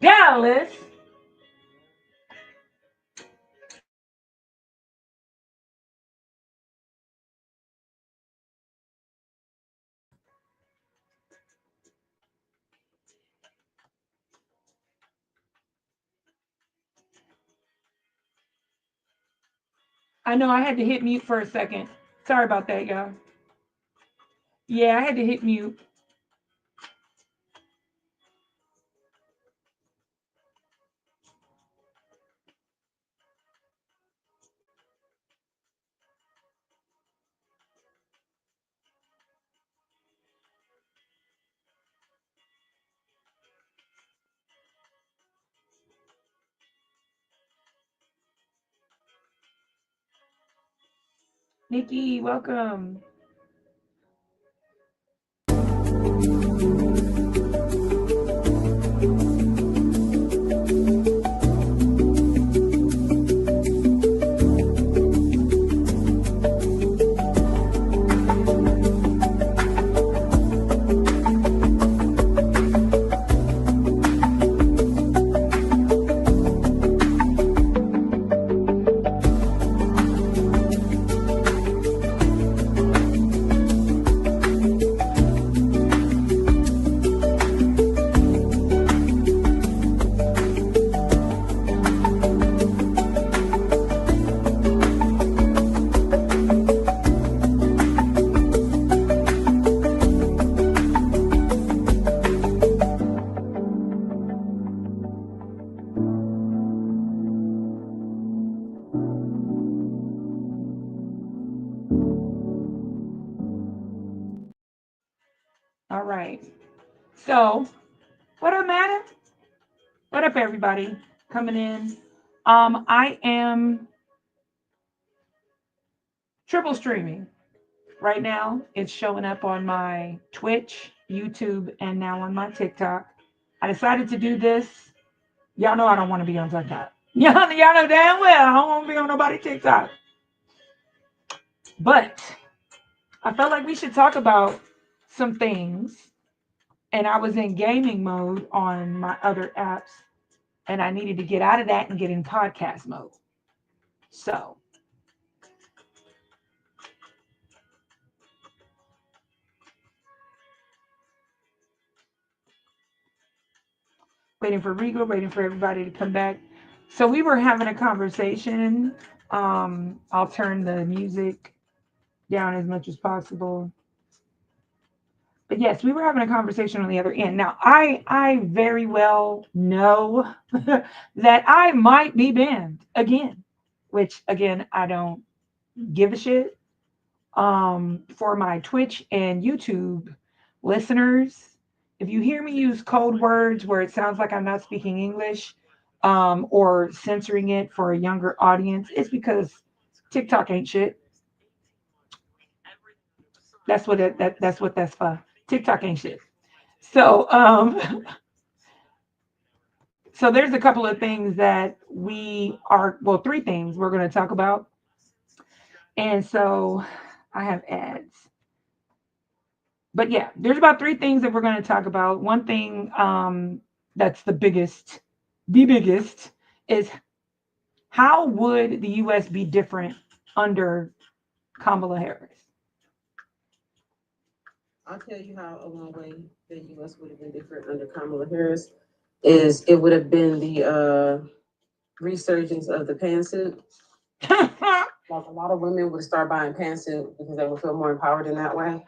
Dallas. I know I had to hit mute for a second. Sorry about that, y'all. Yeah, I had to hit mute. Nikki, welcome. All right. So, what up, madam? What up, everybody? Coming in. I am triple streaming right now. It's showing up on my Twitch, YouTube, and now on my TikTok. I decided to do this. Y'all know I don't want to be on TikTok. Y'all know damn well I don't want to be on nobody TikTok. But I felt like we should talk about some things. And I was in gaming mode on my other apps, and I needed to get out of that and get in podcast mode. So, waiting for Regal, waiting for everybody to come back. So, we were having a conversation. I'll turn the music down as much as possible. But yes, we were having a conversation on the other end. Now, I very well know that I might be banned again, which again I don't give a shit. For my Twitch and YouTube listeners, if you hear me use code words where it sounds like I'm not speaking English, or censoring it for a younger audience, it's because TikTok ain't shit. That's what that's for. TikTok ain't shit. So so there's a couple of things that we are, well, three things we're going to talk about. And so I have ads. But yeah, there's about three things that we're going to talk about. One thing, that's the biggest, is how would the U.S. be different under Kamala Harris? I'll tell you how a long way the U.S. would have been different under Kamala Harris is it would have been the resurgence of the pantsuit. Like a lot of women would start buying pantsuit because they would feel more empowered in that way.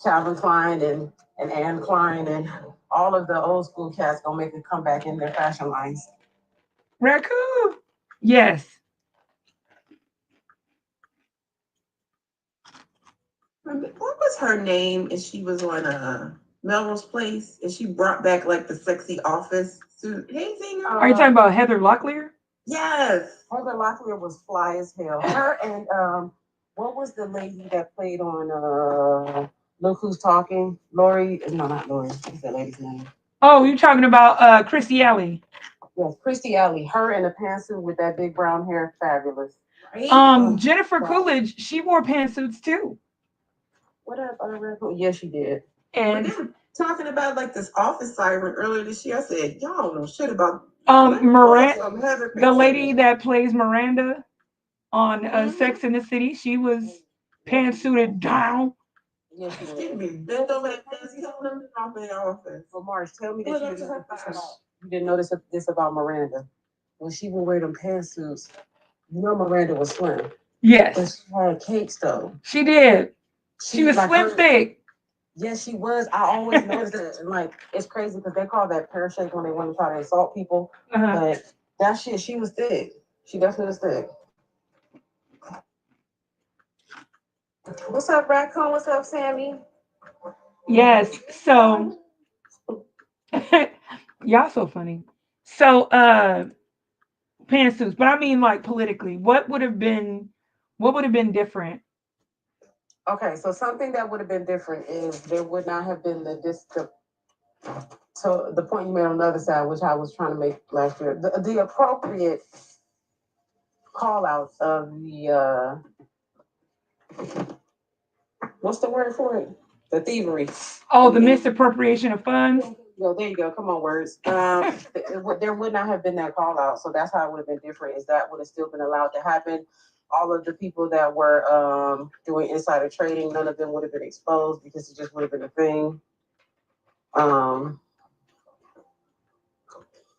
Calvin Klein and Anne Klein and all of the old school cats gonna make a comeback in their fashion lines. Raccoon. Yes. What was her name? And she was on Melrose Place, and she brought back like the sexy office suit. Hey, singer. Are you talking about Heather Locklear? Yes. Heather Locklear was fly as hell. Her and what was the lady that played on Look Who's Talking? Lori? No, not Lori. What's that lady's name? Oh, you're talking about Christy Alley. Yes, Christy Alley. Her in a pantsuit with that big brown hair, fabulous. Right? Jennifer Coolidge, she wore pantsuits too. What up, Raccoon? Yes, she did. And talking about like this office siren earlier this year. I said, y'all don't know shit about Miranda, Heather the Payton. lady that plays Miranda on Mhm. Sex in the City, she was pantsuited down. Yes, she Excuse was. me, bend over that desk, tell them to off in the office. Well, Marge, tell me that What you up didn't to her notice this face? about you didn't notice this about Miranda. When she would wear them pantsuits, you know Miranda was slim, but Yes, she had cakes though. she did. She She was like slim her. thick. Yes, she was. I always noticed it, and like it's crazy because they call that pear shaped when they want to try to insult people. Uh-huh. But that shit, she was thick. She definitely was thick. What's up, Raccoon? What's up, Sammy? Yes. So y'all so funny. So pantsuits, but I mean like politically, what would have been different? Okay, so something that would have been different is there would not have been the so the point you made on the other side, which I was trying to make last year, the appropriate call out of the what's the word for it? The thievery. Oh, the misappropriation of funds. There you go. Come on, words. There would not have been that call out, so that's how it would have been different. Is that would have still been allowed to happen? All of the people that were doing insider trading, none of them would have been exposed because it just would have been a thing. Um,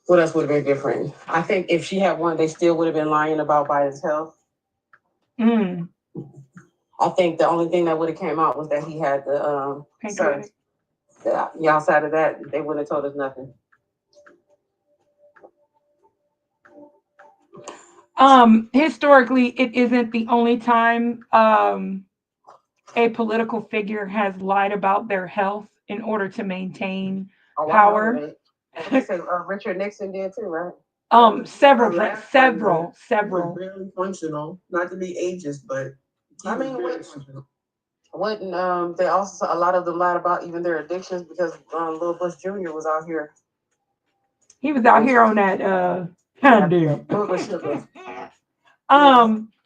what else would have been different? I think if she had won, they still would have been lying about Biden's health. Mm. I think the only thing that would have came out was that he had the Pancreatic. outside of that, they wouldn't have told us nothing. Historically, it isn't the only time a political figure has lied about their health in order to maintain power. What they say, Richard Nixon did too, right? Several. Barely functional, not to be ageist, but I mean, wouldn't they also a lot of them lied about even their addictions because little Bush Jr. was out here. He was out here on that goddamn.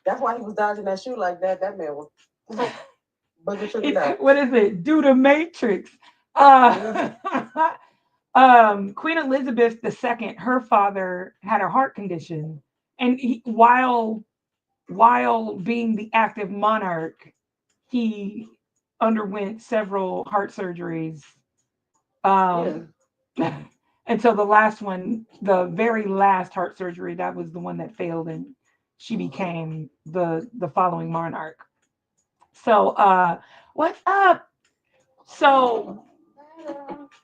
That's why he was dodging that shoe like that. That man was what is it? Do the Matrix. Queen Elizabeth II, her father had a heart condition, and while being the active monarch, he underwent several heart surgeries. Until the last one, the very last heart surgery, that was the one that failed, and she became the following monarch. So, what's up? So,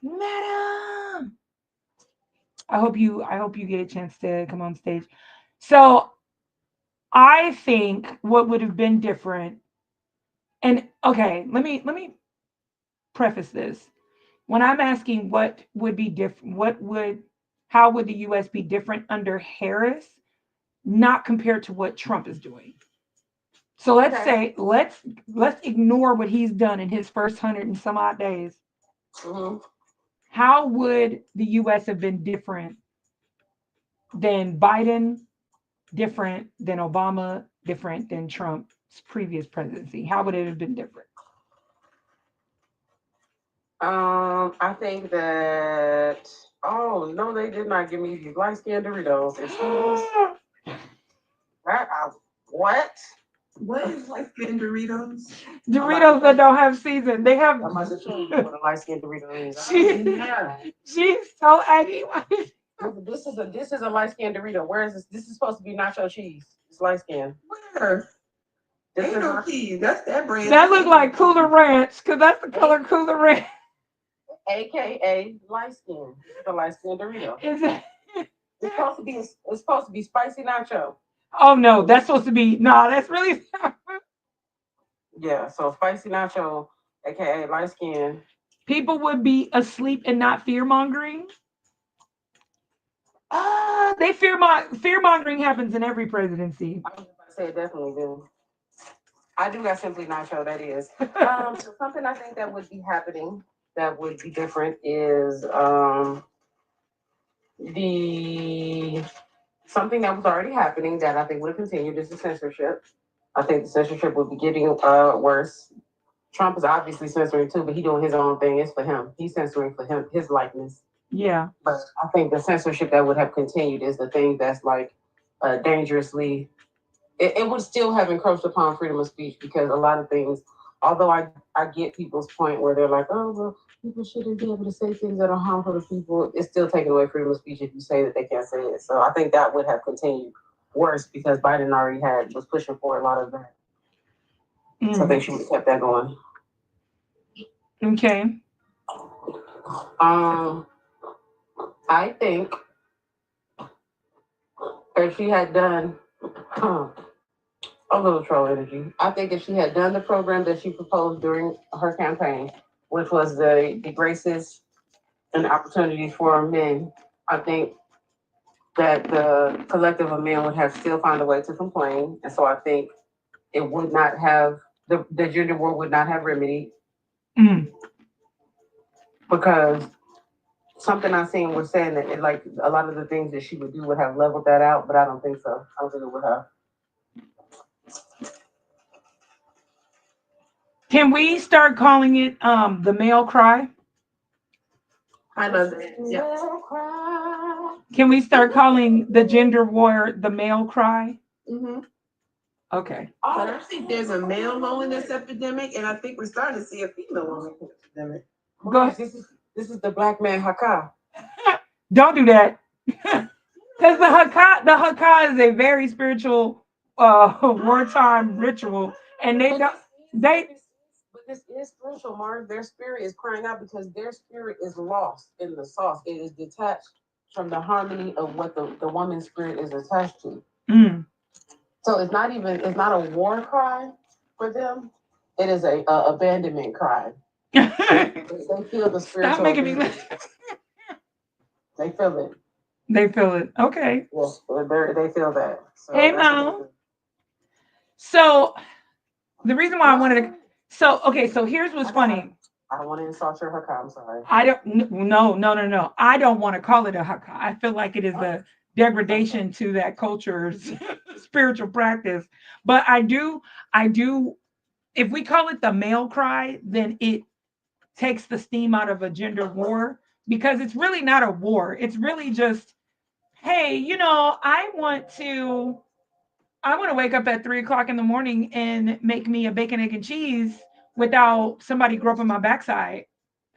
madam, I hope you get a chance to come on stage. So, I think what would have been different, and okay, let me preface this. When I'm asking what would be different, how would the US be different under Harris, not compared to what Trump is doing. So say let's ignore what he's done in his first 100 and some odd days. Mm-hmm. How would the US have been different than Biden, different than Obama, different than Trump's previous presidency? How would it have been different? I think that. Oh no, they did not give me these light skinned Doritos. What? What is light skinned Doritos? Doritos that don't have season. They have. I'm about to show you what a light skinned Dorito is. She's so aggy. This is a light skinned Dorito. Where is this? This is supposed to be nacho cheese. It's light skinned. Where? Ain't no cheese. That's that brand. That look like Cooler Ranch because that's the color Cooler Ranch. AKA light skin. It's a light skinned Dorito. Is it? It's supposed to be spicy nacho. Oh no, that's supposed to be that's really Yeah, so spicy nacho, aka light skin. People would be asleep and not fear mongering. They fear mongering happens in every presidency. I was about to say it definitely do. I do got simply nacho, that is. So something I think that would be happening that would be different is the something that was already happening that I think would have continued is the censorship. I think the censorship would be getting worse. Trump is obviously censoring too, but he doing his own thing. It's for him. He's censoring for him, his likeness. Yeah. But I think the censorship that would have continued is the thing that's like dangerously. It would still have encroached upon freedom of speech because a lot of things. Although I get people's point where they're like, oh well, people shouldn't be able to say things that are harmful to people. It's still taking away freedom of speech if you say that they can't say it. So I think that would have continued worse because Biden already was pushing for a lot of that. So I think she would have kept that going. Okay. I think if she had done a little troll energy, I think if she had done the program that she proposed during her campaign, which was the graces and opportunities for men, I think that the collective of men would have still found a way to complain. And so I think it would not have the gender war would not have remedied because something I seen was saying that like a lot of the things that she would do would have leveled that out, but I don't think so. I don't think it would have. Can we start calling it the male cry? I love that. Yeah. Can we start calling the gender war the male cry? Mm-hmm. Okay. But I think there's a male loneliness epidemic, and I think we're starting to see a female loneliness epidemic. Go ahead. This is the black man haka. Don't do that. Because the haka is a very spiritual wartime ritual. And But this is spiritual, Mark. Their spirit is crying out because their spirit is lost in the sauce. It is detached from the harmony of what the woman's spirit is attached to. So it's not a war cry for them. It is a abandonment cry. They feel the spiritual. Stop making me laugh. They feel it. They feel it. Okay. Yes, they feel that. So hey, Mom. So the reason why I wanted to. So here's what's funny. I don't want to insult your haka. I'm sorry. I don't. No. I don't want to call it a haka. I feel like it is a degradation to that culture's spiritual practice. But I do. If we call it the male cry, then it takes the steam out of a gender war because it's really not a war. It's really just, hey, I want to wake up at 3 o'clock in the morning and make me a bacon, egg, and cheese without somebody groping my backside.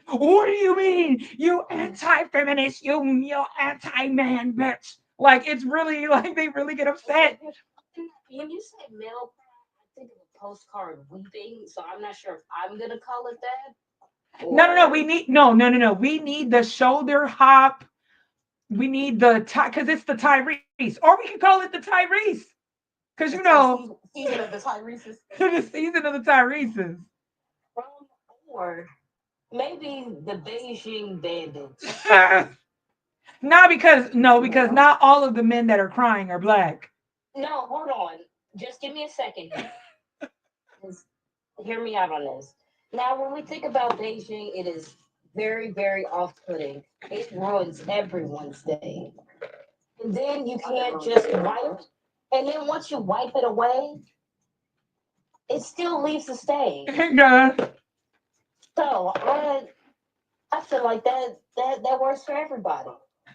What do you mean? You anti-feminist, you anti-man bitch. Like it's really like they really get upset. When you say male cry, I think of a postcard weeping. So I'm not sure if I'm gonna call it that. No. We need no. We need the shoulder hop. We need the because it's the Tyrese, or we can call it the Tyrese. Because season of the Tyreses. The season of the Tyreses. Or maybe the Beijing bandits. because not all of the men that are crying are black. No, hold on. Just give me a second. Just hear me out on this. Now, when we think about Beijing, it is very, very off-putting. It ruins everyone's day. And then you can't just wipe. And then once you wipe it away, it still leaves a stain. So I feel like that works for everybody.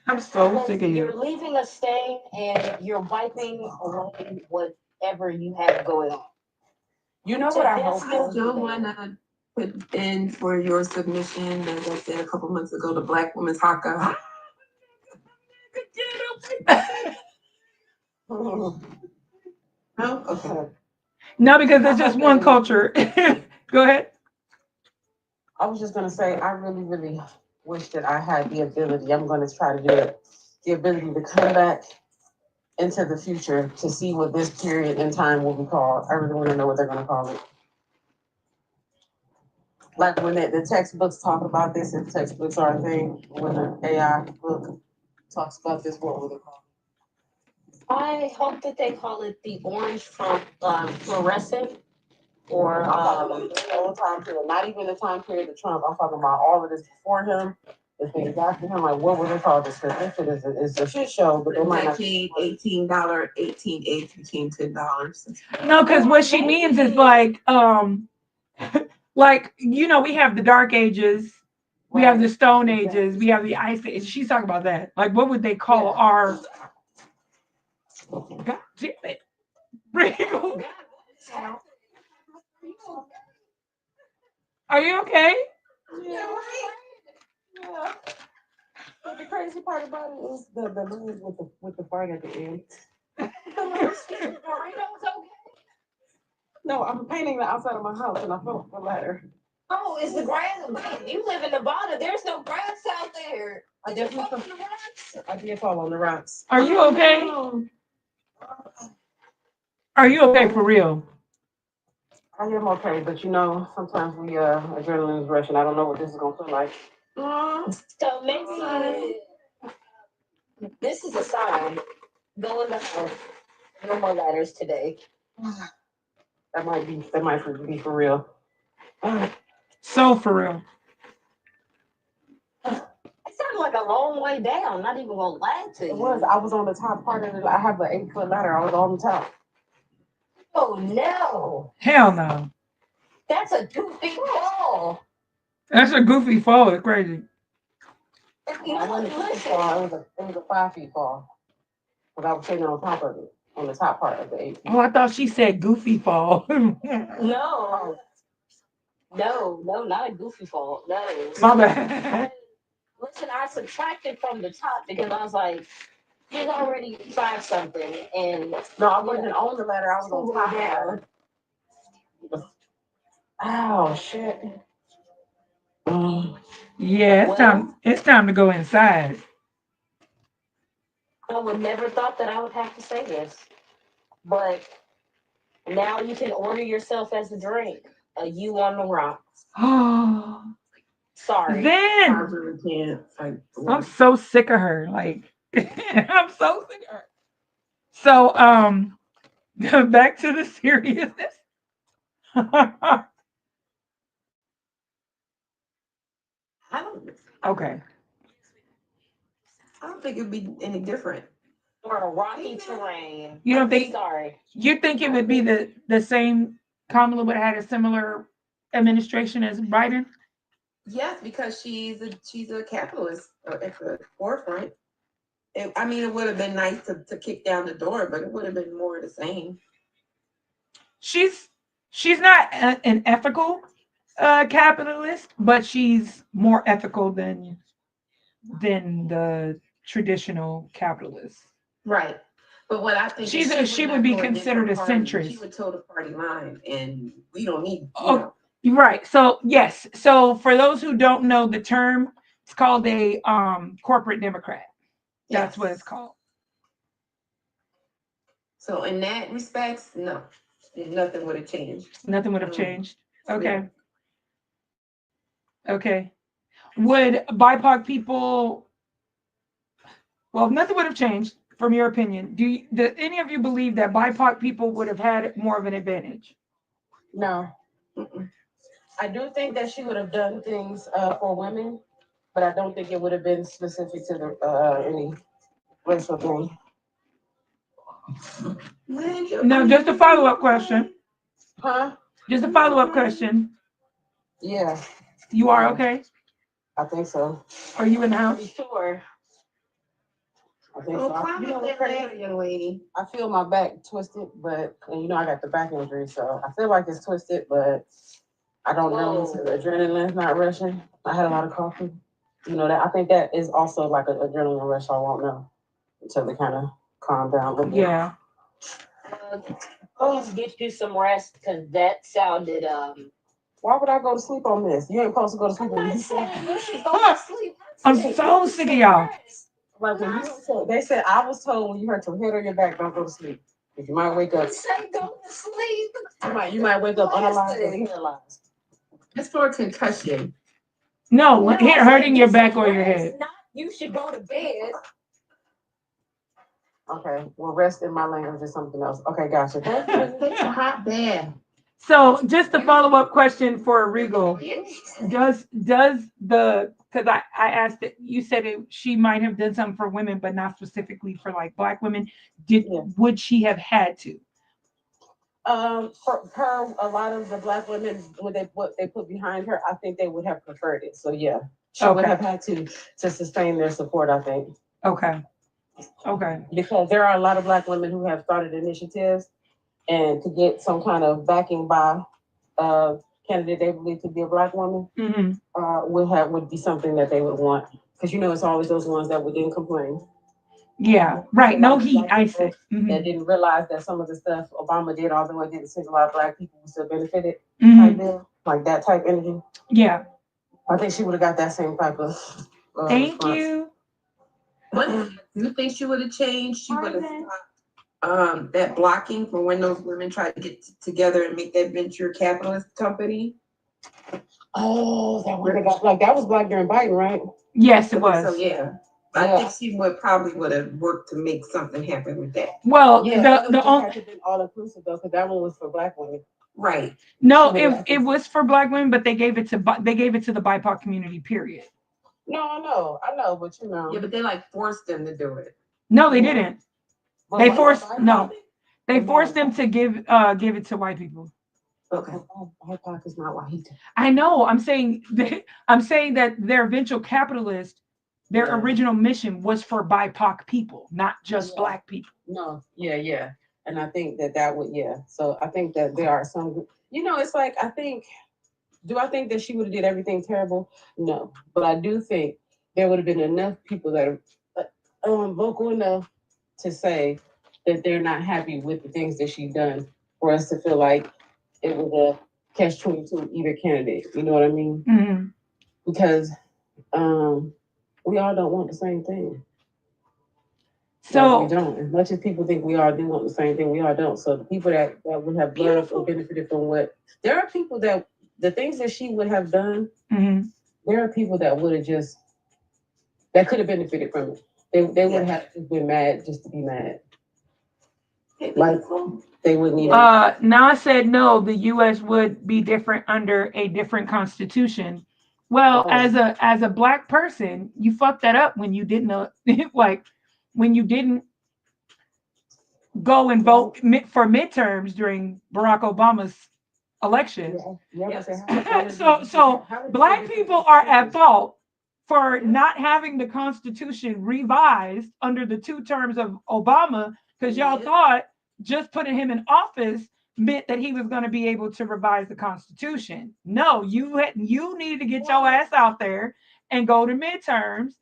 I'm so sick of You're you. leaving a stain and you're wiping away whatever you have going on. You know what I hope? I still want to put in for your submission, as I said a couple months ago, the Black Women's Haka. No? Okay. No, because there's just one culture. Go ahead. I was just gonna say, I really, really wish that I had the ability. I'm gonna try to do it. The ability to come back into the future to see what this period in time will be called. I really want to know what they're gonna call it. Like when the textbooks talk about this, if textbooks are a thing, when an AI book talks about this, what will it call? I hope that they call it the orange fluorescent or whole time period, not even the time period of Trump. I'm talking about all of this before him, the things after him. Like, what would they call this? Because this shit is a shit show, but they might not. $18, 18 eggs became $10. No, because what she means is like Like, we have the dark ages, we have Right. the stone ages, we have the ice age. She's talking about that. Like, what would they call Yeah. our God damn it. Regal, are you okay? Yeah, right. Yeah. But the crazy part about it is the balloons with the fart at the end. No, I'm painting the outside of my house and I fell off the ladder. Oh, it's the grass. You live in Nevada. There's no grass out there. I Did you definitely fall fell. on the rocks? I did fall on the rocks. Are you okay? Are you okay for real? I am okay, but sometimes we adrenaline is rushing. I don't know what this is gonna feel like. So maybe this is a sign. Go in the house. No more ladders today. That might be for real. So for real. It sounded like a long way down. Not even gonna lie to It you. was. I was on the top part of it. I have an 8-foot ladder. I was on the top. Oh no, Hell no. that's a 2 feet fall. That's a goofy fall. It's crazy. You I know, wasn't a 2 feet listen. fall. It was a 5 feet fall. Because I was sitting on top of it, on the top part of the 8 feet. Oh, I thought she said goofy fall. No, no, not a goofy fall. No. My bad. Listen, I subtracted from the top because I was like, he's already 5 something, and No, I wasn't on the ladder. I was on top of the ladder. Oh shit. Yeah, it's time. It's time to go inside. I would never thought that I would have to say this, but now you can order yourself as a drink. A you on the rocks. Oh, Sorry. I then really can't. I'm so sick of her. Like, I'm so sick of her. So, back to the seriousness. I don't. Okay. I don't think it'd be any different. Or a rocky terrain. You don't think Sorry. you think it would be the same? Kamala would have had a similar administration as Biden. Yes, because she's a capitalist at the forefront. I mean, it would have been nice to kick down the door, but it would have been more of the same. She's not an ethical capitalist, but she's more ethical than the traditional capitalist. Right. But what I think She's is she would be go against considered her a party. centrist. She would toe the party line, and we don't need. Oh, right. So yes. So for those who don't know the term, it's called a corporate Democrat. That's what it's called. So in that respects, no, nothing would have changed. Nothing would have changed. Okay. Yeah. Okay. Would BIPOC people? Well, nothing would have changed from your opinion. Do any of you believe that BIPOC people would have had more of an advantage? No. Mm-mm. I do think that she would have done things for women, but I don't think it would have been specific to the any racial thing. No, just a follow-up question. Huh? Just a follow-up question. Yeah, You are okay? I think so. Are you in the I'm house? sure. I think Oh, so. climb up that ladder, young lady. I feel my back twisted, but and I got the back injury, so I feel like it's twisted, but I don't know. Whoa. The adrenaline's not rushing. I had a lot of coffee. That I think that is also like an adrenaline rush. I won't know until they kind of calm down a little bit. Yeah. Please get you some rest because that sounded Why would I go to sleep on this? You ain't supposed to go to sleep on I'm this. saying you should go to sleep. I'm so sick of y'all. Like when they said, I was told when you hurt your head or your back, don't go to sleep. If you might wake up, Say go to sleep. you might wake up unalive or paralyzed. It's for a concussion. No, No, here I hurting said your get back some or your rest, head. Not you should go to bed. Okay, well, rest in my language is something else. Okay, gotcha. Take a hot bath. So just a follow-up question for Regal. Does the because I asked it, you said she might have done something for women, but not specifically for like black women. Yeah. Would she have had to? For her, a lot of the black women, what they put behind her, I think they would have preferred it. So yeah, she would Okay. have had to sustain their support. I think Okay. Okay. because there are a lot of black women who have started initiatives, and to get some kind of backing by a candidate they believe to be a black woman Hmm. would be something that they would want. Because it's always those ones that would didn't complain. Yeah. Right. No heat. I said. That didn't realize that some of the stuff Obama did, although it didn't single out black people, who still benefited. Type deal, like that type energy. Yeah. I think she would have got that same type of. Thank response. you. What do you think she would have changed? She would have stopped that blocking for when those women tried to get together and make that venture capitalist company. Oh, that would have got like that was black during Biden, right? Yes, it was. So yeah. I think she would have worked to make something happen with that. Well, Yeah, the only had to been all inclusive though, because that one was for black women. Right. no, it was for black women, but they gave it to the BIPOC community. Period. No, I know, but Yeah, but they like forced them to do it. No, they didn't. They forced They forced them to give it to white people. Okay. BIPOC is not white. I know. I'm saying that their venture capitalist, their original mission was for BIPOC people, not just black people. No, yeah. And I think that would, So I think that there are some, it's like, do I think that she would have did everything terrible? No. But I do think there would have been enough people that are vocal enough to say that they're not happy with the things that she's done for us to feel like it was a catch-22 either candidate. You know what I mean? Mm-hmm. Because we all don't want the same thing. So we don't. As much as people think we all do want the same thing, we all don't. So the people that would have learned or benefited from there are people that the things that she would have done, there are people that would have that could have benefited from it. They would have been mad just to be mad. Like they wouldn't even. Now said no, the US would be different under a different constitution. Well, as a black person, you fucked that up when you didn't when you didn't go and vote for midterms during Barack Obama's election. So black people are at fault for not having the Constitution revised under the 2 terms of Obama, because y'all thought just putting him in office meant that he was going to be able to revise the Constitution. No, you needed to get your ass out there and go to midterms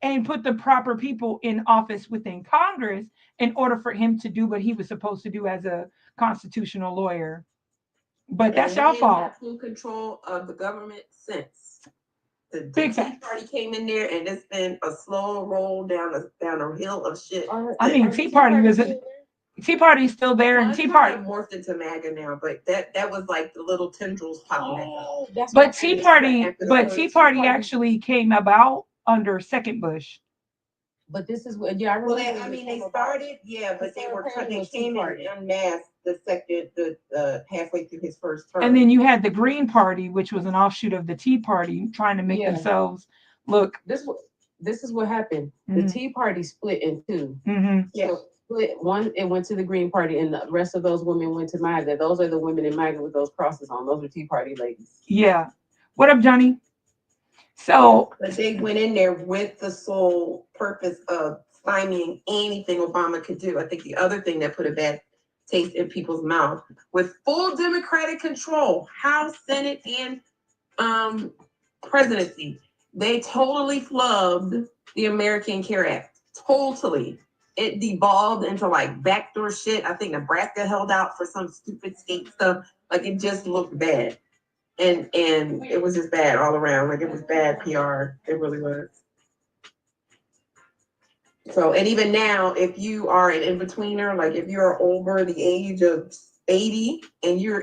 and put the proper people in office within Congress in order for him to do what he was supposed to do as a constitutional lawyer. But that's your fault. Full control of the government since the Tea Party came in there, and it's been a slow roll down a hill of shit. I mean, Tea Party's still there, and Tea Party morphed into MAGA now, but that was like the little tendrils popping out. But Tea Party actually came about under second Bush. But this is what, I remember. Well, they started, but they came in unmasked the halfway through his first term. And then you had the Green Party, which was an offshoot of the Tea Party, trying to make themselves look. This is what happened. The Tea Party split in 2. Yeah. One, it went to the Green Party, and the rest of those women went to MAGA. Those are the women in MAGA with those crosses on. Those are Tea Party ladies. Yeah. What up, Johnny? So, but they went in there with the sole purpose of stymieing anything Obama could do. I think the other thing that put a bad taste in people's mouth, with full Democratic control, House, Senate, and presidency, they totally flubbed the American Care Act. Totally. It devolved into like backdoor shit. I think Nebraska held out for some stupid state stuff. Like it just looked bad. And it was just bad all around. Like it was bad PR. It really was. So, and even now, if you are an in-betweener, like if you're over the age of 80 and you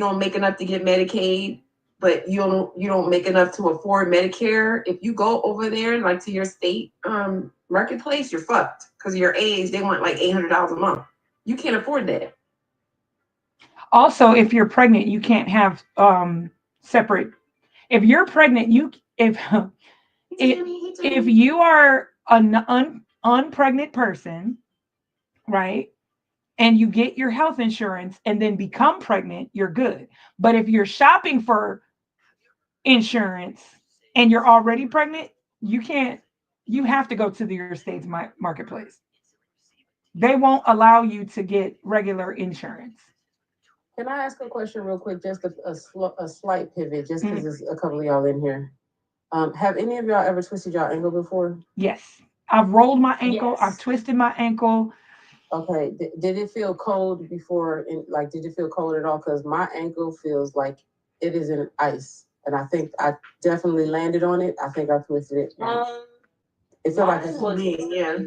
don't make enough to get Medicaid, but you don't make enough to afford Medicare, if you go over there like to your state marketplace, you're fucked. Because of your age, they want like $800 a month. You can't afford that. Also, if you're pregnant, you can't have separate. If you're pregnant, if you are an unpregnant person, right, and you get your health insurance and then become pregnant, you're good. But if you're shopping for insurance and you're already pregnant, you can't, you have to go to your state's marketplace. They won't allow you to get regular insurance. Can I ask a question real quick? Just a slight pivot, just because Mhm. there's a couple of y'all in here. Have any of y'all ever twisted y'all ankle before? Yes. I've rolled my ankle, Yes. I've twisted my ankle. Okay. Did it feel cold before? Like, did it feel cold at all? Because my ankle feels like it is in ice, and I think I definitely landed on it. I think I twisted it. It felt like mine it's was, Yeah.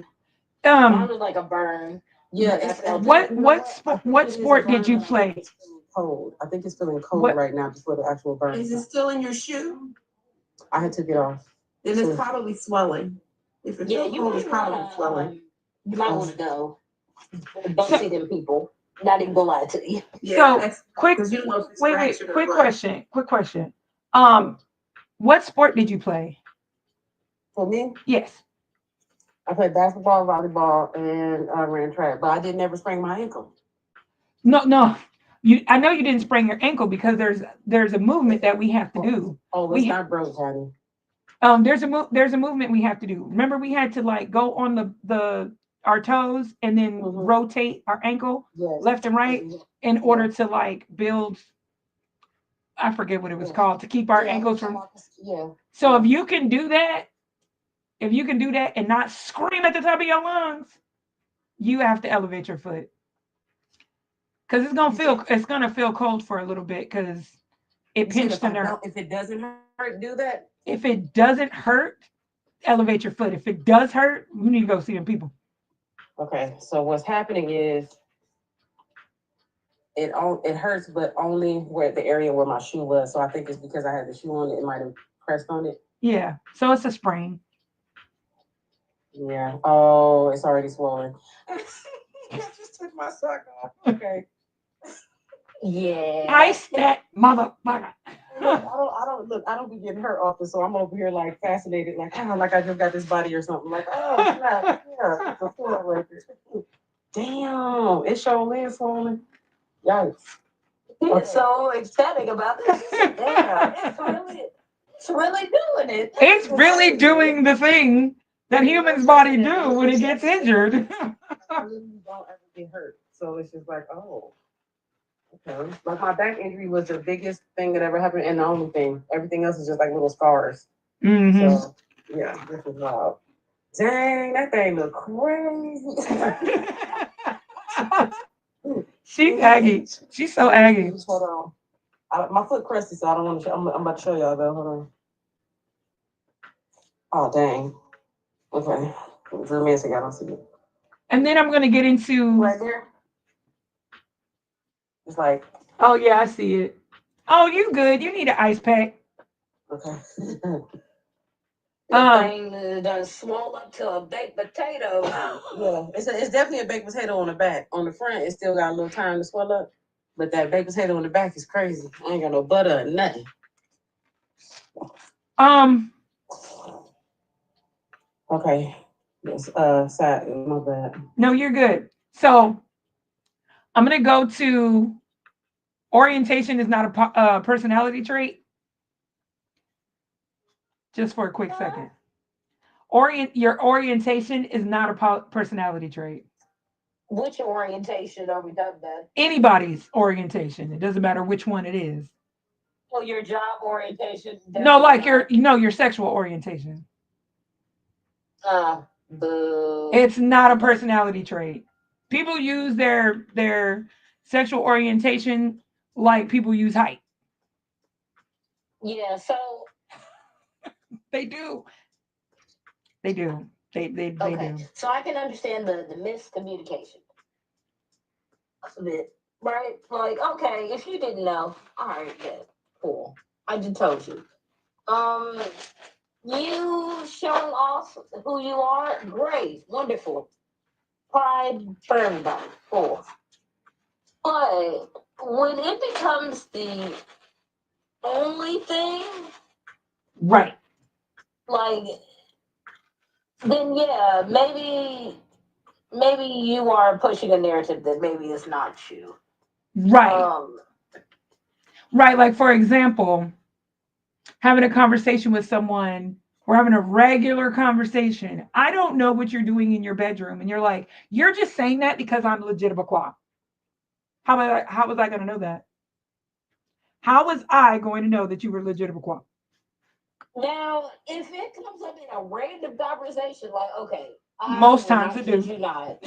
mine Um, was like a burn. yeah. Like I felt what it. what I sport think what it is a sport did burn, you but I think play? it's feeling cold. I think it's feeling cold What right now before the actual burn. Is it still in your shoe? I had to get off. Then So- it's probably swelling. If it Yeah, feels you cold, might it's probably wanna, swelling. you might wanna go. Don't see them people. Not even gonna lie to you. So that's quick, because you don't know if it's wait, fractured or quick what. question, quick question. What sport did you play? For me, Yes. I played basketball, volleyball, and I ran track, but I didn't ever sprain my ankle. No. I know you didn't sprain your ankle because there's a movement that we have to do. Oh, We it's ha- not broke, honey. there's a movement we have to do. Remember, we had to like go on the our toes and then Mhm. rotate our ankle Yes. left and right Mhm. in order to like build. I forget what it was Yeah. called, to keep our Yeah, ankles from. Yeah. So if you can do that, and not scream at the top of your lungs, you have to elevate your foot because it's gonna feel cold for a little bit because it You said pinched the nerve. if it doesn't hurt, do that. If it doesn't hurt, elevate your foot. If it does hurt, you need to go see them people. Okay. So what's happening is it hurts, but only where the area where my shoe was. So I think it's because I had the shoe on it. It might have pressed on it. Yeah, so it's a sprain. Yeah. Oh, it's already swollen. I just took my sock off. Okay. Yeah. Ice that motherfucker. I don't be getting hurt often, so I'm over here like fascinated, like like I just got this body or something. Like, oh snap, yeah, it's a floor right there. Damn, it's surely swollen. Yikes. It's so ecstatic about this. Damn, it's really doing it. It's really doing the thing that humans' body do when it gets injured. I really don't ever get hurt, so it's just like, oh. Okay. Like my back injury was the biggest thing that ever happened, and the only thing. Everything else is just like little scars. Mhm. So yeah, this is wild. Dang, that thing look crazy. She's aggy. She's so aggy. Hold on. My foot crusty, so I don't want to show. I'm about to show y'all though. Hold on. Oh dang. Okay. For me, I don't see it. And then I'm gonna get into. Right there. It's like, Oh yeah, I see it. Oh, you good? You need an ice pack. okay. The thing done swole up to a baked potato. Yeah, it's definitely a baked potato on the back. On the front, it still got a little time to swell up. But that baked potato on the back is crazy. I ain't got no butter or nothing. Okay. Yes, sad. My bad. No, you're good. So I'm gonna go to orientation is not a personality trait. Just for a quick second. Your orientation is not a personality trait. Which orientation are we talking about? Anybody's orientation. It doesn't matter which one it is. Well, your job orientation. No, like your sexual orientation. Boo. It's not a personality trait. People use their sexual orientation like people use height. Yeah, so They do. They do. They okay. do. So I can understand the miscommunication of it, right? Like, okay, if you didn't know, all right, yeah, cool. I just told you. You showing off who you are, great, wonderful. Pride for everybody, cool. But when it becomes the only thing, Right. like, then yeah, maybe maybe you are pushing a narrative that maybe is not true. Right. Um, Right. Like, for example, having a conversation with someone, we're having a regular conversation. I don't know what you're doing in your bedroom. And you're like, you're just saying that because I'm legitimate qua. How was I going to know that? How was I going to know that you were legitimate qua? Now, if it comes up in a random conversation, like, okay, I Most will times not it kid do. you not.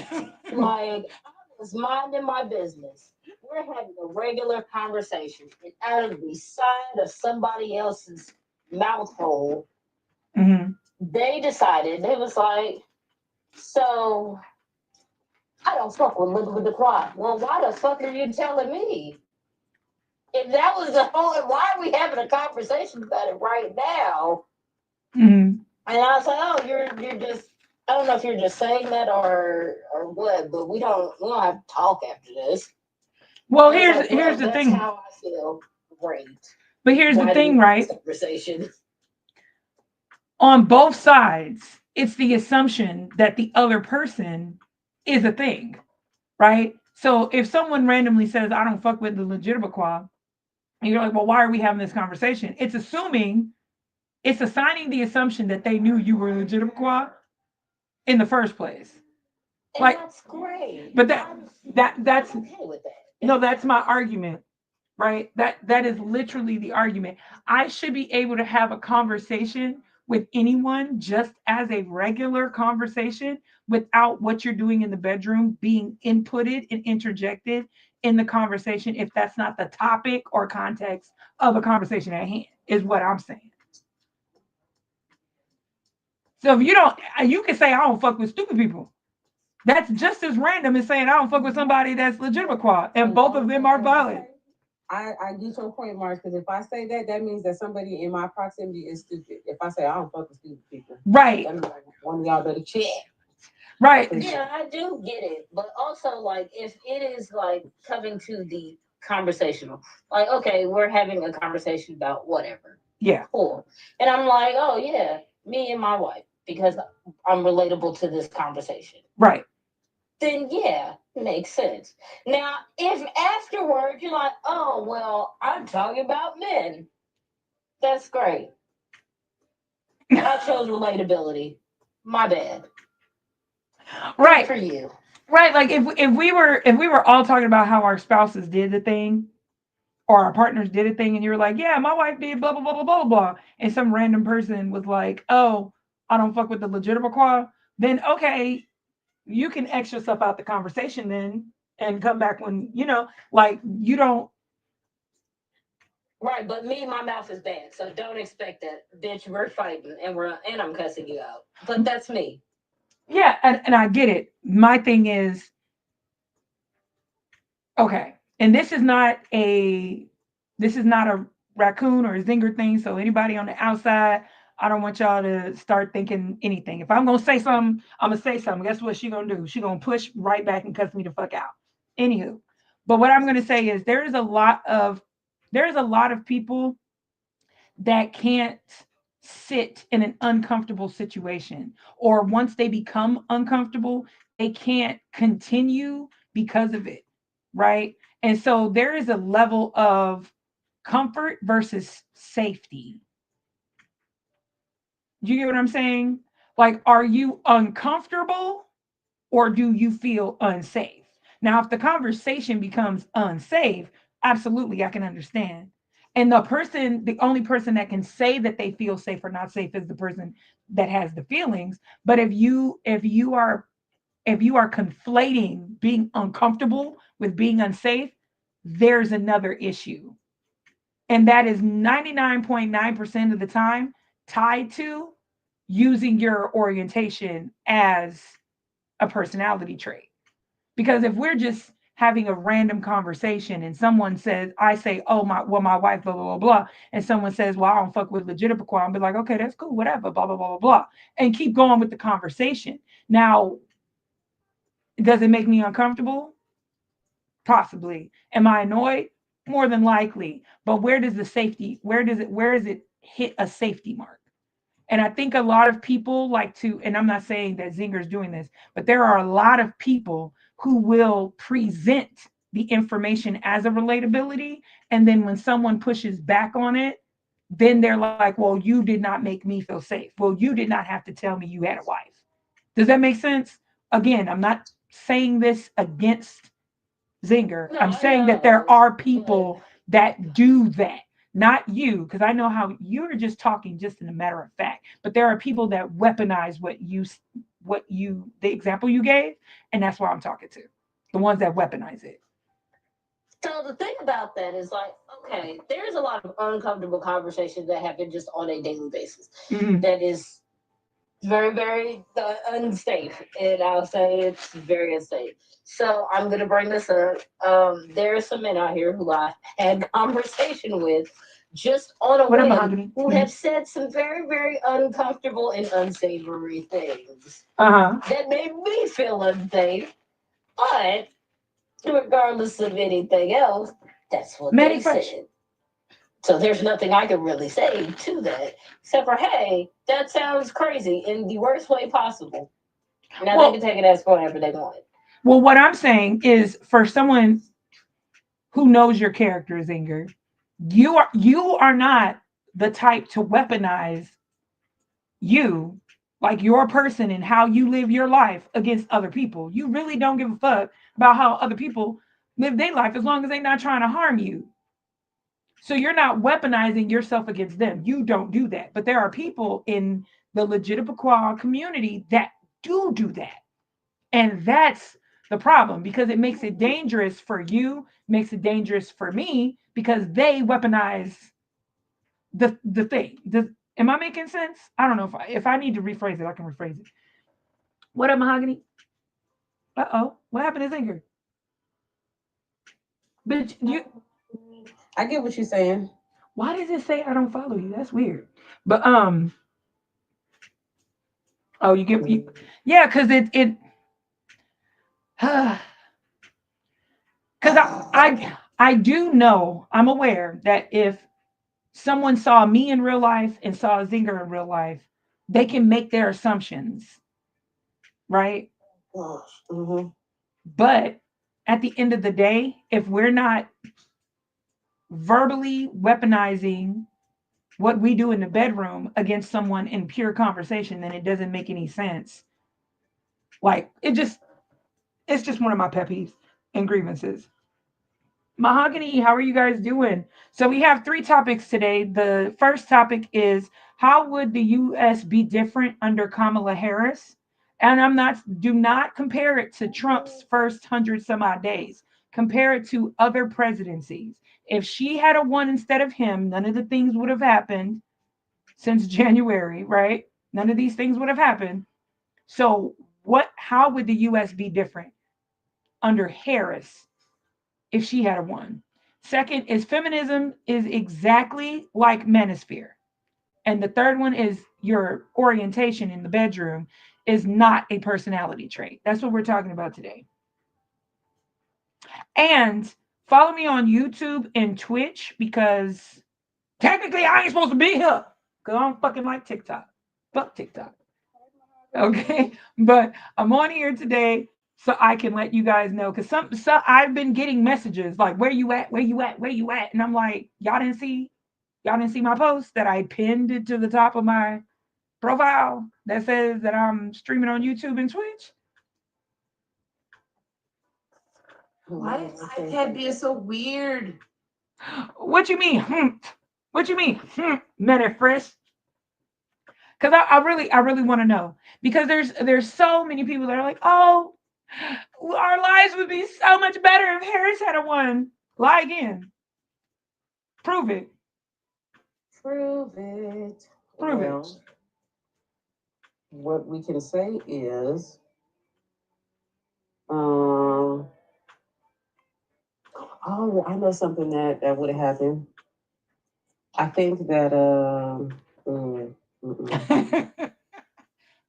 Like, I was minding my business. We're having a regular conversation, and out of the side of somebody else's mouth hole, Mhm. they decided, they was like, so I don't fuck with living with the quad. Well, why the fuck are you telling me? If that was the whole, why are we having a conversation about it right now? Mhm. And I was like, oh, you're just, I don't know if you're just saying that or what, but we don't have to talk after this. Well, And I was like, here's well, the that's thing. how I feel. Great. But here's the Why do we thing, have this right? conversation? On both sides, it's the assumption that the other person is a thing, right? So if someone randomly says, I don't fuck with the legitimate qua, and you're like, well, why are we having this conversation? It's assuming, it's assigning the assumption that they knew you were legitimate qua in the first place. And Like, that's great. but that's I'm okay with that. no, that's my argument, right? That is literally the argument. I should be able to have a conversation with anyone just as a regular conversation without what you're doing in the bedroom being inputted and interjected in the conversation if that's not the topic or context of a conversation at hand, is what I'm saying. So if you don't, you can say I don't fuck with stupid people. That's just as random as saying I don't fuck with somebody that's legitimate quad, and both of them are valid. I get your point, Mark, because if I say that, that means that somebody in my proximity is stupid. If I say I don't fuck with stupid people, Right, that means like one of y'all better check. right. Yeah, I do get it. But also, like, if it is like coming to the conversational, like, okay, we're having a conversation about whatever. Yeah, Cool. And I'm like, oh, yeah, me and my wife, because I'm relatable to this conversation. right. Then, yeah, makes sense. Now, if afterward you're like, oh, well, I'm talking about men, that's great. I chose relatability. My bad. Good Right, for you. right. Like if we were all talking about how our spouses did the thing or our partners did a thing, and you were like, yeah, my wife did blah blah blah blah blah blah, and some random person was like, oh, I don't fuck with the legitimate qua, then okay, you can X yourself out the conversation then and come back when like you don't. Right, but me, my mouth is bad, so don't expect that, bitch. We're fighting, and I'm cussing you out. But that's me. Yeah, and I get it. My thing is, okay, and this is not a raccoon or a zinger thing. So anybody on the outside, I don't want y'all to start thinking anything. If I'm gonna say something, I'm gonna say something. Guess what she gonna do? She gonna push right back and cuss me the fuck out. Anywho, but what I'm gonna say is there is a lot of people that can't sit in an uncomfortable situation, or once they become uncomfortable they can't continue because of it, right? And so there is a level of comfort versus safety. Do you get what I'm saying? Like, are you uncomfortable or do you feel unsafe? Now, if the conversation becomes unsafe, absolutely, I can understand. And the only person that can say that they feel safe or not safe is the person that has the feelings. But if you are conflating being uncomfortable with being unsafe, there's another issue. And that is 99.9% of the time tied to using your orientation as a personality trait. Because if we're just having a random conversation and someone says, I say, oh my, well, my wife, blah, blah, blah, blah, and someone says, well, I don't fuck with legitimate quality, I'll be like, okay, that's cool, whatever, blah, blah, blah, blah, blah, and keep going with the conversation. Now, does it make me uncomfortable? Possibly. Am I annoyed? More than likely. But where does it hit a safety mark? And I think a lot of people like to, and I'm not saying that Zinger's doing this, but there are a lot of people who will present the information as a relatability. And then when someone pushes back on it, then they're like, well, you did not make me feel safe. Well, you did not have to tell me you had a wife. Does that make sense? Again, I'm not saying this against Zinger. No, I'm I saying that there know. are people that do that. Not you, because I know how you're just talking just in a matter of fact. But there are people that weaponize the example you gave, and that's why I'm talking to the ones that weaponize it. So the thing about that is like, okay, there's a lot of uncomfortable conversations that happen just on a daily basis. Mhm. That is very, very unsafe, and I'll say it's very unsafe. So I'm gonna bring this up. There are some men out here who I had conversation with just on a What a whim mahogany. who have said some very, very uncomfortable and unsavory things Uh huh. that made me feel unsafe. But regardless of anything else, that's what Manny they Fresh. said. So there's nothing I can really say to that, except for, hey, that sounds crazy in the worst way possible. Now they can Well, take it as whatever they want. what I'm saying is for someone who knows your character, Zinger, you are not the type to weaponize you, like your person and how you live your life against other people. You really don't give a fuck about how other people live their life as long as they're not trying to harm you. So you're not weaponizing yourself against them. You don't do that. But there are people in the legitimate community that do that. And that's the problem because it makes it dangerous for you, makes it dangerous for me because they weaponize the thing. Am I making sense? I don't know if I need to rephrase it, I can rephrase it. What up, Mahogany? Uh-oh. What happened to Zinger? Bitch, I get what you're saying. why does it say I don't follow you? That's weird. But oh, yeah, because it because I do know, I'm aware that if someone saw me in real life and saw Zinger in real life, they can make their assumptions, right? Gosh. Mm-hmm. But at the end of the day, if we're not verbally weaponizing what we do in the bedroom against someone in pure conversation, then it doesn't make any sense. Like it's just one of my pet peeves and grievances. Mahogany, how are you guys doing? So we have three topics today. The first topic is how would the US be different under Kamala Harris? And do not compare it to Trump's first 100 some odd days. Compare it to other presidencies. If she had a one instead of him, none of the things would have happened since January, right? None of these things would have happened. So how would the US be different under Harris if she had a one? Second is feminism is exactly like manosphere. And the third one is your orientation in the bedroom is not a personality trait. That's what we're talking about today. And follow me on YouTube and Twitch because technically I ain't supposed to be here because I don't fucking like TikTok. Fuck TikTok. Okay. But I'm on here today so I can let you guys know because I've been getting messages like where you at, where you at, where you at, and I'm like y'all didn't see my post that I pinned it to the top of my profile that says that I'm streaming on YouTube and Twitch. Why is iPad being so weird? What you mean? What you mean? Minute fresh. Because I really want to know because there's so many people that are like, oh, our lives would be so much better if Harris had a one. Lie again. Prove it. Prove it. Prove it. Well, what we can say is, um, oh, I know something that would have happened. I think that,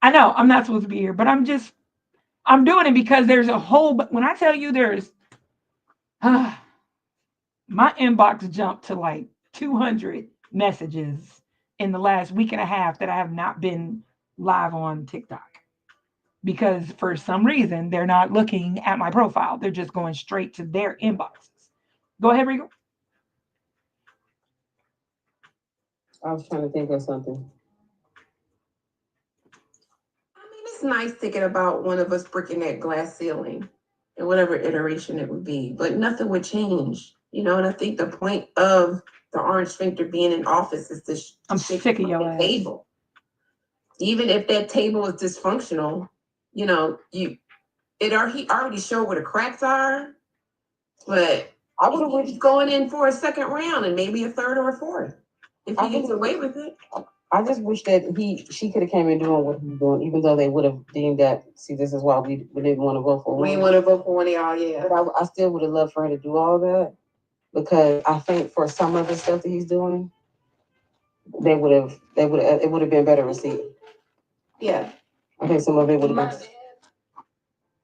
I know I'm not supposed to be here, but I'm doing it because there's a whole. When I tell you there's, my inbox jumped to like 200 messages in the last week and a half that I have not been live on TikTok because for some reason they're not looking at my profile. They're just going straight to their inboxes. Go ahead, Rico. I was trying to think of something. I mean, it's nice thinking about one of us breaking that glass ceiling in whatever iteration it would be, but nothing would change, you know. And I think the point of the orange sphincter being in office is to I'm shake sick of the your fucking ass. table. Even if that table is dysfunctional, you know, he already showed where the cracks are, but I would have he's going in for a second round and maybe a third or a fourth if he gets away with it. I just wish that she could have came in doing what he's doing, even though they would have deemed that. See, this is why we didn't want to vote for We one. want to vote for one of y'all, yeah. But I still would have loved for her to do all that because I think for some of the stuff that he's doing, it would have been better received. Yeah. I think some of it would have My been. bad.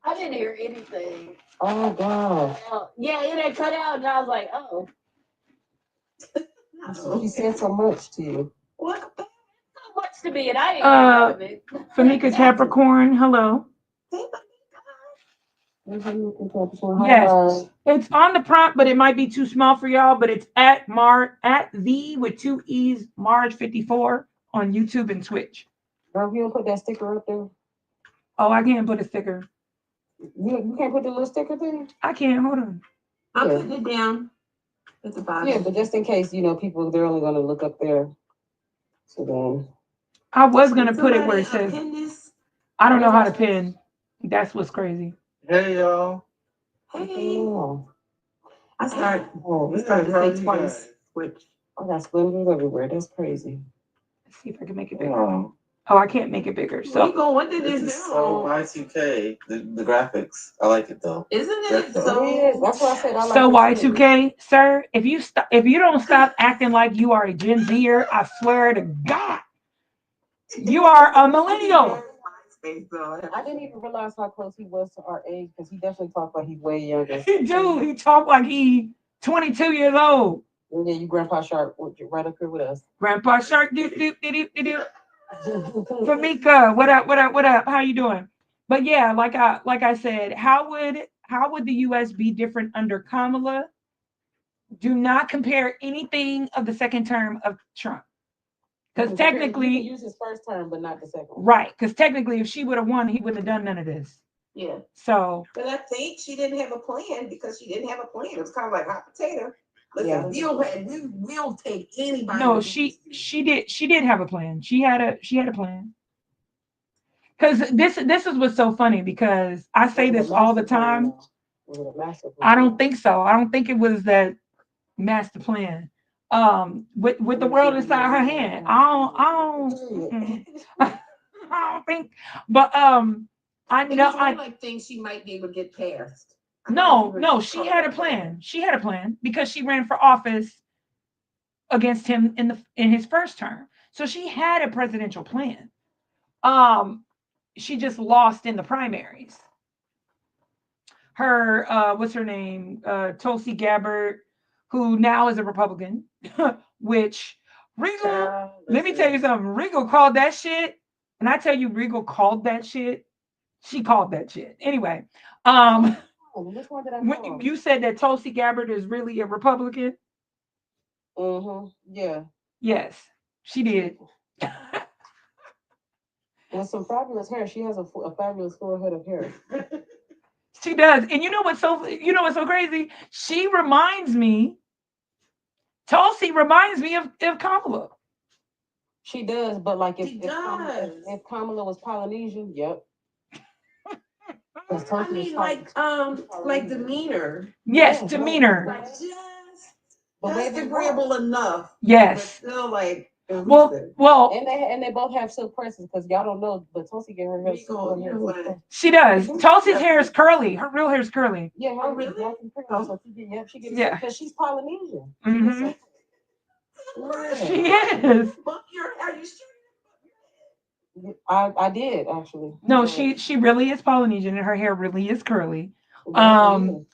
I didn't hear anything. Oh God! Yeah, it had cut out, and I was like, oh. She said so much to you. What? So much to me, and I didn't hear none of it. Famika Capricorn, hello. Yes, it's on the prompt, but it might be too small for y'all. But it's at the with 2 E's Marge 54 on YouTube and Twitch. Girl, you don't put that sticker up there. Oh, I can't put a sticker. You can't put the little sticker thing. I can't. Hold on. I'm putting it down at the bottom. Yeah, but just in case, people they're only gonna look up there. So then I was gonna put it where it says. Pin this? I don't know how to pin. That's what's crazy. Hey y'all. Hey. I started Yeah, to how say you twice. guys? Which I got splinters everywhere. That's crazy. Let's see if I can make it bigger. Oh, Oh, I can't make it bigger. So Rico, what did this this is so do? Y2K. The graphics, I like it though. Isn't it That's so? Yeah, that's why I said I like so it too. Y2K, sir, if you don't stop acting like you are a Gen Zer, I swear to God, you are a millennial. I didn't even realize how close he was to our age because he definitely talked like he's way younger. Dude, he talked like he 22 years old. And then you Grandpa Shark right up here with us. Grandpa Shark, doop, doop, doop, doop, doop. Famika, what up, what up, what up? How you doing? But yeah, like I said, how would the US be different under Kamala? Do not compare anything of the second term of Trump. Because You technically, can use his first term, but not the second one. right, because technically if she would have won, he wouldn't have done none of this. Yeah. So But I think she didn't have a plan because she didn't have a plan. It was kind of like hot potato. Yeah. Listen, we'll take anybody. no, with she this. did have a plan. She had a plan. Because this is what's so funny because I say Was it a this all the master plan, time. though? Was it a master plan? I don't think so. I don't think it was that master plan. With the world inside her hand. I don't think. But I It know was more like things she might be able to get past. no, she had a plan. She had a plan because she ran for office against him in his first term. So she had a presidential plan. She just lost in the primaries. Her what's her name? Tulsi Gabbard, who now is a Republican, which Regal, let me tell you something. Regal called that shit. And I tell you, Regal called that shit. She called that shit. Anyway, Which one did I when call? you said that Tulsi Gabbard is really a Republican. Yeah. Yes, she did. With some fabulous hair. She has a fabulous full head of hair. She does. And you know what's so crazy? Tulsi reminds me of Kamala. She does, but like She does. if Kamala was Polynesian, yep. I mean, like demeanor. Yes, demeanor. Like just agreeable enough. But Yes. still like Well, and they both have silk presses because y'all don't know, but Tulsi gave her hair. she does. Tulsi's hair is curly. Her real hair is curly. Yeah, Oh, really? So she gets Yeah. because she's Polynesian. Mhm. Yeah. She is. Are you sure? I did actually. No, she really is Polynesian and her hair really is curly. Polynesian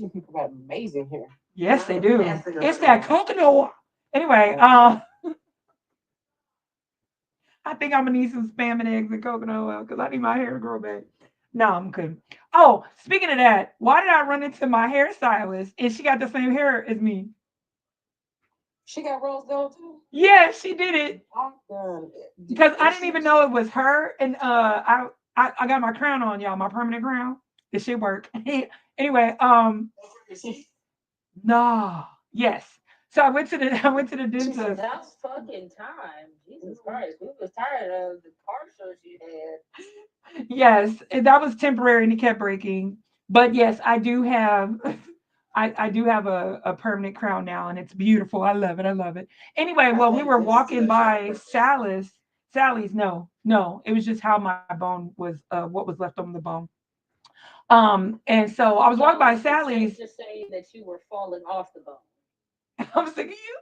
people got amazing hair. Yes, they do. It's that coconut. Anyway, I think I'm gonna need some spam and eggs and coconut oil because I need my hair to grow back. No, I'm good. Oh, speaking of that, why did I run into my hairstylist and she got the same hair as me? She got rose gold too. Yeah, she did it I'm done. because I didn't even know it was her. And I got my crown on, y'all, my permanent crown. It should work. Anyway, no, yes. So I went to the I went to the She said, dentist. "That's fucking time." Jesus Christ, we was tired of the car shows you had. Yes, that was temporary and it kept breaking. But yes, I do have I do have a permanent crown now and it's beautiful. I love it. I love it. Anyway, well, we were walking by Sally's, no, no, it was just how my bone was what was left on the bone. And so I was walking So by it's safe Sally's. to say that you were falling off the bone. I'm sick of you.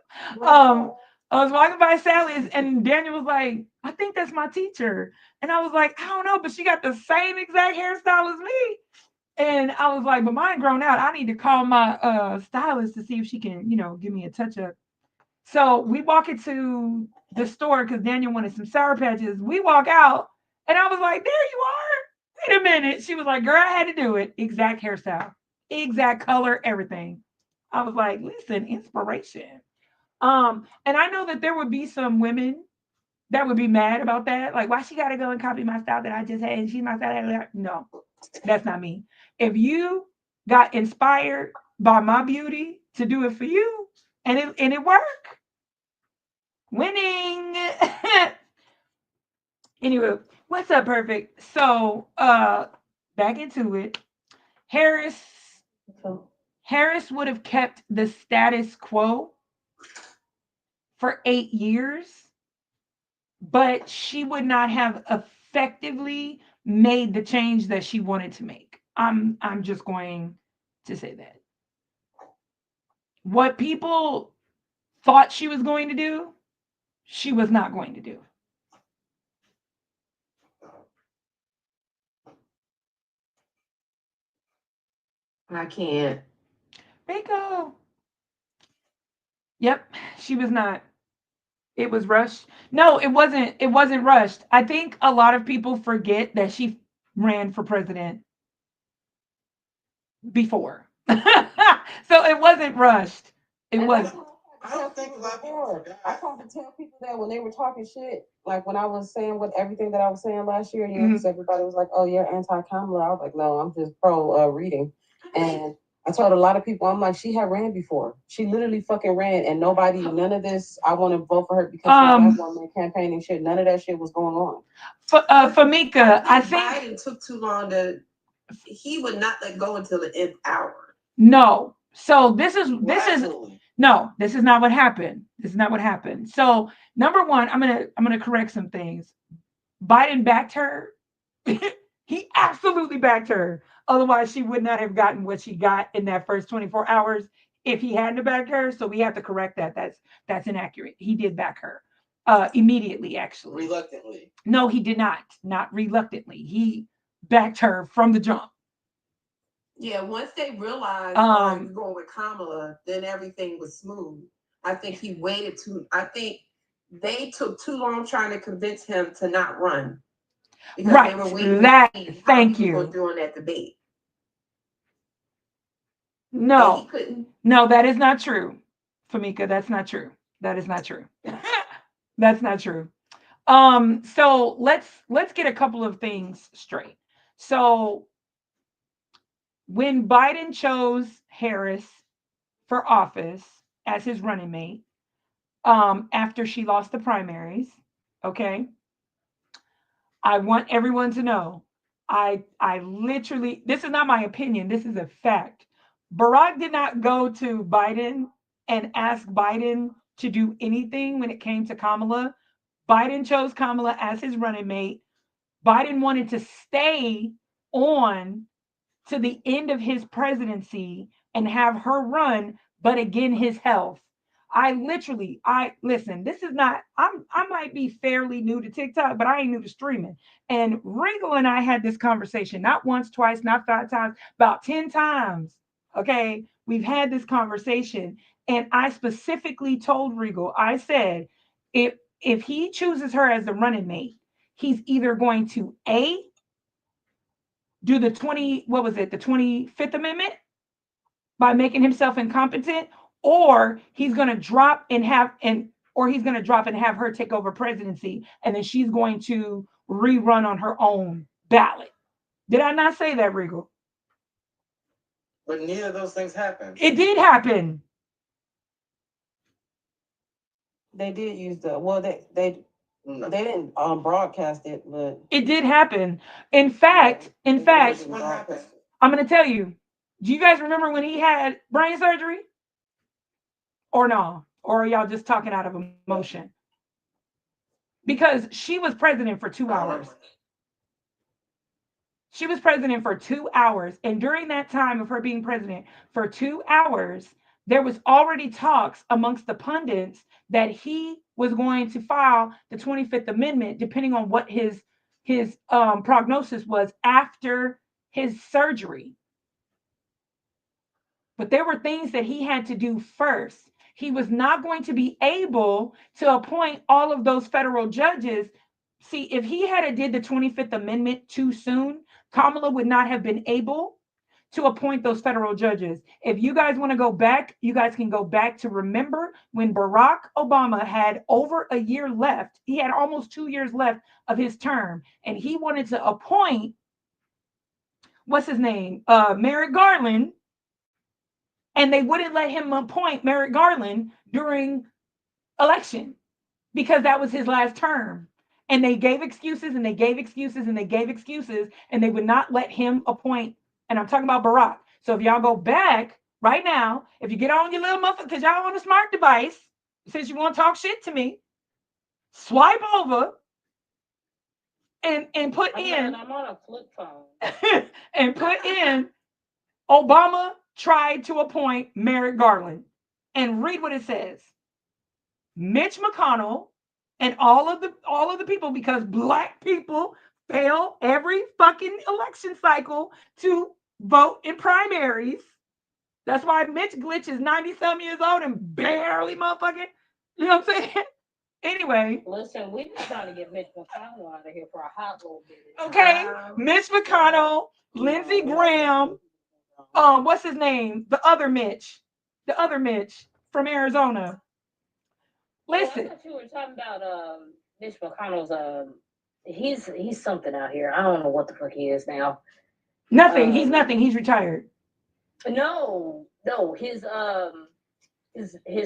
I was walking by Sally's and Daniel was like, I think that's my teacher. And I was like, I don't know, but she got the same exact hairstyle as me. And I was like, but mine grown out. I need to call my stylist to see if she can, give me a touch up. So we walk into the store because Daniel wanted some Sour Patches. We walk out and I was like, there you are. Wait a minute. She was like, girl, I had to do it. Exact hairstyle, exact color, everything. I was like, listen, inspiration. And I know that there would be some women that would be mad about that. Like, why she gotta go and copy my style that I just had and she my style? No, that's not me. If you got inspired by my beauty to do it for you and it worked, winning. Anyway, what's up, perfect? So back into it. Harris Harris would have kept the status quo for 8 years, but she would not have effectively made the change that she wanted to make. I'm just going to say that. What people thought she was going to do, she was not going to do. I can't. Rico. Yep, she was not. It was rushed. No, it wasn't. It wasn't rushed. I think a lot of people forget that she ran for president before. So it wasn't rushed. It And was. that's what I I don't tried to think tell a people lot of people before. I forgot. tried to tell people that when they were talking shit, like when I was saying what everything that I was saying last year, Mhm. because everybody was like, "Oh, you're anti-Kamala." I was like, "No, I'm just pro reading." And I told a lot of people, I'm like, she had ran before. She literally fucking ran, and nobody, none of this. I want to vote for her because she's a black woman campaigning shit. None of that shit was going on. For Mika, I think Biden took too long to. He would not let go until the nth hour. no. So this is Absolutely. no. This is not what happened. This is not what happened. So number one, I'm gonna correct some things. Biden backed her. He absolutely backed her. Otherwise, she would not have gotten what she got in that first 24 hours if he hadn't backed her. So we have to correct that. That's inaccurate. He did back her immediately, actually. Reluctantly. No, he did not. Not reluctantly. He backed her from the jump. Yeah, once they realized, we're going with Kamala, then everything was smooth. I think he waited too. I think they took too long trying to convince him to not run because Right. they were waiting That. to see how Thank he was going to you. do on that debate. And he No, couldn't. no, that is not true, Famika. That's not true. That is not true. That's not true. So let's get a couple of things straight. So when Biden chose Harris for office as his running mate, after she lost the primaries, okay, I want everyone to know. I literally, this is not my opinion, this is a fact. Barack did not go to Biden and ask Biden to do anything when it came to Kamala. Biden chose Kamala as his running mate. Biden wanted to stay on to the end of his presidency and have her run, but again, his health. I listen, this is not, I might be fairly new to TikTok, but I ain't new to streaming. And Ringo and I had this conversation not once, twice, not 5 times, about 10 times. Okay. We've had this conversation, and I specifically told Regal, I said, if he chooses her as the running mate, he's either going to A, do the 20, what was it, the 25th Amendment by making himself incompetent, or he's going to drop and have and or he's going to drop and have her take over presidency, and then she's going to rerun on her own ballot. Did I not say that, Regal? But neither of those things happened. It did happen. They did use they didn't broadcast it, but It did happen. In fact, What happened? I'm going to tell you. Do you guys remember when he had brain surgery? Or no? Or are y'all just talking out of emotion? Because she was president for 2 hours. She was president for 2 hours. And during that time of her being president for 2 hours, there was already talks amongst the pundits that he was going to file the 25th Amendment, depending on what his prognosis was after his surgery. But there were things that he had to do first. He was not going to be able to appoint all of those federal judges. See, if he had did the 25th Amendment too soon, Kamala would not have been able to appoint those federal judges. If you guys want to go back, you guys can go back to remember when Barack Obama had over a year left. He had almost 2 years left of his term, and he wanted to appoint, what's his name? Merrick Garland, and they wouldn't let him appoint Merrick Garland during election because that was his last term. And they gave excuses and they gave excuses and they gave excuses, and they would not let him appoint. And I'm talking about Barack. So if y'all go back right now, if you get on your little muffin, because y'all on a smart device, since you want to talk shit to me, swipe over and put in. I'm on a flip phone. And put in Obama tried to appoint Merrick Garland, and read what it says. Mitch McConnell and all of the people, because black people fail every fucking election cycle to vote in primaries. That's why Mitch Glitch is 90-some years old and barely motherfucking, you know what I'm saying? Anyway. Listen, we've been trying to get Mitch McConnell out of here for a hot little bit. Okay. Mitch McConnell, Lindsey Graham, what's his name? The other Mitch from Arizona. Listen. I thought you were talking about Mitch McConnell's he's something out here. I don't know what the fuck he is now. Nothing. He's nothing. He's retired. No, his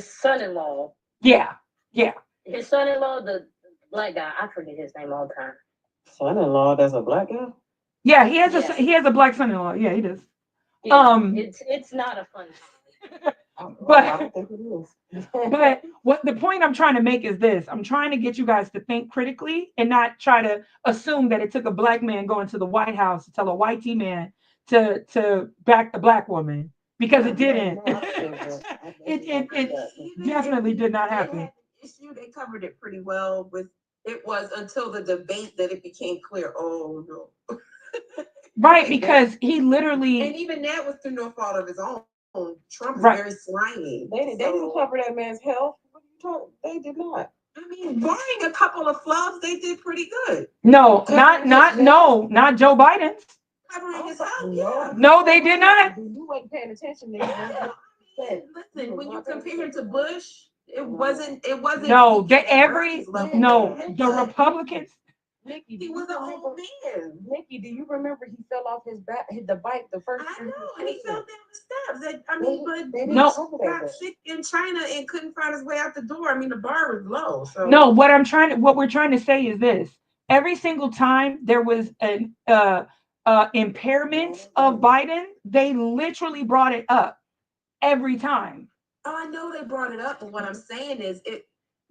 son-in-law. Yeah. His son-in-law, the black guy. I forget his name all the time. son-in-law, that's a black guy? Yeah, he has a black son-in-law. Yeah, he does. Yeah, it's not a fun time. But I don't think it is. but what the point I'm trying to make is this: I'm trying to get you guys to think critically and not try to assume that it took a black man going to the White House to tell a white man to back the black woman, because it didn't. It definitely did not happen. They covered it pretty well. With it was until the debate that it became clear. Oh no. Right, because he literally, and even that was through no fault of his own. Trump is right. Very slimy. They didn't cover that man's health. What are you talking? They did not. I mean, barring a couple of flubs, they did pretty good. No, not Joe Biden's. Covering his health, yeah. No, they did not. You wasn't paying attention. Listen, when you compare him to Bush, it wasn't. No, the Republicans. Nikki, He was an old man. Nikki, do you remember he fell off his back, hit the bike the first I year? know, and he fell down the steps. But No. got sick in China and couldn't find his way out the door. I mean, the bar was low. So No, what we're trying to say is this: every single time there was an impairment of Biden, they literally brought it up every time. Oh, I know they brought it up, but what I'm saying is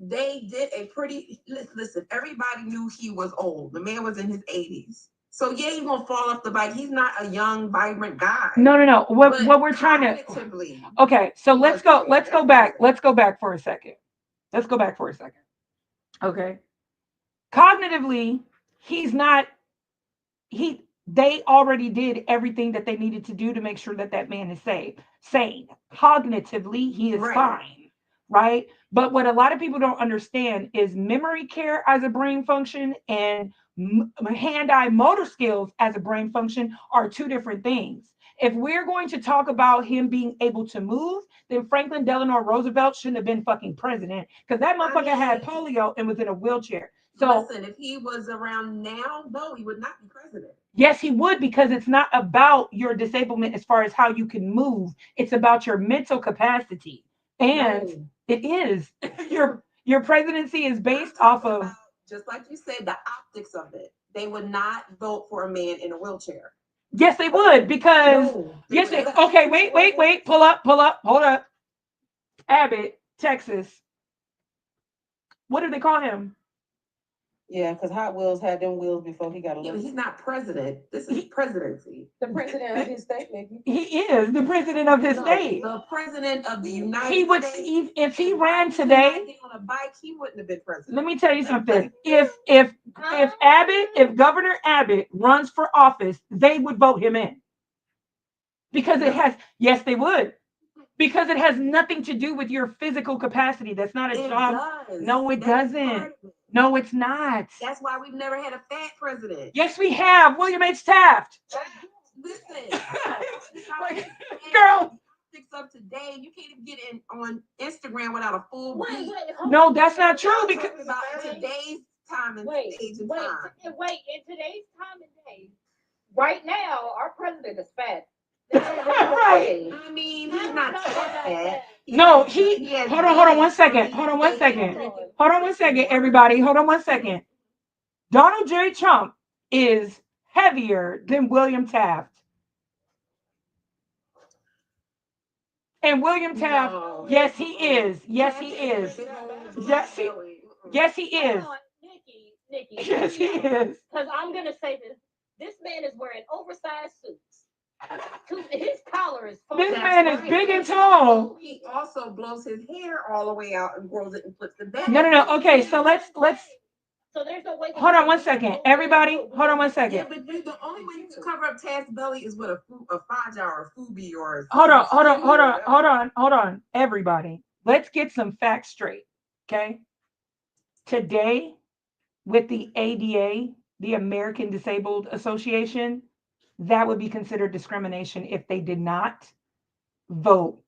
they did a pretty listen, everybody knew he was old. The man was in his 80s. So yeah, he's gonna fall off the bike. He's not a young, vibrant guy. No. What we're trying to okay, so let's go back. Let's go back for a second. Okay. Cognitively, they already did everything that they needed to do to make sure that man is safe. sane. Cognitively, he is Right. fine, right? But what a lot of people don't understand is memory care as a brain function and hand-eye motor skills as a brain function are two different things. If we're going to talk about him being able to move, then Franklin Delano Roosevelt shouldn't have been fucking president because that motherfucker had polio and was in a wheelchair. So listen, if he was around now, no, he would not be president. yes, he would, because it's not about your disablement as far as how you can move. It's about your mental capacity. And No. it is. Your presidency is I'm based talking off of about, just like you said, the optics of it. They would not vote for a man in a wheelchair. yes, they would, because No, yes, would they not. okay, wait, pull up, hold up. Abbott, Texas. What do they call him? Yeah, because Hot Wheels had them wheels before he got Yeah, but elected. he's not president. This is presidency. The president of his state, Nikki. He is the president of his No, state. the president of the United He would, States. if he And why ran he could not today. get on a bike, he wouldn't have been president. Let me tell you something. If Governor Abbott runs for office, they would vote him in. Because it has, yes, they would. Because it has nothing to do with your physical capacity. That's not a It job. does. No, it That's doesn't. part of it. No, it's not. That's why we've never had a fat president. Yes, we have. William H. Taft. Listen, Like, girl. optics of today, you can't even get in on Instagram without a full beat. No, that's not true. I'm Because talking about today's time and stage and time. Wait, in today's time and day, right now, our president is fat. right. I mean, he's not fat. No, has hold on one legs, second. so Hold on one he's second. big. Hold on one second, everybody. Hold on one second. Donald J. Trump is heavier than William Taft. And William Taft, No. yes, he is. Yes, he is. Yes, yes, he is. Nikki. Yes, he is. Because I'm gonna say this. This man is wearing oversized suits. His collar is full. This man is big and tall. He also blows his hair all the way out and grows it and flips it back. No. Okay, so let's. So there's no way. Hold on one second, everybody. Hold on one Yeah, second. but the only way you can cover up Tad's belly is with a faja or a fubi or. Hold on, everybody. Let's get some facts straight. Okay. Today, with the ADA, the American Disabled Association, that would be considered discrimination if they did not vote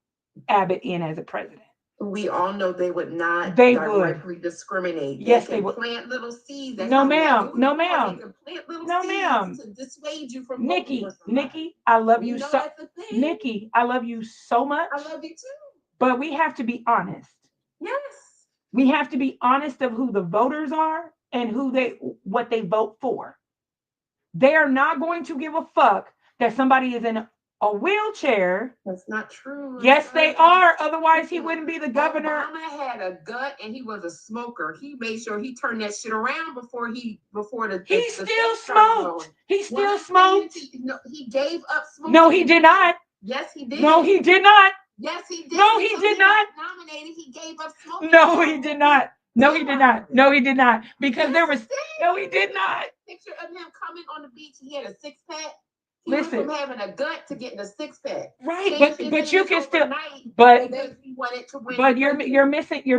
Abbott in as a president. We all know they would not They directly discriminate. Yes, they they would. Plant little seeds. That's No, how they ma'am. do it. No, They ma'am. can plant little No, seeds ma'am. to dissuade you from voting for somebody. Nikki, I love you know so. that's a thing. Nikki, I love you so much. I love you too. But we have to be honest. Yes. We have to be honest of who the voters are and what they vote for. They are not going to give a fuck that somebody is in a wheelchair. That's not true. Yes, they are. Otherwise, he wouldn't be the governor. Obama had a gut and he was a smoker. He made sure he turned that shit around before the He still smoked. He still smoked. No, he gave up smoking. No, he did not. Yes, he did. No, he did not. Yes, he did. No, he did not. Nominated, he gave up smoking. No, he did not. No, he did not. No, he did not. Because there was. No, he did not. Picture of him coming on the beach. He had a six pack. He Listen. went from having a gut to getting a six pack. Right, but you can still. But But he wanted to win. but you're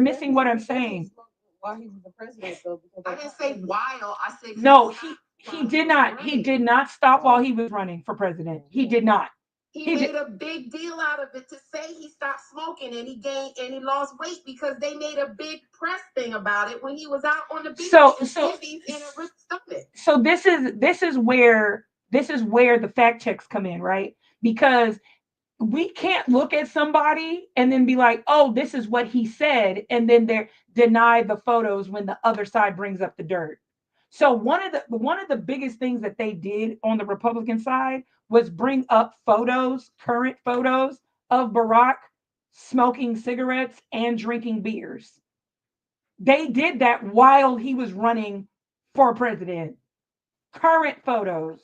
missing what I'm saying. While he was the president, though. I didn't say while. I said No, he did not. He did not stop while he was running for president. He did not. He made a big deal out of it to say he stopped smoking and he gained and he lost weight because they made a big press thing about it when he was out on the beach in a ripped stomach. So this is where the fact checks come in, right? Because we can't look at somebody and then be like, oh, this is what he said, and then they deny the photos when the other side brings up the dirt. So one of the biggest things that they did on the Republican side was bring up current photos of Barack smoking cigarettes and drinking beers. They did that while he was running for president. Current photos.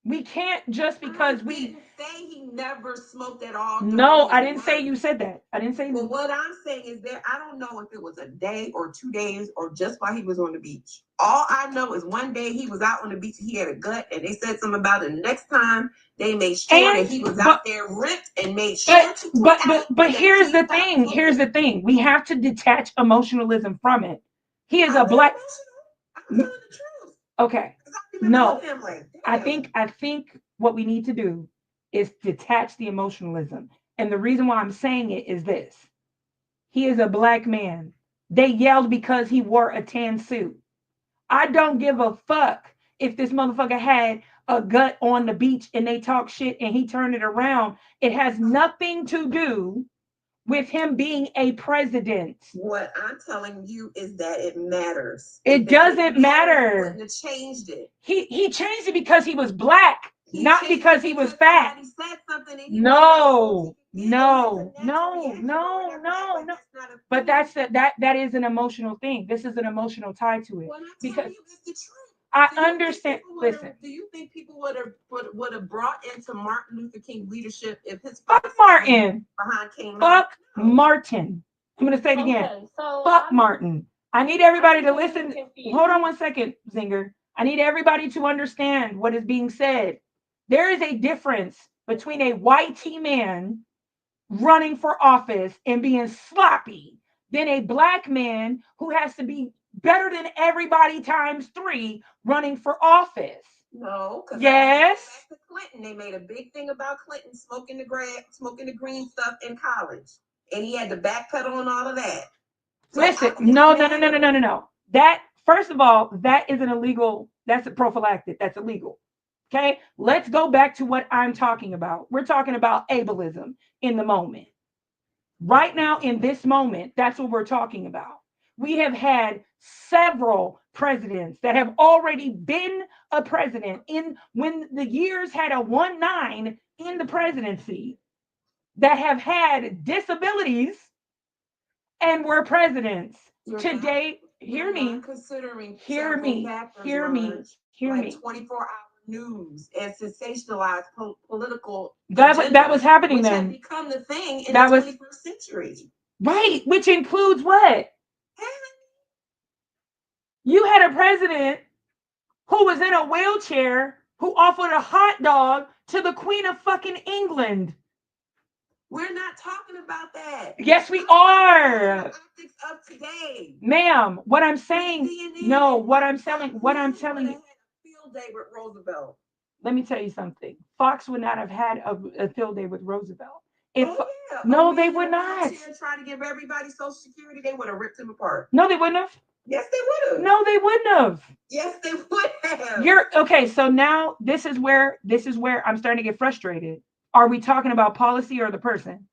We can't just because we. didn't say he never smoked at all. No, during I his didn't say life. you said that. I didn't say Well, that. what I'm saying is that I don't know if it was a day or 2 days or just while he was on the beach. All I know is one day he was out on the beach and he had a gut, and they said something about it. The next time they made sure that he was out there ripped and made sure to point out But that here's he the stopped thing. Here's the smoking. thing. We have to detach emotionalism from it. He is I'm a not black. emotional. I'm telling the truth. Okay. 'Cause I remember No. looking at him like, I think what we need to do is detach the emotionalism. And the reason why I'm saying it is this. He is a black man. They yelled because he wore a tan suit. I don't give a fuck if this motherfucker had a gut on the beach and they talk shit and he turned it around. It has nothing to do with him being a president. what I'm telling you is that it matters. It If doesn't didn't matter. He wouldn't have changed it. He changed it because he was black, He not changed because it he was because fat. somebody said something and he No, wasn't no, supposed to get it. It's a natural reaction, but no, we're not gonna act like no. that's not a But thing. that's that is an emotional thing. This is an emotional tie to it. Well, I'm Because telling you, it's the truth. I Do you think understand. people would've- Listen, Do you think people would have brought into Martin Luther King leadership if his fuck father Martin. behind came Fuck out? No. Martin. I'm gonna say it again. Okay, so Fuck Martin. I need everybody to I'm really listen. confused. Hold on one second, Zinger. I need everybody to understand what is being said. There is a difference between a white T man running for office and being sloppy than a black man who has to be better than everybody times three running for office. No, because Yes. back to Clinton, they made a big thing about Clinton smoking the green stuff in college, and he had to backpedal on all of that. So Listen, obviously no, it no, no, no, no, no, no, mattered. no. That first of all, that is an illegal. That's a prophylactic. That's illegal. Okay, let's go back to what I'm talking about. We're talking about ableism in the moment. Right now, in this moment, that's what we're talking about. We have had several presidents that have already been a president in when the years had a 1-9 in the presidency that have had disabilities and were presidents. You're Today, not, hear you're me, not considering hear several me, factors, hear me, Marge, hear like me. 24-hour news and sensationalized political That was agendas, happening which have then. become the thing in That the was 21st century. right, which includes what? You had a president who was in a wheelchair who offered a hot dog to the Queen of fucking England. We're not talking about that. Yes, we I'm talking about are. the optics of today. Ma'am, what I'm With saying, CNN no, and what I'm Fox telling, what I'm News would telling have you, had a field day with Roosevelt. let me tell you something. Fox would not have had a field day with Roosevelt. If Oh yeah. no, A they man would in a not. wheelchair trying to give everybody Social Security, they would have ripped him apart. No, they wouldn't have. Yes, they would have. No, they wouldn't have. Yes, they would have. You're okay. So now this is where I'm starting to get frustrated. Are we talking about policy or the person?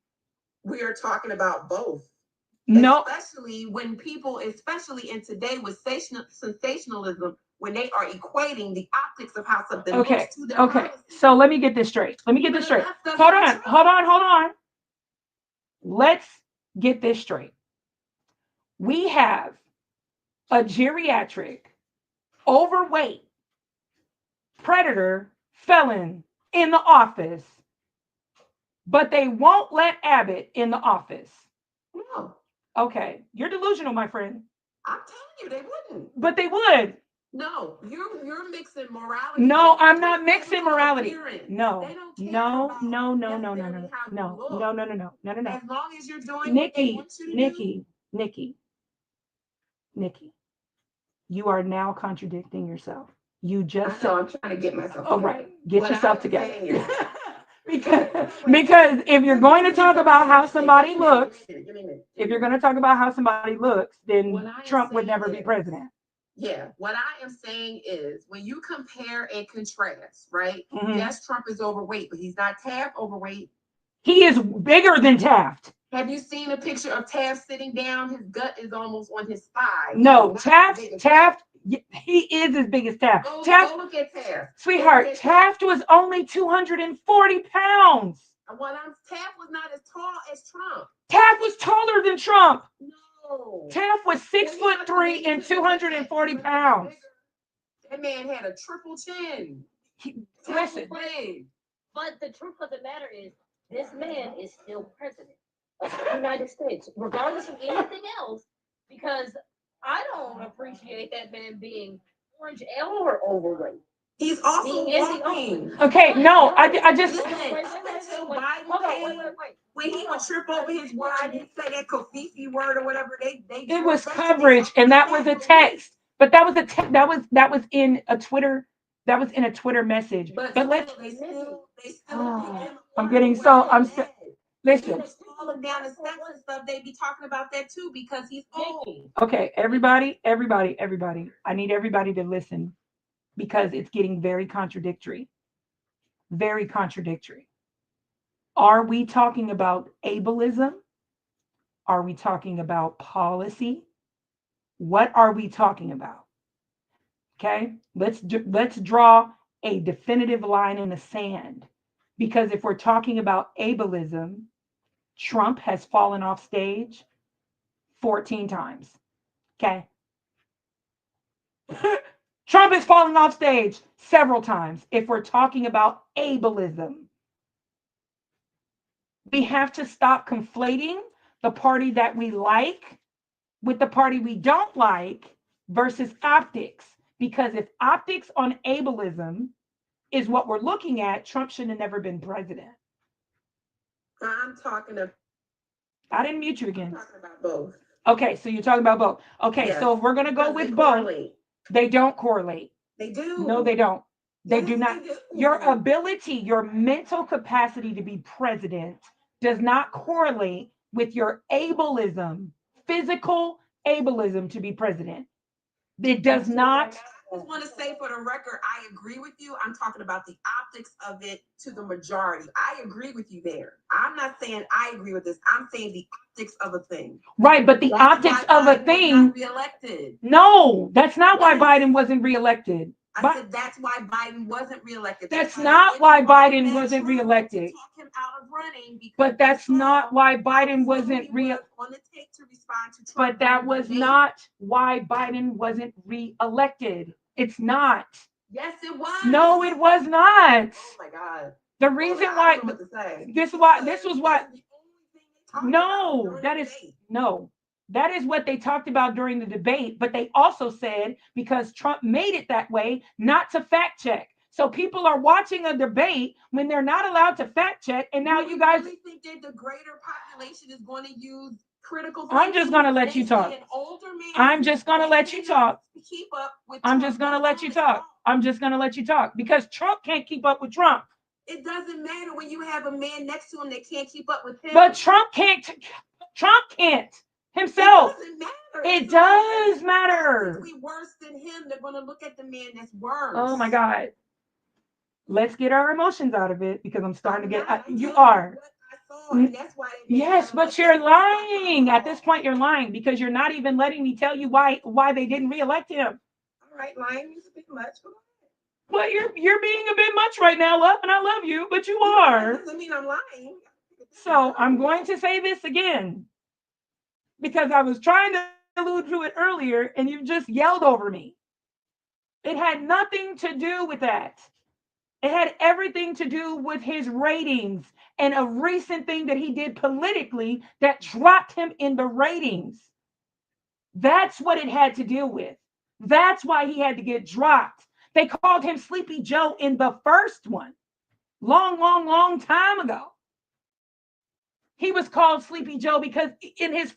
We are talking about both. No. Especially when people, especially in today with sensationalism, when they are equating the optics of how something Okay. looks to their Okay. policy. So let me get this straight. Let me get this straight. Hold on. Hold on. Hold on. Let's get this straight. We have a geriatric, overweight, predator, felon in the office, but they won't let Abbott in the office. No. Okay. You're delusional, my friend. I'm telling you, they wouldn't. But they would. No, you're mixing morality. No, with I'm not mixing physical morality. appearance. No, They don't care no, about no, no, no, no, necessarily no, how you no, look. no, no, no, no, no, no, no. As long as you're doing what they Nikki, want you to do. Nikki, you are now contradicting yourself. You I just know, said, I'm trying to get myself all together. right, get What yourself I'm together. saying is- because if you're going to talk about how somebody looks, Give me a minute. if you're going to talk about how somebody looks, What then I am Trump would saying never be is- president. Yeah, what I am saying is when you compare and contrast, right? Mhm. Yes, Trump is overweight, but he's not Taft overweight. He is bigger than Taft. Have you seen a picture of Taft sitting down? His gut is almost on his thigh. No, He's not as big as Taft, he is as big as Taft. Go Taft, look at Taft. sweetheart, Go look at Taft was only 240 pounds. Taft was not as tall as Trump. Taft was taller than Trump. No. Taft was 6'3" and 240 pounds. That man had a triple chin. Listen, But the truth of the matter is, this man is still president of the United States, regardless of anything else, because I don't appreciate that man being orange or overweight. He's also Being walking. okay, no, I just Listen, Wait, until wait. Biden Hold on, came, when he would trip over his word and say that Kofifi word or whatever, it was coverage, and that was a text. But that was that was in a Twitter. That was in a Twitter message. But let's. they still Oh, I'm getting so listen. falling down the steps and stuff. They be talking about that too because he's old. Okay, everybody. I need everybody to listen because it's getting very contradictory. Very contradictory. Are we talking about ableism? Are we talking about policy? What are we talking about? Okay, let's draw a definitive line in the sand. Because if we're talking about ableism, Trump has fallen off stage 14 times. Okay. Trump has fallen off stage several times. If we're talking about ableism, we have to stop conflating the party that we like with the party we don't like versus optics. Because if optics on ableism is what we're looking at, Trump should have never been president. I'm talking about. I didn't mute you again. I'm talking about both. Okay, so you're talking about both. Okay, Yes. so if we're gonna go with both, they don't correlate. They do. No, they don't. They Yes, do not. they do. Your ability, your mental capacity to be president does not correlate with your ableism, physical ableism to be president. It does not. I just want to say for the record, I agree with you. I'm talking about the optics of it to the majority. I agree with you there. I'm not saying I agree with this. I'm saying the optics of a thing. Right, but the optics of a thing. Reelected. No, that's not why Biden wasn't reelected. I said that's why Biden wasn't reelected. That's not why Biden wasn't reelected. Talk him out of running but that's not why Biden wasn't on the take to respond to Trump. But that was not why Biden wasn't reelected. It's not. Yes, it was. No, it was not. Oh my God. The reason why this was why. No, that is no. That is what they talked about during the debate, but they also said because Trump made it that way, not to fact check. So people are watching a debate when they're not allowed to fact check, and now you guys really think that the greater population is going to use critical thinking? I'm just gonna let you talk. I'm just gonna let you talk. Keep up with I'm just gonna let you talk. I'm just gonna let you talk because Trump can't keep up with Trump. It doesn't matter when you have a man next to him that can't keep up with him. But Trump can't. Trump can't himself. It doesn't matter. It does matter. We worse than him. They're gonna look at the man that's worse. Oh my God. Let's get our emotions out of it because I'm starting to get. You are. Yes, but you're lying. At this point, you're lying because you're not even letting me tell you why they didn't reelect him. All right, lying is a bit much. Well, you're being a bit much right now, love, and I love you, but you are. That doesn't mean I'm lying. So I'm going to say this again because I was trying to allude to it earlier, and you just yelled over me. It had nothing to do with that. It had everything to do with his ratings and a recent thing that he did politically that dropped him in the ratings. That's what it had to deal with. That's why he had to get dropped. They called him Sleepy Joe in the first one. Long time ago. He was called Sleepy Joe because in his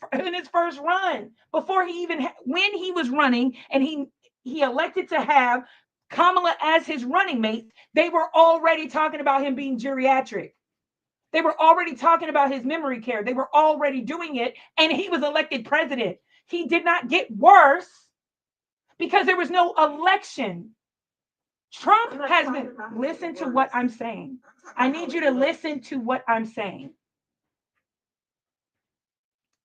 first run, before he even when he was running and he elected to have Kamala as his running mate, they were already talking about him being geriatric. They were already talking about his memory care. They were already doing it, and he was elected president. He did not get worse because there was no election. Trump has been, listen to what I'm saying. I need you to listen to what I'm saying.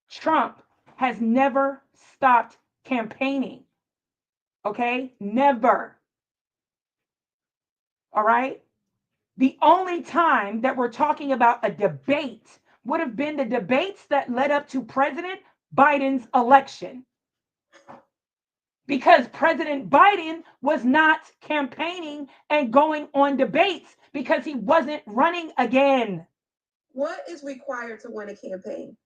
Trump has never stopped campaigning. Okay? Never. All right? The only time that we're talking about a debate would have been the debates that led up to President Biden's election. because President Biden was not campaigning and going on debates because he wasn't running again. What is required to win a campaign?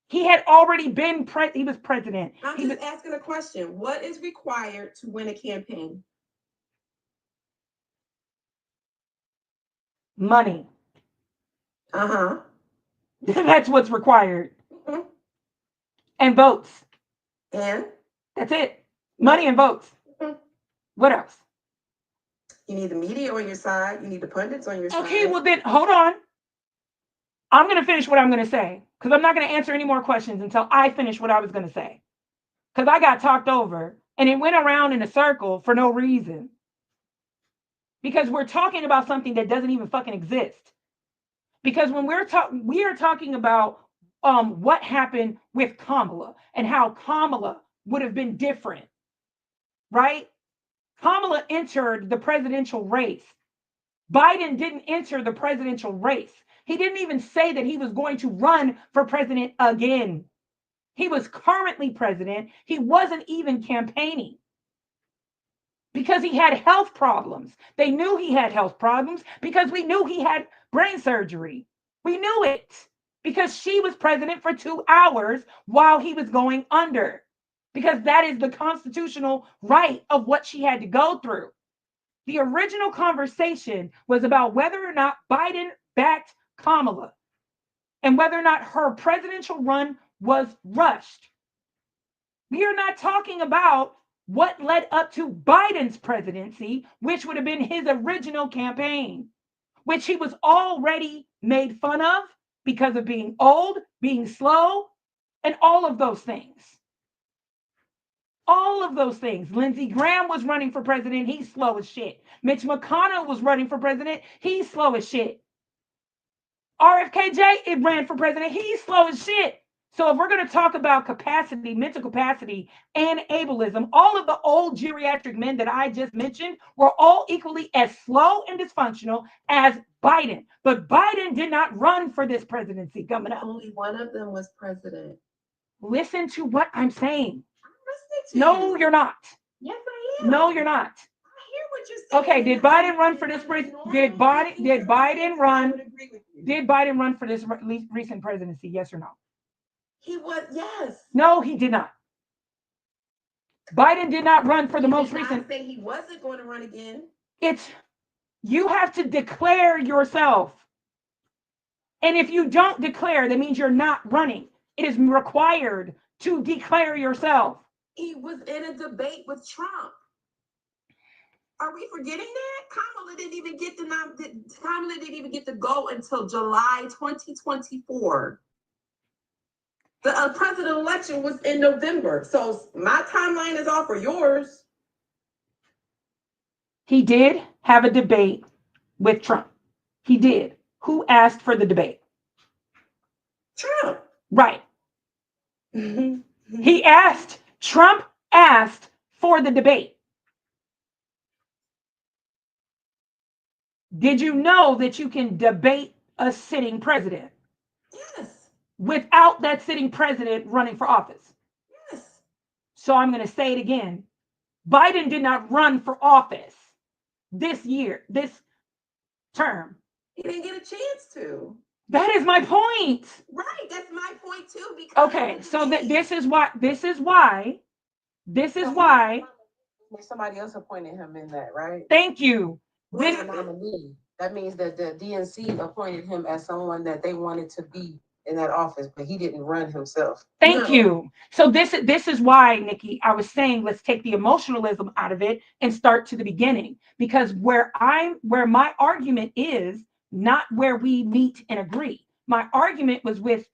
He had already been he was president. I'm just asking a question. What is required to win a campaign? Money. Uh-huh. That's what's required. Mhm. And votes. And That's it. Money and votes. Mhm. What else? You need the media on your side. You need the pundits on your side. Okay, well then, hold on. I'm going to finish what I'm going to say because I'm not going to answer any more questions until I finish what I was going to say. Because I got talked over and it went around in a circle for no reason. Because we're talking about something that doesn't even fucking exist. Because when we are talking about what happened with Kamala and how Kamala would have been different, right? Kamala entered the presidential race. Biden didn't enter the presidential race. He didn't even say that he was going to run for president again. He was currently president. He wasn't even campaigning because he had health problems. They knew he had health problems because we knew he had brain surgery. We knew it because she was president for 2 hours while he was going under, because that is the constitutional right of what she had to go through. The original conversation was about whether or not Biden backed Kamala and whether or not her presidential run was rushed. We are not talking about what led up to Biden's presidency, which would have been his original campaign, which he was already made fun of because of being old, being slow, and all of those things. All of those things. Lindsey Graham was running for president. He's slow as shit. Mitch McConnell was running for president. He's slow as shit. RFKJ ran for president. He's slow as shit. So if we're going to talk about capacity, mental capacity, and ableism, all of the old geriatric men that I just mentioned were all equally as slow and dysfunctional as Biden. But Biden did not run for this presidency coming up. Only one of them was president. Listen to what I'm saying. I'm listening to No, you. you're not. Yes, I am. No, you're not. I hear what you're saying. Okay, did Biden run for this Did Biden run? I would agree with you. Did Biden run for this recent presidency? Yes or no? He was, yes. No, he did not. Biden did not run for the He most did not recent. say he wasn't going to run again. You have to declare yourself. And if you don't declare, that means you're not running. It is required to declare yourself. He was in a debate with Trump. Are we forgetting that? Kamala didn't even get to go until July 2024. The president election was in November. So my timeline is off or yours. He did have a debate with Trump. He did. Who asked for the debate? Trump. Right. He asked, Trump asked for the debate. Did you know that you can debate a sitting president? Yes. Without that sitting president running for office? Yes. So I'm going to say it again. Biden did not run for office this year, this term. He didn't get a chance to. That is my point. Right. That's my point too. Because Okay, so this is why Somebody else appointed him in that, right? thank you. When nominee, that means that the DNC appointed him as someone that they wanted to be in that office, but he didn't run himself. Thank you. So this is why, Nikki, I was saying let's take the emotionalism out of it and start to the beginning, because where my argument is not where we meet and agree. My argument was with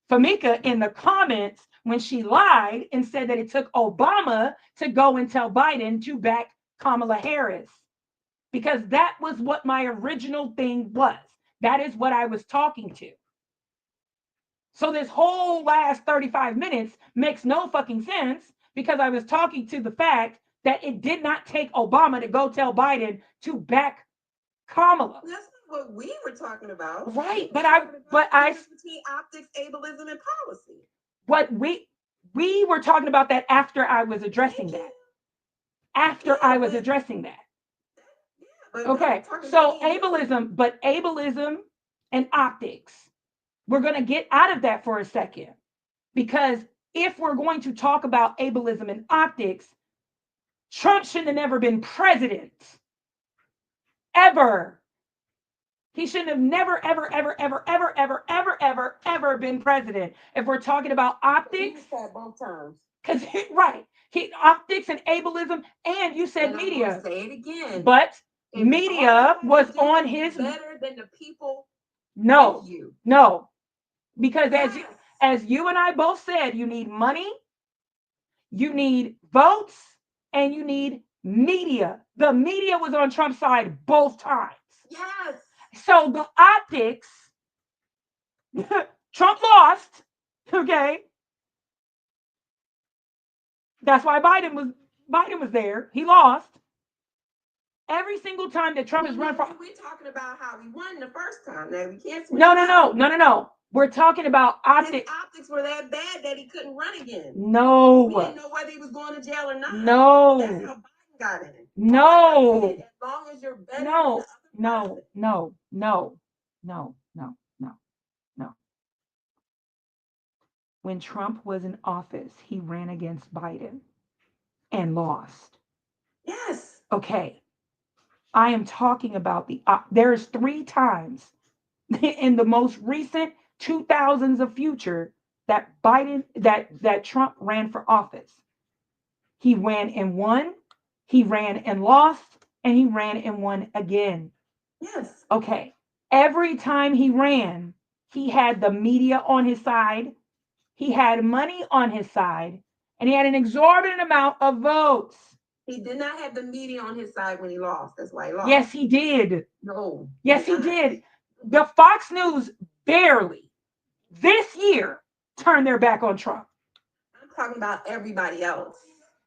Famika in the comments when she lied and said that it took Obama to go and tell Biden to back Kamala Harris, because that was what my original thing was. That is what I was talking to. So this whole last 35 minutes makes no fucking sense because I was talking to the fact that it did not take Obama to go tell Biden to back Kamala. That's not what we were talking about. Right, between optics, ableism, and policy. We were talking about that after I was addressing that. After I was addressing that. Okay, so ableism and optics, we're going to get out of that for a second, because if we're going to talk about ableism and optics, Trump shouldn't have never been president. Ever. He shouldn't have never, ever been president. If we're talking about optics. Both times. Because, right. Optics and ableism, and you said media. Say it again. But media was on his. Better than the people. No. No. Because as you and I both said, you need money, you need votes, and you need media. The media was on Trump's side both times. Yes. So the optics, Trump lost, okay? That's why Biden was there. He lost. Every single time that Trump has run for. We're talking about how he won the first time. Now we can't switch. No. We're talking about optics. His optics were that bad that he couldn't run again. No. We didn't know whether he was going to jail or not. No. That's how Biden got in. No. As long as you're better. No. When Trump was in office, he ran against Biden and lost. Yes. Okay. I am talking about there's 3 times in the most recent 2000s of future that Trump ran for office. He ran and won, he ran and lost, and he ran and won again. Yes. Okay. Every time he ran, he had the media on his side, he had money on his side, and he had an exorbitant amount of votes. He did not have the media on his side when he lost. That's why he lost. Yes, he did. No. Yes, he did. The Fox News barely this year turned their back on Trump. I'm talking about everybody else.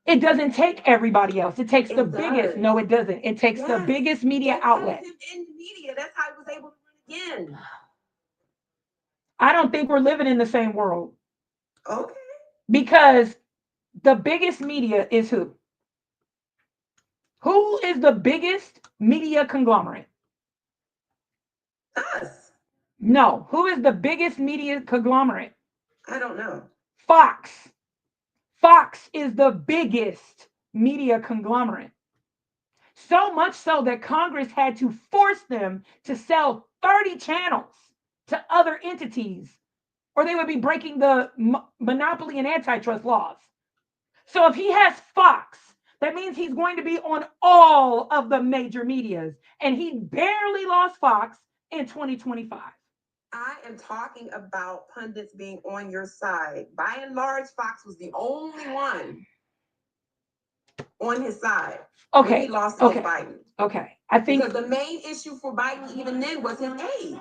It doesn't take everybody else. It takes the biggest. No, it doesn't. It takes the biggest media outlet. In the media, that's how he was able to win again. I don't think we're living in the same world. Okay. Because the biggest media is who? Who is the biggest media conglomerate? Us. No. Who is the biggest media conglomerate? I don't know. Fox. Fox is the biggest media conglomerate. So much so that Congress had to force them to sell 30 channels to other entities, or they would be breaking the monopoly and antitrust laws. So if he has Fox, that means he's going to be on all of the major medias, and he barely lost Fox in 2025. I am talking about pundits being on your side. By and large, Fox was the only one on his side. Okay. He lost against Biden. Okay. I think because the main issue for Biden even then was his age.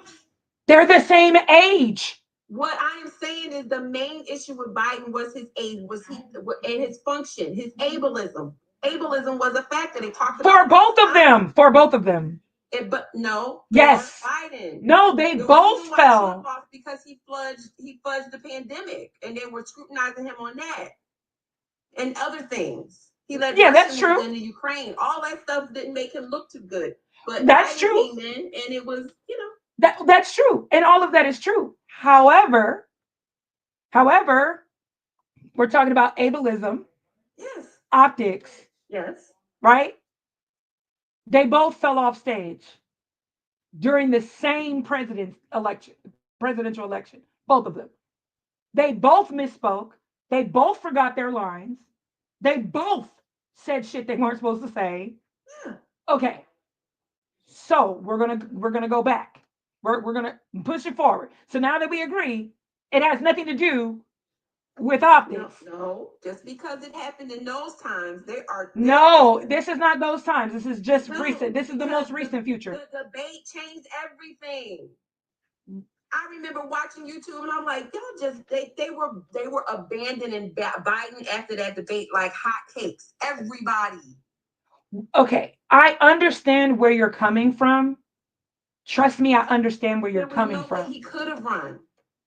They're the same age. What I am saying is the main issue with Biden was his age, and his function, his ableism. Ableism was a factor. They talked about for both of them. For both of them. But no. Yes. Biden. No, they both fell because he fudged the pandemic, and they were scrutinizing him on that and other things. He let that's true. into Ukraine. All that stuff didn't make him look too good. But that's Biden true. Came in, and it was, that's true, and all of that is true. However, we're talking about ableism. Yes. Optics. Yes. Right? They both fell off stage during the same presidential election. Both of them. They both misspoke. They both forgot their lines. They both said shit they weren't supposed to say. Yeah. Okay. So we're gonna go back. We're gonna push it forward. So now that we agree, it has nothing to do with optics. No, just because it happened in those times, this is not those times. This is just recent. This is the most recent future. The debate changed everything. I remember watching YouTube, and I'm like, y'all they were abandoning Biden after that debate like hotcakes. Everybody. Okay, I understand where you're coming from. Trust me, I understand where you're coming from. He could have run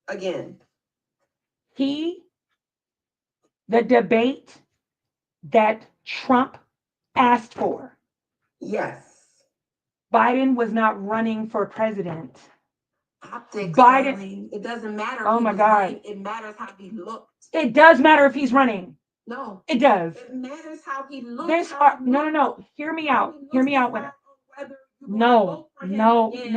again. He the debate that Trump asked for. Yes. Biden was not running for president. Optics, Biden- darling. It doesn't matter. Oh if he my was God. right. It matters how he looked. It does matter if he's running. No, It does. it matters how he looked. There's how he no, no, looked, no. Hear me how out. he Hear looks me out with it. decide on whether you're gonna No, vote for him no, again.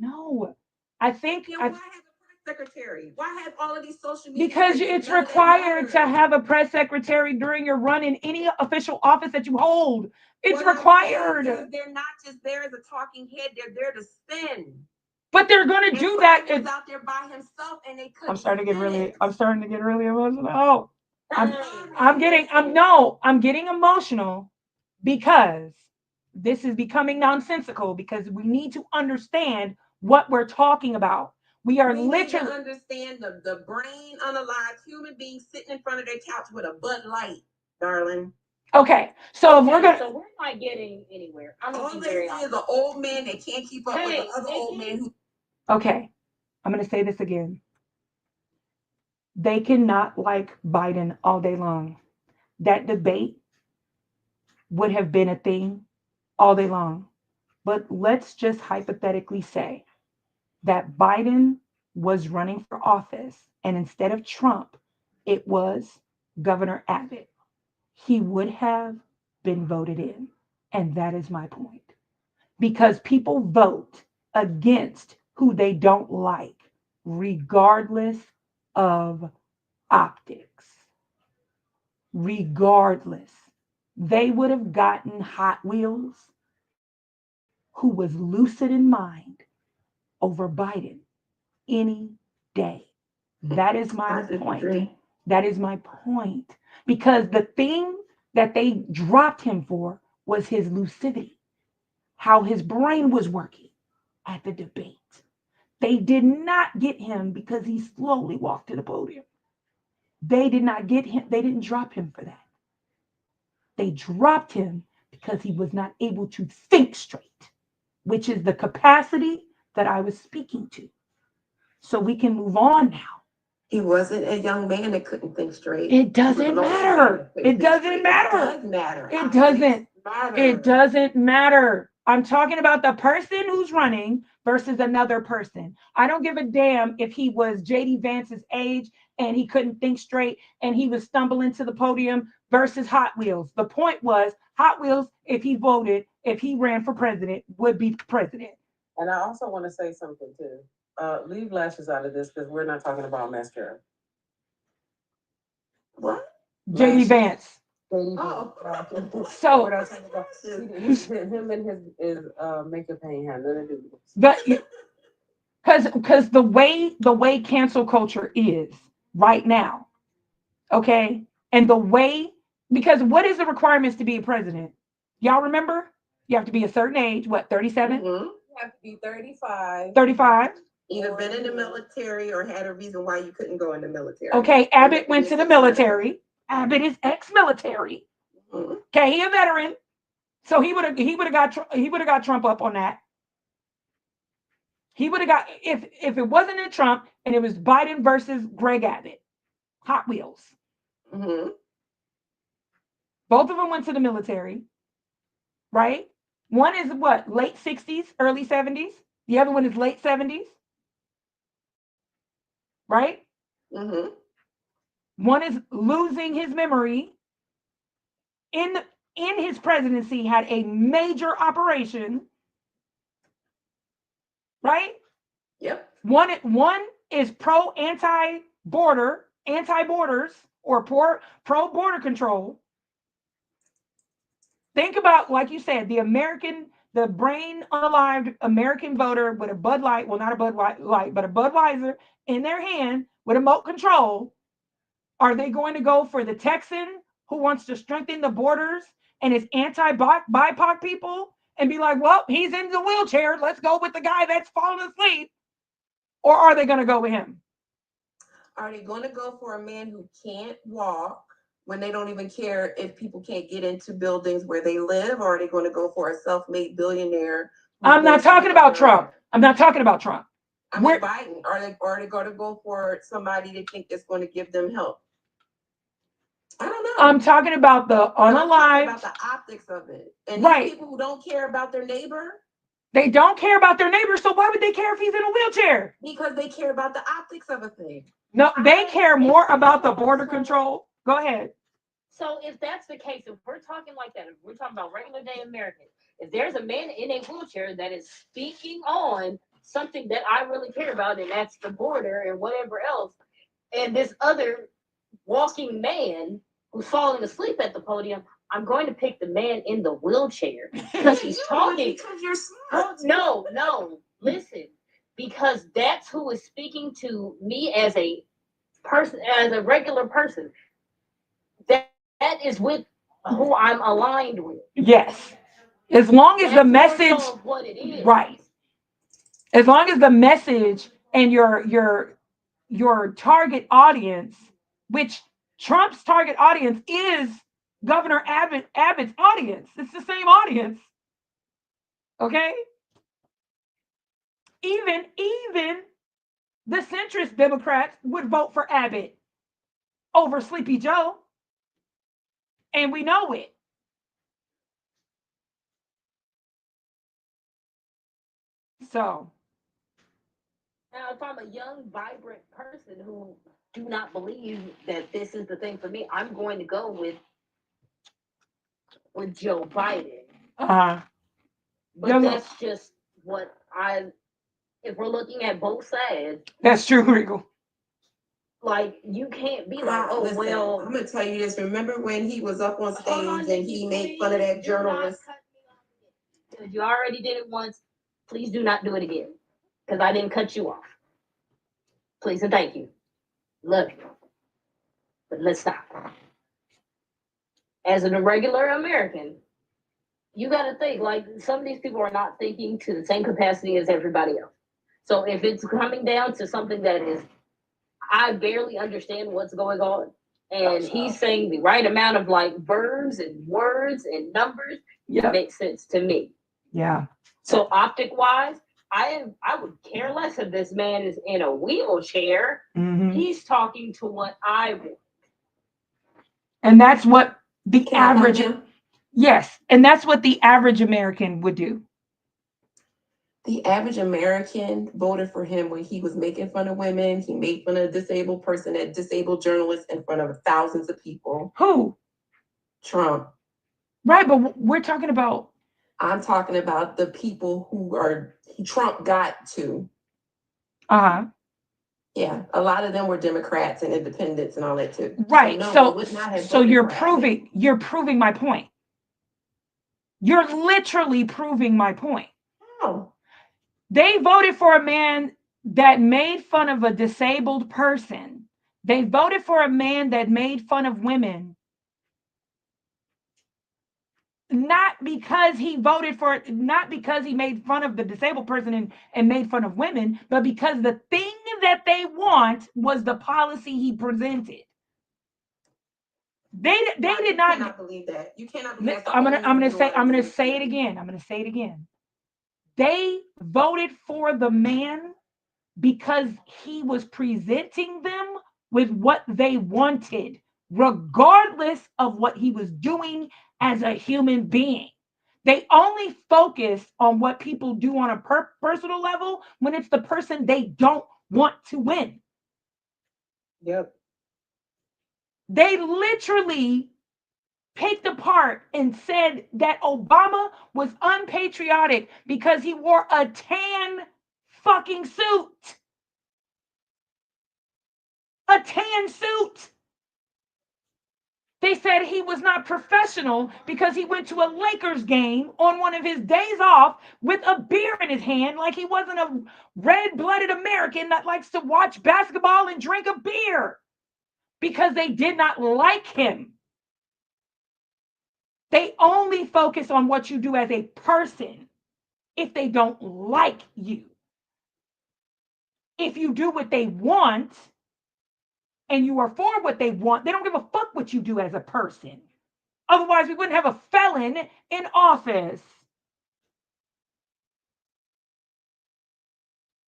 no. I think Then why have a press secretary? Why have all of these social media? because pages? it's None of that required to matters. have a press secretary during your run in any official office that you hold. It's What I'm required. saying is they're not just there as a talking head. They're there to spin. But they're going to And do Biden that. was out there by himself, and they couldn't. I'm starting to get spin really. it. I'm starting to get really emotional. I'm I'm getting. I'm getting emotional because this is becoming nonsensical. Because we need to understand what we're talking about. We are We need to literally. understand the brain unalive human being sitting in front of their couch with a Bud Light, darling. Okay, so if we're gonna. So we're not getting anywhere. I'm All gonna be they very see honest. is an old man that can't keep up with Hey, the other old man who. Okay, I'm gonna say this again. They cannot like Biden all day long. That debate would have been a thing all day long. But let's just hypothetically say that Biden was running for office and instead of Trump, it was Governor Abbott. He would have been voted in. And that is my point. Because people vote against who they don't like, regardless of optics. Regardless. They would have gotten Hot Wheels, who was lucid in mind, over Biden any day. That is my point. That is my point. Because the thing that they dropped him for was his lucidity, how his brain was working at the debate. They did not get him because he slowly walked to the podium. They did not get him, they didn't drop him for that. They dropped him because he was not able to think straight, which is the capacity that I was speaking to. So we can move on now. He wasn't a young man that couldn't think straight. It doesn't matter. It doesn't matter. It does matter. It doesn't. matter. It doesn't matter. I'm talking about the person who's running versus another person. I don't give a damn if he was JD Vance's age and he couldn't think straight and he was stumbling to the podium versus Hot Wheels. The point was Hot Wheels, if he voted, if he ran for president, would be president. And I also want to say something too. Leave lashes out of this because we're not talking about mascara. What? JD Vance. Oh. So, What I was talking about, him and his makeup ain't had nothing to do with this. but because the way cancel culture is right now, okay, and the way because what is the requirements to be a president? Y'all remember? You have to be a certain age. What, 37? Mhm. You have to be 35. 35. Either been in the military or had a reason why you couldn't go in the military. Okay, Abbott went to the military. Abbott is ex-military. Mhm. Okay, he a veteran. So he would have got Trump up on that. He would have got if it wasn't in Trump and it was Biden versus Greg Abbott. Hot Wheels. Mhm. Both of them went to the military, right? One is what, late 60s, early 70s. The other one is late 70s, right? Mhm. One is losing his memory. In his presidency, had a major operation, right? Yep. One is pro anti-borders, or pro border control. Think about, like you said, the brain unalived American voter with a Bud Light, well, not a Bud Light, but a Budweiser in their hand with remote control. Are they going to go for the Texan who wants to strengthen the borders and is anti-BIPOC people and be like, well, he's in the wheelchair, let's go with the guy that's falling asleep? Or are they going to go with him? Are they going to go for a man who can't walk when they don't even care if people can't get into buildings where they live? Or are they going to go for a self-made billionaire? I'm not talking about Trump. I'm not talking about Trump. I mean, Biden. Are they going to go for somebody they think that's going to give them help? I don't know. I'm talking about the But I'm talking unalived. about the optics of it. And Right. these people who don't care about their neighbor They don't care about their neighbor, so why would they care if he's in a wheelchair? because they care about the optics of a thing. No, they care more about the border control. Go ahead. So if that's the case, if we're talking like that, if we're talking about regular day Americans, if there's a man in a wheelchair that is speaking on something that I really care about, and that's the border and whatever else, and this other walking man who's falling asleep at the podium, I'm going to pick the man in the wheelchair because he's talking. Because you're Oh, smart. no, listen, because that's who is speaking to me as a person, as a regular person. That is with who I'm aligned with. Yes. As long as the That's more message, so of what it is. right. As long as the message and your target audience, which Trump's target audience is Governor Abbott's audience. It's the same audience. Okay? Even the centrist Democrats would vote for Abbott over Sleepy Joe. And we know it. So, Now, if I'm a young, vibrant person who do not believe that this is the thing for me, I'm going to go with Joe Biden. uh, But that's just what I. If we're looking at both sides, that's true, Regal. like you can't be like, oh Listen, well. I'm gonna tell you this. Remember when he was up on Hold stage on, and Nikki, he made please fun of that do not journalist? cut me off again. You already did it once. Please do not do it again, because I didn't cut you off. Please and thank you. Love you, but let's stop. As a regular American, you got to think like some of these people are not thinking to the same capacity as everybody else. So if it's coming down to something that is, I barely understand what's going on, and he's saying the right amount of like verbs and words and numbers, Yeah. it makes sense to me. Yeah. So optic wise, I would care less if this man is in a wheelchair. Mm-hmm. He's talking to what I want. And that's what the Can I average, come in? yes, and that's what the average American would do. The average American voted for him when he was making fun of women. He made fun of a disabled person, a disabled journalist in front of thousands of people. Who? Trump. Right, but we're talking about. I'm talking about the people who Trump got to. Uh-huh. Yeah, a lot of them were Democrats and independents and all that too. Right. no, So, they would not have so voted you're for Abbott. proving my point. You're literally proving my point. How? They voted for a man that made fun of a disabled person. They voted for a man that made fun of women. Not because he made fun of the disabled person and made fun of women, but because the thing that they want was the policy he presented. They did not. You cannot believe that. You cannot believe that. I'm gonna say it again. I'm gonna say it again. They voted for the man because he was presenting them with what they wanted, regardless of what he was doing as a human being. They only focus on what people do on a personal level when it's the person they don't want to win. Yep. They literally picked apart and said that Obama was unpatriotic because he wore a tan fucking suit. A tan suit. They said he was not professional because he went to a Lakers game on one of his days off with a beer in his hand, like he wasn't a red-blooded American that likes to watch basketball and drink a beer, because they did not like him. They only focus on what you do as a person if they don't like you. If you do what they want and you are for what they want, they don't give a fuck what you do as a person. Otherwise, we wouldn't have a felon in office.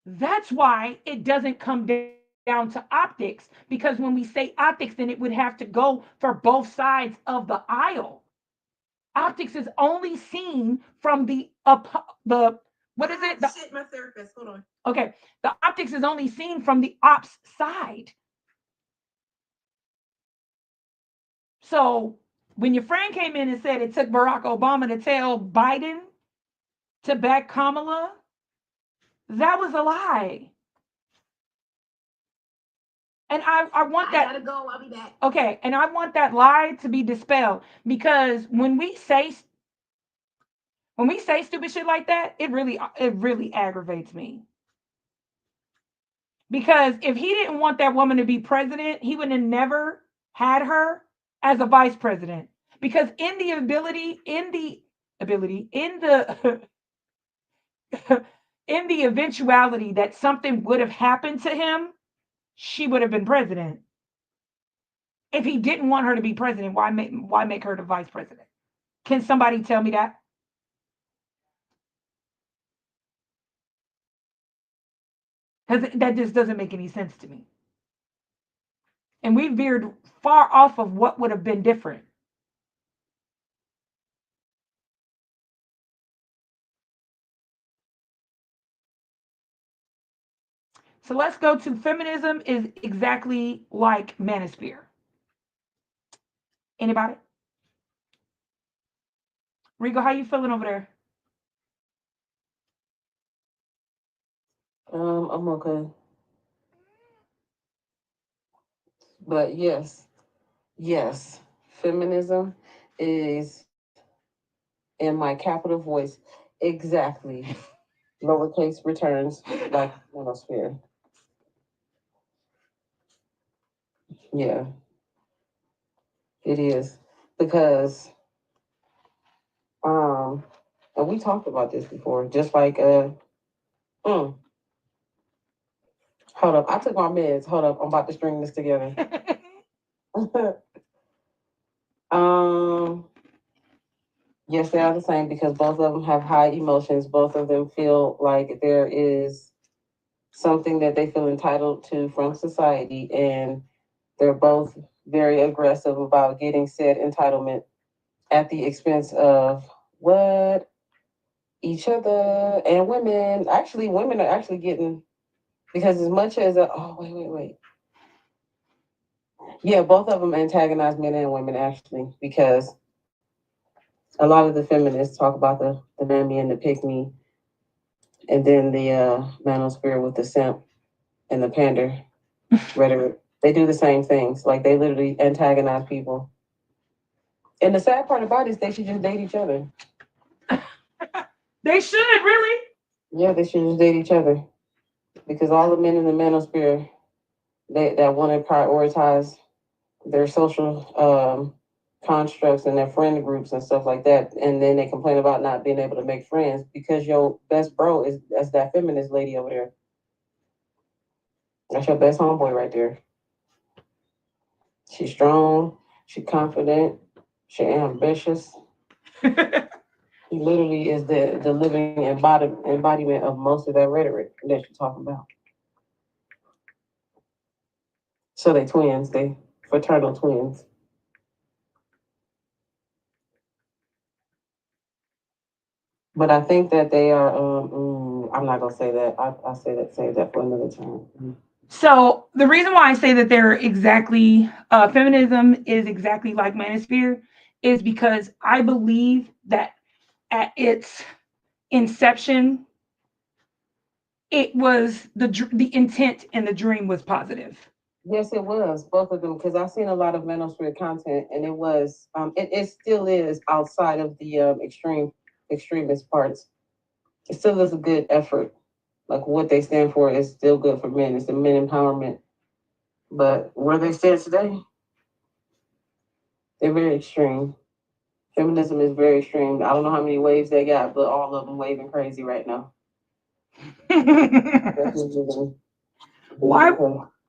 That's why it doesn't come down to optics, because when we say optics, then it would have to go for both sides of the aisle. Optics is only seen from the what is it? Shit, my therapist. Hold on. Okay, the optics is only seen from the ops side. So when your friend came in and said it took Barack Obama to tell Biden to back Kamala, that was a lie. And I want that. I gotta go. I'll be back. Okay, and I want that lie to be dispelled, because when we say stupid shit like that, it really aggravates me. Because if he didn't want that woman to be president, he would have never had her as a vice president. Because in the in the eventuality that something would have happened to him, she would have been president. If he didn't want her to be president, why make her the vice president? Can somebody tell me that? Because that just doesn't make any sense to me. And we veered far off of what would have been different. So let's go to feminism is exactly like manosphere. Anybody? Rigo, how you feeling over there? I'm okay. But yes, feminism is in my capital voice exactly lowercase returns like monosphere. Yeah, it is because um, and we talked about this before. Just like mm, hold up, I took my meds. Hold up, I'm about to string this together. um, yes, they are the same because both of them have high emotions. Both of them feel like there is something that they feel entitled to from society, and they're both very aggressive about getting said entitlement at the expense of what each other and women. Actually, women are actually getting, because as much as oh wait, yeah, both of them antagonize men and women actually, because a lot of the feminists talk about the man being the pick me, and then the manosphere with the simp and the pander rhetoric. They do the same things. Like they literally antagonize people. And the sad part about it is they should just date each other. They should really. Yeah, they should just date each other. Because all the men in the manosphere that want to prioritize their social constructs and their friend groups and stuff like that, and then they complain about not being able to make friends because your best bro is that's that feminist lady over there. That's your best homeboy right there. She's strong. She's confident. She's ambitious. She literally is the living embodiment of most of that rhetoric that you're talking about. So they twins. They fraternal twins. But I think that they are. I'm not gonna say that. I say that. Say that for another time. So the reason why I say that they're exactly feminism is exactly like manosphere is because I believe that at its inception, it was the intent and the dream was positive. Yes, it was both of them because I've seen a lot of manosphere content, and it was. It still is outside of the extremist parts. It still is a good effort. Like what they stand for is still good for men. It's the men empowerment. But where they stand today, they're very extreme. Feminism is very extreme. I don't know how many waves they got, but all of them waving crazy right now. why?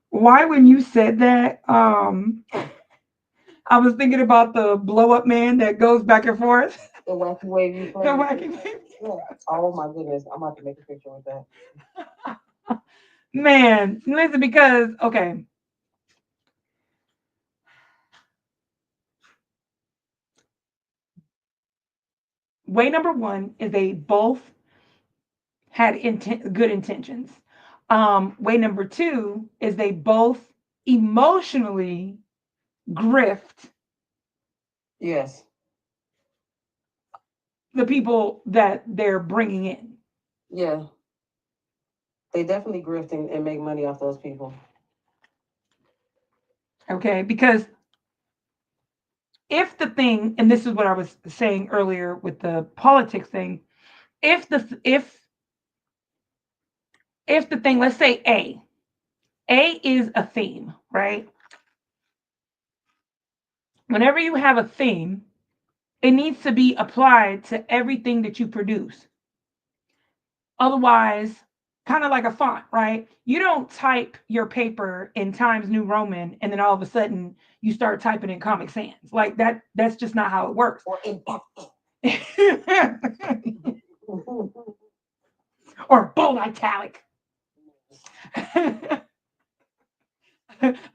Why when you said that, I was thinking about the blow up man that goes back and forth. The wacky wavy. The wacky wavy. Yeah. Oh my goodness, I'm about to make a picture with that. Man, listen, because okay, way number one is they both had good intentions. Way number two is they both emotionally grift Yes. the people that they're bringing in. Yeah. They definitely grift and make money off those people. Okay, because if the thing, and this is what I was saying earlier with the politics thing, if the if the thing, let's say A is a theme, right? Whenever you have a theme, it needs to be applied to everything that you produce. Otherwise, kind of like a font, right? You don't type your paper in Times New Roman and then all of a sudden you start typing in Comic Sans. Like that's just not how it works. Or in Or bold italic.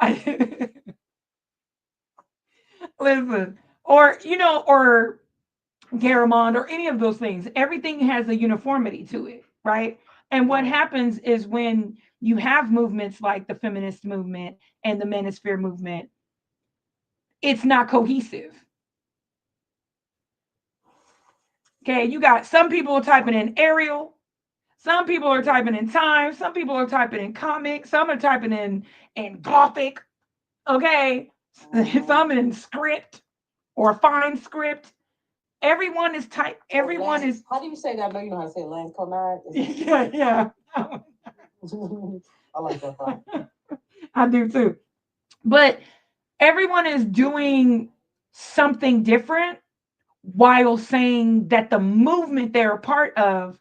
I, listen, or or Garamond, or any of those things. Everything has a uniformity to it, right? And what happens is when you have movements like the feminist movement and the manosphere movement, it's not cohesive. Okay, you got some people typing in Arial, some people are typing in Time, some people are typing in comic, some are typing in Gothic, okay, some in script or fine script. Everyone is type. Everyone is. How do you say that? I know you know how to say it. Lance Conrad. Yeah, yeah. I like that part. I do too. But everyone is doing something different while saying that the movement they're a part of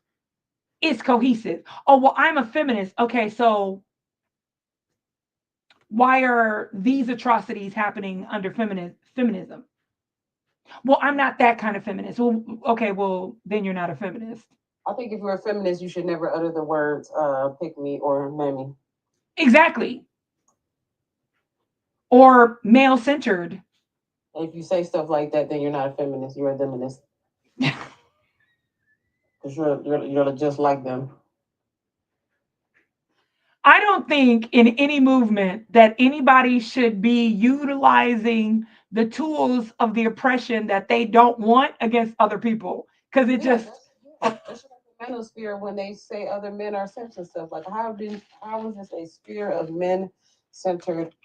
is cohesive. Oh, well, I'm a feminist. Okay, so why are these atrocities happening under feminism? Well, I'm not that kind of feminist. Well, okay, well, then you're not a feminist. I think if you're a feminist, you should never utter the words pick me or mammy. Exactly. Or male centered. If you say stuff like that, then you're not a feminist. You're a feminist. Because you're just like them. I don't think in any movement that anybody should be utilizing the tools of the oppression that they don't want against other people. Because it just. That's like the manosphere when they say other men are simps and stuff. Like how is this a sphere of men centered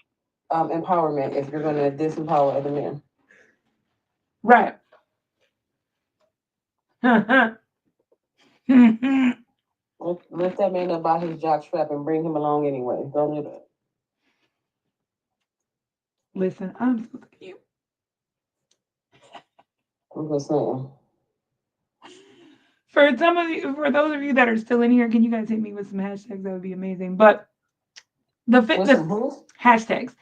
empowerment if you're gonna disempower other men? Right. Lift that man up by his jock strap and bring him along anyway. Don't do that. Listen, I'm so cute. I'm just saying. For some of you, for those of you that are still in here, can you guys hit me with some hashtags? That would be amazing. But the hashtags.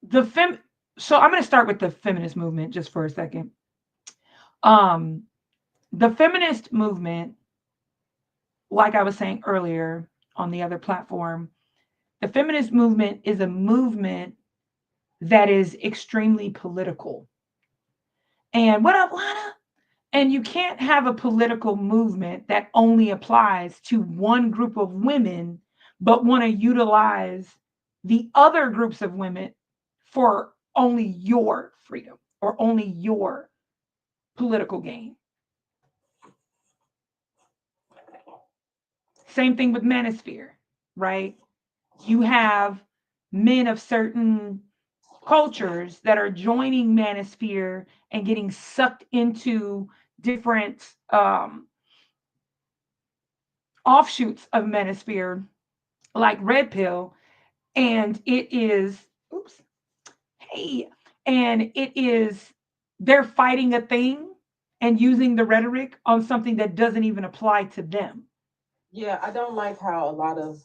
The fem. So I'm going to start with the feminist movement just for a second. The feminist movement, like I was saying earlier on the other platform, the feminist movement is a movement that is extremely political. And what up, Lana? And you can't have a political movement that only applies to one group of women, but want to utilize the other groups of women for only your freedom or only your political gain. Same thing with manosphere, right? You have men of certain cultures that are joining manosphere and getting sucked into different offshoots of manosphere like red pill, and it is oops hey and it is they're fighting a thing and using the rhetoric on something that doesn't even apply to them. Yeah, I don't like how a lot of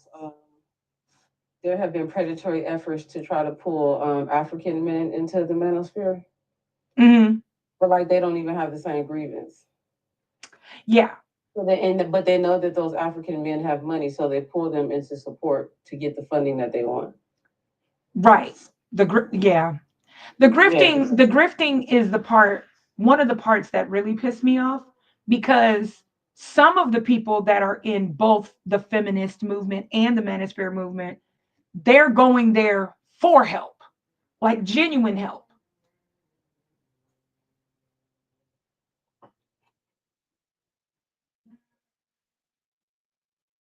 there have been predatory efforts to try to pull African men into the manosphere. Mm-hmm. But like they don't even have the same grievance. Yeah. But they know that those African men have money, so they pull them into support to get the funding that they want. Right. Yeah. The grifting is the part, one of the parts that really pissed me off, because some of the people that are in both the feminist movement and the manosphere movement, they're going there for help, like genuine help.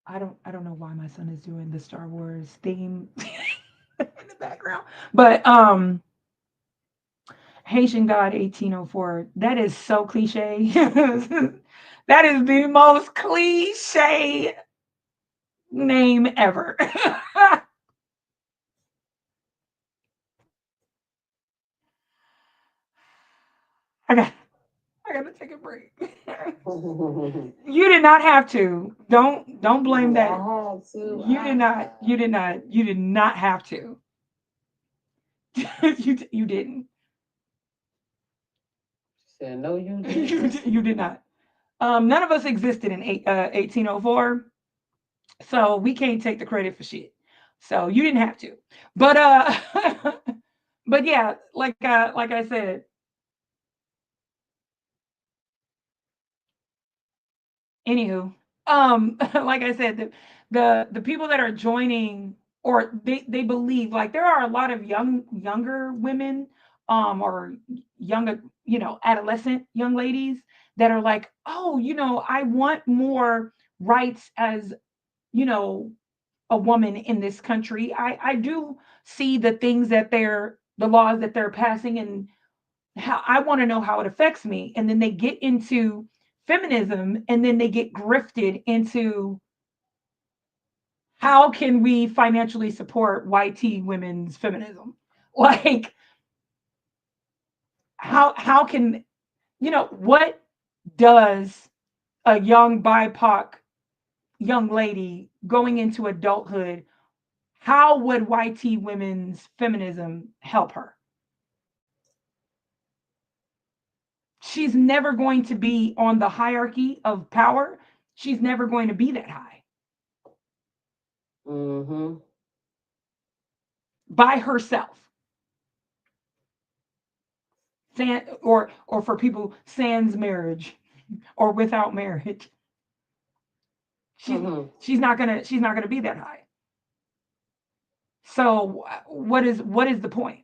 I don't know why my son is doing the Star Wars theme in the background. But Haitian God 1804, that is so cliche. That is the most cliche name ever. I got I gotta take a break. You did not have to. Don't blame I that. had to. You did not have to. You didn't. Said no, you you, didn't. you did not. None of us existed in 1804, so we can't take the credit for shit. So you didn't have to. But but yeah, like I said, anywho, like I said, the people that are joining, or they believe, like there are a lot of younger women, or younger, adolescent young ladies that are like, oh, I want more rights as, you know a woman in this country. I do see the things that the laws that they're passing, and how I want to know how it affects me. And then they get into feminism, and then they get grifted into, how can we financially support YT women's feminism? Like, how can, what does a young BIPOC young lady going into adulthood, how would YT women's feminism help her? She's never going to be on the hierarchy of power. She's never going to be that high Mm-hmm. by herself. Or for people, sans marriage or without marriage. She's Mm-hmm. she's not gonna be that high. So what is the point?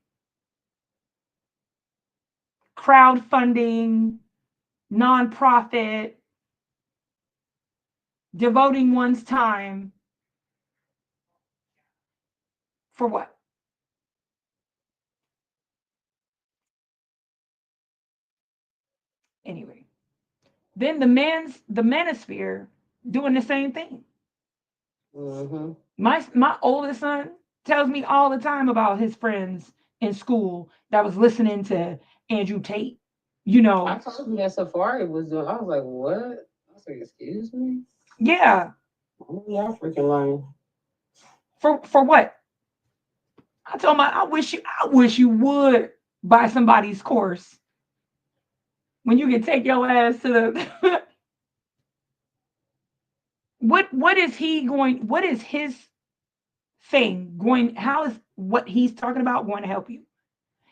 Crowdfunding, nonprofit, devoting one's time for what? Anyway, then the manosphere doing the same thing. Mm-hmm. My oldest son tells me all the time about his friends in school that was listening to Andrew Tate. You I know, told you that Safari was doing. I was like, what? I was like, excuse me? yeah, Y'all freaking lying. for what? I told him, I wish you would buy somebody's course when you can take your ass to the. What is he going? What is his thing going? How is what he's talking about going to help you?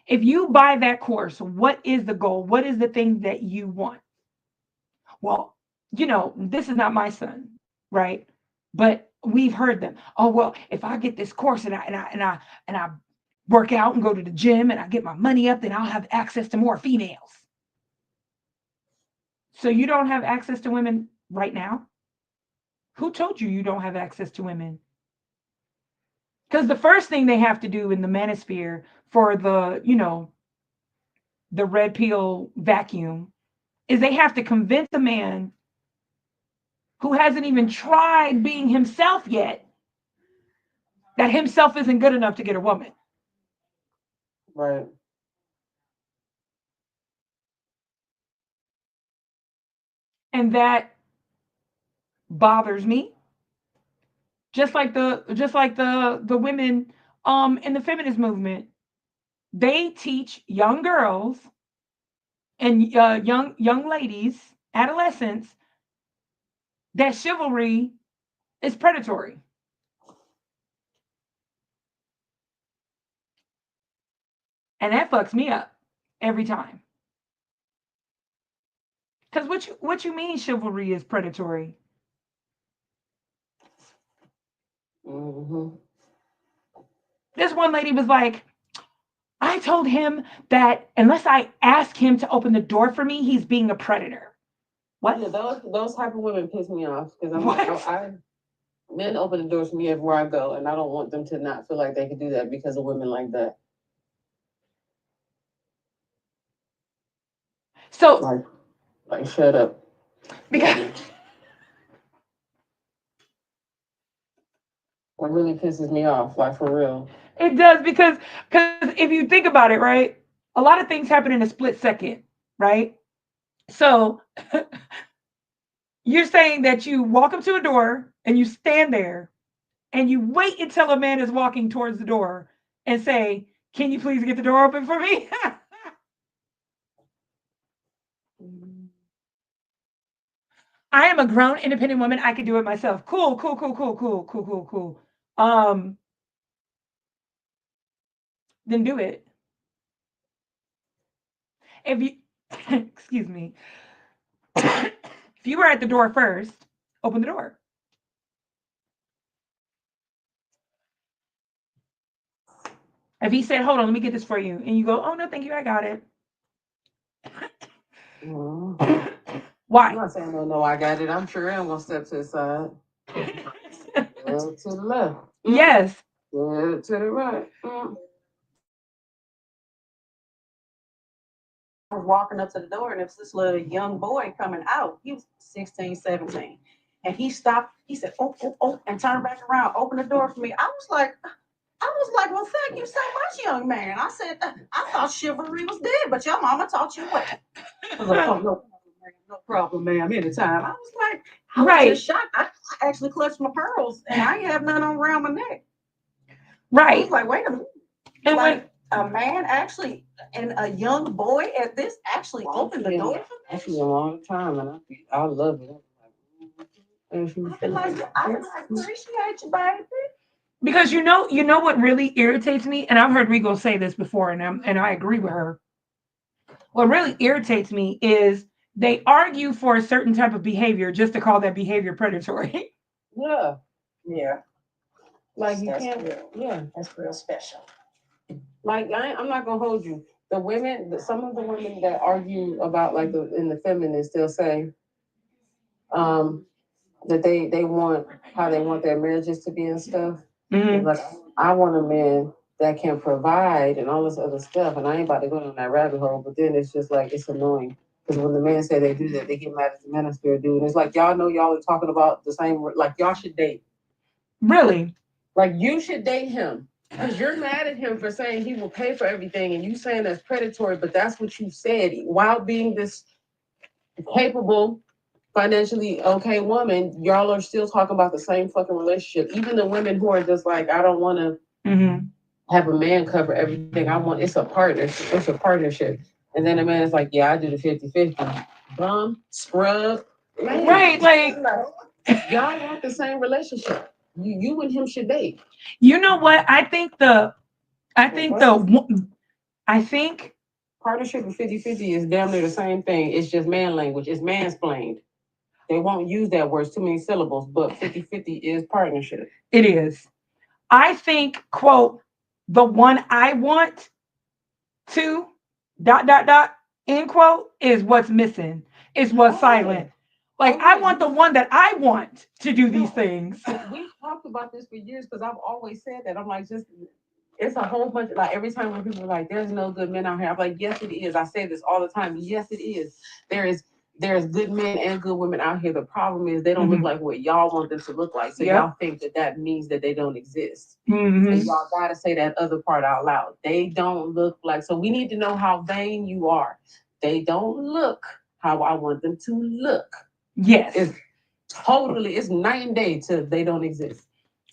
If you buy that course, what is the goal? What is the thing that you want? Well, this is not my son, right? But we've heard them. Oh well, if I get this course, and I work out and go to the gym, and I get my money up, then I'll have access to more females. So you don't have access to women right now? Who told you don't have access to women? Because the first thing they have to do in the manosphere for the red pill vacuum is they have to convince a man who hasn't even tried being himself yet that himself isn't good enough to get a woman. Right. And that bothers me. Just like the women in the feminist movement, they teach young girls and young ladies, adolescents, that chivalry is predatory. And that fucks me up every time. Because what you mean chivalry is predatory? Mm-hmm. This one lady was like, I told him that unless I ask him to open the door for me, he's being a predator. What? Yeah, those type of women piss me off because I'm What? like, I men open the doors for me everywhere I go, and I don't want them to not feel like they can do that because of women like that. So, Like shut up. because It really pisses me off, like for real. it does, because if you think about it, right, a lot of things happen in a split second, right? So you're saying that you walk up to a door and you stand there and you wait until a man is walking towards the door and say, "Can you please get the door open for me?" I am a grown, independent woman. I can do it myself. Cool, cool, cool, cool, cool, cool, cool, cool. Then do it. If you, excuse me, if you were at the door first, open the door. If he said, "Hold on, let me get this for you," and you go, "Oh no, thank you, I got it." I'm Why? not saying no, I got it. I'm sure I'm gonna step to the side. To the left. Yes. To the right. I was walking up to the door and it was this little young boy coming out. He was 16, 17. And he stopped, he said, oh, oh, oh, and turned back around, opened the door for me. Well, thank you so much, young man. I said, I thought chivalry was dead, but your mama taught you well. I was like, oh, no problem, ma'am, anytime. I was like, I was Right. just shocked. I actually clutched my pearls and I ain't have none on around my neck. I Right. was like, wait a minute. And Like a man actually and a young boy at this actually opened the door for I see him all the time, and I love it. I appreciate you, baby. because you know what really irritates me, and I've heard Rigo say this before, and I agree with her. What really irritates me is they argue for a certain type of behavior just to call that behavior predatory. Yeah, Yeah, like you That's can't. real. Yeah, that's real special. like I'm not gonna hold you. The women, some of the women that argue about like in the feminists, they'll say, um, that they want how they want their marriages to be and stuff. Mhm. Like I want a man that can provide and all this other stuff, and I ain't about to go down that rabbit hole. But then it's just like it's annoying because when the men say they do that, they get mad at the minister dude. And it's like y'all know y'all are talking about the same. Like y'all should date. Really? Like you should date him. Because you're mad at him for saying he will pay for everything, and you saying that's predatory, but that's what you said while being this capable, financially okay woman. Y'all are still talking about the same fucking relationship. Even the women who are just like, I don't want to have a man cover everything. I want it's a partnership. It's a partnership. And then the man is like, yeah, I do the 50-50. Bum, scrub. Man, Right, like y'all want the same relationship. You and him should date. you know what? I think Partnership and 50-50 is damn near the same thing. It's just man language. It's mansplained. They won't use that word. It's too many syllables, but 50-50 is partnership. it is. I think, quote, the one I want to dot dot dot end quote is what's missing. Is what's silent. Like I want the one that I want to do these things. We've talked about this for years because I've always said that. I'm like, just it's a whole bunch. Like every time when people are like, "There's no good men out here," I'm like, "Yes, it is." I say this all the time. Yes, it is. There is good men and good women out here. The problem is they don't look like what y'all want them to look like. So y'all think that means that they don't exist. And y'all gotta say that other part out loud. They don't look like. So we need to know how vain you are. They don't look how I want them to look. Yes. It's night and day to they don't exist.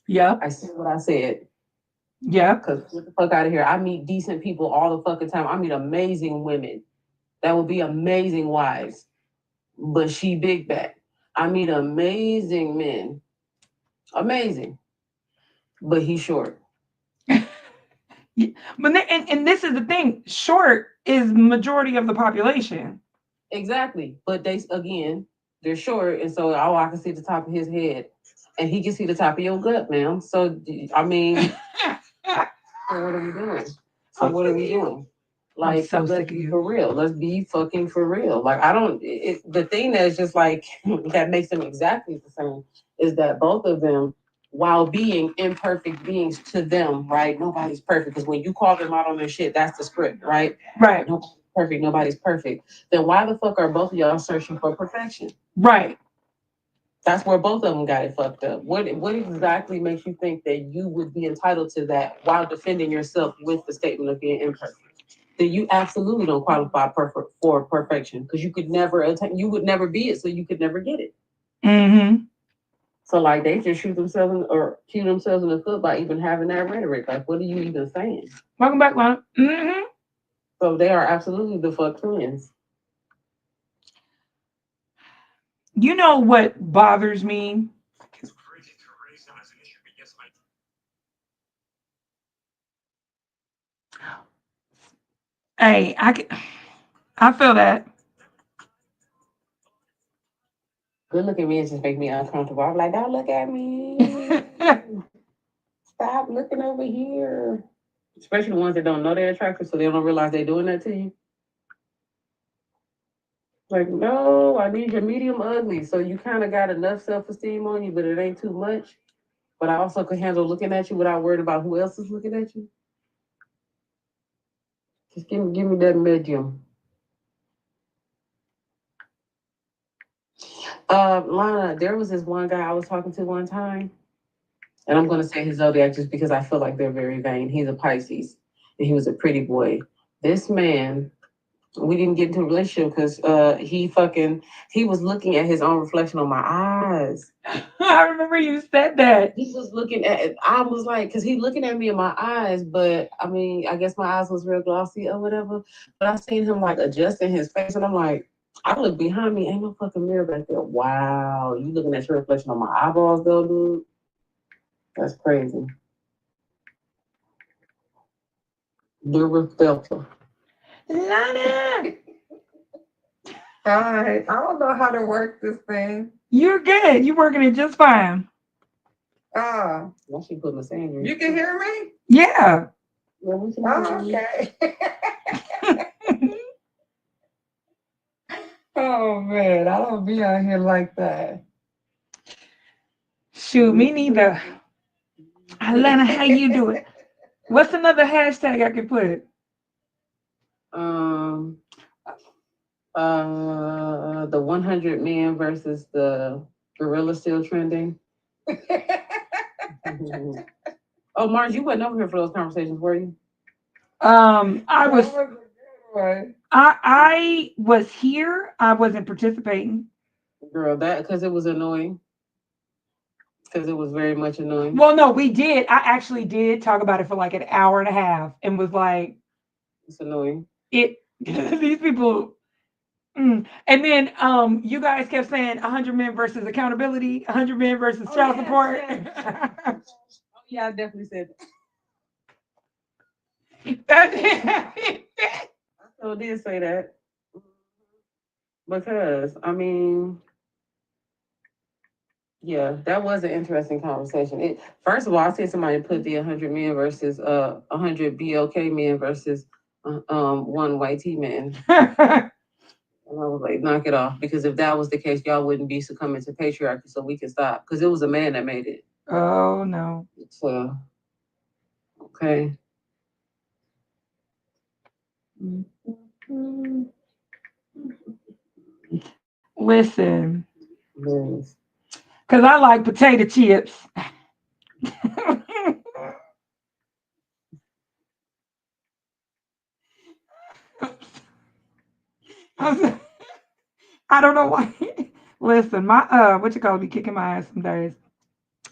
Yeah. I see what I said. Yeah. Because get the fuck out of here. I meet decent people all the fucking time. I meet amazing women that would be amazing wives. But she big back. I meet amazing men. Amazing. But he's short. Yeah, but and this is the thing. Short is majority of the population. Exactly. But they're short, and so all I can see the top of his head. And he can see the top of your gut, ma'am. So I mean, so what are we doing? So what are we doing? I'm Like, so let's sick of be you. for real. Let's be fucking for real. Like, I don't. The thing that's just like that makes them exactly the same is that both of them, while being imperfect beings to them, right? Nobody's perfect because when you call them out on their shit, that's the script, right? Right. Nobody's perfect. Nobody's perfect. Then why the fuck are both of y'all searching for perfection? Right. That's where both of them got it fucked up. What exactly makes you think that you would be entitled to that while defending yourself with the statement of being imperfect? That you absolutely don't qualify for perfection because you could never attain, you would never be it, so you could never get it. Mm-hmm. So like they just shoot themselves in the foot by even having that rhetoric. Like, what are you even saying? Welcome back, Lana. Mm-hmm. So they are absolutely the fuck twins. You know what bothers me? Hey, I feel that. Good look at me and just make me uncomfortable. I'm like, don't look at me. Stop looking over here. Especially the ones that don't know they're attractive, so they don't realize they're doing that to you. Like, no, I need your medium ugly. So you kind of got enough self esteem on you, but it ain't too much. But I also could handle looking at you without worrying about who else is looking at you. Just give me that medium. Lana, there was this one guy I was talking to one time, and I'm gonna say his zodiac just because I feel like they're very vain. He's a Pisces, and he was a pretty boy. This man, we didn't get into a relationship because he was looking at his own reflection on my eyes. I remember you said that. He was looking at I was like, because he looking at me in my eyes, but I mean, I guess my eyes was real glossy or whatever. But I seen him like adjusting his face, and I'm like, I look behind me, ain't no fucking mirror back there. Wow, you looking at your reflection on my eyeballs though, dude? That's crazy. The filter. Lana, Hi, I don't know how to work this thing. you're good. You're working it just fine. Ah, Why she put my sand you can hear me? Yeah. Oh, okay. Oh man, I don't be out here like that. Shoot, me neither. Lana, how you do it? What's another hashtag I could put? Um, the 100 men versus the gorilla still trending. Oh, Mars, you wasn't over here for those conversations, were you? I was That was a good one. I was here. I wasn't participating. Girl, that because it was annoying. Because it was very much annoying. Well, no, we did. I actually did talk about it for like an hour and a half and was like, It's annoying. it these people. And then you guys kept saying 100 men versus accountability, 100 men versus child support. Oh, yeah, I definitely said That's it. I still did say that. Because, I mean, yeah, that was an interesting conversation. First of all, I seen somebody put the 100 men versus 100 BLK men versus one white T man. And I was like, knock it off. Because if that was the case, y'all wouldn't be succumbing to patriarchy, so we can stop. Because it was a man that made it. Oh no. So, okay. Listen, Yes. because I like potato chips. I don't know why. Listen, my what you call me kicking my ass some days.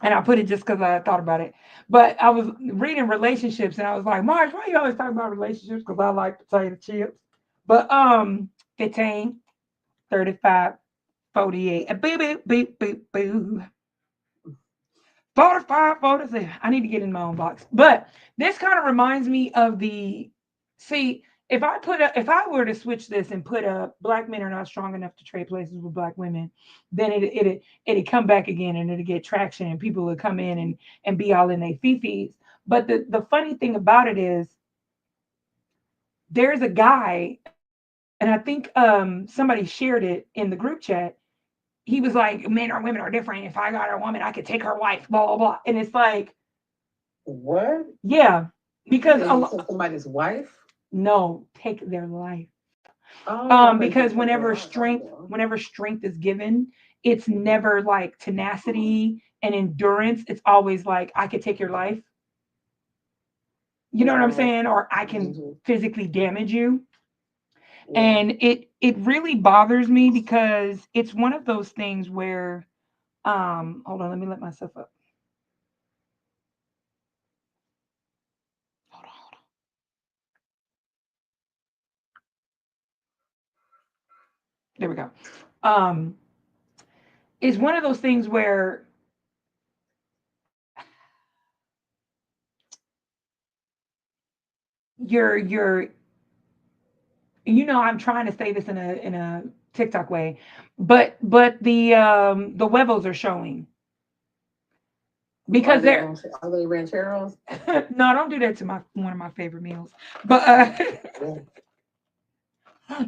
And I put it just because I thought about it. But I was reading relationships and I was like, Marge, why you always talking about relationships? Because I like potato chips. But 15, 35, 48. Boo, boo, boo, boo, boo. 45, 46. I need to get in my own box. But this kind of reminds me of the see, if I were to switch this and put up black men are not strong enough to trade places with black women, then it'd come back again and it'd get traction and people would come in and be all in their fifis. But the funny thing about it is there's a guy, and I think somebody shared it in the group chat. He was like, men or women are different. If I got a woman, I could take her wife, blah, blah, blah. And it's like, What? yeah, because You took somebody's wife? no, take their life. Oh, I thought you Because said take their life. whenever strength is given, it's never like tenacity and endurance. It's always like, I could take your life. You know what I'm saying? Or I can Mhm. physically damage you. Yeah. And it really bothers me because it's one of those things where hold on, let me let myself up. Hold on, hold on. There we go. Um it's one of those things where you're I'm trying to say this in a TikTok way, but the huevos are showing because they're Are they rancheros? no, don't do that to my one of my favorite meals. But Yeah.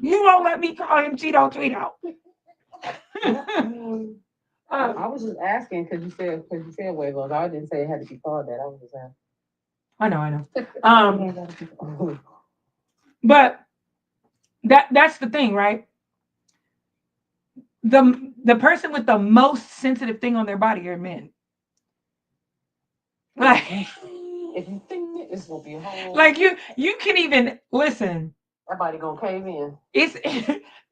you won't let me call him Cheeto Tweeto. I was just asking because you said huevos. I didn't say it had to be called that. I was just I know. asking. But that's the thing, right? The person with the most sensitive thing on their body are men. Like, If you think it, it's gonna be a whole. like you can even listen. Everybody gonna cave in. It's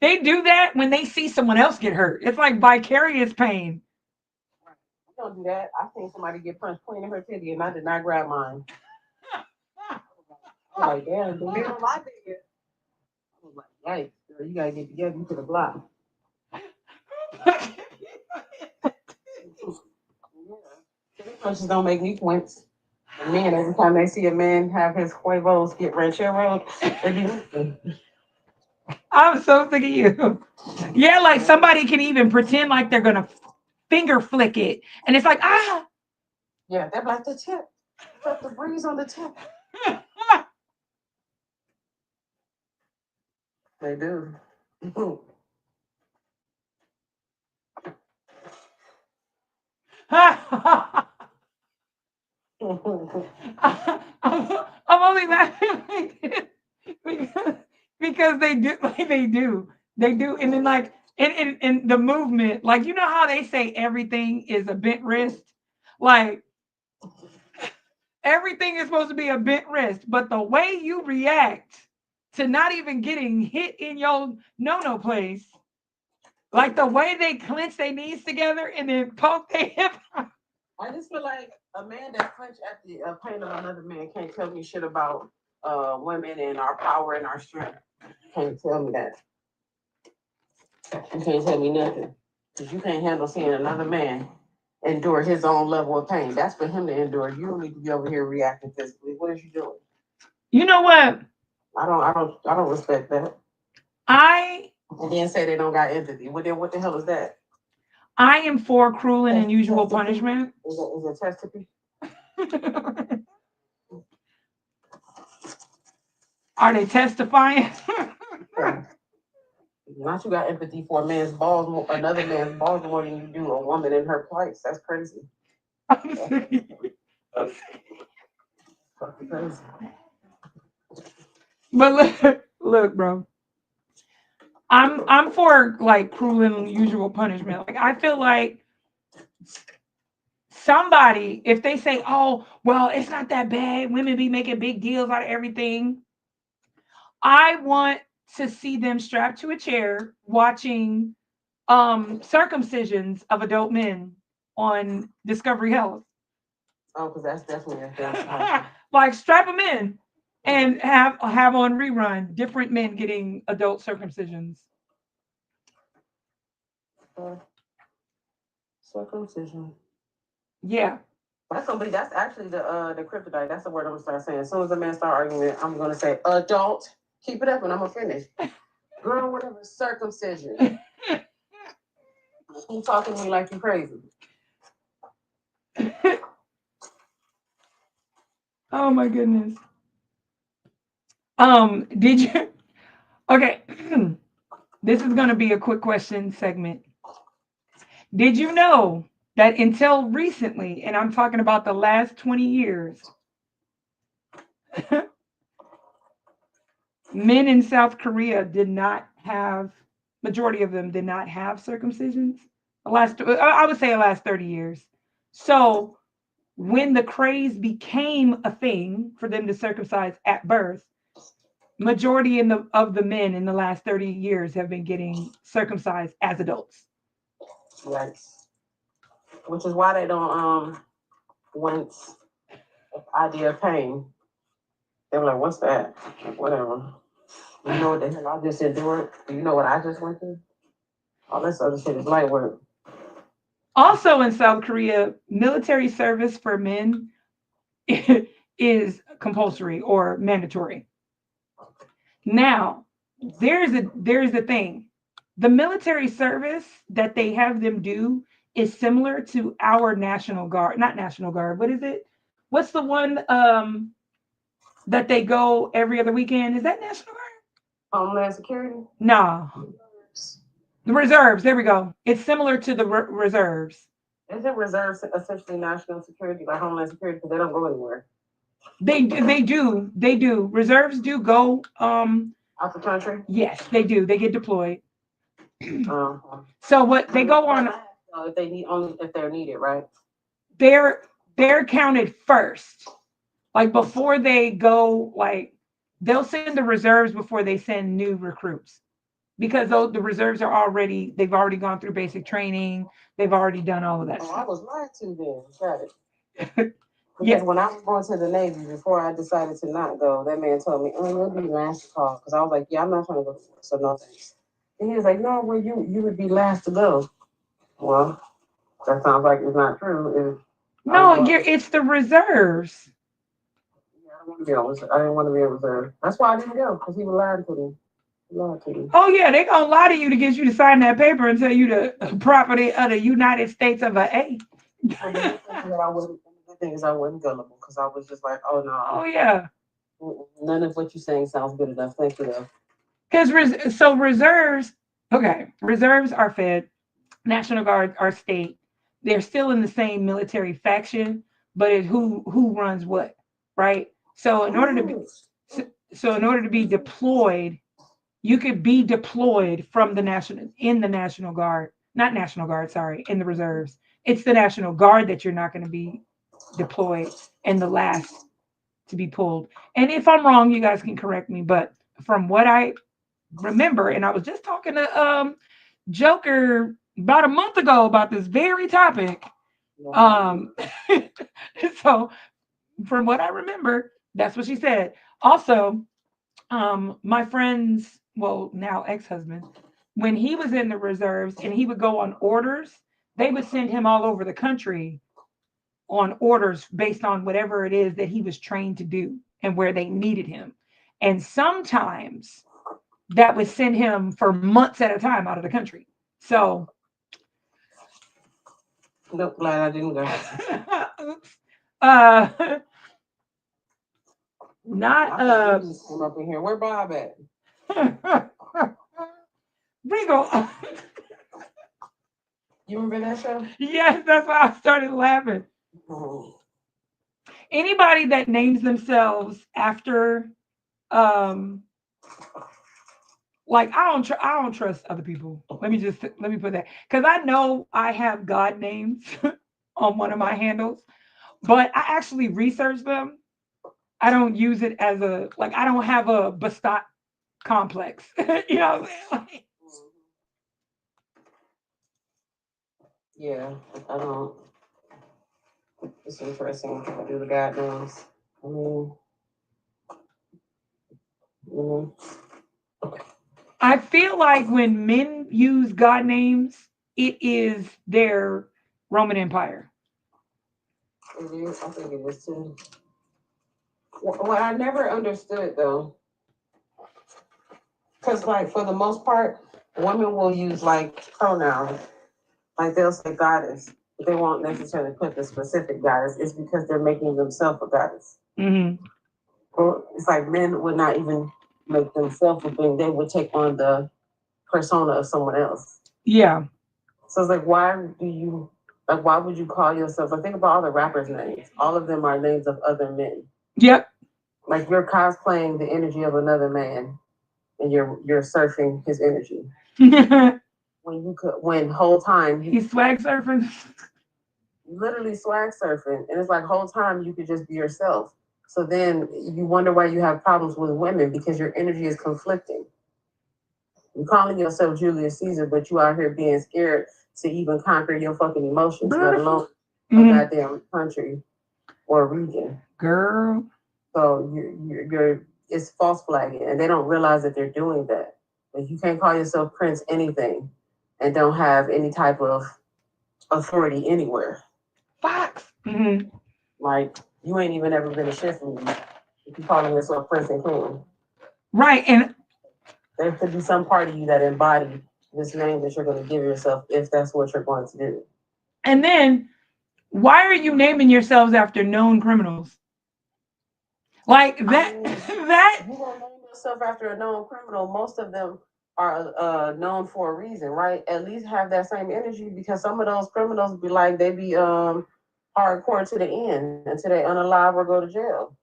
they do that when they see someone else get hurt. It's like vicarious pain. We don't do that. I seen somebody get punched clean in her titty, and I did not grab mine. I'm like, damn, dude. They don't like it. I was like, yikes, girl, you gotta get together. You could have blocked. Yeah. Punches don't make me wince. And man, every time they see a man have his huevos get ranchero, they be listening. I'm so sick of you. Yeah, like somebody can even pretend like they're gonna finger flick it, and it's like ah. Yeah, they're like the tip. Felt the breeze on the tip. They do. I'm only laughing like this because, because they do, and then like in the movement, like how they say everything is a bent wrist, like everything is supposed to be a bent wrist, but the way you react to not even getting hit in your no place, like the way they clench their knees together and then poke their hip. I just feel like a man that punched at the pain of another man can't tell me shit about women and our power and our strength. You can't tell me that. You can't tell me nothing. Because you can't handle seeing another man endure his own level of pain. That's for him to endure. You don't need to be over here reacting physically. What is you doing? You know what? I don't respect that. I And then say they don't got empathy. Well, then what the hell is that? I am for cruel and unusual punishment. Is it test to be? Are they testifying? Not you got empathy for a man's balls, another man's balls more than you do a woman in her place. That's crazy. Fucking crazy. But look, bro. I'm for like cruel and unusual punishment. Like I feel like somebody, if they say, "Oh, well, it's not that bad. Women be making big deals out of everything." I want to see them strapped to a chair watching circumcisions of adult men on Discovery Health. Oh, because that's definitely a thing. Like strap them in and have on rerun different men getting adult circumcisions. Circumcision. Yeah. That's actually the kryptonite. That's the word I'm gonna start saying. As soon as the man start arguing, I'm gonna say adult. Keep it up and I'm gonna finish. Girl, whatever, circumcision. You talking to me like you crazy. Oh my goodness. Did you okay? This is gonna be a quick question segment. Did you know that until recently, and I'm talking about the last 20 years, men in South Korea did not have, majority of them did not have circumcisions. The last, I would say the last 30 years. So when the craze became a thing for them to circumcise at birth, majority of the men in the last 30 years have been getting circumcised as adults. Yes. Which is why they don't want idea of pain. They were like, what's that? Like, whatever. You know what the hell I just endured? You know what I just went through? All this other shit is light work. Also in South Korea, military service for men is compulsory or mandatory. Now, there's the thing. The military service that they have them do is similar to our National Guard, not National Guard. What is it? What's the one that they go every other weekend? Is that National Guard? Homeland Security? Nah. The reserves. There we go. It's similar to the reserves. Isn't reserves essentially national security, like Homeland Security, because they don't go anywhere? They do. Reserves do go. Out the country? Yes, they do. They get deployed. Uh-huh. So what they go on? If they need only if they're needed, right? They're counted first. Like before they go, like they'll send the reserves before they send new recruits because the reserves they've already gone through basic training. They've already done all of that Oh, I stuff. was lied to then. Got it. Because Yeah. when I was going to the Navy, before I decided to not go, that man told me, "Oh, you'll be last to call." Because I was like, "Yeah, I'm not trying to go to war, so no thanks." And he was like, "No, well, you would be last to go." Well, that sounds like it's not true. No, it's the reserves. Yeah, I didn't want to be a reserve. That's why I didn't go, because he was lying to me. He lied to me. Oh yeah, they gonna lie to you to get you to sign that paper and tell you the property of the United States of A. The thing is, I wasn't gullible because I was just like, "Oh no, Oh yeah, none of what you're saying sounds good enough." Thank you, though. because reserves. Okay, reserves are fed. National Guard are state. They're still in the same military faction, but it's who runs what, right? So in order to be deployed, you could be deployed from the National Guard, not National Guard, sorry, in the reserves. It's the National Guard that you're not going to be deployed and the last to be pulled. And if I'm wrong, you guys can correct me. But from what I remember, and I was just talking to Joker about a month ago about this very topic. Um, so from what I remember, that's what she said. Also, my friend's, well, now ex-husband, when he was in the reserves and he would go on orders, they would send him all over the country on orders based on whatever it is that he was trained to do and where they needed him. And sometimes that would send him for months at a time out of the country. So, Nope, glad I didn't go. oops. Uh, not Came up in here. Where Bob at? Regal. You remember that show? Yes, that's why I started laughing. Oh. Anybody that names themselves after like I don't trust other people. Let me put that, because I know I have God names on one of my handles, but I actually research them. I don't use it as a, like, I don't have a Bastat complex. You know what I'm saying? Yeah, I don't. It's interesting. I do the God names. I mean, I feel like when men use God names, it is their Roman Empire. It is. I think it is too. What I never understood though, because like for the most part, women will use like pronouns, like they'll say goddess, but they won't necessarily put the specific goddess. It's because they're making themselves a goddess. Mm-hmm. Or it's like men would not even make themselves a thing; they would take on the persona of someone else. Yeah. So it's like, why would you call yourself? Like, think about all the rappers' names. All of them are names of other men. Yep. Like you're cosplaying the energy of another man, and you're surfing his energy. When whole time He's swag surfing. literally swag surfing, and it's like whole time you could just be yourself. So then you wonder why you have problems with women because your energy is conflicting. You're calling yourself Julius Caesar, but you out here being scared to even conquer your fucking emotions, let alone a goddamn country or region. Girl. So you're it's false flagging, and they don't realize that they're doing that. Like you can't call yourself Prince anything, and don't have any type of authority anywhere. Fox. Mm-hmm. Like you ain't even ever been a shit for me if you calling yourself Prince and King. Right. And there could be some part of you that embody this name that you're going to give yourself if that's what you're going to do. And then, why are you naming yourselves after known criminals? Like that. That. You don't name yourself after a known criminal. Most of them are known for a reason, right? At least have that same energy because some of those criminals be like they be hardcore to the end until they unalive or go to jail.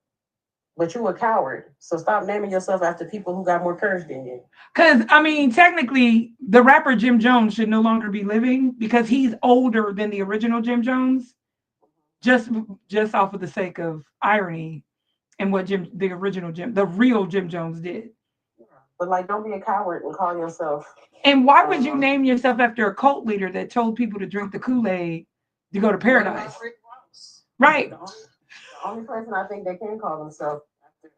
But you a coward, so stop naming yourself after people who got more courage than you. Because I mean, technically, the rapper Jim Jones should no longer be living because he's older than the original Jim Jones. Just off of the sake of irony, and what the real Jim Jones did. But like, don't be a coward and call yourself. And why would you name yourself after a cult leader that told people to drink the Kool-Aid to go to paradise? Right. The only person I think they can call themselves after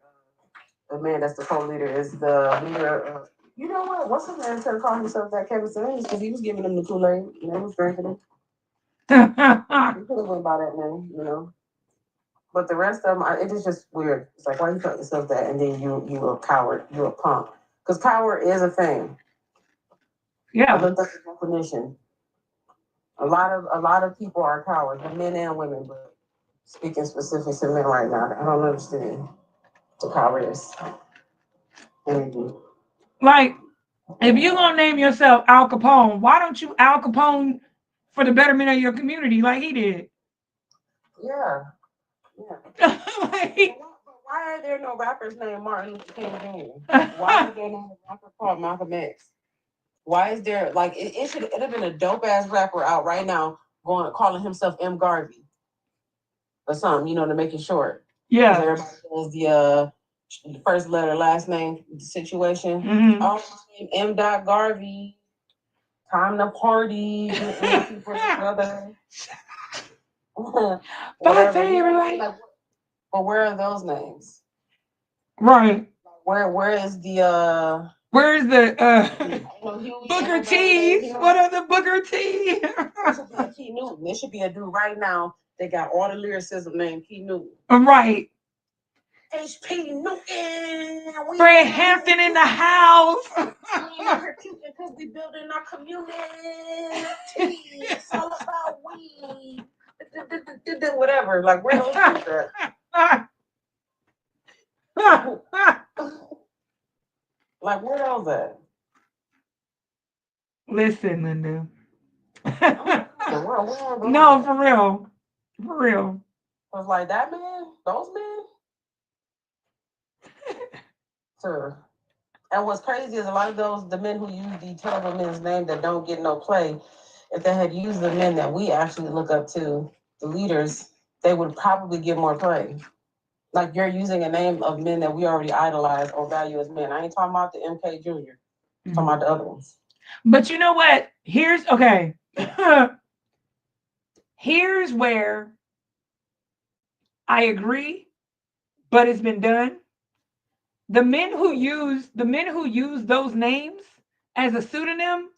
the man that's the co-leader is the leader of, you know what? What's the man to call himself that? Kevin Samuels, because he was giving them the Kool-Aid and they was drinking it. He could have went by that name, you know. But the rest of them, it is just weird. It's like, why you call yourself that? And then you a coward, you a punk. Because coward is a thing. Yeah. I looked up the definition. A lot of people are cowards, but men and women. But speaking specific to men right now, I don't understand the cowardice. Like, if you're gonna name yourself Al Capone, why don't you Al Capone for the betterment of your community like he did? Yeah. Like, why are there no rappers named Martin Luther King Jr.? Why is there no rapper called Malcolm X? Why is there like it have been a dope ass rapper out right now calling himself M. Garvey or something, you know, to make it short. Yeah. Everybody does the first letter, last name situation. Mm-hmm. Oh, M. Garvey. Time to party. Bye, everybody. But where are those names? Right. Where is the Where's the Booker T? What are the Booker T? It should be a Key Newton. There should be a dude right now that got all the lyricism named Key Newton. Right. HP Newton. Fred Hampton in the house. Because we building our community. It's all about we. Whatever. Like where those dudes at? Like where those at? Listen, Linda. No, for real. For real. I was like, that man? Those men? Sure. And what's crazy is a lot of the men who use the terrible men's name that don't get no play, if they had used the men that we actually look up to, the leaders, they would probably get more play. Like you're using a name of men that we already idolize or value as men. I ain't talking about the MK Jr. I'm talking about the other ones. But you know what? Here's where I agree, but it's been done. The men who use those names as a pseudonym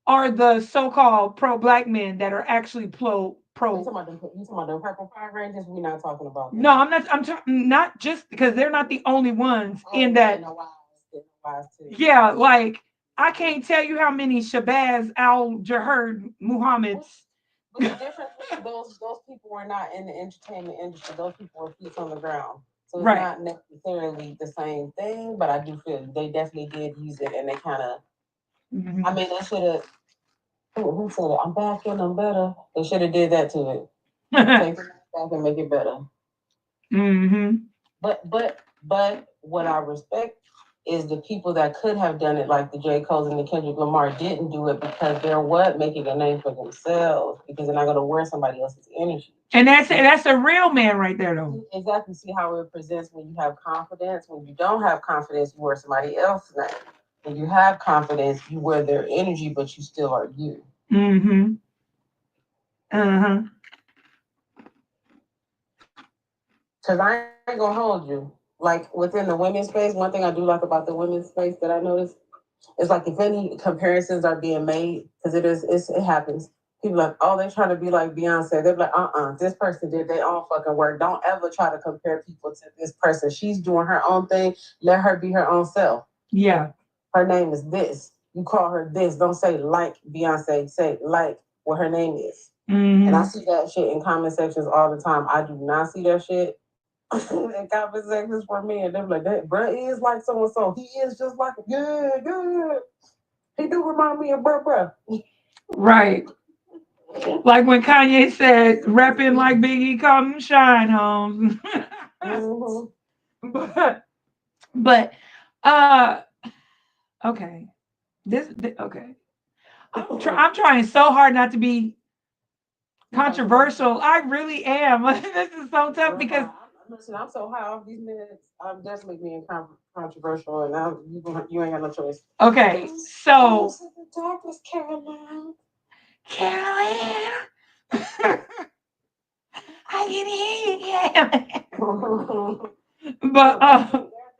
are the so-called pro-black men that are actually You pro. talking about the purple Power Rangers? We're not talking about them. No, I'm not. I'm not just because they're not the only ones in that. No wise, no wise too. Yeah, like I can't tell you how many Shabazz Al Jaherd Muhammad's. But the difference is those people were not in the entertainment industry. Those people were feet on the ground. So it's Right. not necessarily the same thing, but I do feel they definitely did use it and they kind of, Mhm. I mean, they should have, who said it? I'm back and I'm better. They should have did that to it. Take it back and make it better. Mhm. But what I respect is the people that could have done it, like the J. Cole's and the Kendrick Lamar, didn't do it because they're what making a name for themselves because they're not going to wear somebody else's energy. And that's a real man right there, though. Exactly. See how it presents when you have confidence. When you don't have confidence, you wear somebody else's name. When you have confidence, you wear their energy, but you still are you. Mhm. Uh-huh. Because I ain't gonna hold you. Like within the women's space, one thing I do like about the women's space that I noticed is like if any comparisons are being made, because it happens. People like, oh, they're trying to be like Beyonce. They're like, this person did their own fucking work. Don't ever try to compare people to this person. She's doing her own thing. Let her be her own self. Yeah. Her name is this. You call her this. Don't say like Beyonce. Say like what her name is. Mhm. And I see that shit in comment sections all the time. I do not see that shit in comment sections for me. And they're like, that bruh is like so and so. He is just like, yeah, yeah. He do remind me of bruh. Right. Like when Kanye said, "Rapping like Biggie, come shine home." Mm-hmm. but, uh, okay. Okay. I'm trying so hard not to be controversial. I really am. This is so tough because Listen, I'm so high off these meds. I'm definitely being controversial, and you ain't got no choice. okay, so Darkness, Caroline. Carolyn, I can hear you, Carolyn. But there are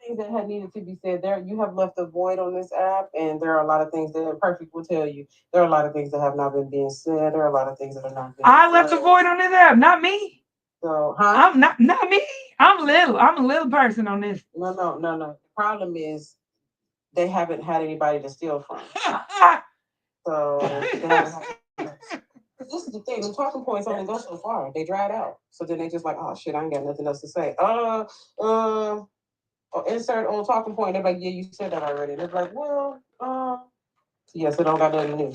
things that had needed to be said. There, you have left a void on this app, and there are a lot of things that Perfect will tell you. There are a lot of things that have not been being said. There are a lot of things that are not being. I left a void on this app, not me. So, huh? I'm not me. I'm a little person on this. No. The problem is they haven't had anybody to steal from. So they haven't had. This is the thing. The talking points only go so far. They dried out. So then they just like, oh shit, I ain't got nothing else to say. Insert old talking point. They're like, yeah, you said that already. They're like, well, yes, it don't got nothing new.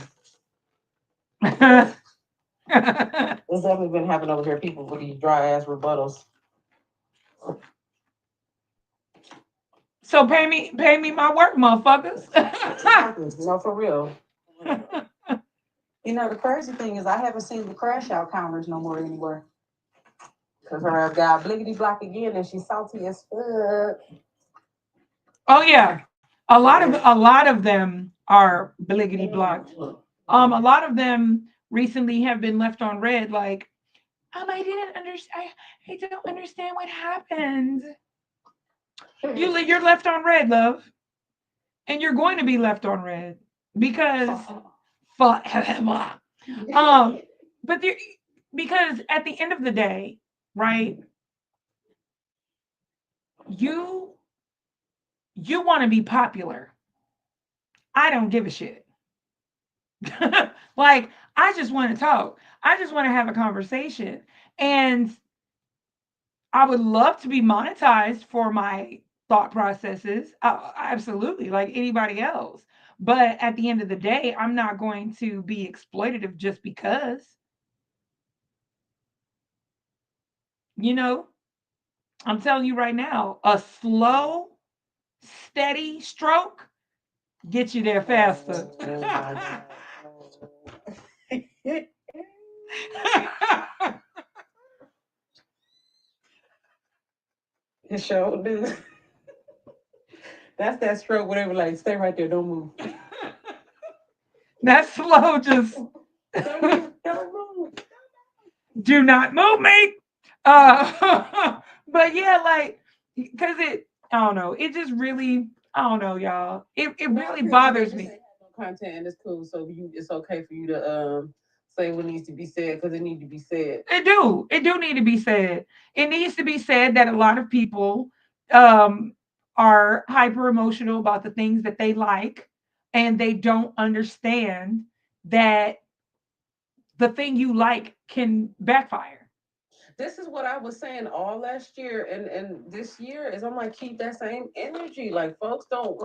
It's definitely been happening over here. People with these dry ass rebuttals. So pay me my work, motherfuckers. No, for real. You know, the crazy thing is I haven't seen the crash out counters no more anywhere. Cause her ass got bliggity block again, and she's salty as fuck. Oh yeah, a lot of them are bliggity blocked. A lot of them recently have been left on red. Like, I didn't understand. I don't understand what happened. You're left on red, love, and you're going to be left on red because forever. But because at the end of the day, right? You you want to be popular. I don't give a shit. Like, I just want to talk. I just want to have a conversation. And I would love to be monetized for my thought processes. Absolutely, like anybody else. But at the end of the day, I'm not going to be exploitative just because, you know, I'm telling you right now, a slow, steady stroke gets you there faster. It sure do. That's that stroke, whatever, like, stay right there, don't move. That slow just Don't move. do not move me. But yeah, like, because I don't know, it just really, I don't know, y'all. It really bothers me. content and it's cool. So it's okay for you to say what needs to be said because it needs to be said. It do need to be said. It needs to be said that a lot of people um, are hyper emotional about the things that they like, and they don't understand that the thing you like can backfire. This is what I was saying all last year and this year is I'm like keep that same energy. Like folks don't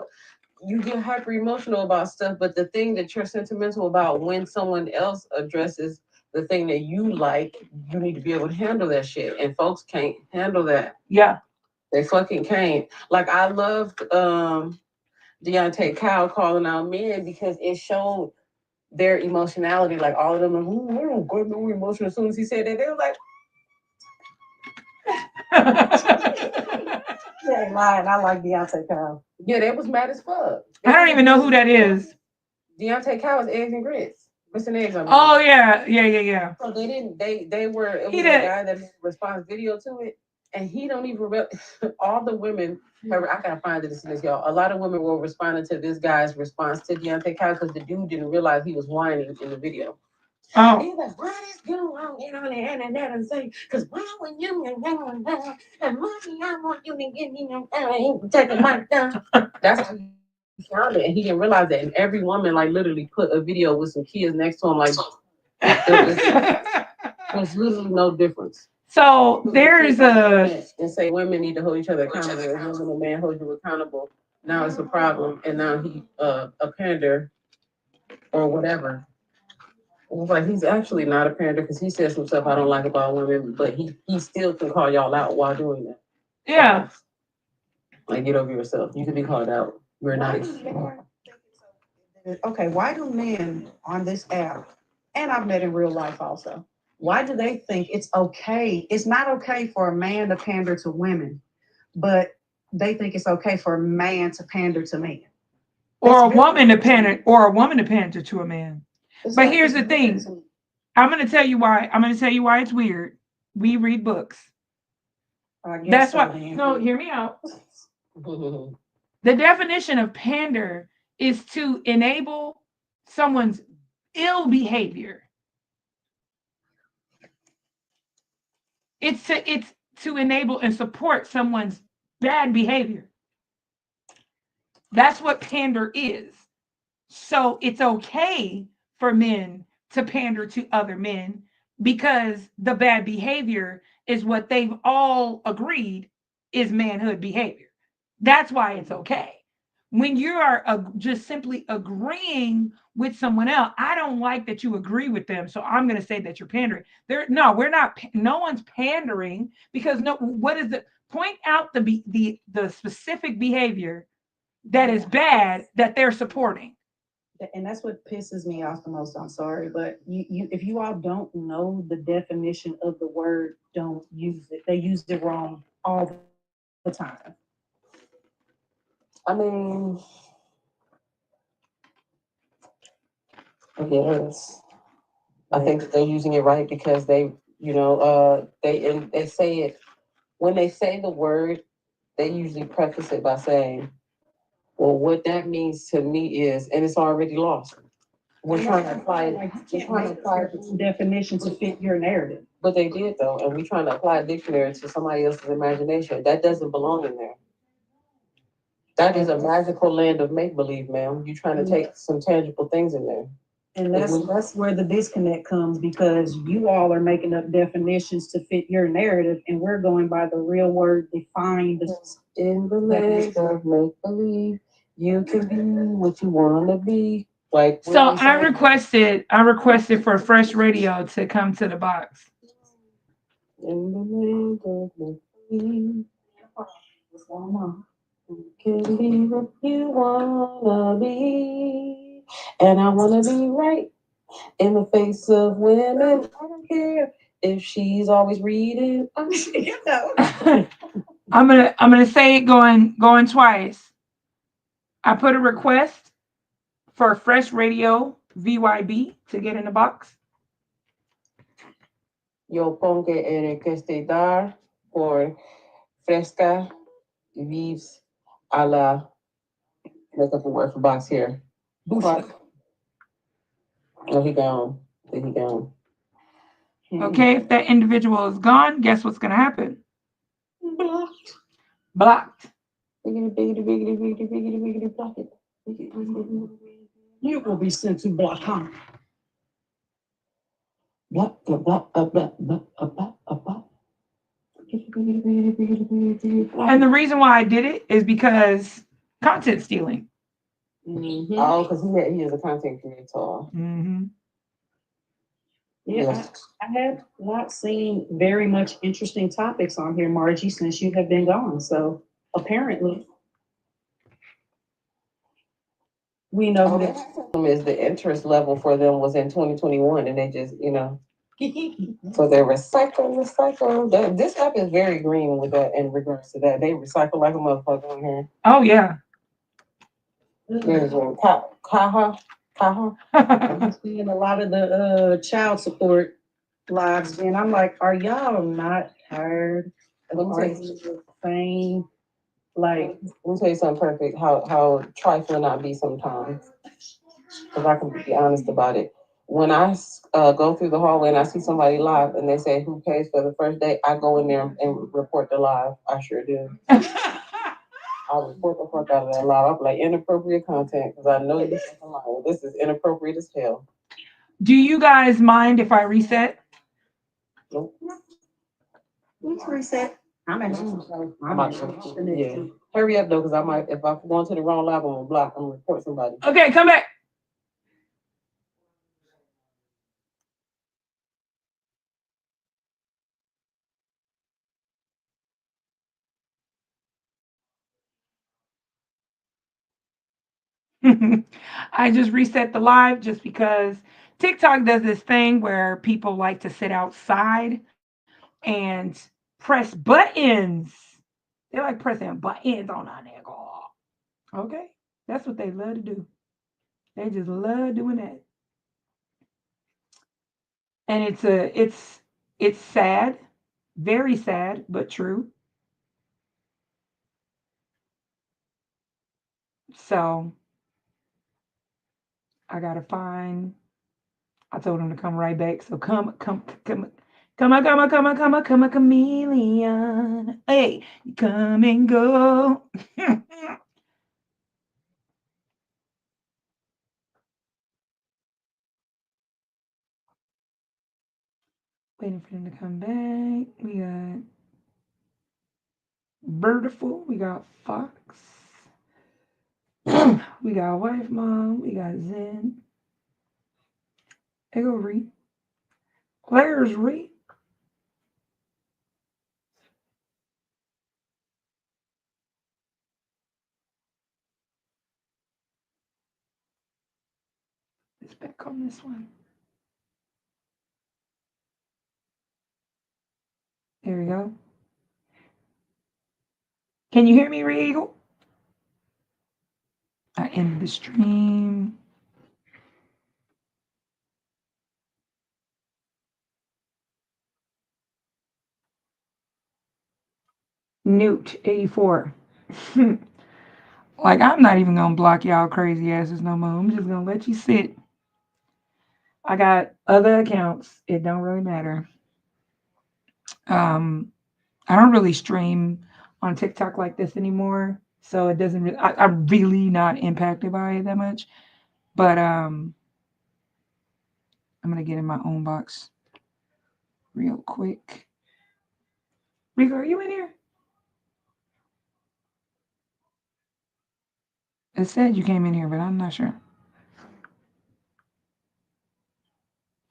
you get hyper emotional about stuff, but the thing that you're sentimental about when someone else addresses the thing that you like, you need to be able to handle that shit. And folks can't handle that. Yeah. They fucking can't. Like I loved Deontay Kyle calling out men because it showed their emotionality. Like all of them, like, "Ooh, I don't got no emotion." As soon as he said that, they were like, Yeah, lying. I like Beyonce Kyle. yeah, they was mad as fuck. I don't even know who that is. Deontay Kyle is eggs and grits. Grits and eggs. I mean. Oh yeah. So they didn't. They were. It He was did. a guy that made a response video to it, and he don't even. All the women. I gotta find it to see this, y'all. A lot of women were responding to this guy's response to Deontay Kyle because the dude didn't realize he was whining in the video. Oh. He's like, "Why this girl won't get on the internet and say, because why when you and money, I want you to get me taking my time." That's how he found it, and he didn't realize that. And every woman, like, literally put a video with some kids next to him, like. There's literally no difference. So there is a and say women need to hold each other accountable. And when a man holds you accountable, now it's a problem, and now he a pander or whatever. But he's actually not a pander because he says some stuff I don't like about women, but he still can call y'all out while doing that. yeah. Like get over yourself. You can be called out. We're nice. Okay, why do men on this app, and I've met in real life also, why do they think it's okay? It's not okay for a man to pander to women, but they think it's okay for a man to pander to men. Or a woman to pander to a man. But here's the thing. I'm gonna tell you why. I'm gonna tell you why it's weird. We read books. That's why. No, hear me out. The definition of pander is to enable someone's ill behavior. It's to enable and support someone's bad behavior. That's what pander is. So it's okay for men to pander to other men because the bad behavior is what they've all agreed is manhood behavior. That's why it's okay. When you are just simply agreeing with someone else, I don't like that you agree with them, so I'm going to say that you're pandering. No, we're not. No one's pandering because no. What is it? Point out the specific behavior that is bad that they're supporting. And that's what pisses me off the most. I'm sorry, but you if you all don't know the definition of the word, don't use it. They use it wrong all the time. I mean, yes. I think that they're using it right because they say it when they say the word, they usually preface it by saying, "Well, what that means to me is," and it's already lost. We're trying to apply it. We're trying to apply it Definition to fit your narrative. But they did though, and we're trying to apply a dictionary to somebody else's imagination. That doesn't belong in there. That is a magical land of make believe, ma'am. You're trying to take some tangible things in there. And that's where the disconnect comes because you all are making up definitions to fit your narrative, and we're going by the real word defined. In the land of make believe, you can be what you want to be. Like so, I requested for Fresh Radio to come to the box. In the land of make believe, What's going on? you can be what you wanna be, and I wanna be right in the face of women. I don't care if she's always reading. You know. I'm gonna say it going twice. I put a request for Fresh Radio VYB to get in the box. Yo pongo el que esté dar por fresca vives a la make up a word for box here. Bougie. Oh, he gone. He gone. Okay, if that individual is gone, guess what's going to happen? Blocked. Blocked. Biggity, biggity, biggity, biggity, biggity, biggity, block it. You will be sent to block, huh? Block, block, block, block, block, block, block. And the reason why I did it is because content stealing. Mm-hmm. Oh, because he is a content creator. Mm-hmm. Yeah, Yes. I have not seen very much interesting topics on here, Margie, since you have been gone. So apparently, we know Oh, who that's is the interest level for them was in 2021, and they just, so they recycle. This app is very green with that in regards to that. They recycle like a motherfucker on here. Oh, yeah. There's a Kaha. I'm seeing a lot of the child support lives, and I'm like, are y'all not tired of arguing the same? Like, Let me tell you something perfect. How trifling I be sometimes, because I can be honest about it. When I go through the hallway and I see somebody live and they say who pays for the first day, I go in there and report the live. I sure do. I report the fuck out of that live. I'm like inappropriate content because I know this is lying. This is inappropriate as hell. Do you guys mind if I reset? Nope. let's reset. I'm at home, so I'm not sure. Yeah. Hurry up though, because I might if I'm going to the wrong live, I'm gonna block. I'm gonna report somebody. Okay, come back. I just reset the live just because TikTok does this thing where people like to sit outside and press buttons. They like pressing buttons on our nigga. Okay, that's what they love to do. They just love doing that, and it's sad, very sad, but true. So I gotta find. I told him to come right back. So come a chameleon. Hey, you come and go. Waiting for him to come back. We got Birdiful. We got Fox. We got Wife Mom. We got Zen. There go Ree. There's Ree. Let's back on this one. There we go. Can you hear me, Ree Eagle? I ended the stream. Newt 84. Like I'm not even gonna block y'all crazy asses no more. I'm just gonna let you sit. I got other accounts. It don't really matter. Um, I don't really stream on TikTok like this anymore, so it doesn't. I'm really not impacted by it that much. But I'm gonna get in my own box real quick. Rico, are you in here? It said you came in here, but I'm not sure.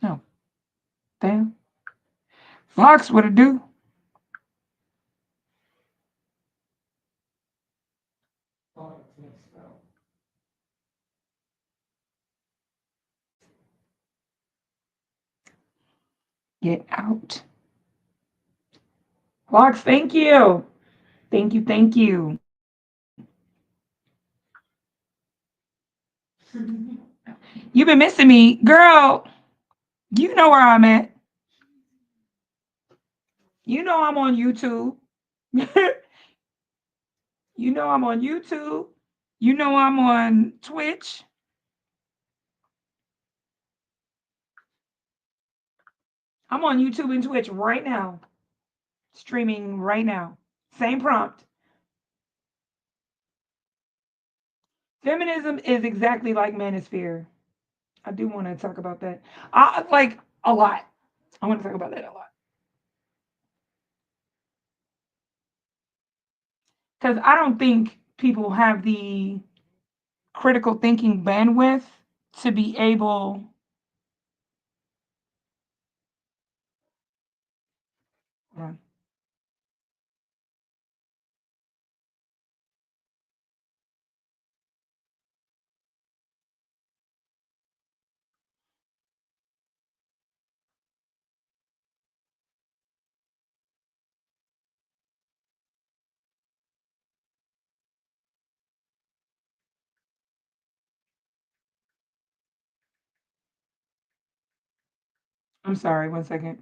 No. Damn. Fox, what it do? Get out. Fox, thank you. Thank you, thank you. You've been missing me. Girl, you know where I'm at. You know I'm on YouTube. You know I'm on YouTube. You know I'm on Twitch. I'm on YouTube and Twitch right now, streaming right now. Same prompt. Feminism is exactly like manosphere. I do want to talk about that. I like a lot. I want to talk about that a lot. Because I don't think people have the critical thinking bandwidth to be able. Hold on. I'm sorry, 1 second.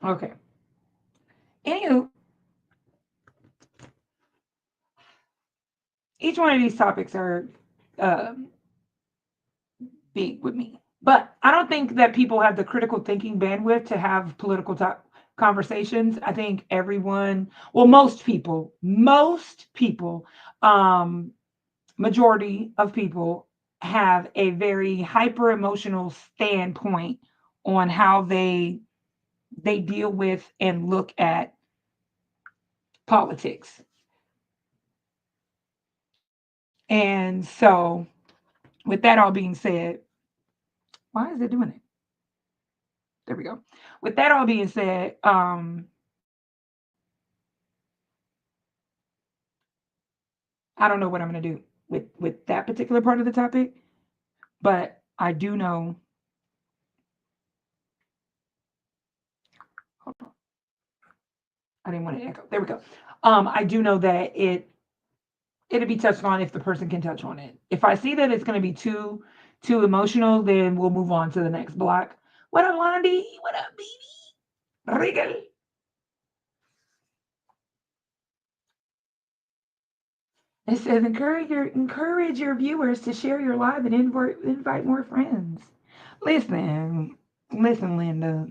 Okay. Anywho, each one of these topics are um, big with me. But I don't think that people have the critical thinking bandwidth to have political conversations. I think everyone, well, most people, um, majority of people have a very hyper emotional standpoint on how they deal with and look at politics. And so, with that all being said, why is it doing it? There we go. With that all being said, I don't know what I'm going to do with that particular part of the topic, but I do know. Hold on, I didn't want to echo. There we go. I do know that it'll be touched on if the person can touch on it. If I see that it's going to be too emotional, then we'll move on to the next block. What up, Londi? What up, baby? Regal. It says encourage your viewers to share your live and invite more friends. Listen, listen, Linda.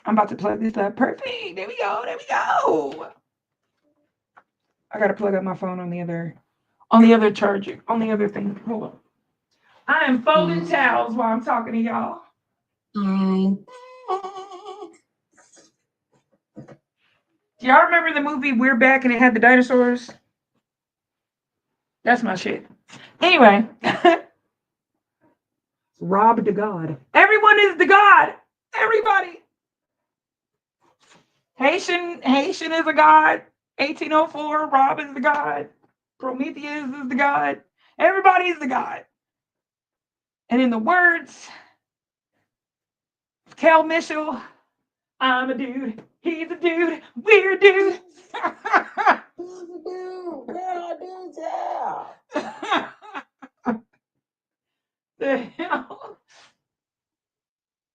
I'm about to plug this up. Perfect. There we go. There we go. I gotta plug up my phone on the other charger, on the other thing. Hold on. I am folding towels while I'm talking to y'all. Do y'all remember the movie We're Back and it had the dinosaurs? That's my shit. Anyway, Rob the God. Everyone is the God. Everybody. Haitian is a god. 1804, Rob is the god. Prometheus is the god. Everybody is the god. And in the words of Kel Mitchell, I'm a dude. He's a dude. We're a dude. Who's the dude? Where are dudes at? The hell?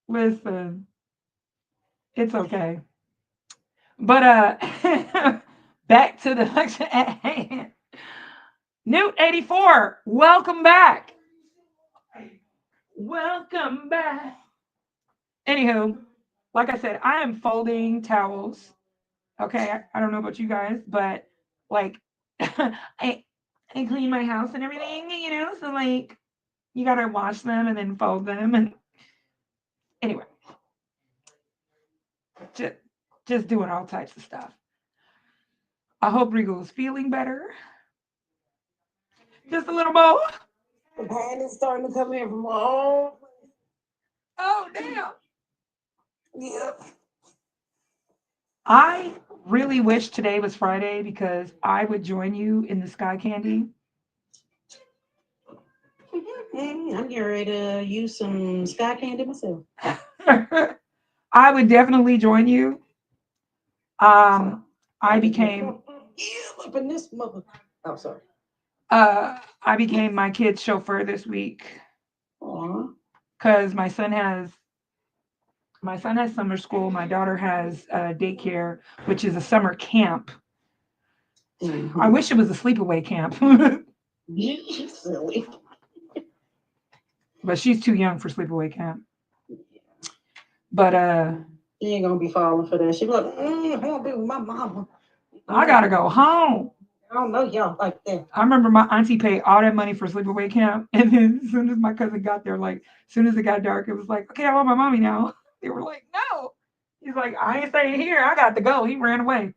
Listen, it's okay. But back to the lecture at hand. Newt 84, welcome back. Welcome back. Anywho, like I said, I am folding towels. Okay, I don't know about you guys, but like I clean my house and everything, so like you gotta wash them and then fold them and anyway, just doing all types of stuff. I hope Regal is feeling better. Just a little more. The pain is starting to come in from all. Oh damn. Yep. I really wish today was Friday because I would join you in the sky candy. Hey, I'm getting ready to use some sky candy myself. I would definitely join you. I became Yeah, up in this mother. Oh, sorry. I became my kid's chauffeur this week Aw. because my son has summer school. My daughter has daycare, which is a summer camp. I wish it was a sleepaway camp, You silly. but she's too young for sleepaway camp. But She ain't gonna be falling for that. She be like, I wanna be with my mama. I gotta go home. I don't know y'all like that. I remember my auntie paid all that money for sleepaway camp, and then as soon as my cousin got there, like as soon as it got dark, it was like, okay, I want my mommy now. They were like, no. He's like, I ain't staying here. I got to go. He ran away.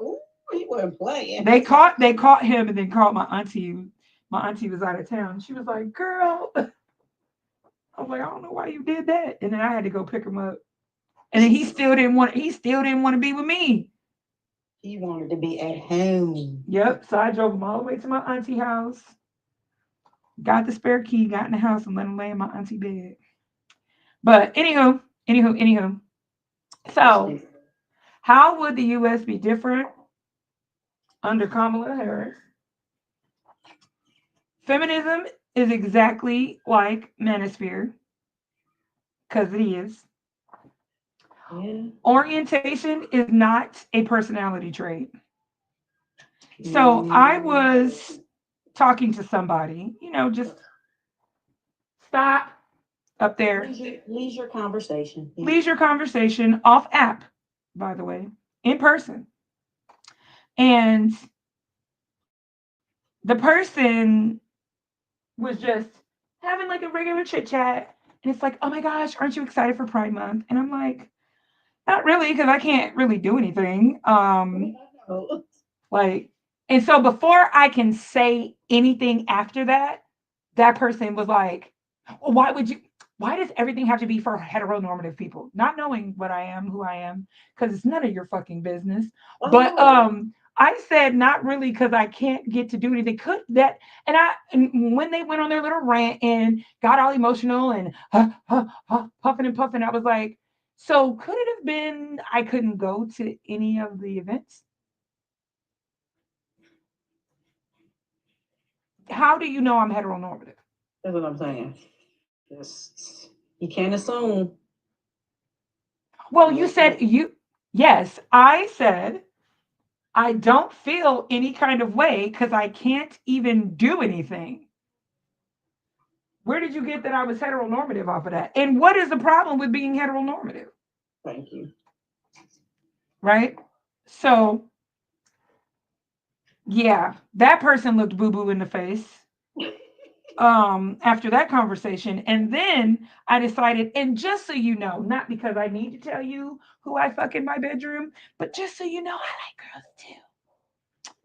Ooh, he wasn't playing. They caught him and then called my auntie. My auntie was out of town. She was like, girl. I was like, I don't know why you did that. And then I had to go pick him up. And then he still didn't want to be with me. He wanted to be at home. Yep. So I drove him all the way to my auntie house, got the spare key, got in the house, and let him lay in my auntie bed. But anywho. So how would the US be different under Kamala Harris? Feminism is exactly like manosphere, because it is. Yeah. Orientation is not a personality trait. So I was talking to somebody, just stop up there. Leisure conversation. Yeah. Leisure conversation off app, by the way, in person. And the person was just having like a regular chit chat. And it's like, oh my gosh, aren't you excited for Pride Month? And I'm like, not really, because I can't really do anything. Oh. Like, and so before I can say anything after that, that person was like, well, why does everything have to be for heteronormative people? Not knowing what I am, who I am, because it's none of your fucking business. But Oh. I said not really because I can't get to do anything. Could that and when they went on their little rant and got all emotional and puffing and puffing, I was like, so could it have been I couldn't go to any of the events? How do you know I'm heteronormative? That's what I'm saying. Just you can't assume. Well, yes, I said I don't feel any kind of way because I can't even do anything. Where did you get that I was heteronormative off of that? And what is the problem with being heteronormative? Thank you. Right? So, yeah, that person looked boo boo in the face after that conversation. And then I decided, and just so you know, not because I need to tell you who I fuck in my bedroom, but just so you know, I like girls too.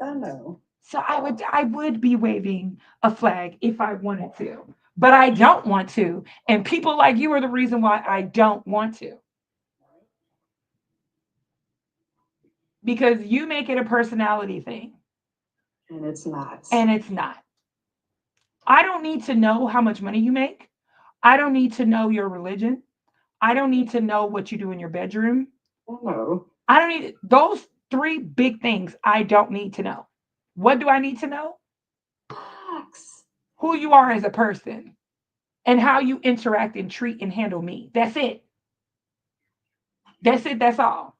I know. So I would be waving a flag if I wanted to, but I don't want to. And people like you are the reason why I don't want to. Because you make it a personality thing. And it's not. And it's not. I don't need to know how much money you make. I don't need to know your religion. I don't need to know what you do in your bedroom. No. I don't need those three big things. I don't need to know. What do I need to know? Box. Who you are as a person and how you interact and treat and handle me. That's it. That's it. That's all.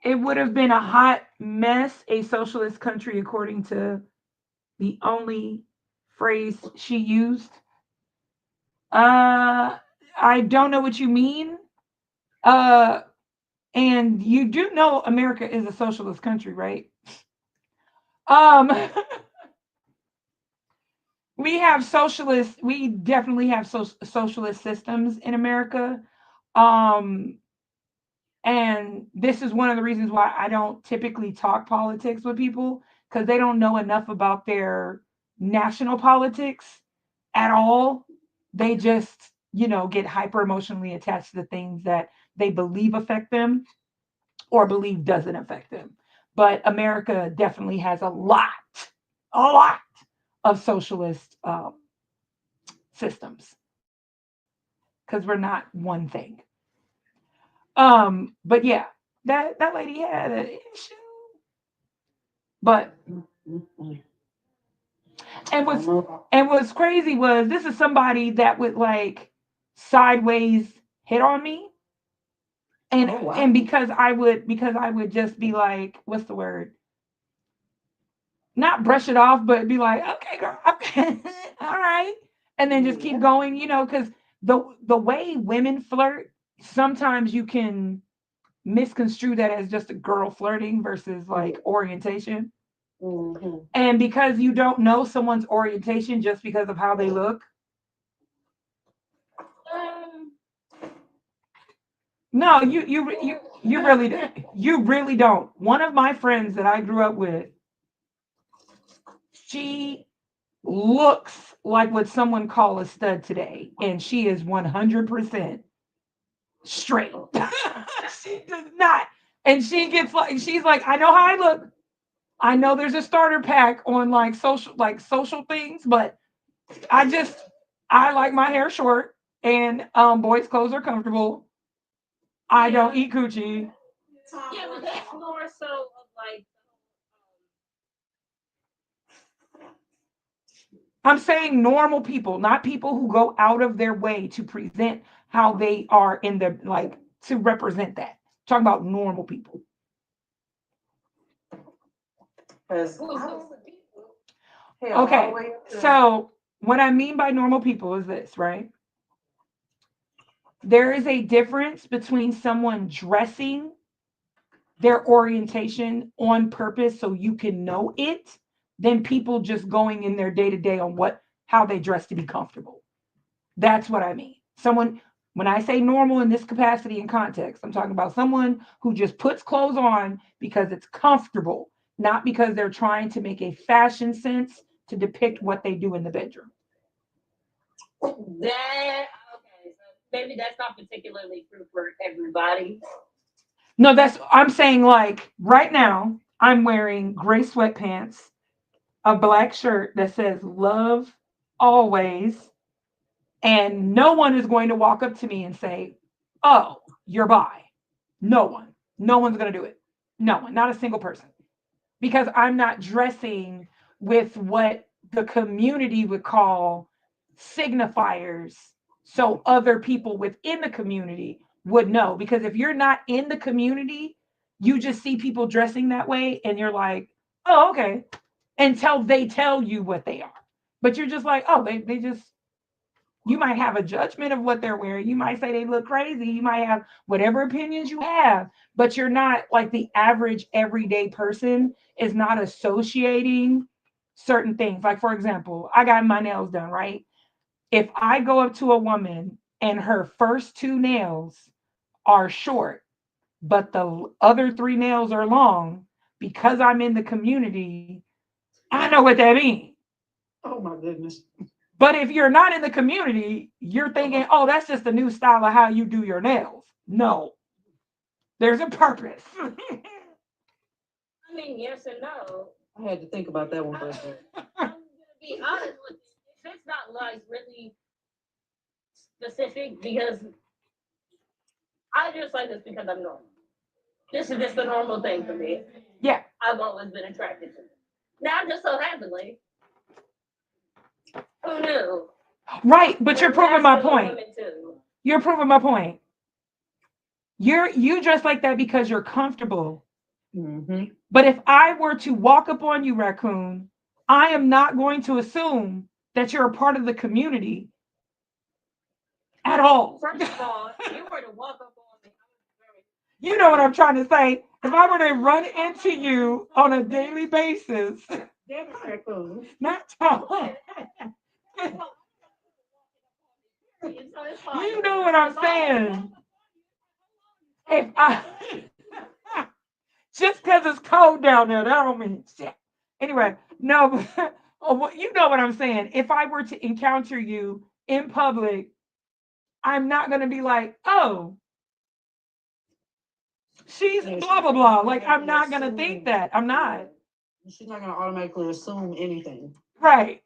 It would have been a hot mess, a socialist country, according to the only phrase she used. I don't know what you mean. Uh, and you do know America is a socialist country, right? Um, we have socialist. We definitely have socialist systems in America. Um, And this is one of the reasons why I don't typically talk politics with people because they don't know enough about their national politics at all. They just, get hyper emotionally attached to the things that they believe affect them or believe doesn't affect them. But America definitely has a lot of socialist systems because we're not one thing. But yeah, that lady had an issue. But Mm-mm. and what's crazy was this is somebody that would like sideways hit on me. And Oh, wow. and because I would just be like, what's the word? Not brush it off, but be like, okay, girl, okay, all right, and then just keep going, because the way women flirt, sometimes you can misconstrue that as just a girl flirting versus like orientation. Mhm. And because you don't know someone's orientation just because of how they look, Um, no, you really don't. You really don't. One of my friends that I grew up with, she looks like what someone call a stud today, and she is 100% straight. She does not. And she gets like, she's like, I know how I look. I know there's a starter pack on like social things, but I just I like my hair short and boys' clothes are comfortable. I don't eat coochie. yeah, but that's more so of like, I'm saying normal people, not people who go out of their way to present how they are in the like to represent that. Talking about normal people. Because who's I the was people? hell all the Okay, way up to so what I mean by normal people is this, right? There is a difference between someone dressing their orientation on purpose so you can know it than people just going in their day to day on how they dress to be comfortable. That's what I mean. Someone, when I say normal in this capacity and context, I'm talking about someone who just puts clothes on because it's comfortable, not because they're trying to make a fashion sense to depict what they do in the bedroom. That okay, so maybe that's not particularly true for everybody. No, I'm saying like right now, I'm wearing gray sweatpants, a black shirt that says love always, and no one is going to walk up to me and say, "Oh, you're bi." No one. No one's going to do it. No one, not a single person. Because I'm not dressing with what the community would call signifiers so other people within the community would know. Because if you're not in the community, you just see people dressing that way and you're like, oh, okay. Until they tell you what they are. But you're just like, oh, they just you might have a judgment of what they're wearing. You might say they look crazy. You might have whatever opinions you have, but you're not like the average everyday person is not associating certain things. Like, for example, I got my nails done, right? If I go up to a woman and her first two nails are short, but the other three nails are long, because I'm in the community, I know what that means. oh my goodness. But if you're not in the community, you're thinking, oh, that's just a new style of how you do your nails. No, there's a purpose. I mean, yes and no. I had to think about that one for a second. I'm gonna be honest with you. If it's not like really specific, because I just like this because I'm normal. This is just a normal thing for me. Yeah, I've always been attracted to it. Now, just so happenly, who knew? right. But you're They're proving my masculine point. women too. You're proving my point. You dress like that because you're comfortable. Mm-hmm. But if I were to walk up on you, raccoon, I am not going to assume that you're a part of the community at all. First of all, if you were to walk up on me, You know what I'm trying to say. If I were to run into you on a daily basis, Damn it, raccoon. not talking. You know what I'm saying? If I just because it's cold down there, that don't mean shit. Anyway, no, you know what I'm saying. If I were to encounter you in public, I'm not gonna be like, oh, she's blah blah blah. Like I'm not gonna think that. I'm not. She's not gonna automatically assume anything. Right.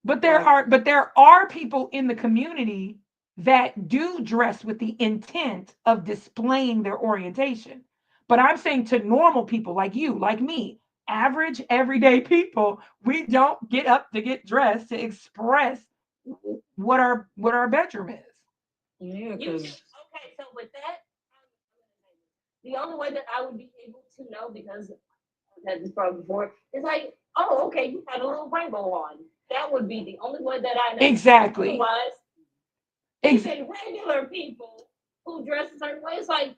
But there are people in the community that do dress with the intent of displaying their orientation. But I'm saying to normal people like you, like me, average everyday people, we don't get up to get dressed to express what our bedroom is. Yeah, You because okay, so with that, the only way that I would be able to know because I've had this problem before is like, oh, okay, you had a little rainbow on. That would be the only way that I know. Exactly. Otherwise, Ex- even regular people who dress a certain way, it's like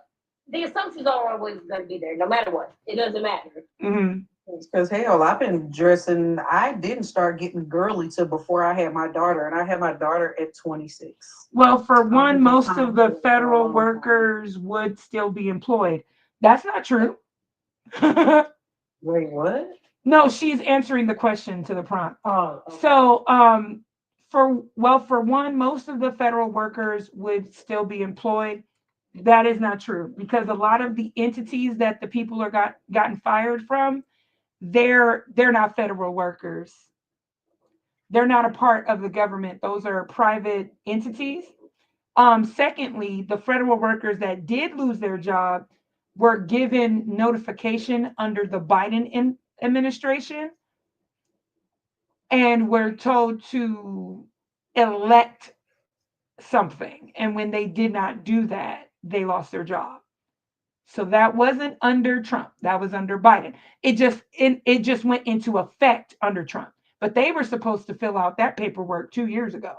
the assumptions are always going to be there, no matter what. It doesn't matter. Mhm. Because hell, I've been dressing. I didn't start getting girly till before I had my daughter, and I had my daughter at 26. Well, for I've one, been most trying of to do the it for a federal long time. workers would still be employed. That's not true. Wait, what? No, she's answering the question to the prompt. Oh, okay. So, for one, most of the federal workers would still be employed. That is not true because a lot of the entities that the people are gotten fired from, they're not federal workers. They're not a part of the government. Those are private entities. Secondly, the federal workers that did lose their job were given notification under the Biden administration and were told to elect something. And when they did not do that, they lost their job. So that wasn't under Trump. That was under Biden. It just went into effect under Trump. But they were supposed to fill out that paperwork 2 years ago.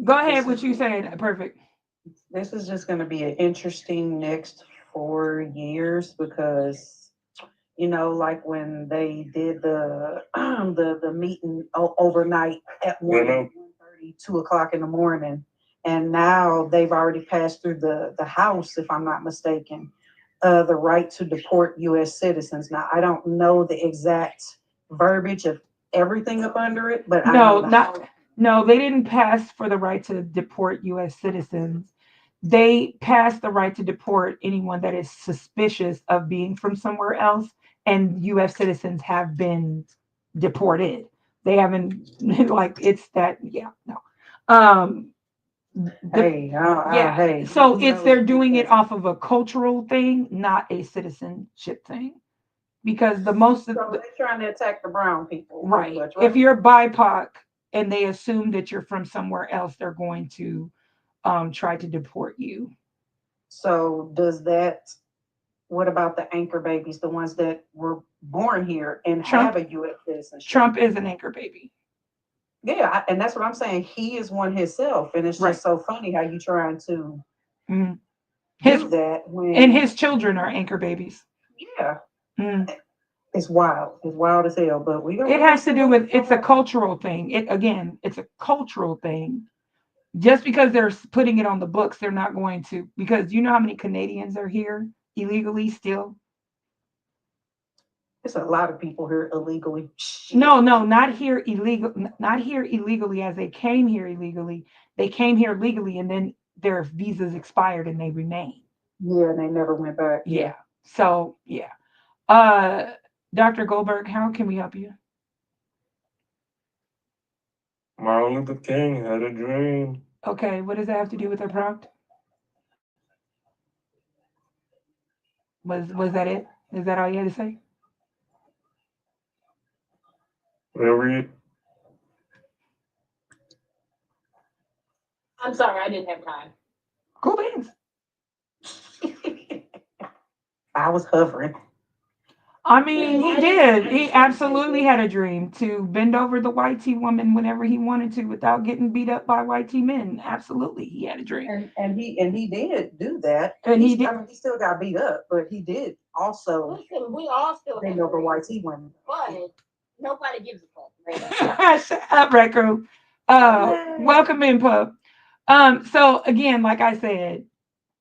Go ahead, what you saying? Perfect. This is just going to be an interesting next 4 years because like when they did the the meeting overnight at 1:30, 2 o'clock in the morning, and now they've already passed through the House, if I'm not mistaken, the right to deport U.S. citizens. Now I don't know the exact verbiage of everything up under it, but I know No, the not House. no, they didn't pass for the right to deport US citizens. They passed the right to deport anyone that is suspicious of being from somewhere else, and US citizens have been deported. They haven't like it's that yeah, no. Um the, Hey, yeah, hey, so who it's knows? they're doing it off of a cultural thing, not a citizenship thing. Because the most of So they're trying to attack the brown people, pretty right. much, If right? you're BIPOC and they assume that you're from somewhere else, they're going to try to deport you. So does that? What about the anchor babies, the ones that were born here and have Trump a U.S. citizenship? Trump is an anchor baby. Yeah, and that's what I'm saying. He is one himself, and it's Right. just so funny how you trying to Mhm. His do that and when his children are anchor babies. yeah, Mm. it's wild. It's wild as hell. But we It don't. has to do with it's a cultural thing. It's a cultural thing. Just because they're putting it on the books, they're not going to because you know how many Canadians are here illegally still. It's a lot of people here illegally. No, no, not here illegal, not here illegally as they came here illegally. They came here legally and then their visas expired and they remain. Yeah, and they never went back. Yeah. So, yeah. Uh Dr. Goldberg, how can we help you? Martin Luther King had a dream. Okay, what does that have to do with our prompt? Was that it? Is that all you had to say? Whatever you, I'm sorry, I didn't have time. Cool beans. I was hovering. I mean, he did. He absolutely had a dream to bend over the white tea woman whenever he wanted to without getting beat up by white tea men. Absolutely, he had a dream. And he did do that. And he did. I mean, he still got beat up, but he did also Listen, we all still bend have over dreams, white tea women. but nobody gives a fuck right now. Shut up, Raccoon. Welcome in, Pup. So again, like I said,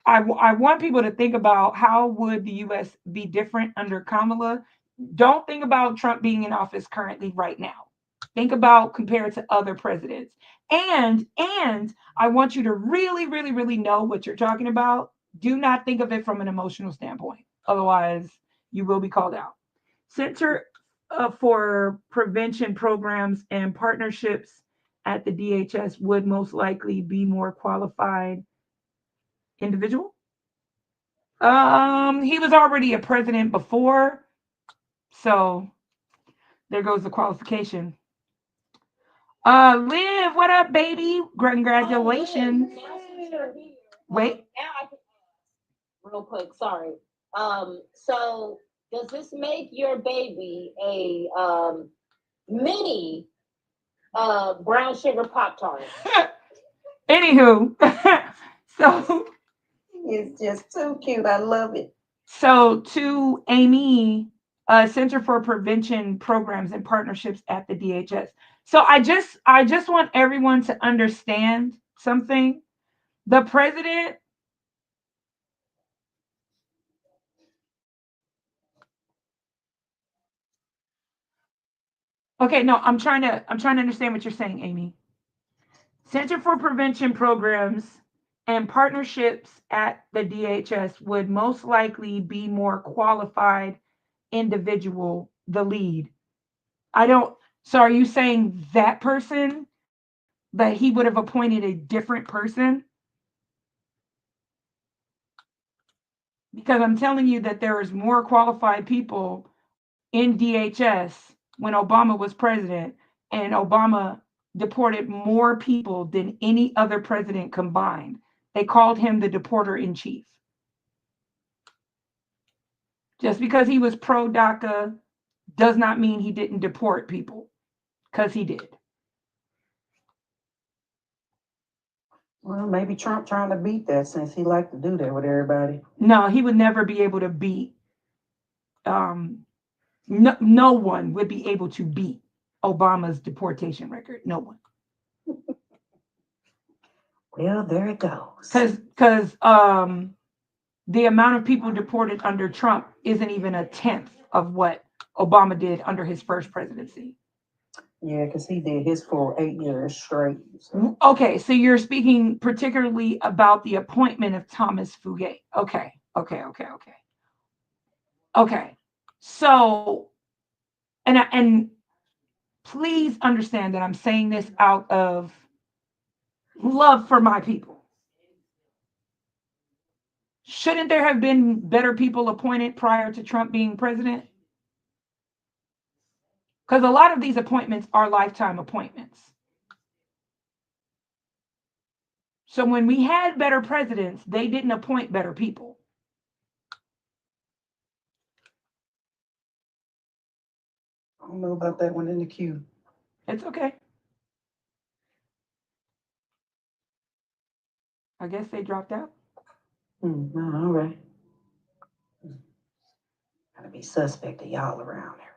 I want people to think about how would the U.S. be different under Kamala. Don't think about Trump being in office currently right now. Think about compared to other presidents. And I want you to really, really, really know what you're talking about. Do not think of it from an emotional standpoint. Otherwise, you will be called out. Center for prevention programs and partnerships at the DHS would most likely be more qualified individual. He was already a president before, so there goes the qualification. Liv, what up, baby? Congratulations. Wait. Now I can real quick. Sorry. So does this make your baby a mini brown sugar pop tart? Anywho, so It's just too cute. I love it. so to Amy, Center for Prevention Programs and Partnerships at the DHS. So I just want everyone to understand something. The president. Okay, no, I'm trying to understand what you're saying, Amy. Center for Prevention Programs and Partnerships at the DHS would most likely be more qualified individual, the lead. I don't, so are you saying that person that he would have appointed a different person? Because I'm telling you that there is more qualified people in DHS when Obama was president, and Obama deported more people than any other president combined. They called him the deporter in chief. Just because he was pro DACA does not mean he didn't deport people, because he did. Well, maybe Trump trying to beat that since he liked to do that with everybody. No, he would never be able to beat. No one would be able to beat Obama's deportation record. No one. Well, there it goes. Because the amount of people deported under Trump isn't even a tenth of what Obama did under his first presidency. Yeah, because he did his for 8 years straight. So. Okay, so you're speaking particularly about the appointment of Thomas Fugate. Okay. So, and please understand that I'm saying this out of love for my people. Shouldn't there have been better people appointed prior to Trump being president? Because a lot of these appointments are lifetime appointments. So when we had better presidents, they didn't appoint better people. I don't know about that one in the queue. It's okay. I guess they dropped out. No, all right. Gotta be suspect of y'all around there.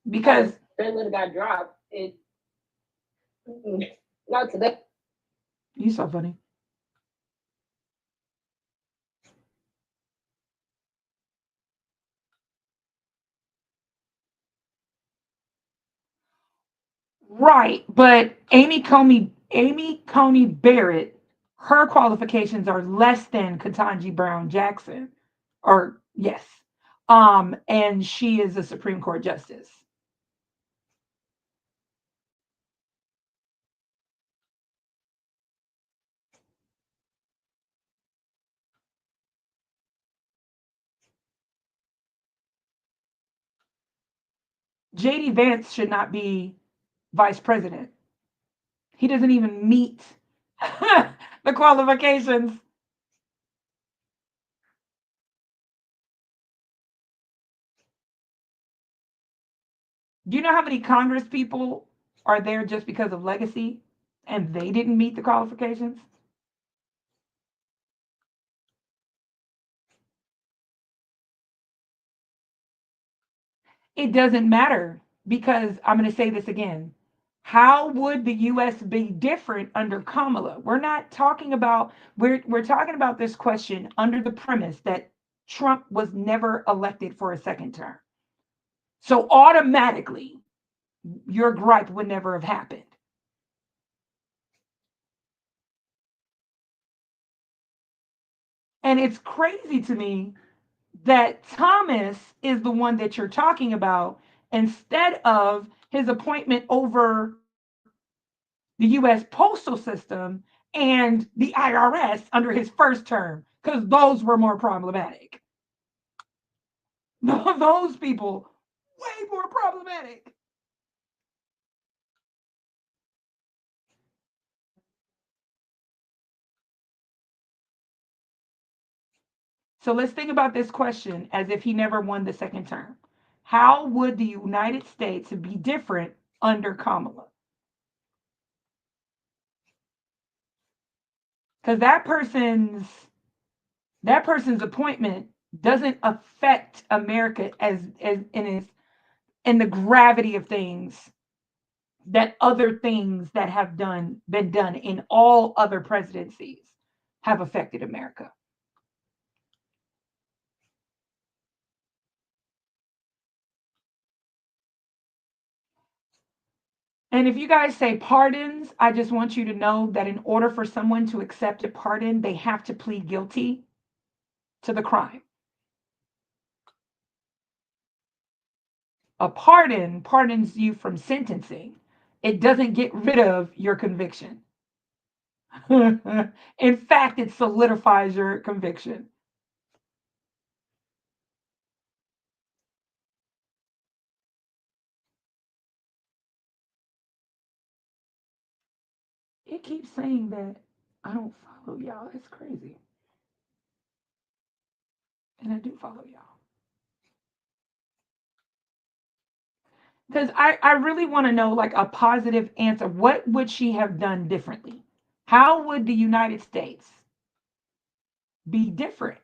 Because That little got dropped. Not today. you so funny. Right, but Amy Coney Barrett, her qualifications are less than Ketanji Brown Jackson, or yes, and she is a Supreme Court justice. JD Vance should not be vice president. He doesn't even meet the qualifications. Do you know how many Congress people are there just because of legacy and they didn't meet the qualifications? It doesn't matter because I'm going to say this again. How would the US be different under Kamala? We're not talking about we're talking about this question under the premise that Trump was never elected for a second term. So automatically your gripe would never have happened. And it's crazy to me that Thomas is the one that you're talking about instead of his appointment over the US postal system and the IRS under his first term, because those were more problematic. Those people, way more problematic. So let's think about this question as if he never won the second term. How would the United States be different under Kamala? Because that person's appointment doesn't affect America as in the gravity of things that other things that have been done in all other presidencies have affected America. And if you guys say pardons, I just want you to know that in order for someone to accept a pardon, they have to plead guilty to the crime. A pardon pardons you from sentencing. It doesn't get rid of your conviction. In fact, it solidifies your conviction. It keeps saying that I don't follow y'all. It's crazy. And I do follow y'all. Because I really want to know like a positive answer. What would she have done differently? How would the United States be different?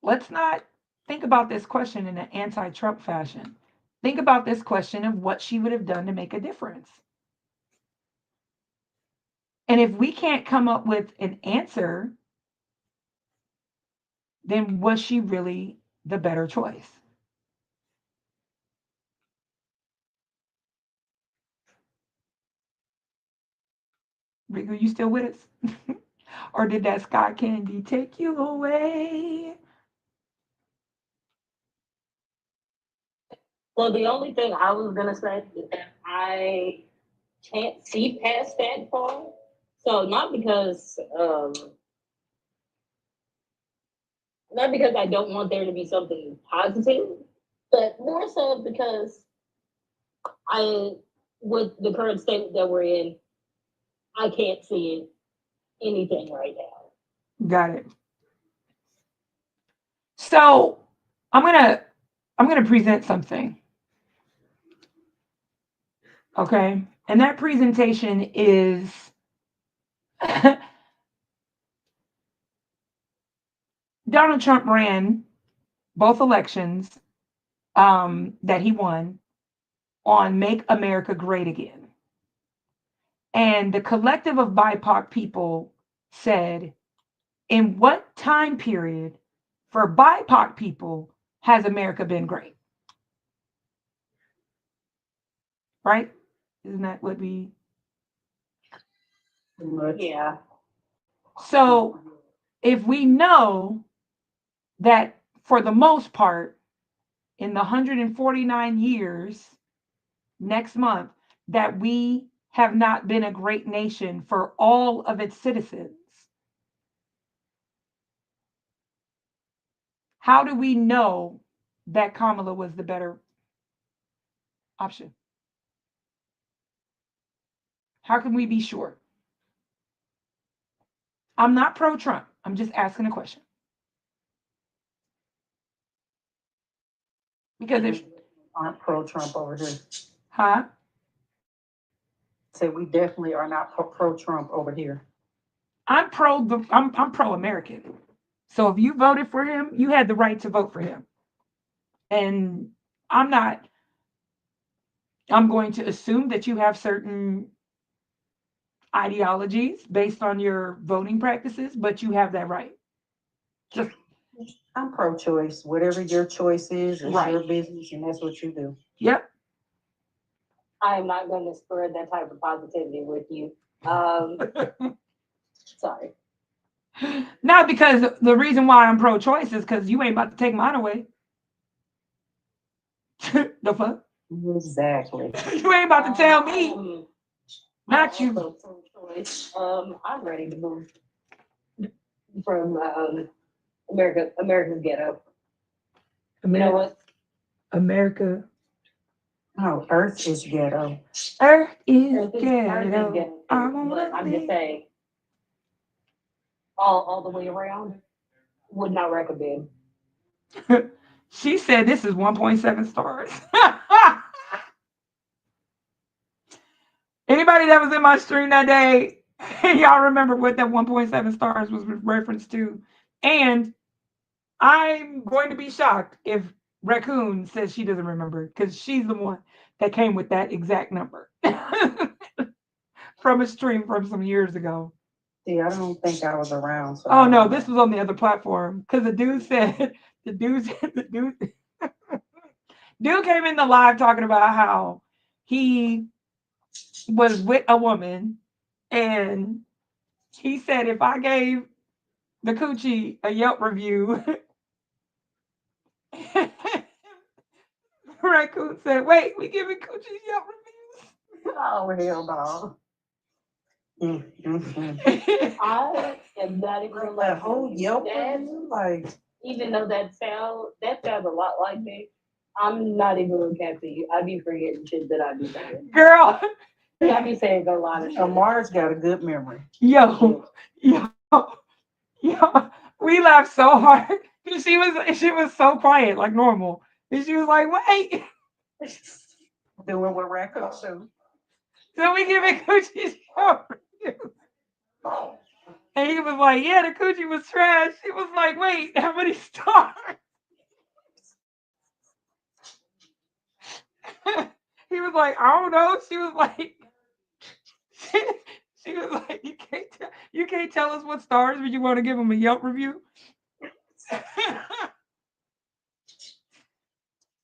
Let's not think about this question in an anti Trump fashion. Think about this question of what she would have done to make a difference. And if we can't come up with an answer, then was she really the better choice? Rick, are you still with us? Or did that sky candy take you away? Well, the only thing I was gonna say is that I can't see past that part. So not because I don't want there to be something positive, but more so because I, with the current state that we're in, I can't see anything right now. Got it. So I'm gonna present something. Okay. And that presentation is Donald Trump ran both elections that he won on Make America Great Again. And the collective of BIPOC people said, in what time period for BIPOC people has America been great? Right? Isn't that what we? Yeah. So if we know that for the most part, in the 149 years next month, that we have not been a great nation for all of its citizens, how do we know that Kamala was the better option? How can we be sure? I'm not pro Trump. I'm just asking a question. Because if, Aren't pro-Trump over here. huh? Say we definitely are not pro-Trump over here. I'm pro American. So if you voted for him, you had the right to vote for him. And I'm not, I'm going to assume that you have certain ideologies based on your voting practices, but you have that right. Just I'm pro-choice. Whatever your choice is, it's Right. your business, and that's what you do. Yep. I am not going to spread that type of positivity with you. Sorry. Not because the reason why I'm pro-choice is because you ain't about to take mine away. The fuck? Exactly. You ain't about to tell me, not you. Also pro-choice. I'm ready to move from America's ghetto. You know what? America. Oh, Earth is ghetto. Earth is Earth is ghetto. ghetto, I'm but I'm just saying, all the way around, would not recommend. She said this is 1.7 stars. Anybody that was in my stream that day, y'all remember what that 1.7 stars was reference to. And I'm going to be shocked if Raccoon says she doesn't remember because she's the one that came with that exact number from a stream from some years ago. See, I don't think I was around. So Oh no, this was on the other platform because the dude said the dude came in the live talking about how he was with a woman and he said if I gave the coochie a Yelp review, Raccoon said, "Wait, we giving coochies Yelp reviews?" Oh, hell no. I am not even gonna lie. That whole Yelp That, review, like, even though that sounds a lot like me, I'm not even gonna cap to you. I be forgetting shit that I be saying. Girl, I be saying a lot of shit. Amar's got a good memory. yo, yo, we laughed so hard. She was so quiet, like normal. And she was like, wait. Doing what raccoons do. So we giving coochies Yelp reviews. And he was like, yeah, the coochie was trash. She was like, wait, how many stars? He was like, I don't know. She was like, she was like, you can't tell us what stars, but you want to give him a Yelp review.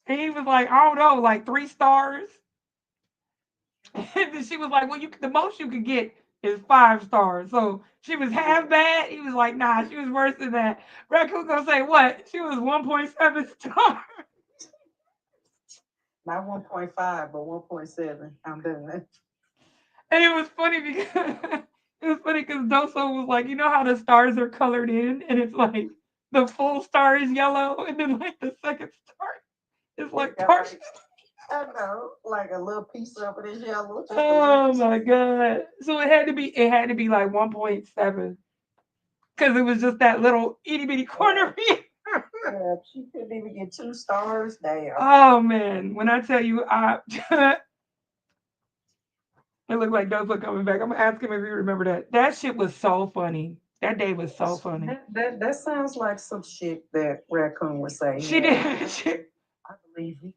And he was like, I don't know, like 3 stars. And then she was like, well, the most you could get is 5 stars. So she was half bad. He was like, nah, she was worse than that. Raccoon gonna say what? She was 1.7 stars. Not 1.5, but 1.7. I'm done. And it was funny because Doso was like, you know how the stars are colored in, and it's like the full star is yellow, and then like the second star is like Yeah, dark. I know, like a little piece of it is yellow. Just a Oh little. my god! So it had to be like 1.7 because it was just that little itty bitty corner. Yeah, she couldn't even get 2 stars. Damn. Oh man, when I tell you, it looked like Doso coming back. I'm gonna ask him if he remember that. That shit was so funny. That day was so funny. That sounds like some shit that Raccoon would say. She Yeah, did. I believe you.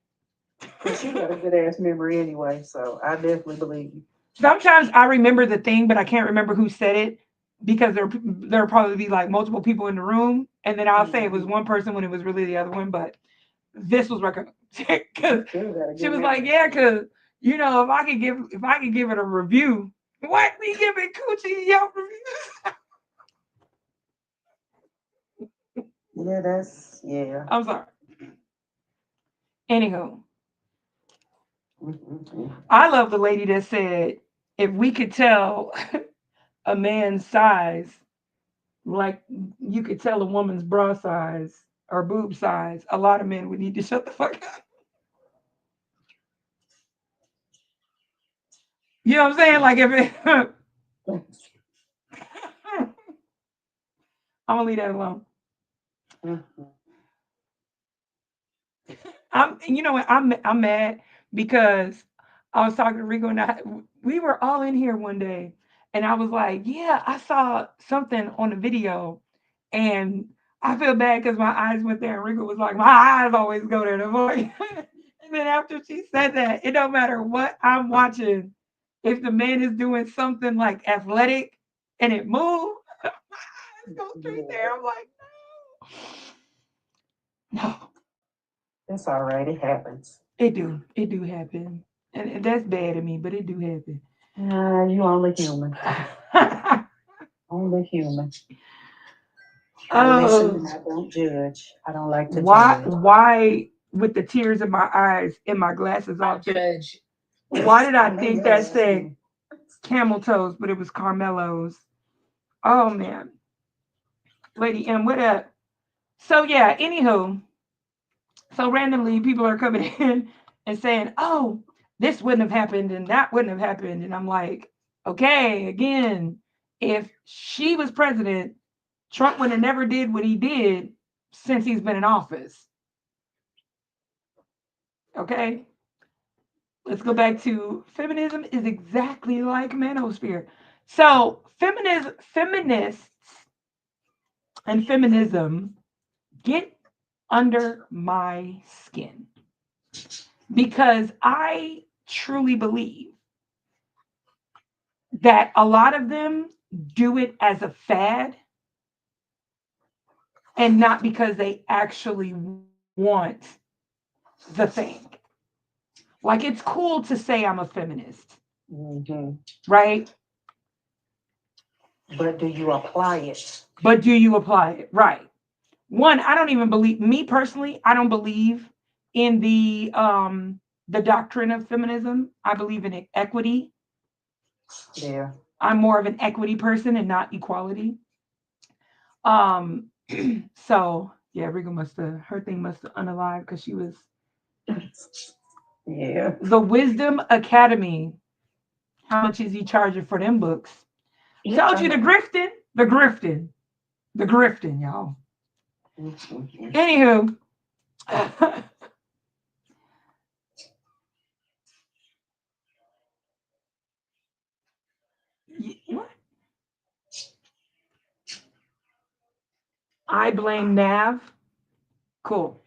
But she got a good ass memory anyway, so I definitely believe you. Sometimes I remember the thing, but I can't remember who said it because there'll probably be like multiple people in the room, and then I'll say it was one person when it was really the other one. But this was because she was like, yeah, because if I could give it a review, what we giving Coochie Yelp reviews? Yeah. I'm sorry. Anywho, I love the lady that said if we could tell a man's size, like you could tell a woman's bra size or boob size, a lot of men would need to shut the fuck up. You know what I'm saying? Like if it, I'm gonna leave that alone. You know what? I'm mad because I was talking to Rico and we were all in here one day, and I was like, yeah, I saw something on the video, and I feel bad because my eyes went there, and Rico was like, my eyes always go there to avoid. And then after she said that, it don't matter what I'm watching, if the man is doing something like athletic and it moves, my eyes go straight there. I'm like, no. It's all right. It happens. It do happen, and that's bad of me, but it do happen. You only human. Only human. I listen Oh, and I don't judge. I don't like to why? judge. Why, with the tears in my eyes and my glasses I off, judge. why did I know think your that ass said do. camel toes, but it was Carmelo's? Oh man, Lady M, what up? So yeah. Anywho, so randomly people are coming in and saying, "Oh, this wouldn't have happened and that wouldn't have happened," and I'm like, okay, again, if she was president, Trump would have never did what he did since he's been in office. Okay. Let's go back to feminism is exactly like manosphere. So feminists and feminism get under my skin because I truly believe that a lot of them do it as a fad and not because they actually want the thing. Like it's cool to say I'm a feminist, Mhm. right? But do you apply it? But do you apply it? Right. One, I don't even believe me personally, I don't believe in the doctrine of feminism. I believe in equity. Yeah. I'm more of an equity person and not equality. Um so yeah, Riga must have her thing must have unalive because she was Yeah. the Wisdom Academy. How much is he charging for them books? Told you the grifting, the grifting, the grifting, y'all. Mhm. Anywho, what? I blame Nav. Cool.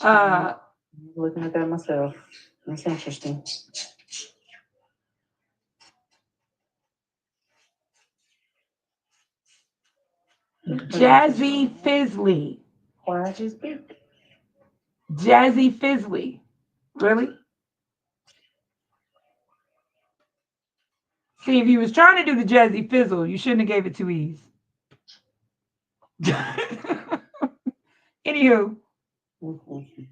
Uh, Looking at that myself. That's interesting. Jazzy Fizzly. Why did you speak? Jazzy Fizzly. Really? See, if you was trying to do the Jazzy Fizzle, you shouldn't have gave it two E's. Anywho, Mhm.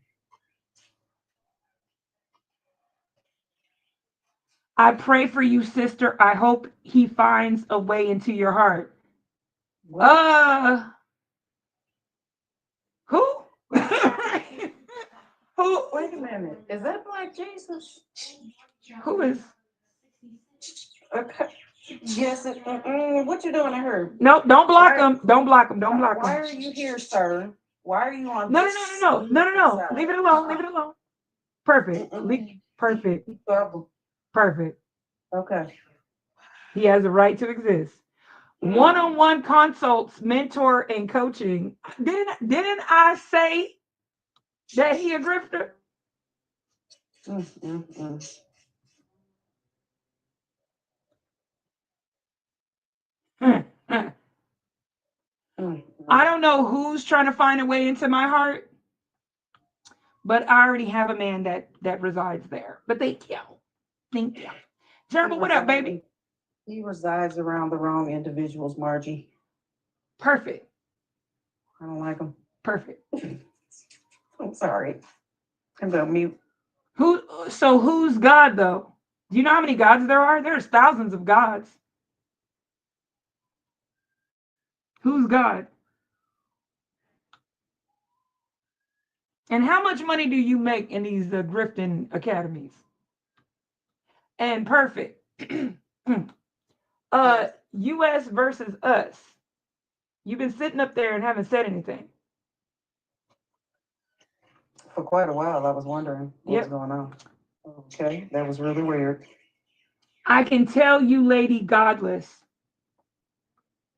I pray for you, sister. I hope he finds a way into your heart. What? Who? Who? Wait a minute. Is that Black Jesus? Who is? Okay. Yes. What you doing to her? No, don't block Why- him. Don't block him. Don't block Why him. are you here, sir? Why are you on No, no, this no, no, no, no, no, no. Leave it alone. Leave it alone. Perfect. Perfect. Trouble. Perfect. Okay. He has a right to exist. One-on-one consults, mentor, and coaching. Didn't I say that he a grifter? Mm. Hmm, hmm. Mm. I don't know who's trying to find a way into my heart, but I already have a man that resides there. But thank you. Thank you. Gerbil, what up, baby? He resides around the wrong individuals, Margie. Perfect. I don't like him. Perfect. I'm sorry. I'm gonna mute. Who's God though? Do you know how many gods there are? There's thousands of gods. Who's God? And how much money do you make in these grifting academies? And perfect. US versus us. You've been sitting up there and haven't said anything. For quite a while, I was wondering what was Yep. going on. Okay, that was really weird. I can tell you, Lady Godless.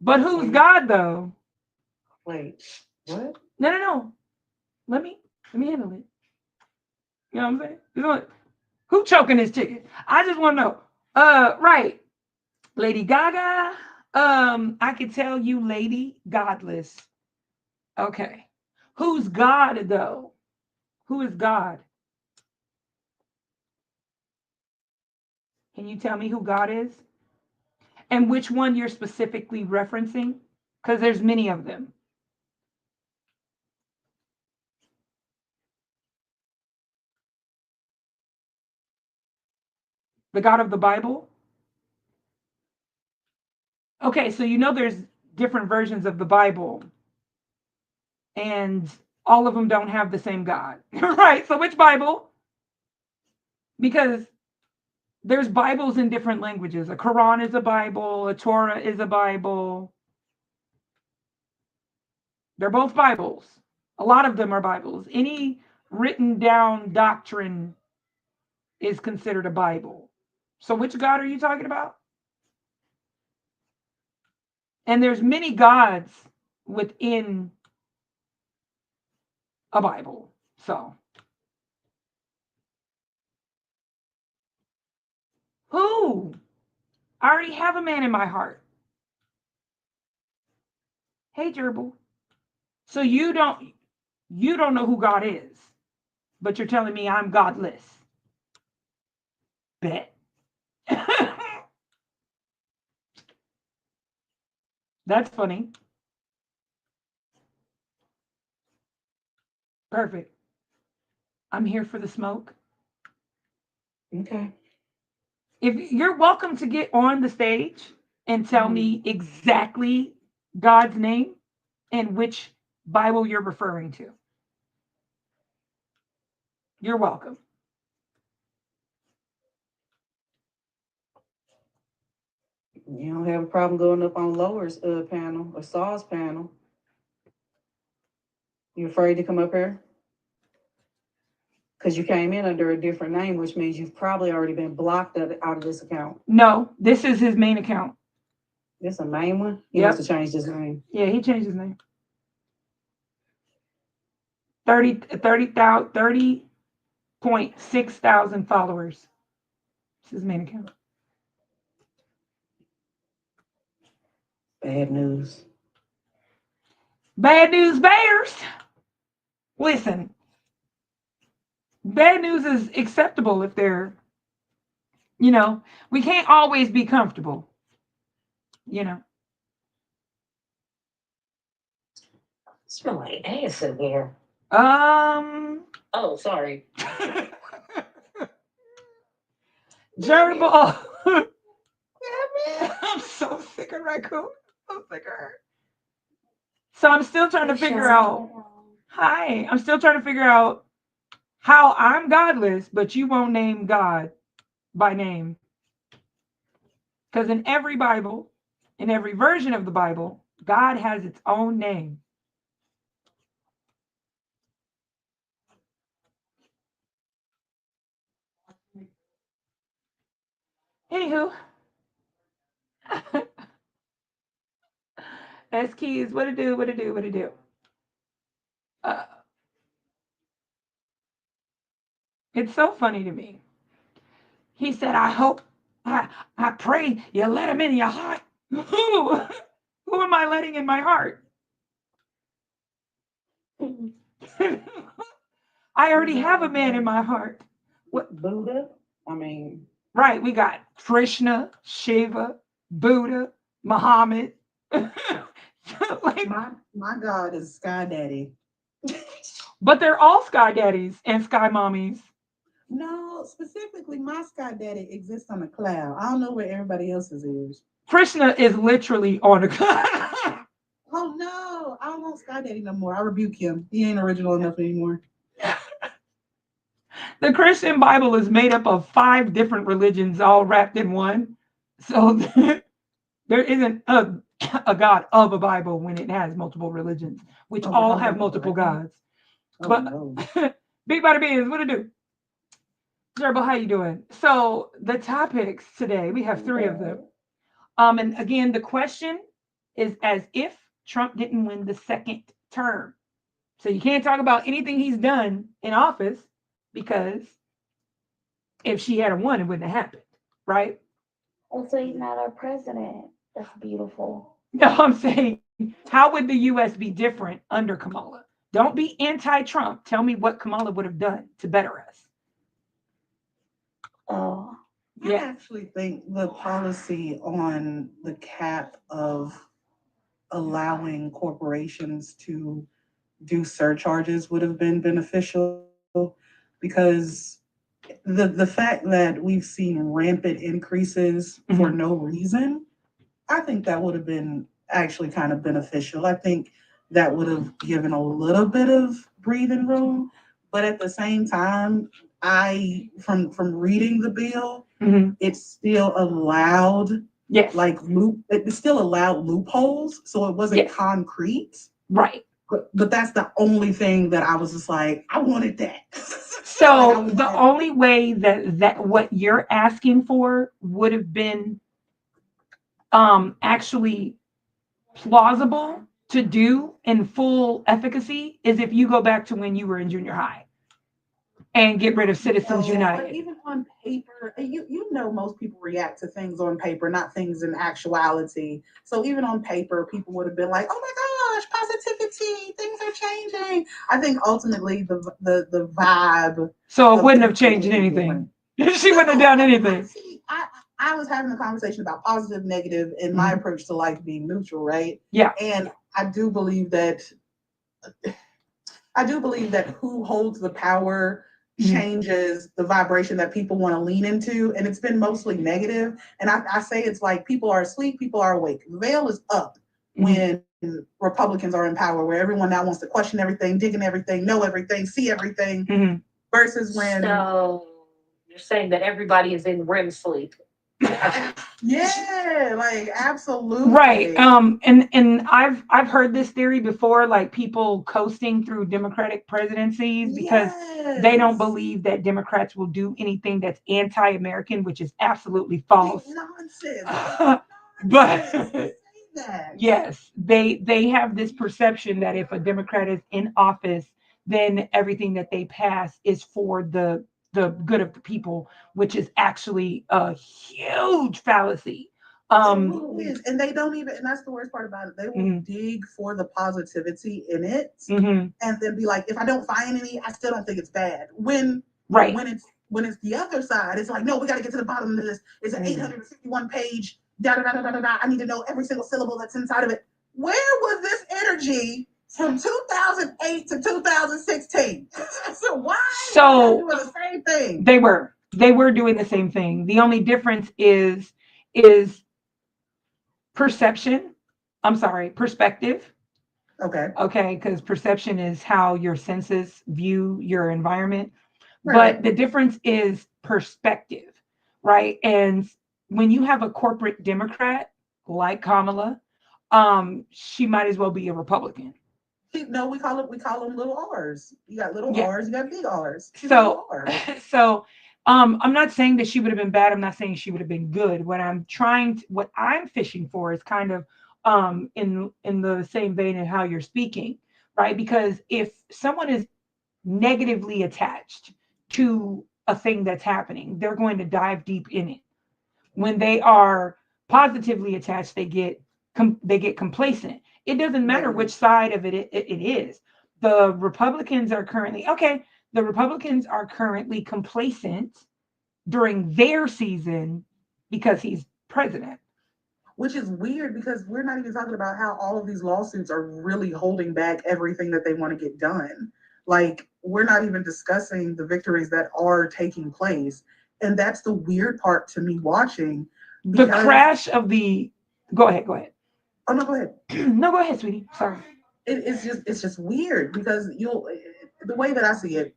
But who's God though? Wait, what? No, no, no. Let me handle it. You know what I'm saying? Who choking this chicken? I just want to know. Right. Lady Gaga. I can tell you, Lady Godless. Okay. Who's God though? Who is God? Can you tell me who God is? And which one you're specifically referencing? because there's many of them. The God of the Bible. Okay, so you know there's different versions of the Bible, and all of them don't have the same God, right? So which Bible? Because there's Bibles in different languages. A Quran is a Bible, a Torah is a Bible. They're both Bibles. A lot of them are Bibles. Any written down doctrine is considered a Bible. So which God are you talking about? And there's many gods within a Bible. So who? I already have a man in my heart. Hey, Gerbil. So you don't know who God is, but you're telling me I'm godless. Bet. That's funny. Perfect. I'm here for the smoke. Okay. If you're welcome to get on the stage and tell me exactly God's name and which Bible you're referring to. You're welcome. You don't have a problem going up on Lower's panel or Saw's panel. You afraid to come up here? Because you came in under a different name, which means you've probably already been blocked out of this account. No, this is his main account. This a main one? He Yep. must have changed his name. Yeah, he changed his name. 30.6 thousand followers. It's his main account. Bad news. Bad news bears. Listen, bad news is acceptable if they're, we can't always be comfortable, you know. Smell like ass in here. Um, Oh, sorry. Gerbil. I'm so sick of raccoon. So sick of her. So I'm still trying to figure out. Hi, I'm still trying to figure out how I'm godless, but you won't name God by name. Because in every Bible, in every version of the Bible, God has its own name. Anywho, S keys, what to do, what to do, what to do. Uh, it's so funny to me. He said, I pray you let him in your heart. Who? Who am I letting in my heart? I already have a man in my heart. What? Buddha? I mean, Right, we got Krishna, Shiva, Buddha, Muhammad. Like, My God is Sky Daddy. but they're all sky daddies and sky mommies. No, specifically, my Sky Daddy exists on a cloud. I don't know where everybody else's is. Krishna is literally on a. Oh no, I don't want Sky Daddy no more. I rebuke him. He ain't original enough anymore. The Christian Bible is made up of 5 different religions all wrapped in one. So there isn't a God of a Bible when it has multiple religions, which all have multiple gods. Oh, But no. Big Body Beans, what to do? Gerbil, how you doing? So the topics today, we have 3 of them. And again, the question is as if Trump didn't win the second term. So you can't talk about anything he's done in office because if she had won, it wouldn't have happened, right? Oh, so he's not our president. That's beautiful. No, I'm saying, how would the US be different under Kamala? Don't be anti-Trump. Tell me what Kamala would have done to better us. Oh, I actually think the policy on the cap of allowing corporations to do surcharges would have been beneficial because the fact that we've seen rampant increases for no reason, I think that would have been actually kind of beneficial. I think that would have given a little bit of breathing room, but at the same time, I from reading the bill, it still allowed Yes. it still allowed loopholes, so it wasn't Yes. concrete. Right. But that's the only thing that I was just like, I wanted that. So the only way that what you're asking for would have been actually plausible to do in full efficacy is if you go back to when you were in junior high and get rid of Citizens But United. even on paper, you know most people react to things on paper, not things in actuality. So even on paper, people would have been like, "Oh my gosh, positivity! Things are changing." I think ultimately the vibe. So it of wouldn't have people changed would be anything. different. She wouldn't have done anything. See, I was having a conversation about positive, negative, and my approach to life being neutral, right? Yeah. And I do believe that who holds the power changes the vibration that people want to lean into, and it's been mostly negative. And I say it's like people are asleep, people are awake. The veil is up when Republicans are in power, where everyone now wants to question everything, dig in everything, know everything, see everything, versus when. So you're saying that everybody is in REM sleep. Yeah, like absolutely. Right. And I've heard this theory before, like people coasting through Democratic presidencies because they don't believe that Democrats will do anything that's anti-American, which is absolutely false. Nonsense. But yes, they have this perception that if a Democrat is in office, then everything that they pass is for the good of the people, which is actually a huge fallacy. And they don't even, and that's the worst part about it. They will dig for the positivity in it, and then be like, if I don't find any, I still don't think it's bad. When it's the other side, it's like, no, we got to get to the bottom of this. It's an 851 page. Da da da da da da. I need to know every single syllable that's inside of it. Where was this energy from 2008 to 2016? So why? So doing the same thing. They were doing the same thing. The only difference is perception. I'm sorry, perspective. Okay, because perception is how your senses view your environment. Right. But the difference is perspective, right? And when you have a corporate Democrat like Kamala, she might as well be a Republican. No, we call them little R's. You got little R's, you got big R's. So I'm not saying that she would have been bad. I'm not saying she would have been good. What I'm fishing for is kind of in the same vein of how you're speaking, right? Because if someone is negatively attached to a thing that's happening, they're going to dive deep in it. When they are positively attached, they get complacent. It doesn't matter which side of it is. The Republicans are currently complacent during their season because he's president. Which is weird because we're not even talking about how all of these lawsuits are really holding back everything that they want to get done. Like, we're not even discussing the victories that are taking place. And that's the weird part to me watching. The crash of the. Go ahead. Oh, no, go ahead. No, go ahead, sweetie. Sorry. It's just weird because the way that I see it,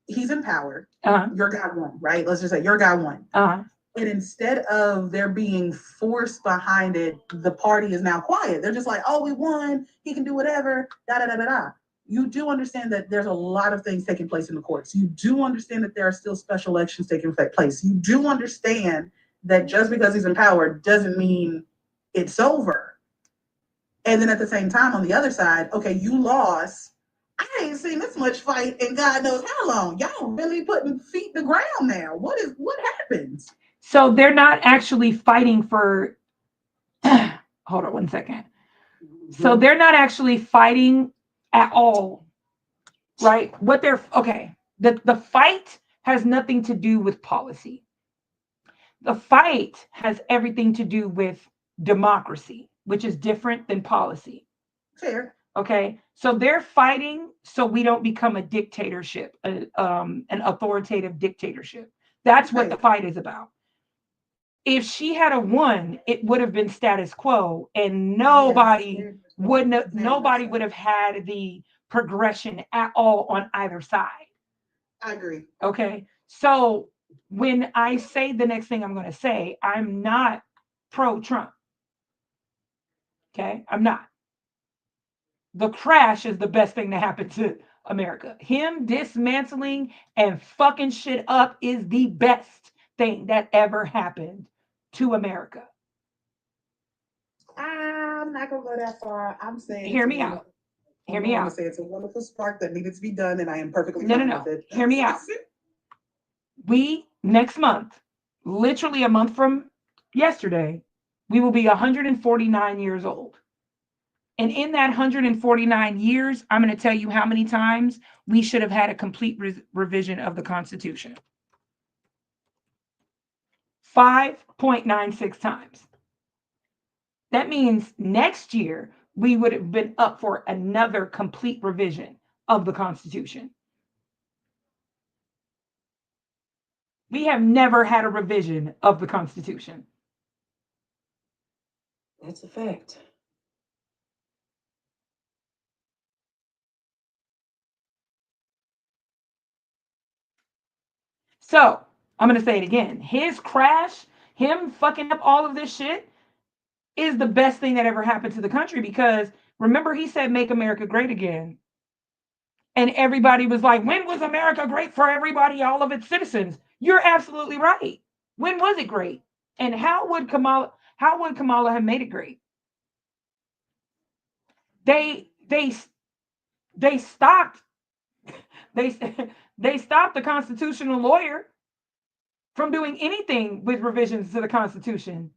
he's in power. Your guy won, right? Let's just say your guy won. And instead of there being force behind it, the party is now quiet. They're just like, oh, we won. He can do whatever. Da da da da da. You do understand that there's a lot of things taking place in the courts. You do understand that there are still special elections taking place. You do understand that just because he's in power doesn't mean it's over. And then at the same time, on the other side, okay, you lost. I ain't seen this much fight in God knows how long. Y'all really putting feet in the ground now. What happens? So they're not actually fighting for. Hold on one second. So they're not actually fighting at all, right? The fight has nothing to do with policy. The fight has everything to do with democracy. which is different than policy. Fair. Okay, so they're fighting so we don't become a dictatorship, an authoritative dictatorship. That's what the fight is about. If she had a won, it would have been status quo, and nobody would have had the progression at all on either side. I agree. Okay, so when I say the next thing I'm going to say, I'm not pro Trump. Okay, I'm not. The crash is the best thing to happen to America. Him dismantling and fucking shit up is the best thing that ever happened to America. I'm not gonna go that far. I'm saying hear me out. Hear me I'm out. gonna say it's a wonderful spark that needed to be done, and I am perfectly No, fine no, no. with it. Hear me out. We next month, literally a month from yesterday, we will be 149 years old. And in that 149 years, I'm going to tell you how many times we should have had a complete revision of the Constitution. 5.96 times. That means next year we would have been up for another complete revision of the Constitution. We have never had a revision of the Constitution. That's a fact. So I'm going to say it again. His crash, him fucking up all of this shit, is the best thing that ever happened to the country, because remember he said, make America great again. And everybody was like, when was America great for everybody, all of its citizens? You're absolutely right. When was it great? And how would Kamala have made it great? They stopped they stopped the constitutional lawyer from doing anything with revisions to the Constitution.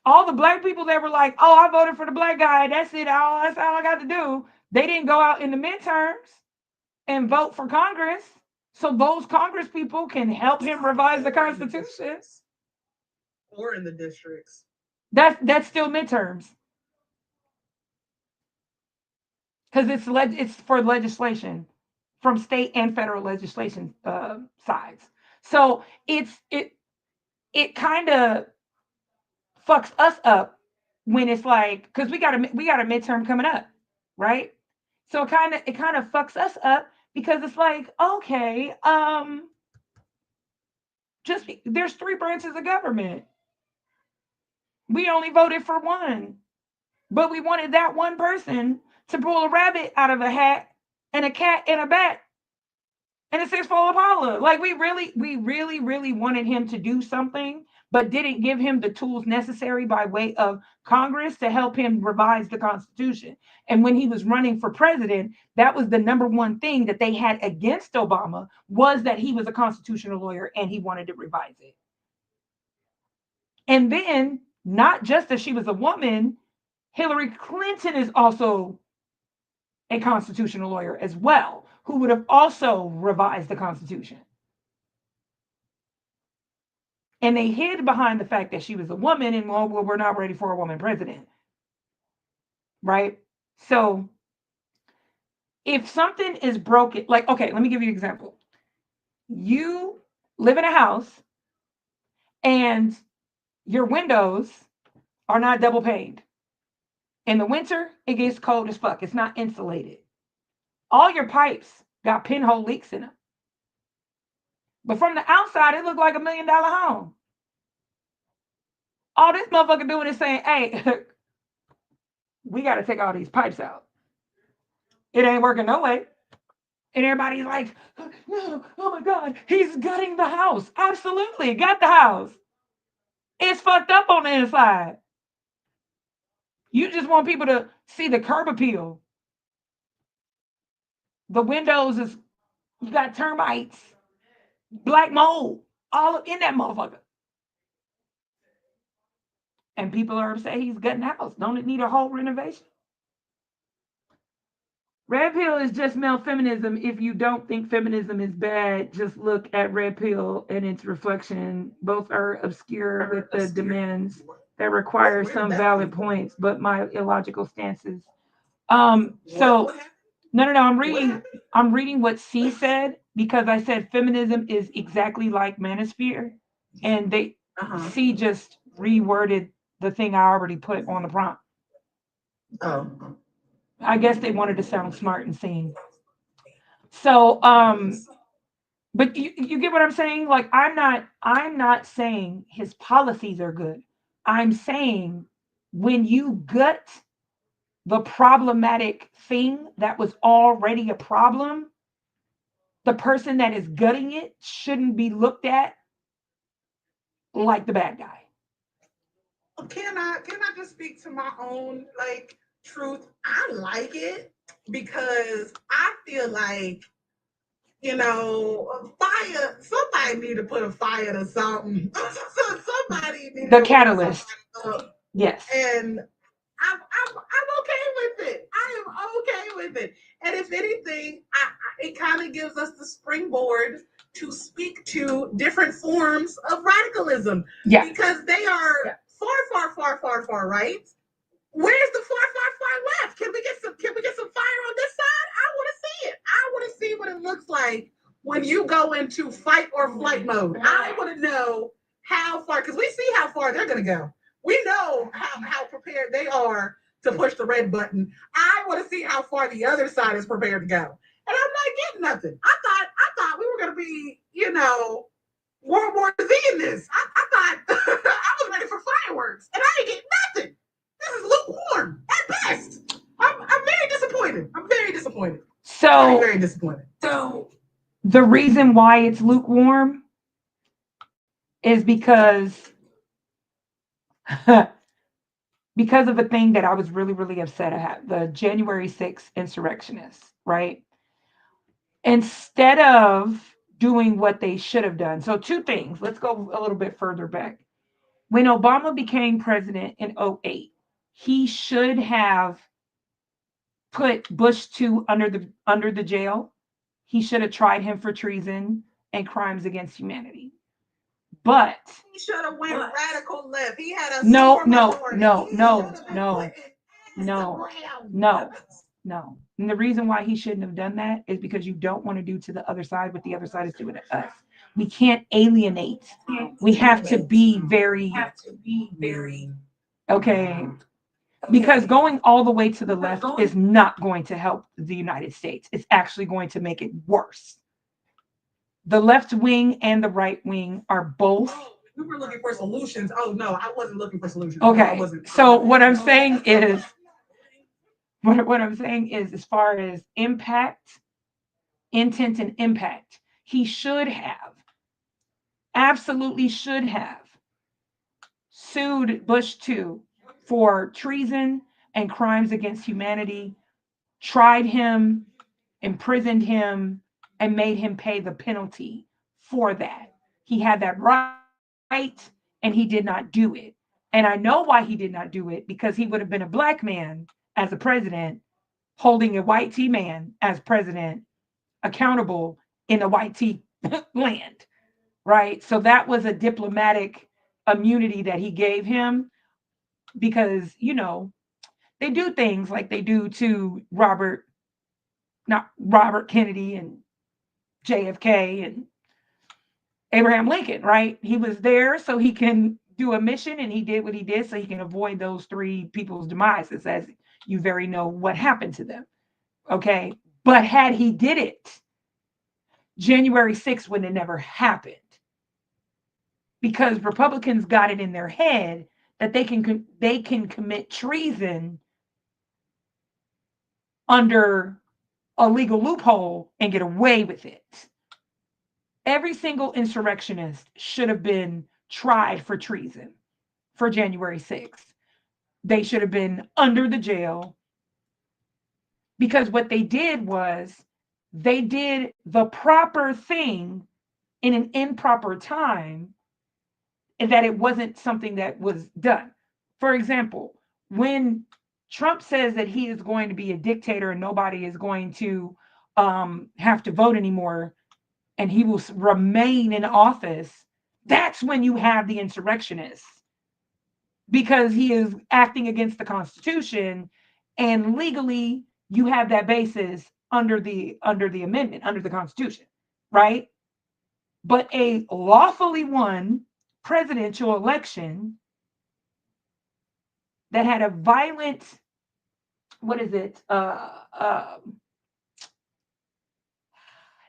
All the black people that were like, oh, I voted for the black guy, that's it, that's all I got to do. They didn't go out in the midterms and vote for Congress, so those Congress people can help him revise the Constitution. Or in the districts. That's still midterms, because it's for legislation from state and federal legislation sides. So it kind of fucks us up when it's like, because we got a midterm coming up, right? So it kind of fucks us up, because it's like, okay, there's 3 branches of government. We only voted for one, but we wanted that one person to pull a rabbit out of a hat and a cat in a bat and a 6-foot Impala. Like we really wanted him to do something, but didn't give him the tools necessary by way of Congress to help him revise the Constitution. And when he was running for president, that was the number one thing that they had against Obama, was that he was a constitutional lawyer and he wanted to revise it. And then, not just that she was a woman, Hillary Clinton is also a constitutional lawyer as well, who would have also revised the Constitution. And they hid behind the fact that she was a woman, and well, we're not ready for a woman president. Right? So if something is broken, like, okay, let me give you an example. You live in a house and your windows are not double paned. In the winter, it gets cold as fuck. It's not insulated. All your pipes got pinhole leaks in them. But from the outside, it looked like $1 million home. All this motherfucker doing is saying, hey, we got to take all these pipes out. It ain't working no way. And everybody's like, no, oh my God, he's gutting the house. Absolutely, gut the house. It's fucked up on the inside. You just want people to see the curb appeal. The windows is, you got termites, black mold, all in that motherfucker. And people are upset he's gutting the house. Don't it need a whole renovation? Red pill is just male feminism. If you don't think feminism is bad, just look at red pill and its reflection. Both are obscure with the demands that requires some valid points, but my illogical stances. So no, I'm reading what C said because I said feminism is exactly like manosphere, and they C just reworded the thing I already put on the prompt. Oh. I guess they wanted to sound smart and sane. So, but you get what I'm saying? Like I'm not saying his policies are good. I'm saying when you gut the problematic thing that was already a problem, the person that is gutting it shouldn't be looked at like the bad guy. Can I just speak to my own like truth? I like it because I feel like, fire, somebody need to put a fire to something. Somebody need The to catalyst. Yes. And I'm okay with it. I am okay with it. And if anything, it kind of gives us the springboard to speak to different forms of radicalism. Yeah. Because they are far right. Where's the far left? Can we get some fire on this side? I want to see it. I want to see what it looks like when you go into fight or flight mode. I want to know how far, because we see how far they're gonna go. We know how prepared they are to push the red button. I want to see how far the other side is prepared to go. And I'm not getting nothing. I thought we were gonna be, World War Z in this. I thought I was ready for fireworks, and I ain't getting nothing. This is lukewarm at best. I'm very disappointed. I'm very disappointed. So Very disappointed. So the reason why it's lukewarm is because because of a thing that I was really, really upset at, the January 6th insurrectionists, right? Instead of doing what they should have done. So two things. Let's go a little bit further back. When Obama became president in 2008, he should have put Bush 2 under the jail. He should have tried him for treason and crimes against humanity. But he should have went radical left. He had a no. And the reason why he shouldn't have done that is because you don't want to do to the other side what the other side is doing to us. We can't alienate. We have to be very okay. Because going all the way to the left is not going to help the United States. It's actually going to make it worse. The left wing and the right wing are both. We were looking for solutions. Oh no, I wasn't looking for solutions. Okay. No, so what I'm saying is, as far as impact, intent, and impact, he should have, absolutely should have, sued Bush 2 for treason and crimes against humanity, tried him, imprisoned him, and made him pay the penalty for that. He had that right, and he did not do it. And I know why he did not do it, because he would have been a black man as a president, holding a white T man as president, accountable in a white T land, right? So that was a diplomatic immunity that he gave him, because, they do things like they do to Robert Kennedy and JFK and Abraham Lincoln, right? He was there so he can do a mission, and he did what he did so he can avoid those three people's demises, as you very know what happened to them. Okay. But had he did it, January 6th would have never happened, because Republicans got it in their head that they can commit treason under a legal loophole and get away with it. Every single insurrectionist should have been tried for treason for January 6th. They should have been under the jail, because what they did was they did the proper thing in an improper time, and that it wasn't something that was done. For example, when Trump says that he is going to be a dictator and nobody is going to have to vote anymore, and he will remain in office, that's when you have the insurrectionists because he is acting against the Constitution, and legally you have that basis under the amendment, under the Constitution, right? But a lawfully won presidential election that had a violent, what is it? An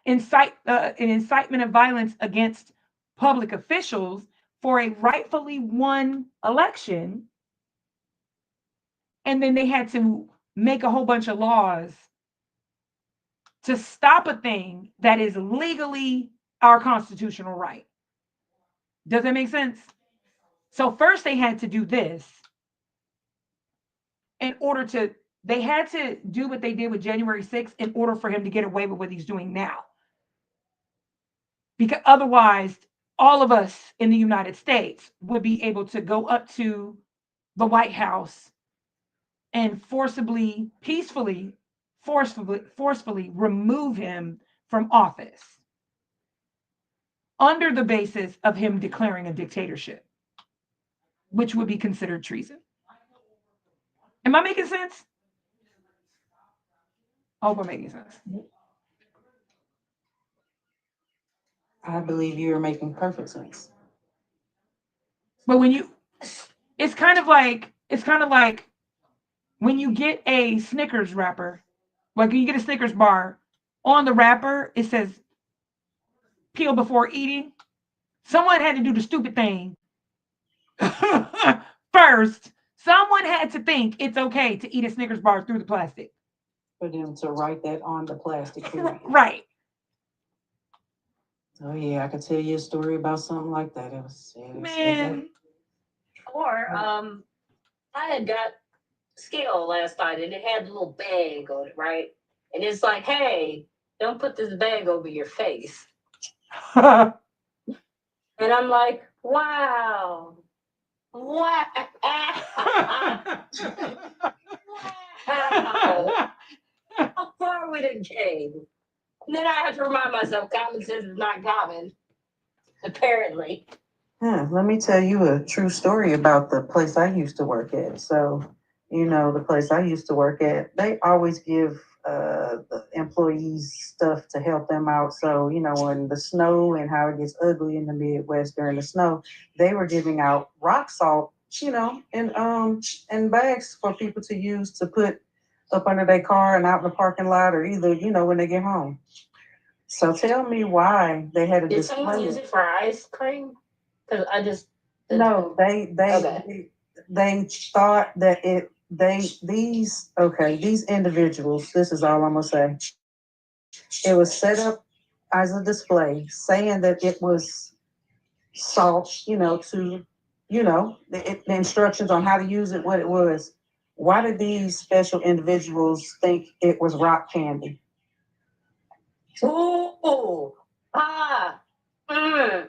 incitement of violence against public officials for a rightfully won election. And then they had to make a whole bunch of laws to stop a thing that is legally our constitutional right. Does that make sense? So first they had to do this in order to, they had to do what they did with January 6th in order for him to get away with what he's doing now. Because otherwise, all of us in the United States would be able to go up to the White House and peacefully, forcefully remove him from office under the basis of him declaring a dictatorship, which would be considered treason. Am I making sense? I hope I'm making sense. I believe you are making perfect sense. But it's kind of like when you get a Snickers wrapper, like when you get a Snickers bar, on the wrapper it says peel before eating. Someone had to do the stupid thing first. Someone had to think it's okay to eat a Snickers bar through the plastic. For them to write that on the plastic. Right. Oh yeah, I could tell you a story about something like that. It was Man. Or I had got scale last night and it had a little bag on it, right? And it's like, hey, don't put this bag over your face. And I'm like, wow. Wow. Wow. How far we done came. And then I have to remind myself common sense is not common, apparently. Let me tell you a true story about the place I used to work at. So, the place I used to work at, they always give the employees stuff to help them out. So, when the snow and how it gets ugly in the Midwest during the snow, they were giving out rock salt, in bags for people to use to put up under their car and out in the parking lot, or either, when they get home. So tell me why they had a Did someone use it for ice cream? Because I just no, they Okay. they thought that these individuals, this is all I'm gonna say. It was set up as a display saying that it was salt, the instructions on how to use it, what it was. Why did these special individuals think it was rock candy? Ooh, ah, mm.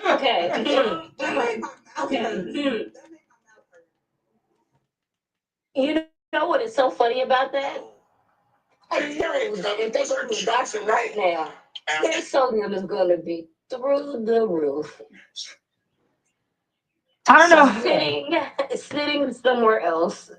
Okay. Okay. You know what is so funny about that? I know that if they go to the doctor right now, their sodium is going to be through the roof. I don't know. Sitting somewhere else.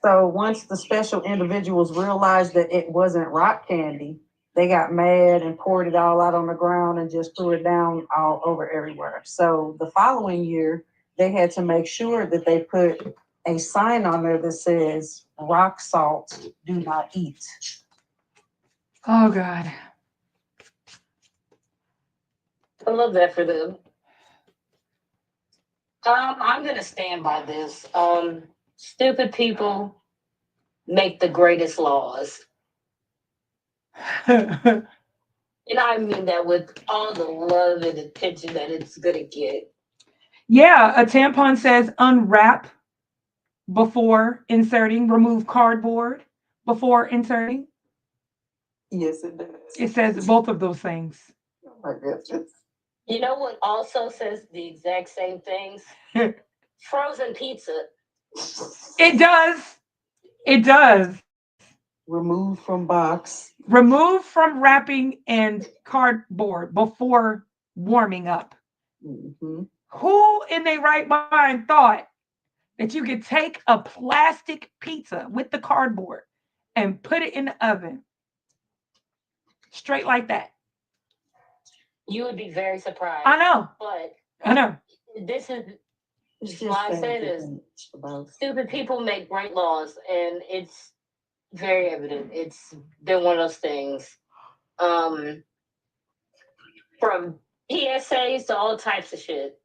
So once the special individuals realized that it wasn't rock candy, they got mad and poured it all out on the ground and just threw it down all over everywhere. So the following year, they had to make sure that they put a sign on there that says, rock salt, do not eat. Oh, God. I love that for them. I'm gonna stand by this. Stupid people make the greatest laws. And I mean that with all the love and attention that it's gonna get. Yeah, a tampon says unwrap before inserting, remove cardboard before inserting. Yes, it does. It says both of those things. Oh my goodness. You know what also says the exact same things? Frozen pizza. It does. It does. Remove from box. Remove from wrapping and cardboard before warming up. Mm-hmm. Who in their right mind thought that you could take a plastic pizza with the cardboard and put it in the oven straight like that? You would be very surprised. I know. But I know. this is It's why I sad say to this. think about. Stupid people make great laws, and it's very evident. It's been one of those things. From PSAs to all types of shit.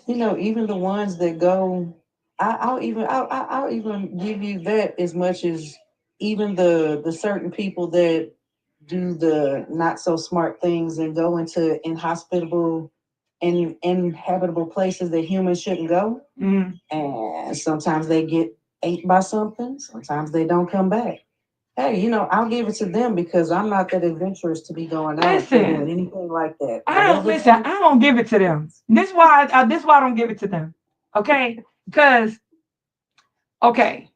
You know, even the ones that go, I'll even give you that as much as even the certain people that do the not so smart things and go into inhospitable and inhabitable places that humans shouldn't go. Mm. And sometimes they get ate by something, sometimes they don't come back. Hey, you know, I'll give it to them because I'm not that adventurous to be going out and Listen. doing anything like that. I don't listen. I don't give it to them. This is why I don't give it to them. Okay, because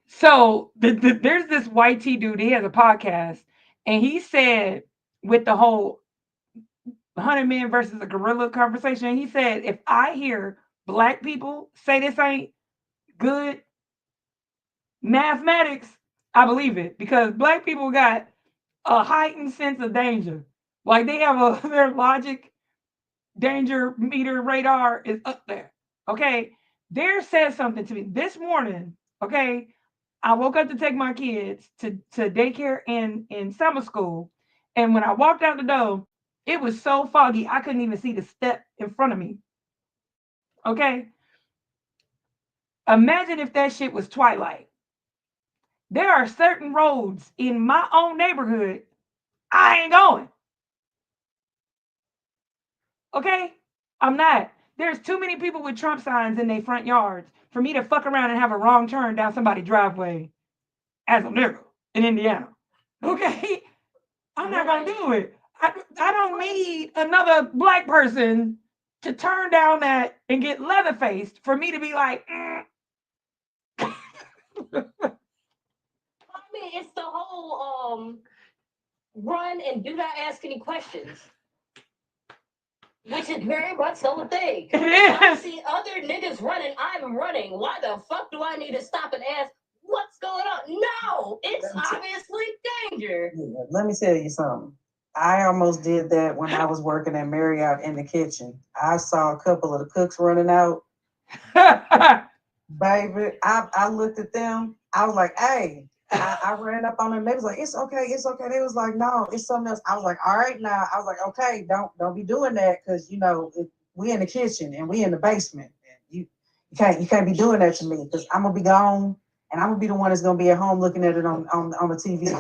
so there's this white T dude. He has a podcast, and he said with the whole 100 men versus a gorilla conversation, he said if I hear black people say this ain't good mathematics, I believe it because black people got a heightened sense of danger. Like they have their logic danger meter radar is up there. Okay. There said something to me this morning. Okay. I woke up to take my kids to daycare in summer school. And when I walked out the door, it was so foggy, I couldn't even see the step in front of me. Okay. Imagine if that shit was twilight. There are certain roads in my own neighborhood I ain't going. Okay? I'm not. There's too many people with Trump signs in their front yards for me to fuck around and have a wrong turn down somebody's driveway as a nigga in Indiana. Okay? I'm not gonna do it. I don't need another black person to turn down that and get leather faced for me to be like, I mean, it's the whole run and do not ask any questions. Which is very much so a thing. I see other niggas running, I'm running. Why the fuck do I need to stop and ask what's going on? No, it's obviously danger. Yeah, let me tell you something. I almost did that when I was working at Marriott in the kitchen. I saw a couple of the cooks running out. Baby, I looked at them. I was like, hey, I ran up on them. They was like, it's okay, it's okay. They was like, no, it's something else. I was like, all right now. I was like, okay, don't be doing that because you know we in the kitchen and we in the basement. And you can't be doing that to me because I'm gonna be gone and I'm gonna be the one that's gonna be at home looking at it on the TV.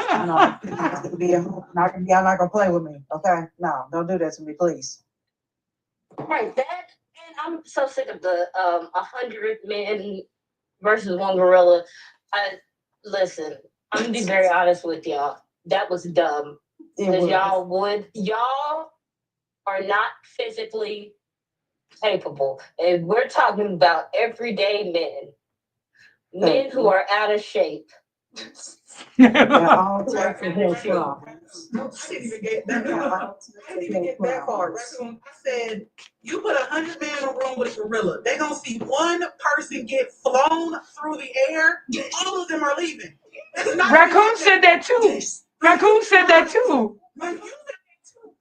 I'm gonna be at home. Y'all not gonna play with me, okay? No, don't do that to me, please. Right, that, and I'm so sick of the 100 men versus one gorilla. Listen, I'm gonna be very honest with y'all. That was dumb. Because y'all are not physically capable. And we're talking about everyday men who are out of shape. All types of health problems. I didn't even get that far. I said, you put 100 men in a room with a gorilla. They're going to see one person get flown through the air. All of them are leaving. Raccoon said that too. Raccoon said that too.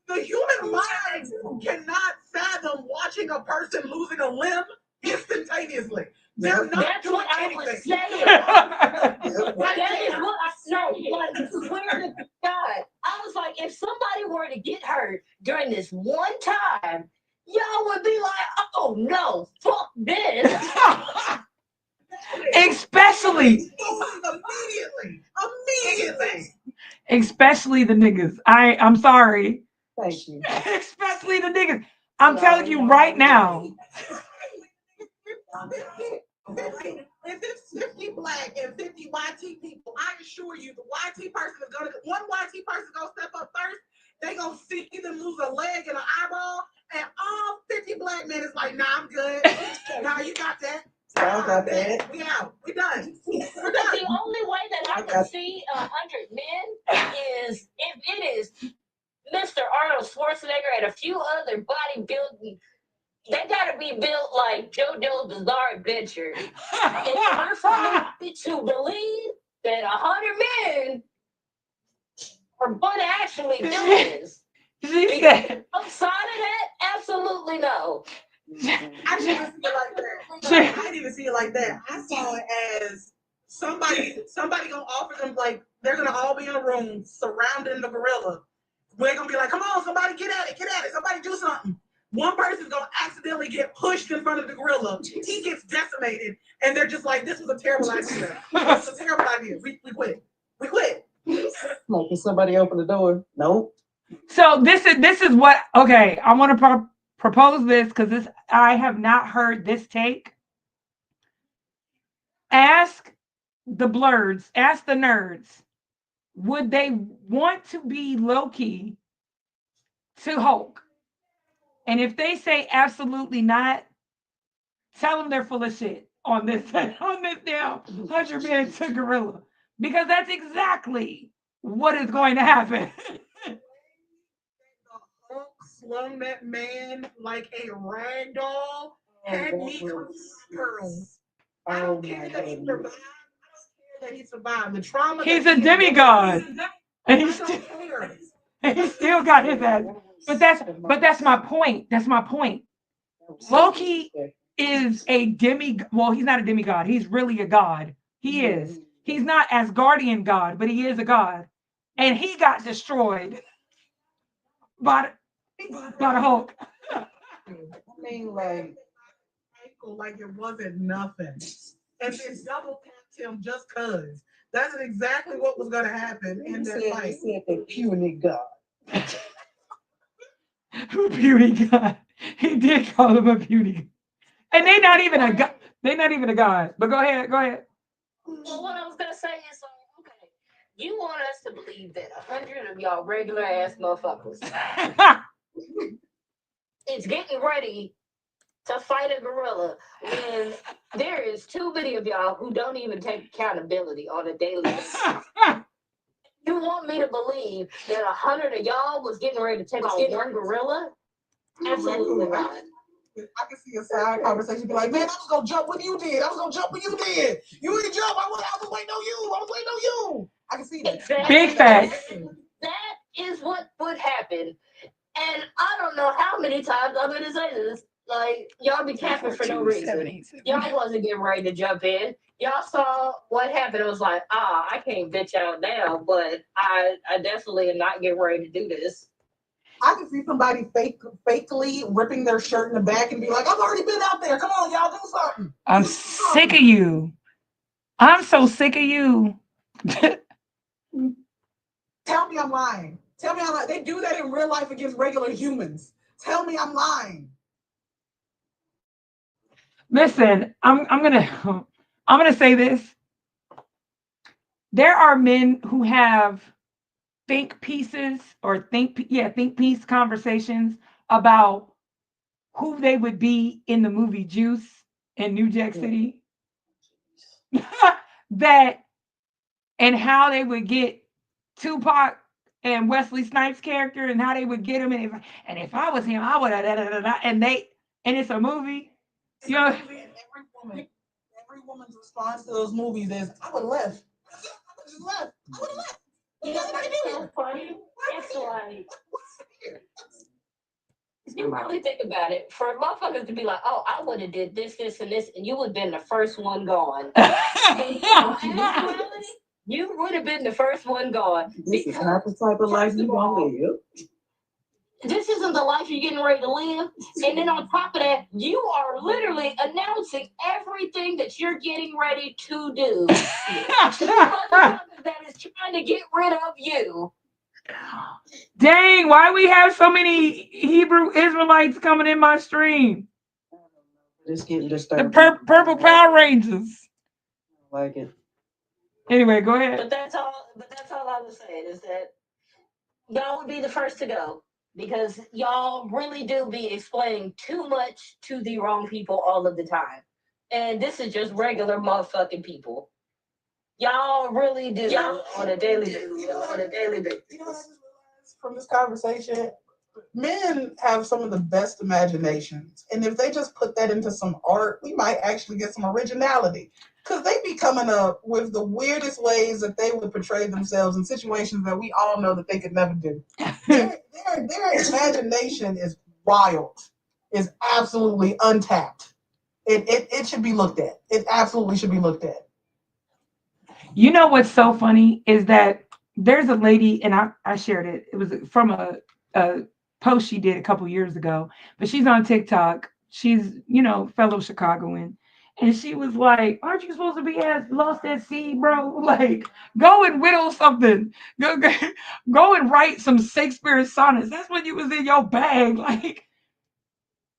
The human mind cannot fathom watching a person losing a limb instantaneously. They're not That's doing what I anything. was saying. That is what I know. Like, swear to God. I was like, if somebody were to get hurt during this one time, y'all would be like, oh no, fuck this. Especially. Immediately. Especially the niggas. I'm sorry. Thank you. Especially the niggas. I'm telling you right now. If it's 50 black and 50 YT people, I assure you, the YT person is one YT person gonna step up first. They gonna see them lose a leg and an eyeball, and all 50 black men is like, nah, I'm good. Nah, you got that. I got that. We out. We done. We're done. The only way that I can see 100 men is if it is Mr. Arnold Schwarzenegger at a few other bodybuilding. They gotta be built like JoJo's Bizarre Adventure. In order for me to believe that 100 men are going to actually do this. She said, outside of that, absolutely no. I didn't even see it like that. I didn't even see it like that. I saw it as somebody gonna offer them, like they're gonna all be in a room surrounding the gorilla. We're gonna be like, come on, somebody get at it, somebody do something. One person's gonna accidentally get pushed in front of the gorilla. He gets decimated, and they're just like, this was a terrible idea. This was a terrible idea. We quit. We quit. Like, can somebody open the door? Nope. So this is what, okay, I want to propose this because I have not heard this take. Ask the blurs, ask the nerds, would they want to be Loki to Hulk? And if they say absolutely not, tell them they're full of shit on this now 100 men to gorilla, because that's exactly what is going to happen. Hulk slung that man like a rag doll, had me pearls. I don't care that he survived. I don't care that he survived. The trauma. He's a demigod, and he still got his ass. But that's my point. That's my point. Loki is a demigod. Well, he's not a demigod. He's really a god. He is. He's not Asgardian god, but he is a god. And he got destroyed by the Hulk. I mean, like it wasn't nothing. And then double tapped him just cause. That's exactly what was gonna happen in that fight. He said the puny god. Puny god. He did call him a puny god. And they not even a god. They're not even a god. But go ahead. Well, what I was gonna say is, okay, you want us to believe that 100 of y'all regular ass motherfuckers is getting ready to fight a gorilla when there is too many of y'all who don't even take accountability on a daily basis. You want me to believe that 100 of y'all was getting ready to take on one gorilla? Absolutely not. I can see a side conversation be like, man, I was gonna jump when you did. You ain't jump. I was waiting on you. I can see that. Exactly. Big facts. That is what would happen. And I don't know how many times I'm gonna say this. Like, y'all be capping for no reason. Y'all wasn't getting ready to jump in. Y'all saw what happened. It was like, I can't bitch out now, but I definitely am not getting ready to do this. I can see somebody fakely ripping their shirt in the back and be like, I've already been out there. Come on, y'all, do something. I'm sick of you. I'm so sick of you. Tell me I'm lying. They do that in real life against regular humans. Tell me I'm lying. Listen, I'm gonna say this. There are men who have think pieces or think piece conversations about who they would be in the movie Juice in New Jack City. That and how they would get Tupac and Wesley Snipes' character and how they would get him, and if I was him, I would have and it's a movie. You know, every woman's response to those movies is, I would have left. I would have just left. I would have left. You know what's so funny? It's like, you really think about it, for motherfuckers to be like, oh, I would have did this, and this, and you would have been the first one gone. You would have been the first one gone. This is not the type of life you want to live. This isn't the life you're getting ready to live. And then on top of that, you are literally announcing everything that you're getting ready to do. That is trying to get rid of you. Dang, why we have so many Hebrew Israelites coming in my stream? It's getting disturbing. The purple Power Rangers. I like it. Anyway, go ahead. But that's all I was saying is that y'all would be the first to go. Because y'all really do be explaining too much to the wrong people all of the time. And this is just regular motherfucking people. Y'all really do on a daily basis. You know what I just realized from this conversation? Men have some of the best imaginations, and if they just put that into some art, we might actually get some originality. Because they be coming up with the weirdest ways that they would portray themselves in situations that we all know that they could never do. Their imagination is wild, is absolutely untapped. It should be looked at. It absolutely should be looked at. You know what's so funny is that there's a lady, and I shared it. It was from a post she did a couple years ago, but she's on TikTok. She's, fellow Chicagoan. And she was like, "Aren't you supposed to be lost at sea, bro? Like, go and whittle something. Go and write some Shakespeare sonnets. That's when you was in your bag." Like,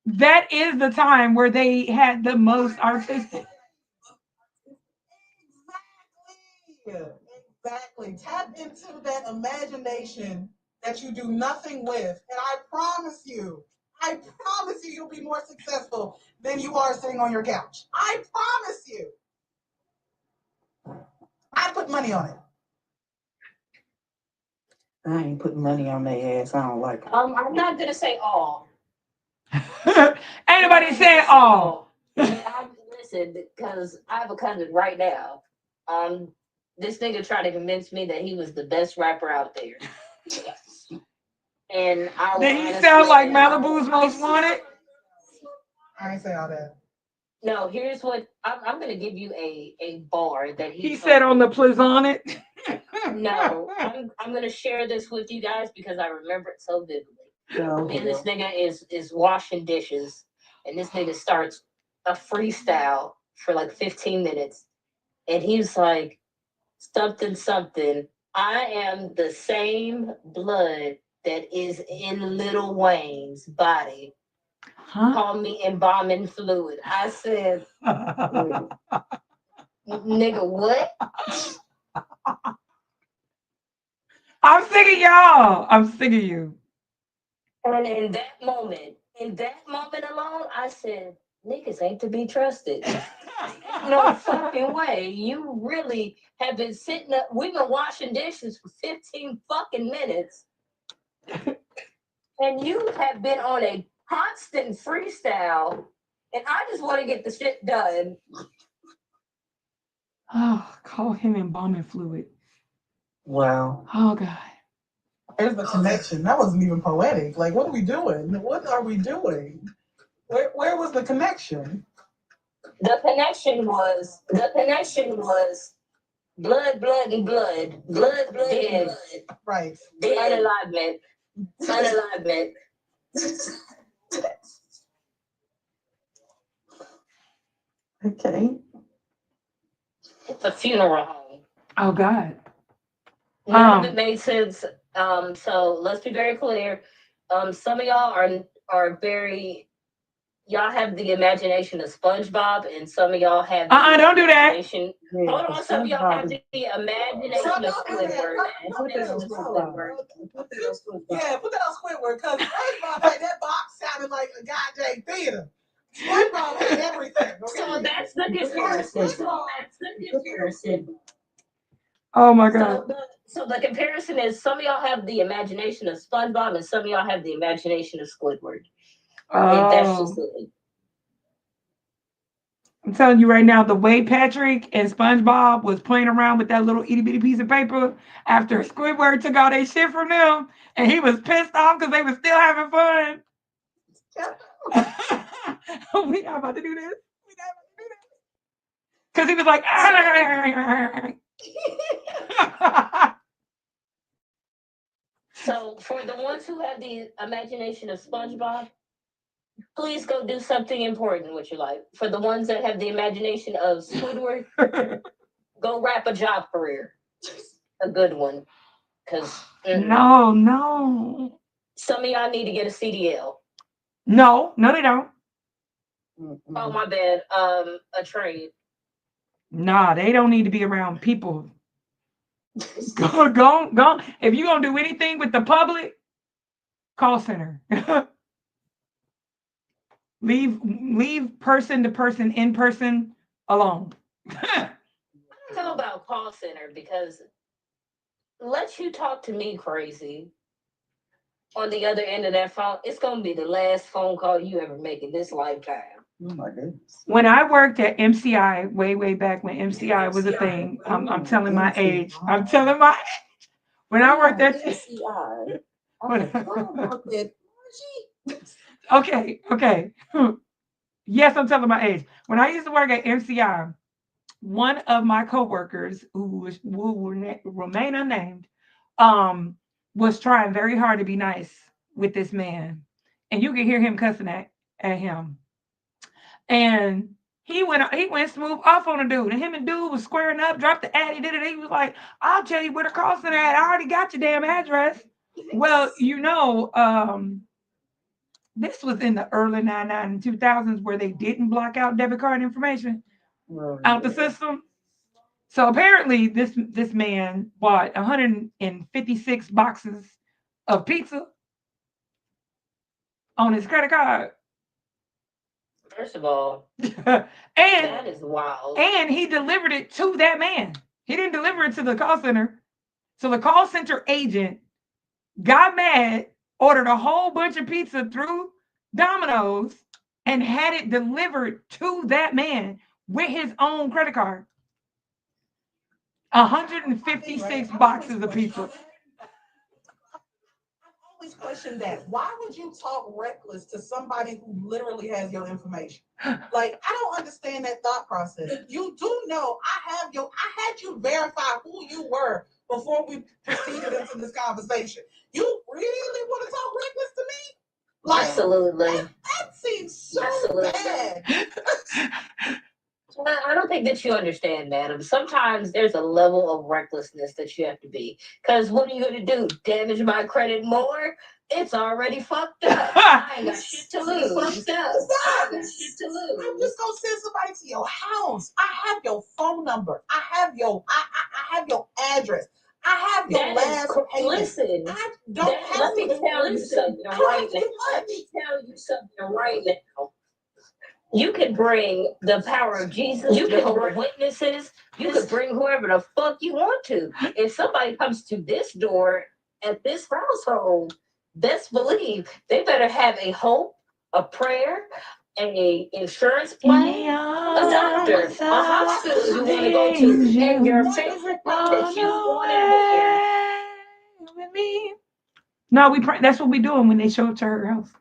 that is the time where they had the most artistic. Exactly. Tap into that imagination that you do nothing with. And I promise you, you'll be more successful than you are sitting on your couch. I promise you. I put money on it. I ain't putting money on their ass. I don't like it. I'm not gonna say all. Ain't nobody saying all. Listen, because I have a cousin right now. This nigga tried to convince me that he was the best rapper out there. And I Did he sound like Malibu's Most Wanted? I ain't say all that. No, here's what I'm gonna give you a bar that he said on the Plaisonnet. No, I'm gonna share this with you guys because I remember it so vividly. Me and this nigga is washing dishes, and this nigga starts a freestyle for like 15 minutes, and he's like, something something. I am the same blood that is in Lil Wayne's body. Huh? Call me embalming fluid. I said, nigga, what? I'm sick of y'all. I'm sick of you. And in that moment alone, I said, niggas ain't to be trusted. No fucking way. You really have been sitting up. We've been washing dishes for 15 fucking minutes. And you have been on a constant freestyle. And I just want to get the shit done. Oh, call him embalming fluid. Wow. Oh, God. There's the connection. That wasn't even poetic. Like, what are we doing? What are we doing? Where was the connection? The connection was blood, blood, and blood. Blood, blood, and blood. Right. Unalignment. Unalignment. Okay. It's a funeral home. Oh, God. None of it made sense. So let's be very clear. Some of y'all are very, y'all have the imagination of SpongeBob, and some of y'all have the don't do that. Hold on, some of y'all have the imagination of Squidward. Yeah, put that on Squidward, because SpongeBob had that box sounded like a goddamn theater. SpongeBob had everything. Okay? So that's the comparison. Oh, my God. So the comparison is some of y'all have the imagination of SpongeBob, and some of y'all have the imagination of Squidward. And that's just it. I'm telling you right now, the way Patrick and SpongeBob was playing around with that little itty bitty piece of paper after Squidward took all their shit from them, and he was pissed off because they were still having fun. We not about to do this. Because he was like, So for the ones who have the imagination of SpongeBob, please go do something important with your life. For the ones that have the imagination of Squidward, go wrap a job career. A good one. Because no. Some of y'all need to get a CDL. No, they don't. Oh, my bad. A trade. Nah, they don't need to be around people. Go. If you're gonna do anything with the public, call center. leave person to person in person alone. I don't know about call center because let you talk to me crazy. on the other end of that phone, it's gonna be the last phone call you ever make in this lifetime. Oh my goodness. When I worked at MCI, way back when MCI was a thing, I'm telling my age. I'm telling my age. When I worked at MCI. okay. Yes, I'm telling my age. When I used to work at MCI, one of my coworkers who will remain unnamed, was trying very hard to be nice with this man, and you could hear him cussing at him. And he went smooth off on a dude, and him and dude was squaring up, dropped the ad, he did it. He was like, "I'll tell you where the call center at. I already got your damn address." Well, this was in the early 99 and 2000s where they didn't block out debit card information out the system. So apparently this man bought 156 boxes of pizza on his credit card. First of all, and that is wild. And he delivered it to that man. He didn't deliver it to the call center. So the call center agent got mad, ordered a whole bunch of pizza through Domino's, and had it delivered to that man with his own credit card. 156 boxes of pizza. Always question that. Why would you talk reckless to somebody who literally has your information? Like, I don't understand that thought process. You do know I had you verify who you were before we proceeded into this conversation. You really want to talk reckless to me? Like, absolutely. That seems so bad. I don't think that you understand, madam. Sometimes there's a level of recklessness that you have to be. Because what are you going to do? Damage my credit more? It's already fucked up. I ain't got shit to lose. I'm just gonna send somebody to your house. I have your phone number. I have your address. I have your last payment. Listen, let me tell you something right now. Let me tell you something right now. You can bring the power of Jesus, you can bring witnesses, you can bring whoever the fuck you want to. If somebody comes to this door at this household, best believe they better have a hope, a prayer, a insurance plan, a doctor, a hospital you want to go to, and your favorite thing that you want to wear. No, that's what we doing when they show up to her house.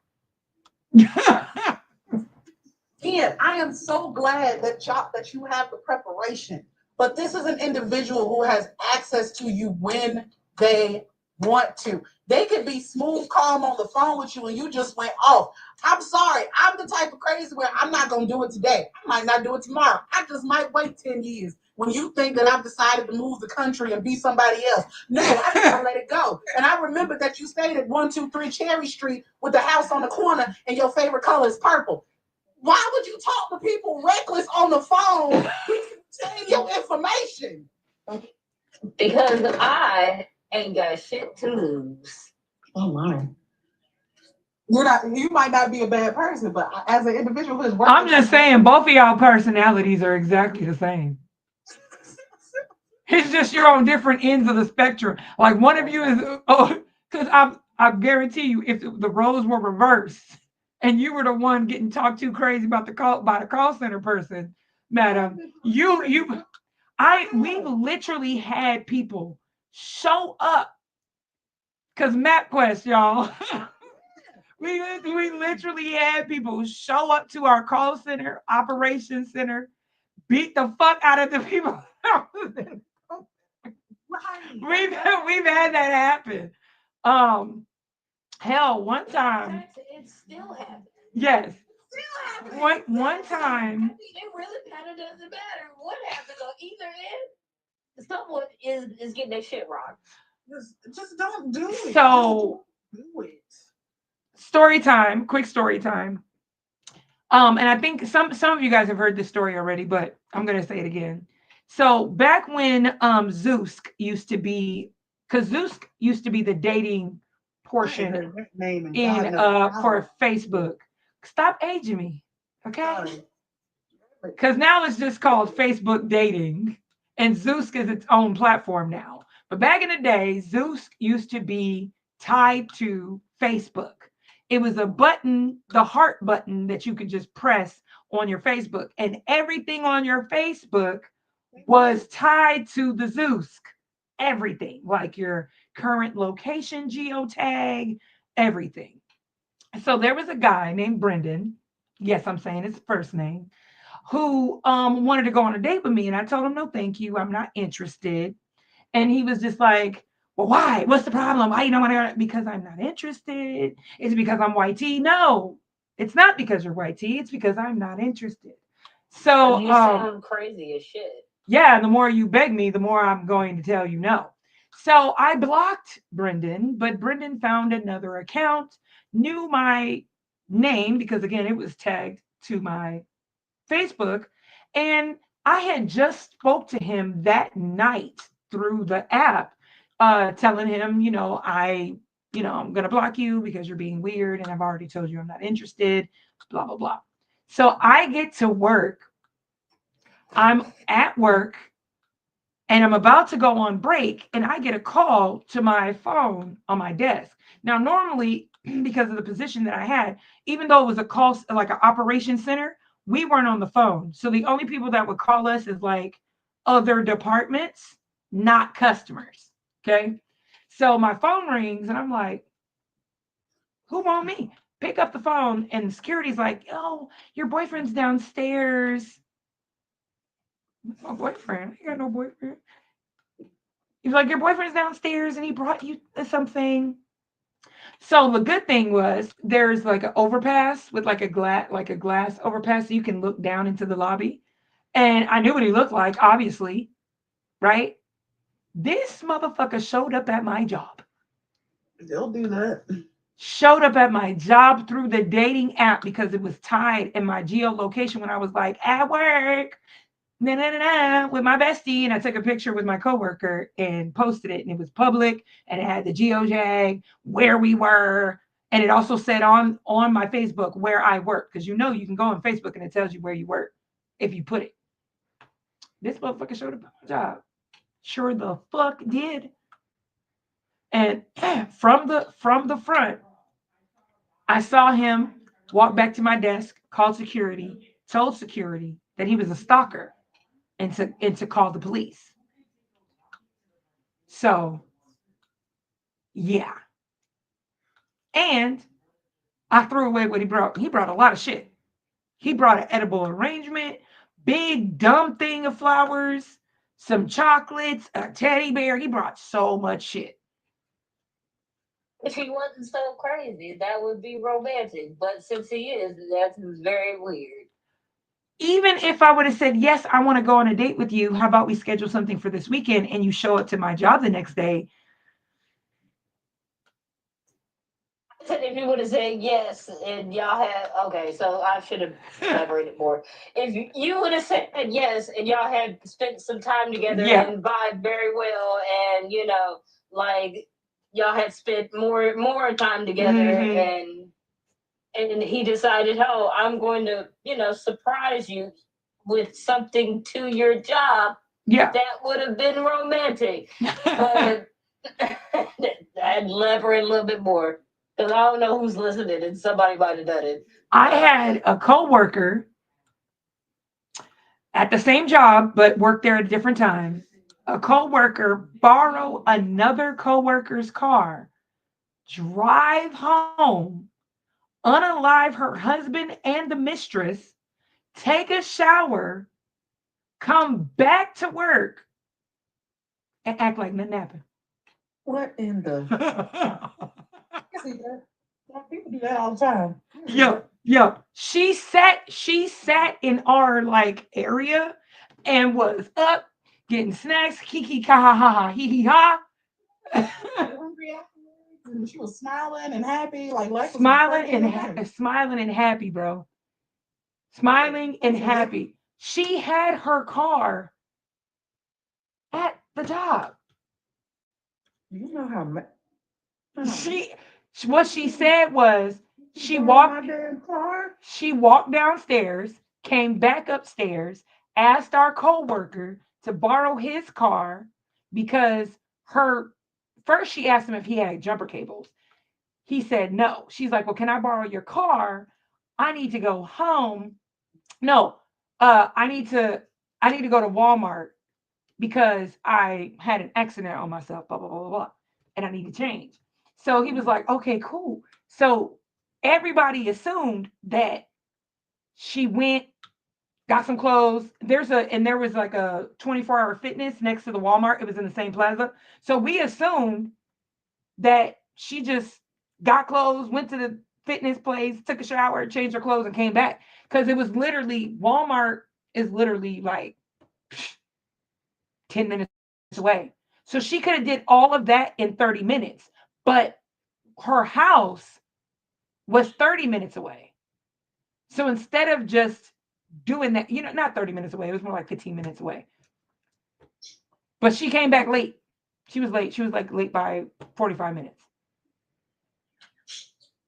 Again, I am so glad that you have the preparation, but this is an individual who has access to you when they want to. They could be smooth, calm on the phone with you, and you just went off. I'm sorry. I'm the type of crazy where I'm not going to do it today. I might not do it tomorrow. I just might wait 10 years. When you think that I've decided to move the country and be somebody else. No, I just gotta let it go. And I remember that you stayed at 123 Cherry Street with the house on the corner and your favorite color is purple. Why would you talk to people reckless on the phone saying your information? Because I ain't got shit to lose. Oh my. You might not be a bad person, but as an individual who's working. I'm just saying, both of y'all personalities are exactly the same. It's just you're on different ends of the spectrum. Like one of you is, because I guarantee you, if the roles were reversed and you were the one getting talked to crazy about the call center person, madam, we've literally had people show up because MapQuest, y'all. we literally had people show up to our call center, operations center, beat the fuck out of the people. We've had that happen. Hell, one time. It still happens. Yes. One time. It really kind of doesn't matter what happens on either end. Someone is getting their shit wrong. Just don't do it. So do it. Story time, quick story time. And I think some of you guys have heard this story already, but I'm gonna say it again. So back when Zeus used to be, because Zeus used to be the dating portion in for Facebook. Stop aging me, okay? Because now it's just called Facebook dating, and Zeus is its own platform now. But back in the day, Zeus used to be tied to Facebook. It was a button, the heart button that you could just press on your Facebook, and everything on your Facebook was tied to the Zoosk. Everything, like your current location geotag, everything. So there was a guy named Brendan. Yes, I'm saying his first name, who wanted to go on a date with me, and I told him no, thank you, I'm not interested. And he was just like, well, why? What's the problem? Why you don't want to go? Because I'm not interested. Is it because I'm white tea? No, it's not because you're white tea. It's because I'm not interested. So You sound crazy as shit. yeah, and the more you beg me, the more I'm going to tell you no. So I blocked Brendan, but Brendan found another account, knew my name because again, it was tagged to my Facebook. And I had just spoke to him that night through the app, telling him, I'm gonna block you because you're being weird, and I've already told you I'm not interested, blah, blah, blah. So I get to work. I'm at work and I'm about to go on break, and I get a call to my phone on my desk. Now, normally, because of the position that I had, even though it was a call, like an operation center, we weren't on the phone. So the only people that would call us is like other departments, not customers. Okay. So my phone rings, and I'm like, who want me? Pick up the phone, and security's like, oh, your boyfriend's downstairs. My boyfriend? I got no boyfriend. He's like, your boyfriend's downstairs and he brought you something. So the good thing was there's like an overpass with like a glass overpass so you can look down into the lobby. And I knew what he looked like, obviously, right? This motherfucker showed up at my job. They'll do that. Showed up at my job through the dating app because it was tied in my geolocation when I was like at work. Na, na, na, na, with my bestie, and I took a picture with my coworker and posted it, and it was public, and it had the geojag where we were, and it also said on my Facebook where I work, because you can go on Facebook and it tells you where you work if you put it. This motherfucker showed up at my job, sure the fuck did, and from the front, I saw him walk back to my desk, called security, told security that he was a stalker and to call the police. So yeah. And I threw away what he brought. He brought a lot of shit. He brought an edible arrangement, big dumb thing of flowers, some chocolates, a teddy bear. He brought so much shit. If he wasn't so crazy, that would be romantic. But since he is, that's very weird. Even if I would have said, yes, I want to go on a date with you, how about we schedule something for this weekend and you show up to my job the next day? If you would have said yes and y'all had, okay, so I should have elaborated more. If you would have said yes and y'all had spent some time together Yeah. and vibed very well, and like y'all had spent more time together, and he decided, oh, I'm going to surprise you with something to your job. Yeah. That would have been romantic, but I'd elaborate a little bit more. Because I don't know who's listening, and somebody might have done it. I had a coworker at the same job, but worked there at a different time. A coworker borrow another coworker's car, drive home, unalive her husband and the mistress, take a shower, come back to work, and act like nothing happened. What in the? See that? People do that all the time. Yo. She sat in our like area and was up getting snacks, kiki ka ha ha ha hee hee ha. Hungry afterwards, and she was smiling and happy, like life was Smiling and happy, bro. Smiling and happy. She had her car at the job. You know how She what she said was she my damn car. walked downstairs, came back upstairs, asked our coworker to borrow his car because her first she asked him if he had jumper cables. He said no. She's like, well, can I borrow your car? I need to go home. No, I need to go to Walmart because I had an accident on myself, blah, blah, blah, blah, blah, and I need to change. So he was like, okay, cool. So everybody assumed that she went, got some clothes. There was like a 24-hour fitness next to the Walmart. It was in the same plaza. So we assumed that she just got clothes, went to the fitness place, took a shower, changed her clothes, and came back. Because it was literally, Walmart is literally like 10 minutes away. So she could have did all of that in 30 minutes. But her house was 30 minutes away. So instead of just doing that, not 30 minutes away, it was more like 15 minutes away. But she came back late. She was late. She was like late by 45 minutes.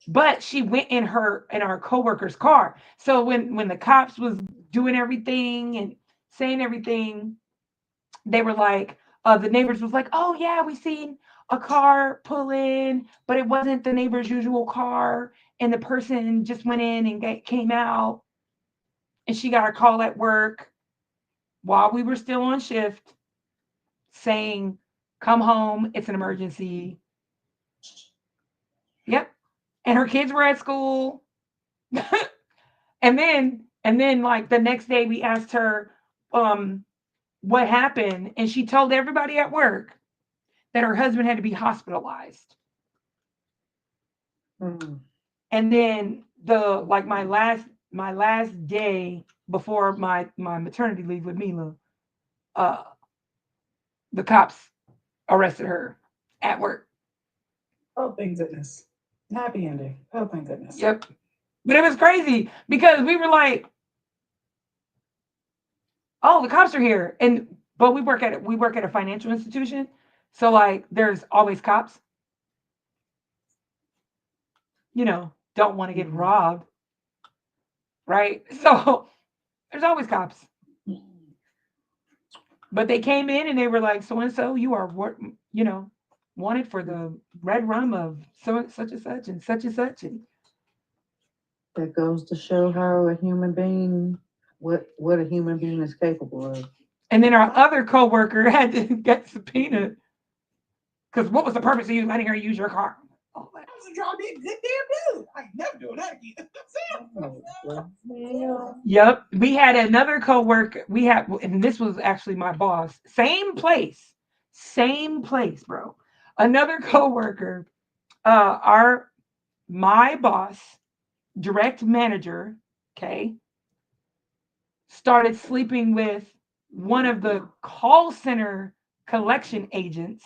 But she went in our coworker's car. So when the cops was doing everything and saying everything, they were like, the neighbors was like, oh yeah, we seen a car pull in, but it wasn't the neighbor's usual car, and the person just went in and came out, and she got a call at work while we were still on shift saying, come home, it's an emergency. Yep. And her kids were at school. and then like the next day we asked her what happened, and she told everybody at work that her husband had to be hospitalized. Mm. And then my last day before my maternity leave with Mila, the cops arrested her at work. Oh, thank goodness. Happy ending. Oh, thank goodness. Yep. But it was crazy because we were like, oh, the cops are here. But we work at a financial institution. So like there's always cops. Don't want to get robbed. Right? So there's always cops. But they came in and they were like, so and so, you are wanted for the red rum of such and such and such and such. And That goes to show how a human being, what a human being is capable of. And then our other coworker had to get subpoenaed because what was the purpose of you letting her use your car? Oh, Y'all did good damn dude. I ain't never doing that again. Yep. We had another coworker. And this was actually my boss. Same place, bro. Another coworker. My boss, direct manager, okay, started sleeping with one of the call center collection agents.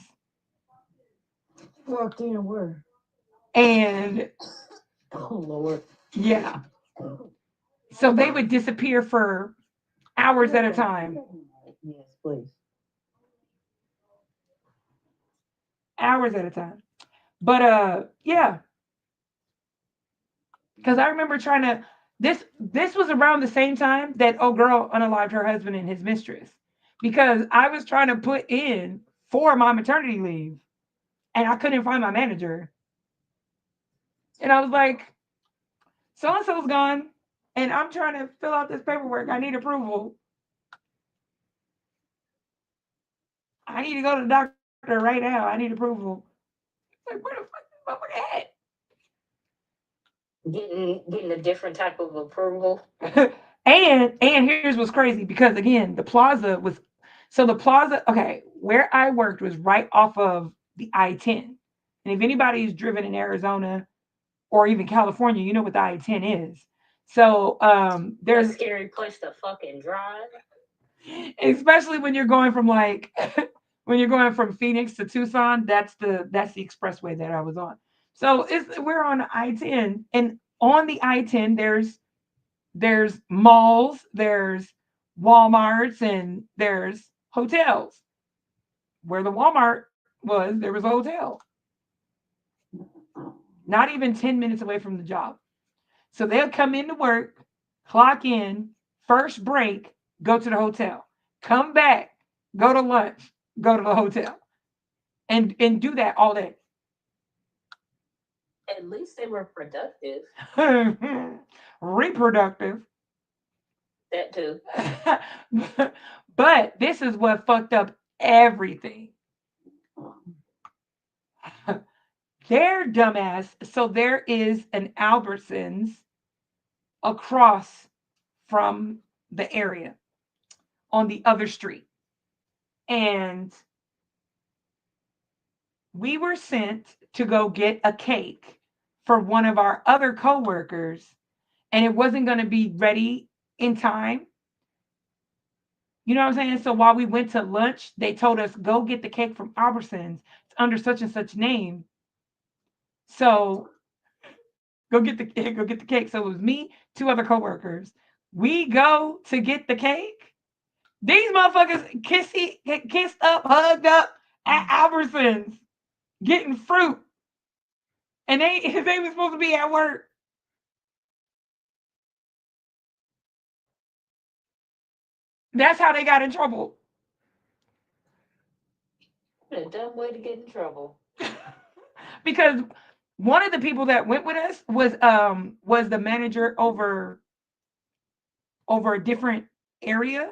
Walked in where? And oh Lord. Yeah. So they would disappear for hours at a time. Yes, please. Hours at a time. But yeah. Because I remember trying to this was around the same time that girl unalived her husband and his mistress. Because I was trying to put in for my maternity leave and I couldn't find my manager. And I was like, so and so's gone, and I'm trying to fill out this paperwork. I need approval. I need to go to the doctor right now. I need approval. Like, where the fuck is my motherfucker at? Getting a different type of approval. and here's what's crazy, because again, the plaza, okay, where I worked was right off of the I-10. And if anybody's driven in Arizona or even California, you know what the I-10 is. So there's a scary place to fucking drive. Especially when you're going from Phoenix to Tucson, that's the expressway that I was on. So we're on I-10, and on the I-10 there's malls, there's Walmarts, and there's hotels. Where the Walmart was, there was a hotel. Not even 10 minutes away from the job. So they'll come into work, clock in, first break, go to the hotel, come back, go to lunch, go to the hotel. and do that all day. At least they were productive. Reproductive. That too. But this is what fucked up everything. Their dumbass. So there is an Albertsons across from the area on the other street. And we were sent to go get a cake for one of our other coworkers, and it wasn't going to be ready in time. You know what I'm saying? So while we went to lunch, they told us go get the cake from Albertsons. It's under such and such name. So go get the go get the cake. So it was me, two other coworkers. We go to get the cake. These motherfuckers kissed up, hugged up at Albertsons, getting fruit, and they were supposed to be at work. That's how they got in trouble. What a dumb way to get in trouble. Because one of the people that went with us was the manager over a different area.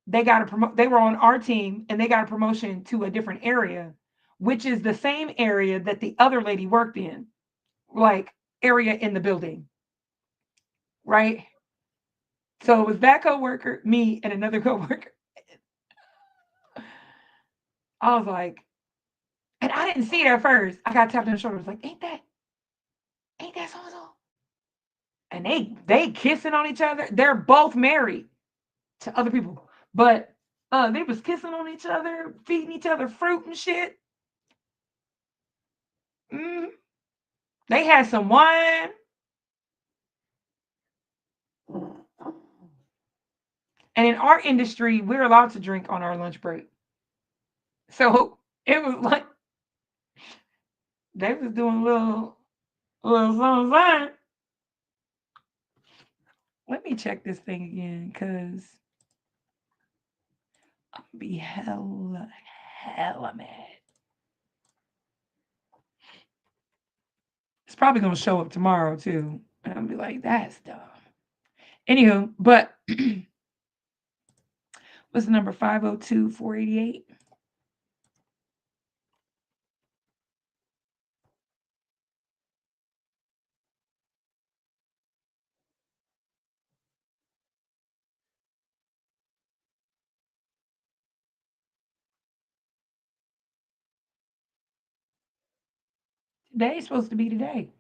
They got a they were on our team and they got a promotion to a different area, which is the same area that the other lady worked in, like area in the building. Right? So it was that coworker, me, and another coworker. I was like, and I didn't see it at first. I got tapped on the shoulder. I was like, ain't that so and so? And they kissing on each other. They're both married to other people, but they was kissing on each other, feeding each other fruit and shit. Mm. They had some wine. And in our industry, we're allowed to drink on our lunch break. So it was like they was doing a little something. Let me check this thing again, because I'll be hella mad. It's probably gonna show up tomorrow too. And I'll be like, that's dumb. Anywho, but what's the number? 502-488? Today's supposed to be today.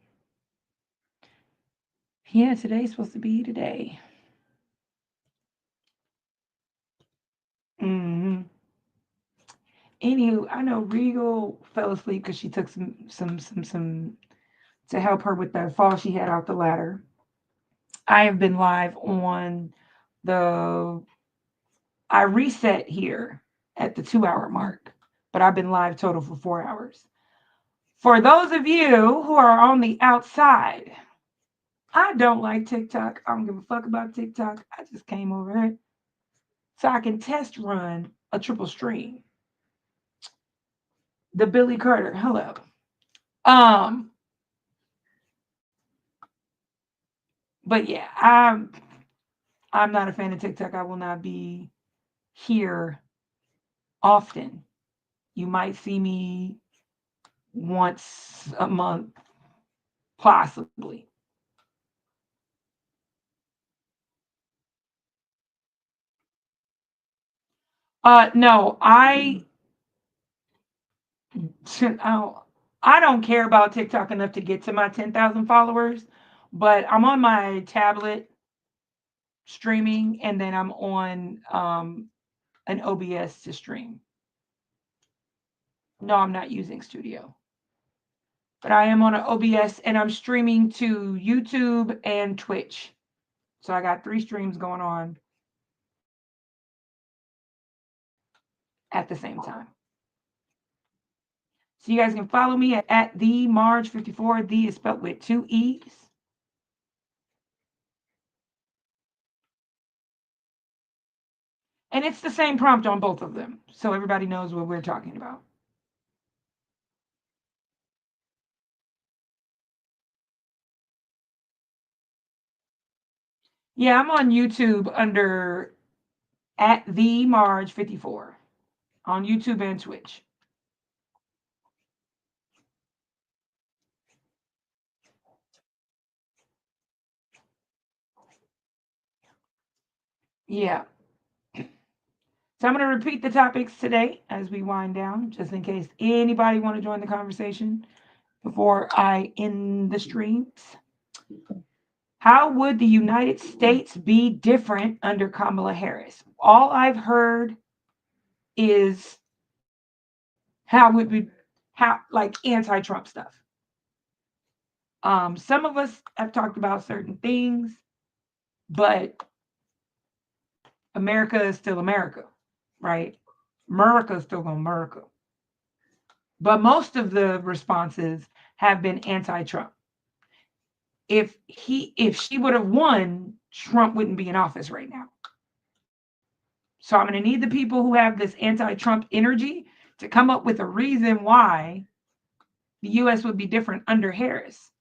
Yeah, today's supposed to be today. Hmm. Anywho, I know Regal fell asleep because she took some to help her with that fall she had out the ladder. I have been live on the I reset here at the 2 hour mark, but I've been live total for 4 hours. For those of you who are on the outside, I don't like TikTok. I don't give a fuck about TikTok. I just came over here so I can test run a triple stream. The Billy Carter, hello. Um, but yeah, I'm not a fan of TikTok. I will not be here often. You might see me once a month, possibly. No, I don't care about TikTok enough to get to my 10,000 followers, but I'm on my tablet streaming, and then I'm on an OBS to stream. No, I'm not using Studio, but I am on an OBS and I'm streaming to YouTube and Twitch. So I got 3 streams going on at the same time. So you guys can follow me at the Marge54. The is spelled with 2 E's. And it's the same prompt on both of them. So everybody knows what we're talking about. Yeah, I'm on YouTube under at the Marge 54 on YouTube and Twitch. Yeah. So I'm going to repeat the topics today as we wind down, just in case anybody want to join the conversation before I end the streams. How would the United States be different under Kamala Harris? All I've heard is how would we how like anti-Trump stuff. Some of us have talked about certain things, but America is still America, right? America is still going America. But most of the responses have been anti-Trump. If she would have won, Trump wouldn't be in office right now. So I'm going to need the people who have this anti-Trump energy to come up with a reason why the US would be different under Harris,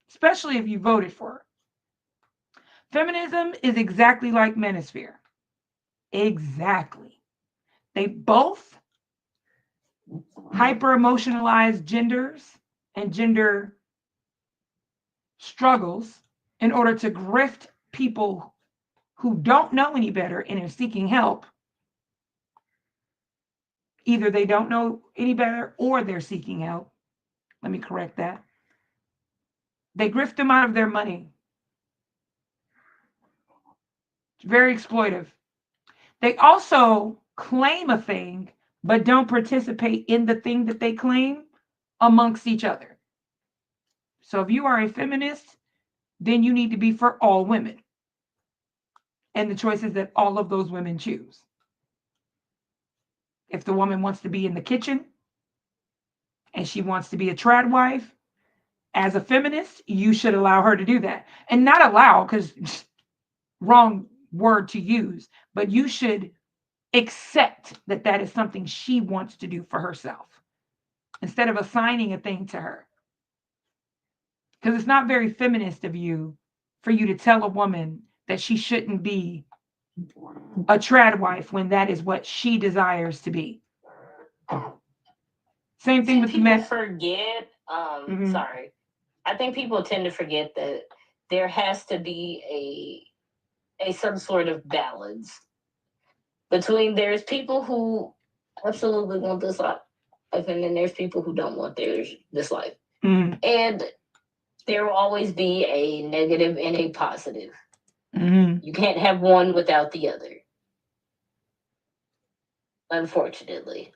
especially if you voted for her. Feminism is exactly like manosphere. Exactly. They both hyper emotionalize genders and gender struggles in order to grift people who don't know any better and are seeking help. Either they don't know any better or they're seeking help. Let me correct that. They grift them out of their money. It's very exploitive. They also claim a thing, but don't participate in the thing that they claim amongst each other. So if you are a feminist, then you need to be for all women and the choices that all of those women choose. If the woman wants to be in the kitchen and she wants to be a trad wife, as a feminist, you should allow her to do that. And not allow, because wrong word to use, but you should accept that that is something she wants to do for herself instead of assigning a thing to her. Because it's not very feminist of you for you to tell a woman that she shouldn't be a trad wife when that is what she desires to be. Same thing with the men. Forget. Mhm. Sorry, I think people tend to forget that there has to be a some sort of balance between there's people who absolutely want this life, and then there's people who don't want this life, and there will always be a negative and a positive. You can't have one without the other, unfortunately.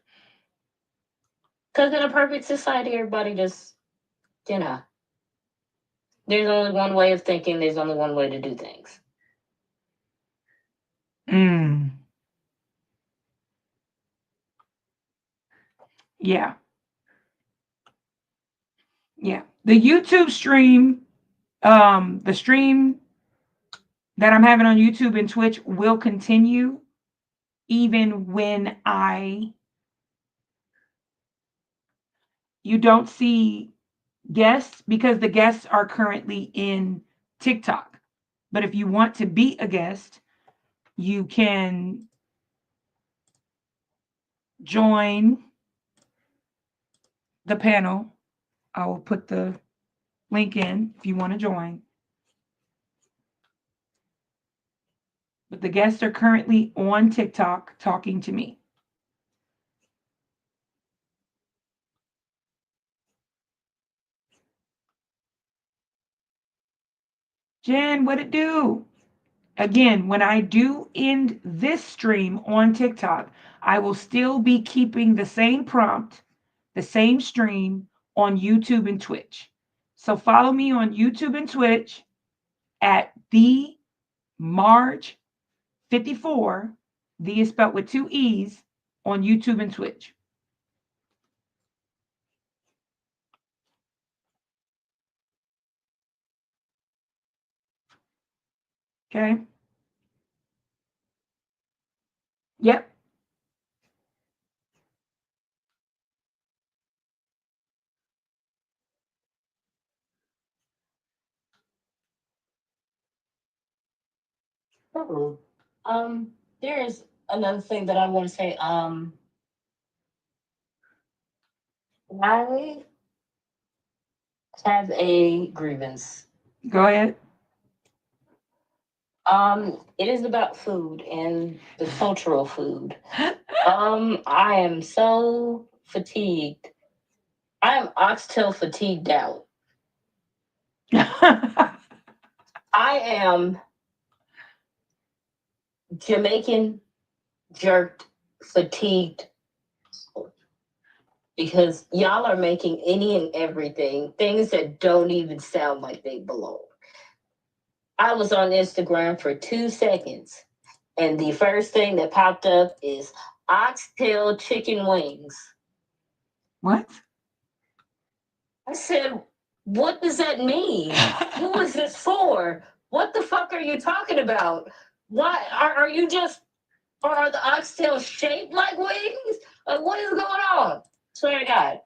Because in a perfect society, everybody just, you know, there's only one way of thinking, there's only one way to do things. Yeah. Yeah. The YouTube stream, the stream that I'm having on YouTube and Twitch will continue even when you don't see guests, because the guests are currently in TikTok. But if you want to be a guest, you can join the panel. I will put the link in if you want to join. But the guests are currently on TikTok talking to me. Jen, what it do? Again, when I do end this stream on TikTok, I will still be keeping the same prompt, the same stream on YouTube and Twitch. So follow me on YouTube and Twitch at the Marge 54. The is spelled with 2 E's on YouTube and Twitch. Okay. Yep. Oh. There's another thing that I want to say. I have a grievance. Go ahead. It is about food and the cultural food. I am so fatigued. I am oxtail fatigued out. I am Jamaican jerked fatigued because y'all are making any and everything things that don't even sound like they belong. I was on Instagram for 2 seconds, and the first thing that popped up is oxtail chicken wings. What? I said, what does that mean? Who is this for? What the fuck are you talking about? Why are you just, or are the oxtail shaped like wings? Like, what is going on? Swear to God.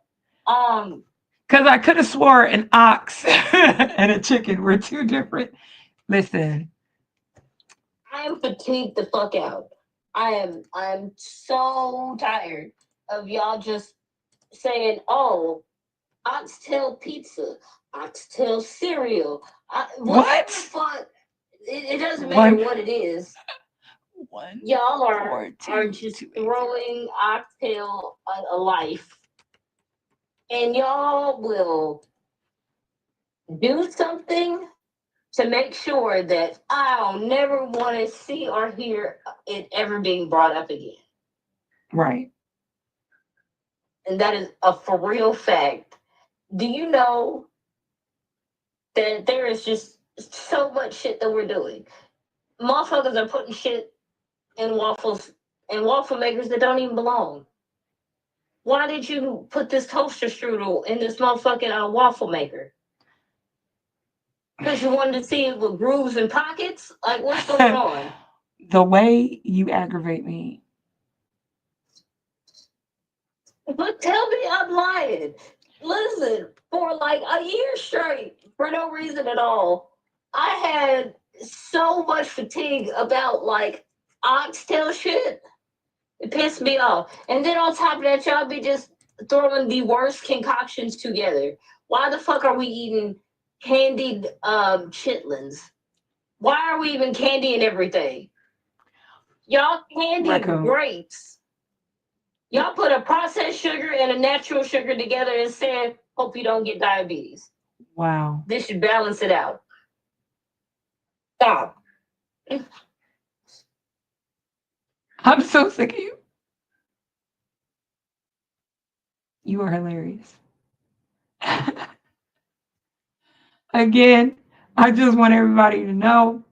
Because I could have swore an ox and a chicken were two different. Listen. I am fatigued the fuck out. I'm so tired of y'all just saying, oh, oxtail pizza, oxtail cereal. What? Fuck. It doesn't matter One. what it is. One. Y'all are Four, two, are just two, throwing oxtail a life. And y'all will do something to make sure that I'll never want to see or hear it ever being brought up again. Right. And that is a for real fact. Do you know that there is just so much shit that we're doing? Motherfuckers are putting shit in waffles and waffle makers that don't even belong. Why did you put this toaster strudel in this motherfucking waffle maker? Because you wanted to see it with grooves and pockets? Like, what's going on? The way you aggravate me. But tell me I'm lying. Listen, for like a year straight, for no reason at all, I had so much fatigue about like oxtail shit. It pissed me off. And then on top of that, y'all be just throwing the worst concoctions together. Why the fuck are we eating candied chitlins? Why are we even candying everything? Y'all candied grapes. Y'all put a processed sugar and a natural sugar together and said, hope you don't get diabetes. Wow. This should balance it out. Stop. I'm so sick of you. You are hilarious. Again, I just want everybody to know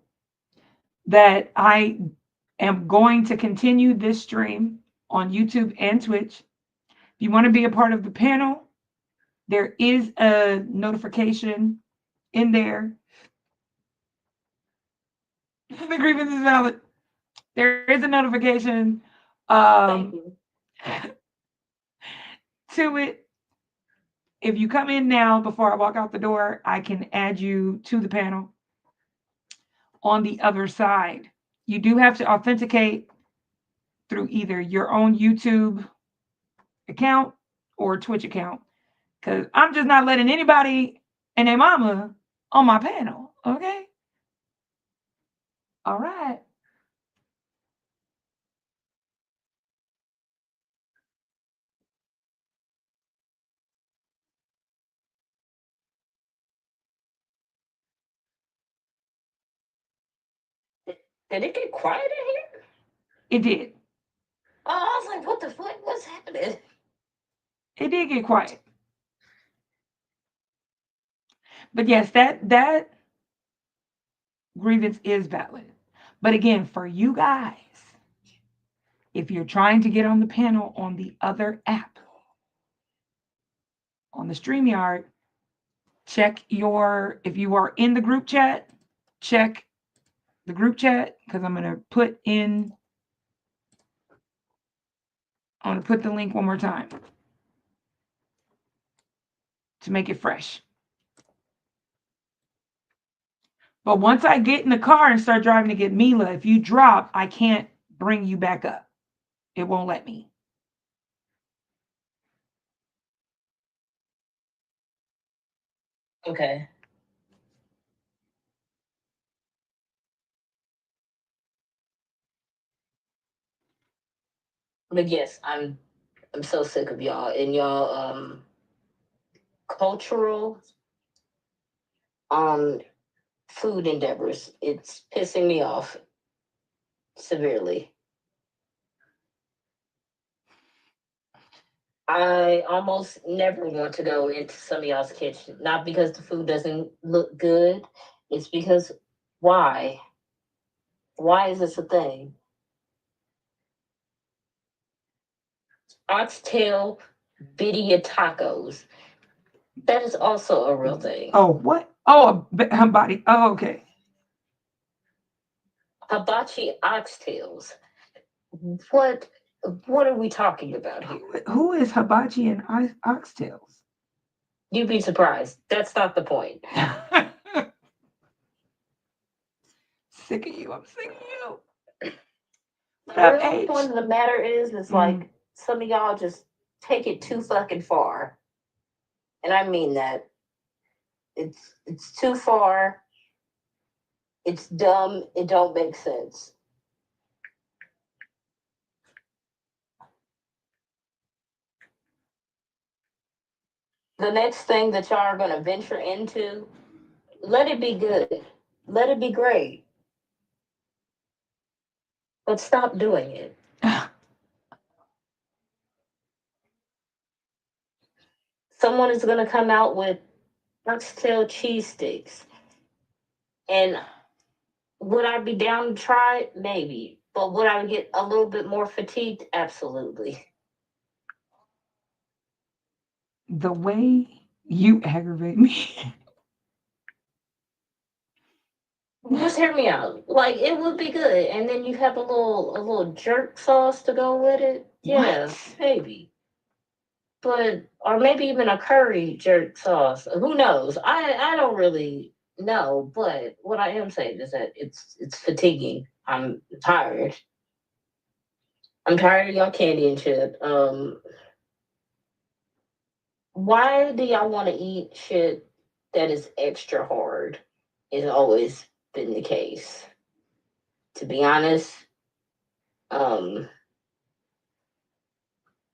that I am going to continue this stream on YouTube and Twitch. If you want to be a part of the panel, there is a notification in there. The grievance is valid. There is a notification to it. If you come in now before I walk out the door, I can add you to the panel on the other side. You do have to authenticate through either your own YouTube account or Twitch account, because I'm just not letting anybody and their mama on my panel. Okay. All right. Did it get quiet in here? It did. Oh, I was like, what the fuck? What's happening? It did get quiet. But yes, that grievance is valid. But again, for you guys, if you're trying to get on the panel on the other app, on the StreamYard, check if you are in the group chat, check the group chat, because I'm going to put the link one more time to make it fresh. But once I get in the car and start driving to get Mila, if you drop, I can't bring you back up. It won't let me. Okay. But yes, I'm so sick of y'all and y'all cultural food endeavors. It's pissing me off severely. I almost never want to go into some of y'all's kitchen. Not because the food doesn't look good. It's because why? Why is this a thing? Oxtail birria tacos. That is also a real thing. Oh, what? Oh, a body. Oh, okay. Hibachi oxtails. What what are we talking about here? Who is hibachi and oxtails? You'd be surprised. That's not the point. Sick of you. I'm sick of you. The real point of the matter is like some of y'all just take it too fucking far. And I mean that. It's too far. It's dumb. It don't make sense. The next thing that y'all are gonna venture into, let it be good. Let it be great. But stop doing it. Someone is gonna come out with oxtail cheese sticks. And would I be down to try it? Maybe. But would I get a little bit more fatigued? Absolutely. The way you aggravate me. Just hear me out. Like it would be good, and then you have a little jerk sauce to go with it. Yeah, What? maybe. But or maybe even a curry jerk sauce. Who knows? I don't really know. But what I am saying is that it's fatiguing. I'm tired. I'm tired of y'all candy and shit. Why do y'all want to eat shit that is extra hard? It's always been the case. To be honest, um,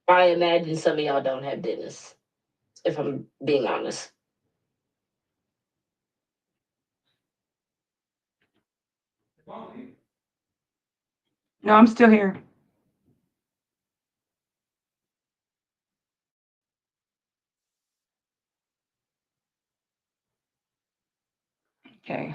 I imagine some of y'all don't have dentists. If I'm being honest. No, I'm still here. Okay.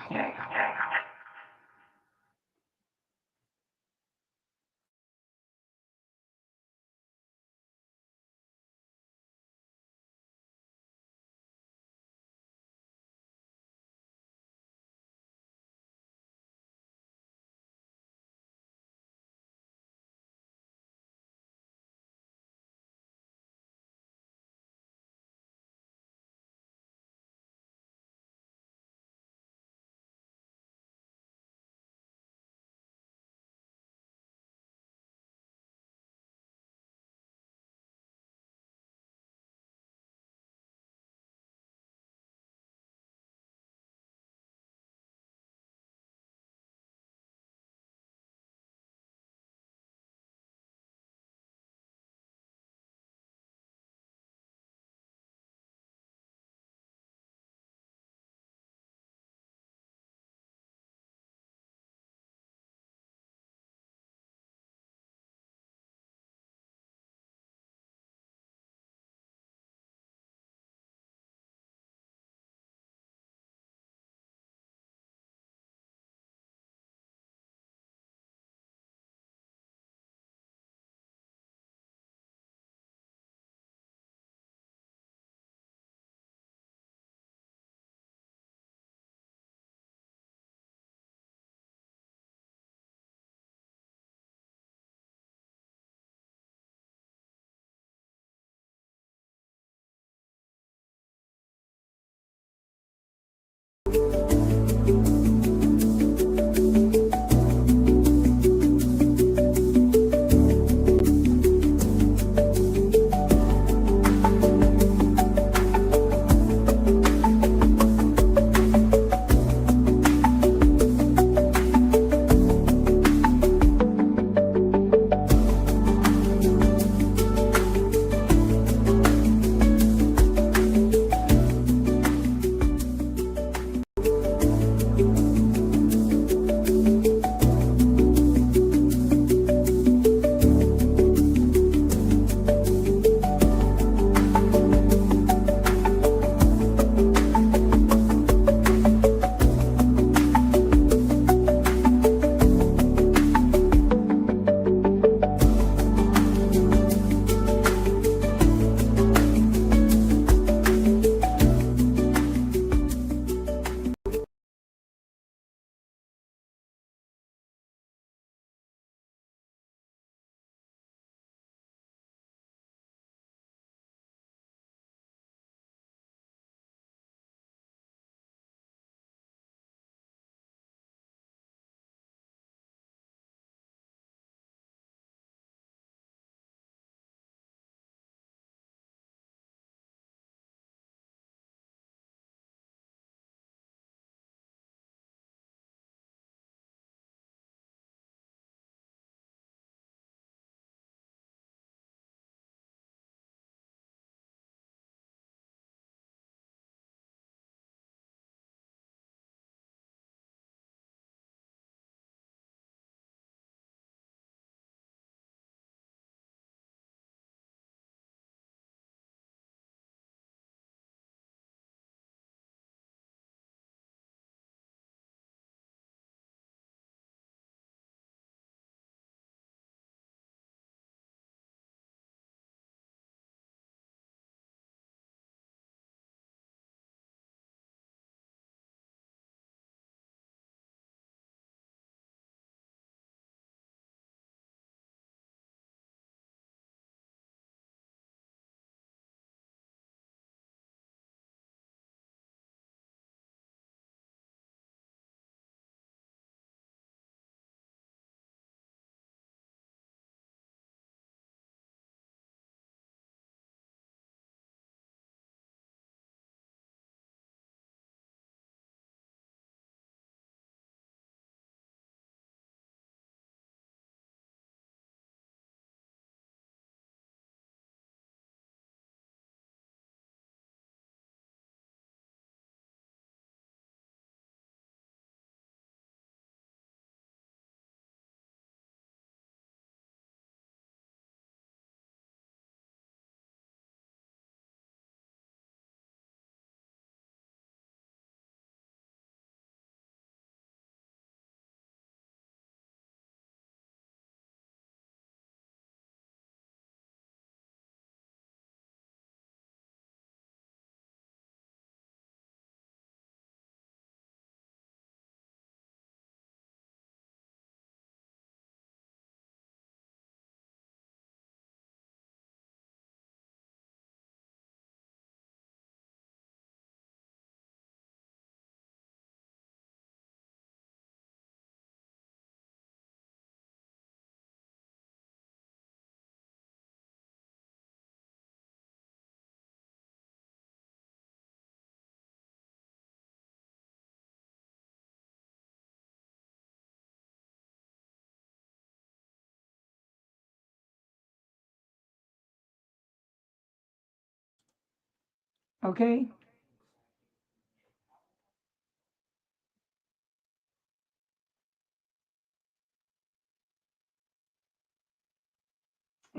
Okay.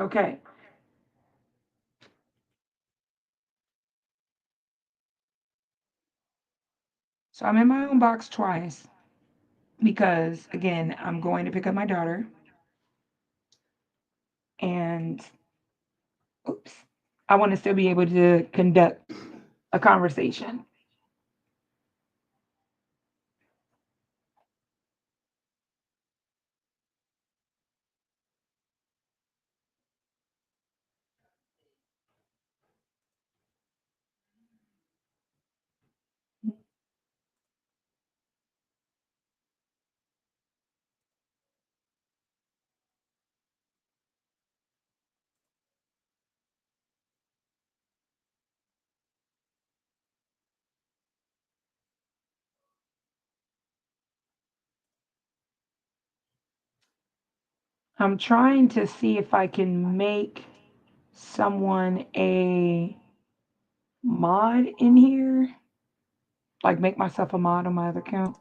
Okay. So I'm in my own box twice because, again, I'm going to pick up my daughter and, oops, I want to still be able to conduct a conversation. I'm trying to see if I can make someone a mod in here, like make myself a mod on my other account.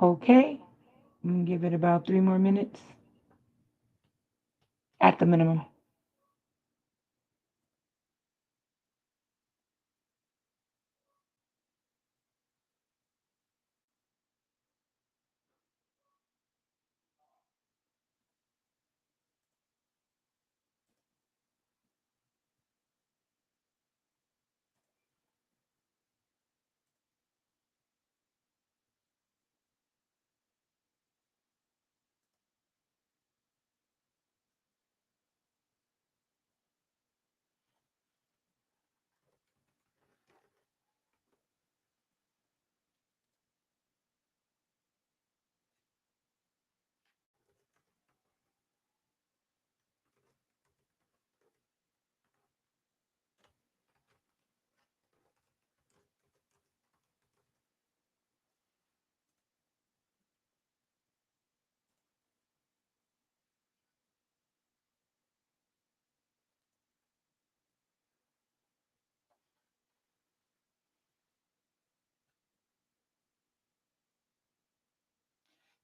Okay. I'm gonna give it about 3 more minutes at the minimum.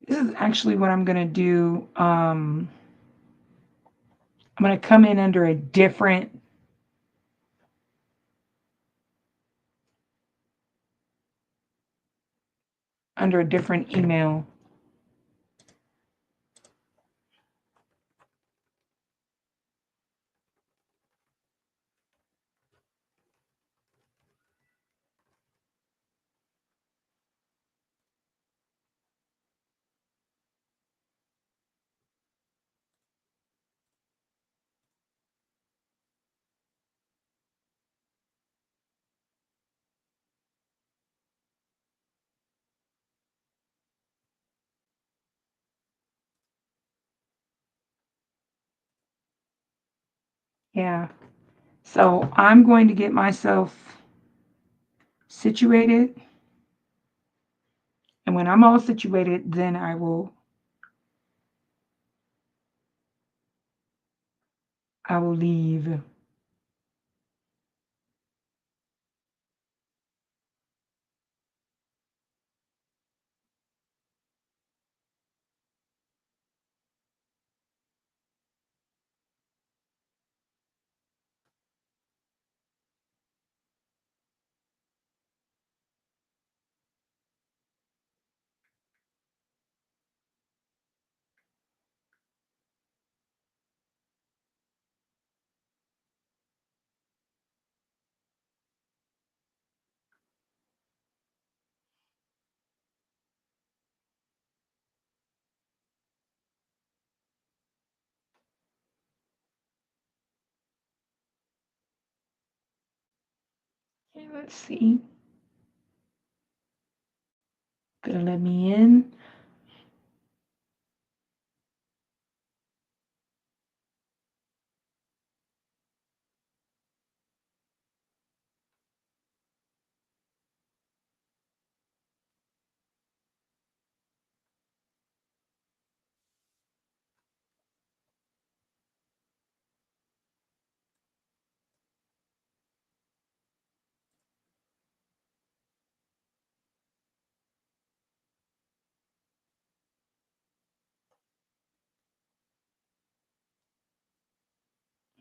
This is actually what I'm gonna do. I'm gonna come in under a different email. Yeah. So I'm going to get myself situated. And when I'm all situated, then I will leave. Okay, let's see. Gonna let me in.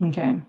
Okay.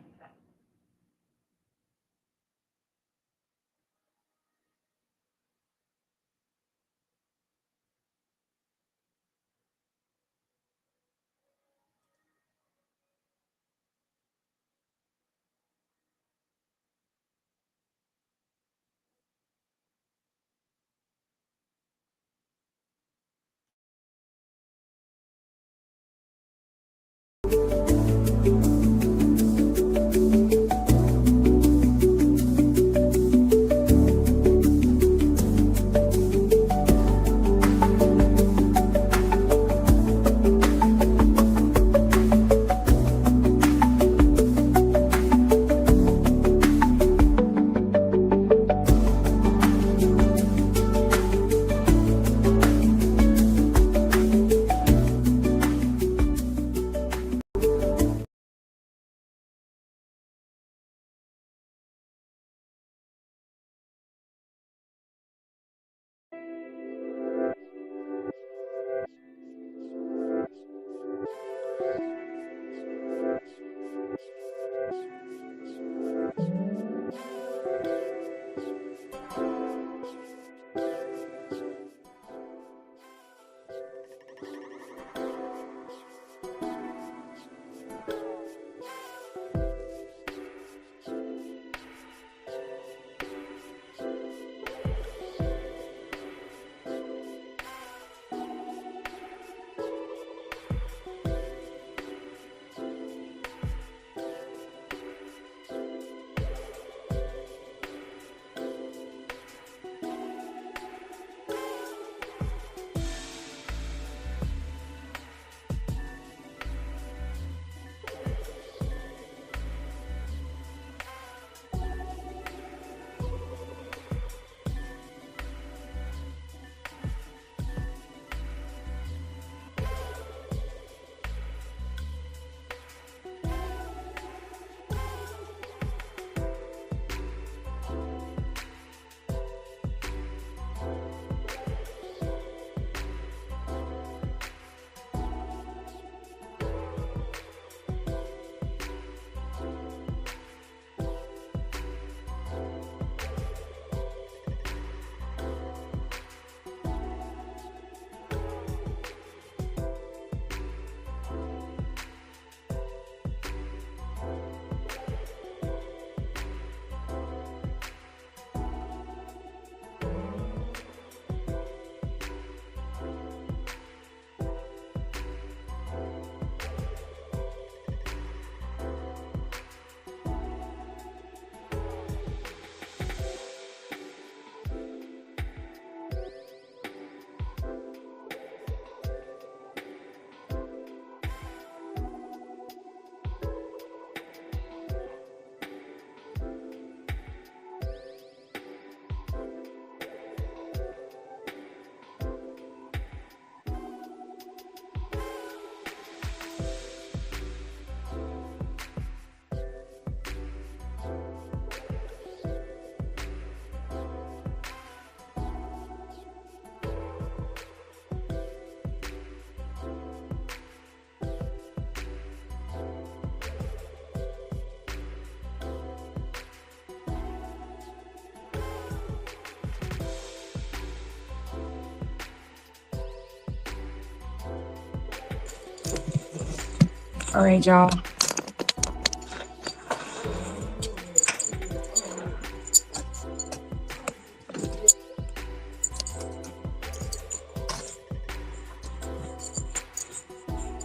All right, y'all.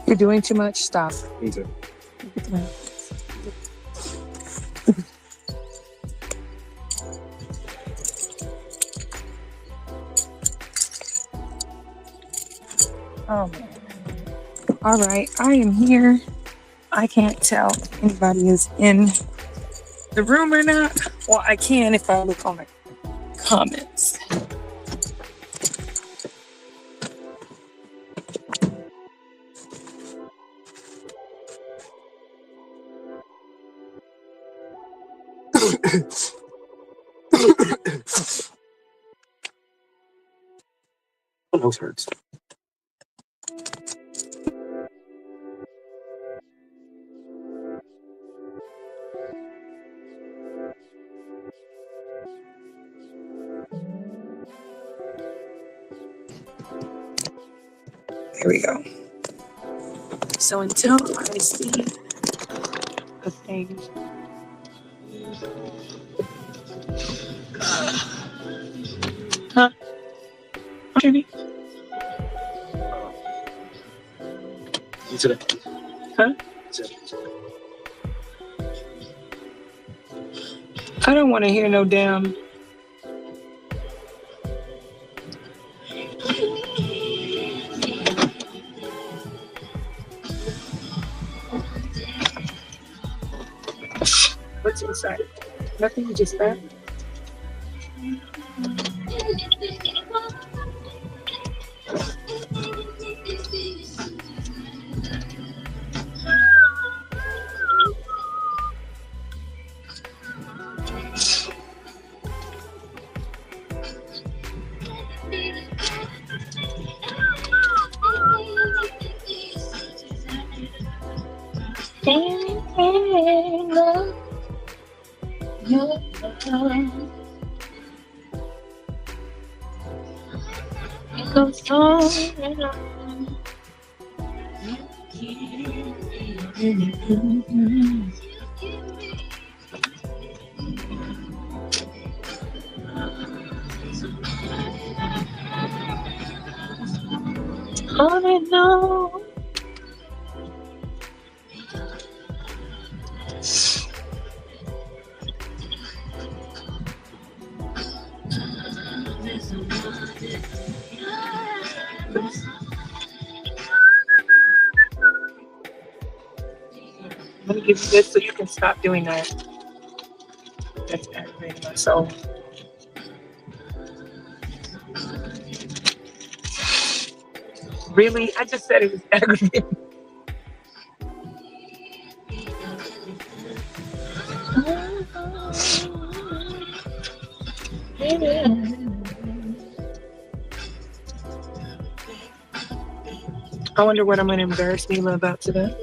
You're doing too much. Stop. Me too. Oh man. All right, I am here. I can't tell if anybody is in the room or not. Well, I can if I look on the comments. My nose hurts. There we go. So until I see the thing. Huh? Jimmy? Huh? I don't want to hear no damn. What's inside? Nothing, just that. On and on. Let me give you this so you can stop doing that. That's aggravating my soul. Really? I just said it was aggravating. I wonder what I'm going to embarrass Mila about today.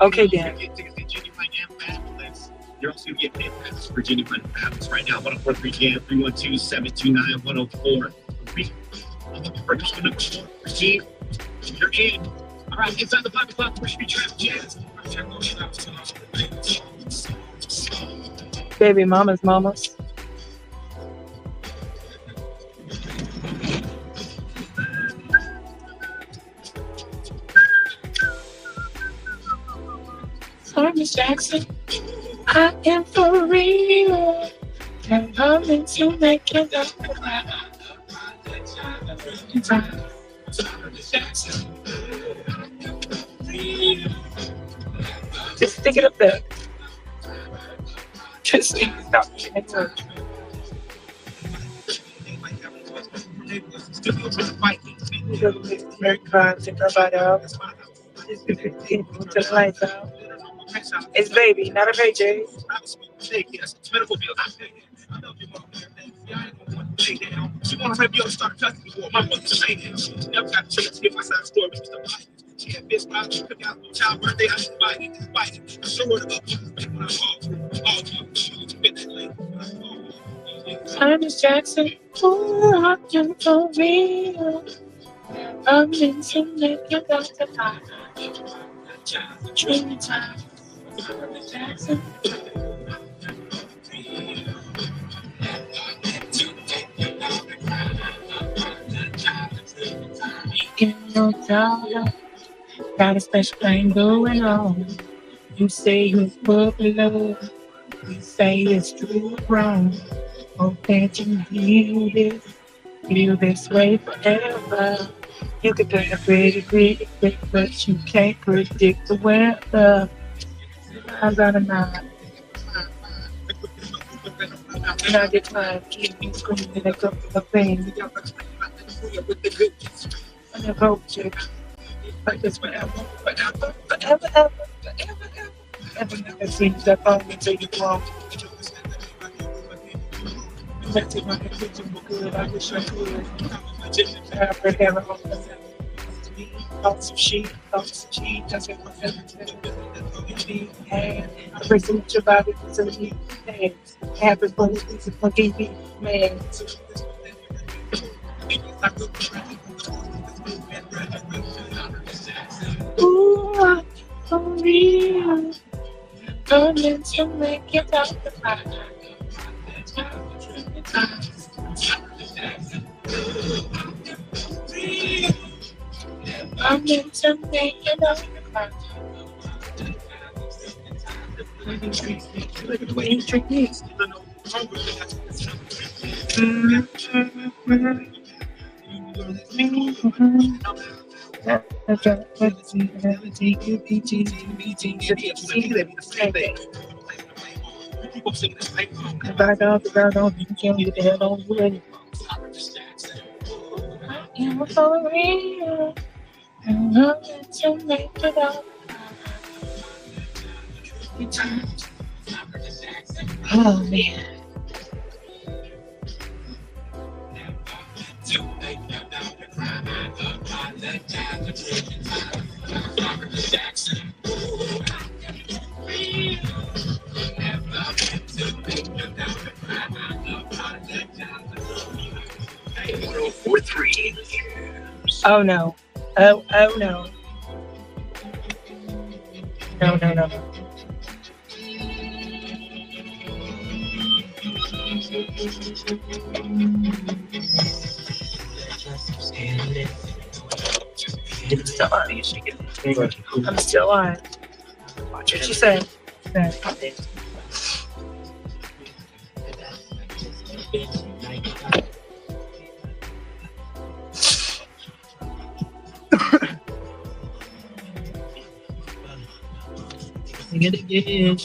Okay, Dan. You're also getting paid for Virginia Money Fabulous right now. 104.3 Jam, 312-729-104. Regine, you're in. All right, inside the pocket clock, push me trap jazz. Baby mama's mamas. Sorry, Miss Jackson. I am for real. And I'm into making up the cloud. Just stick it up there. Just stop it. Very kind. Take her body out. Just to the lights out. It's baby, not a paycheck. She wanna rip your start cutting before my mother say that. Never got a chance to get my side story. She had bitch about to cook out on child birthday. I should bite it. I show her the up when I'm Miss Jackson. Ooh, I am for real. I'm into making up the cloud. Dream time. Miss Jackson. In your town, got a special thing going on. You say you're popular, you say it's true or wrong. Hope that you feel this way forever. You can play a pretty, but you can't predict the weather. I'm gonna not. And I get tired, keep me screaming a couple of things. And I hope you like this forever, forever, forever, ever, forever, ever. Ever never seems that long until you grow. Let's take my attention for good. I wish I could. Have her hair on the thoughts of she doesn't want everything. And I pray so much about it, so he hands. Happy birthday to fucking me, man. Ooh, for real. I'm meant to make it out the fire. I'm meant to make it out the fire. Look at the way you drink this. Back up, you can't get the hell on with. I'm for real. I'm meant to make it out. Oh man. Oh no. Oh no. No. It's still on. I'm still on. Watch what you say. Sing it again.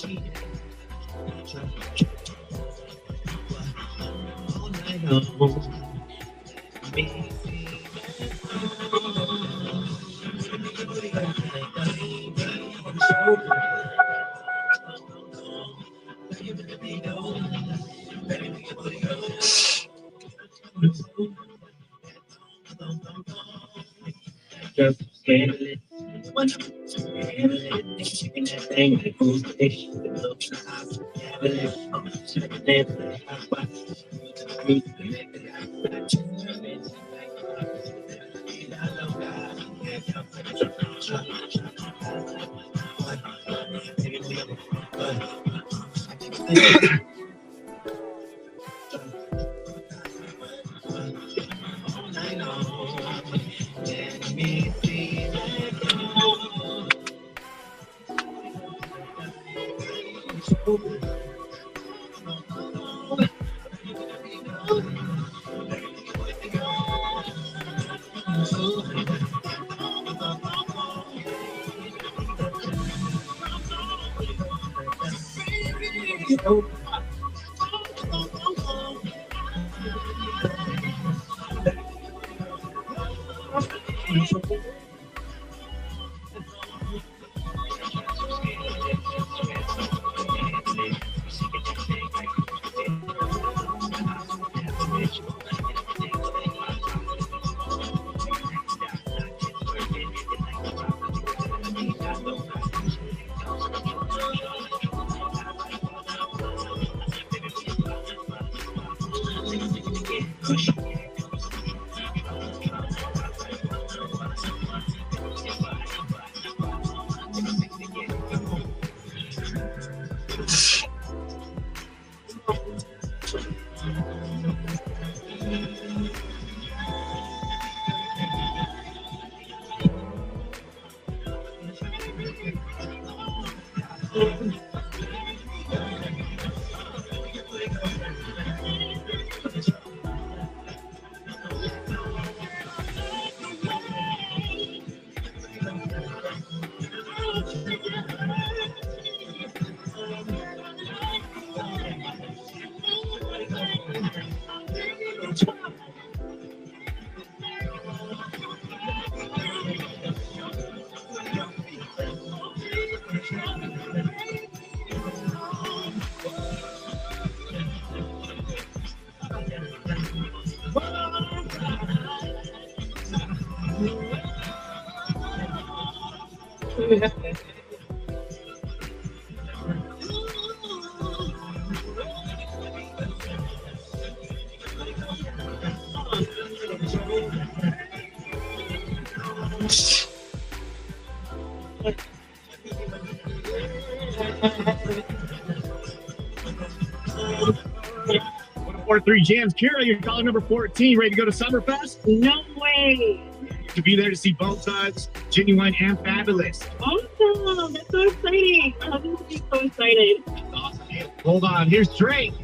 Three jams. Kira, you're caller number 14. Ready to go to Summerfest? No way. To be there to see Bone Thugs, Genuine and Fabulous. Awesome. That's so exciting. I'm going to be so excited. Awesome. Hold on. Here's Drake.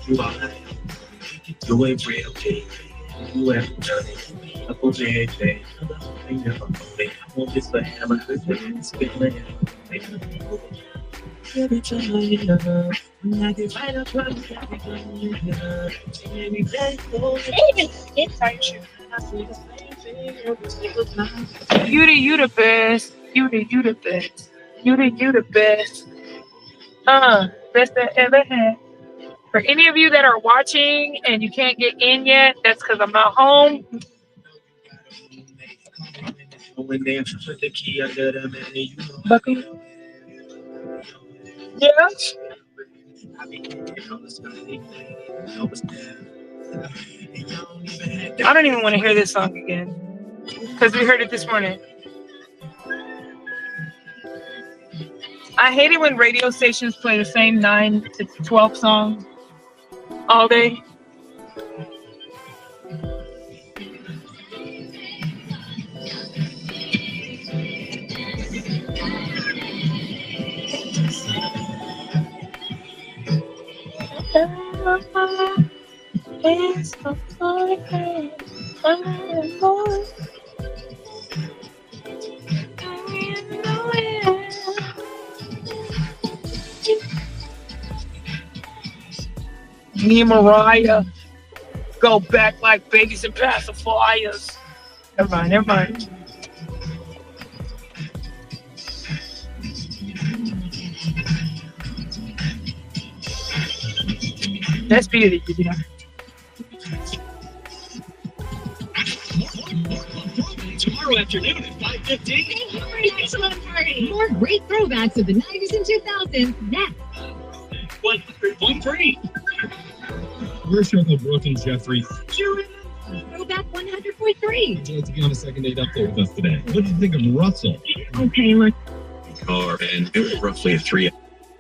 You are doing real big. You have done it. I'm going to say, I'm going to just have a good day. Every time you love, I can find out what You the best. You the best. You the best. Best that ever had. For any of you that are watching and you can't get in yet, that's because I'm not home. Buckle. Yeah. I don't even want to hear this song again because we heard it this morning. I hate it when radio stations play the same 9 to 12 songs all day. Me and Mariah go back like babies and pacifiers. Never mind. Let's be it, yeah. Tomorrow afternoon at 5:15. Excellent party. More great throwbacks of the 90s and 2000s next. 1.3. Where's Uncle Brooke and Jeffrey? Throwback 100.3. Would you like to be on a second date up there with us today? What did you think of Russell? Okay, look. Car and it was roughly a 3.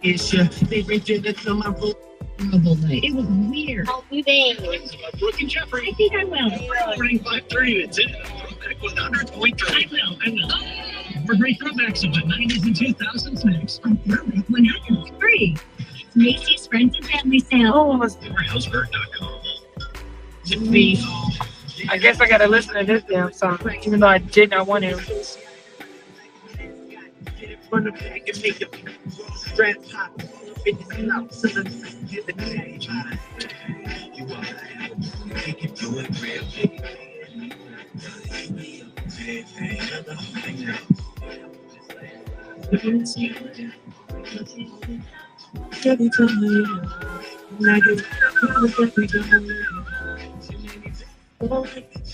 It's your favorite dinner to my night. It was weird. I'll be there. Brooke and Jeffrey. I think I will. Morning 5:30 to 10. Throwback 100.3. I will. For great throwbacks of the 90s and 2000s next. Throwback 100.3. Macy's Friends and Family Sale. Oh, Houseburg.com. I guess I gotta listen to this damn song, even though I did not want to. Every time I get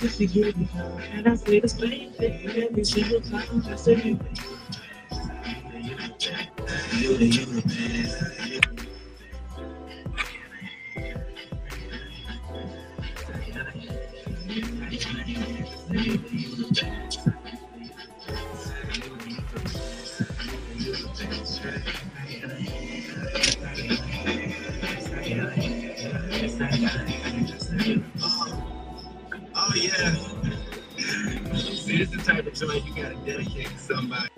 just to get it, and I say the same thing every single time I say it. Oh yeah. See, this is the type of joint you gotta dedicate to somebody.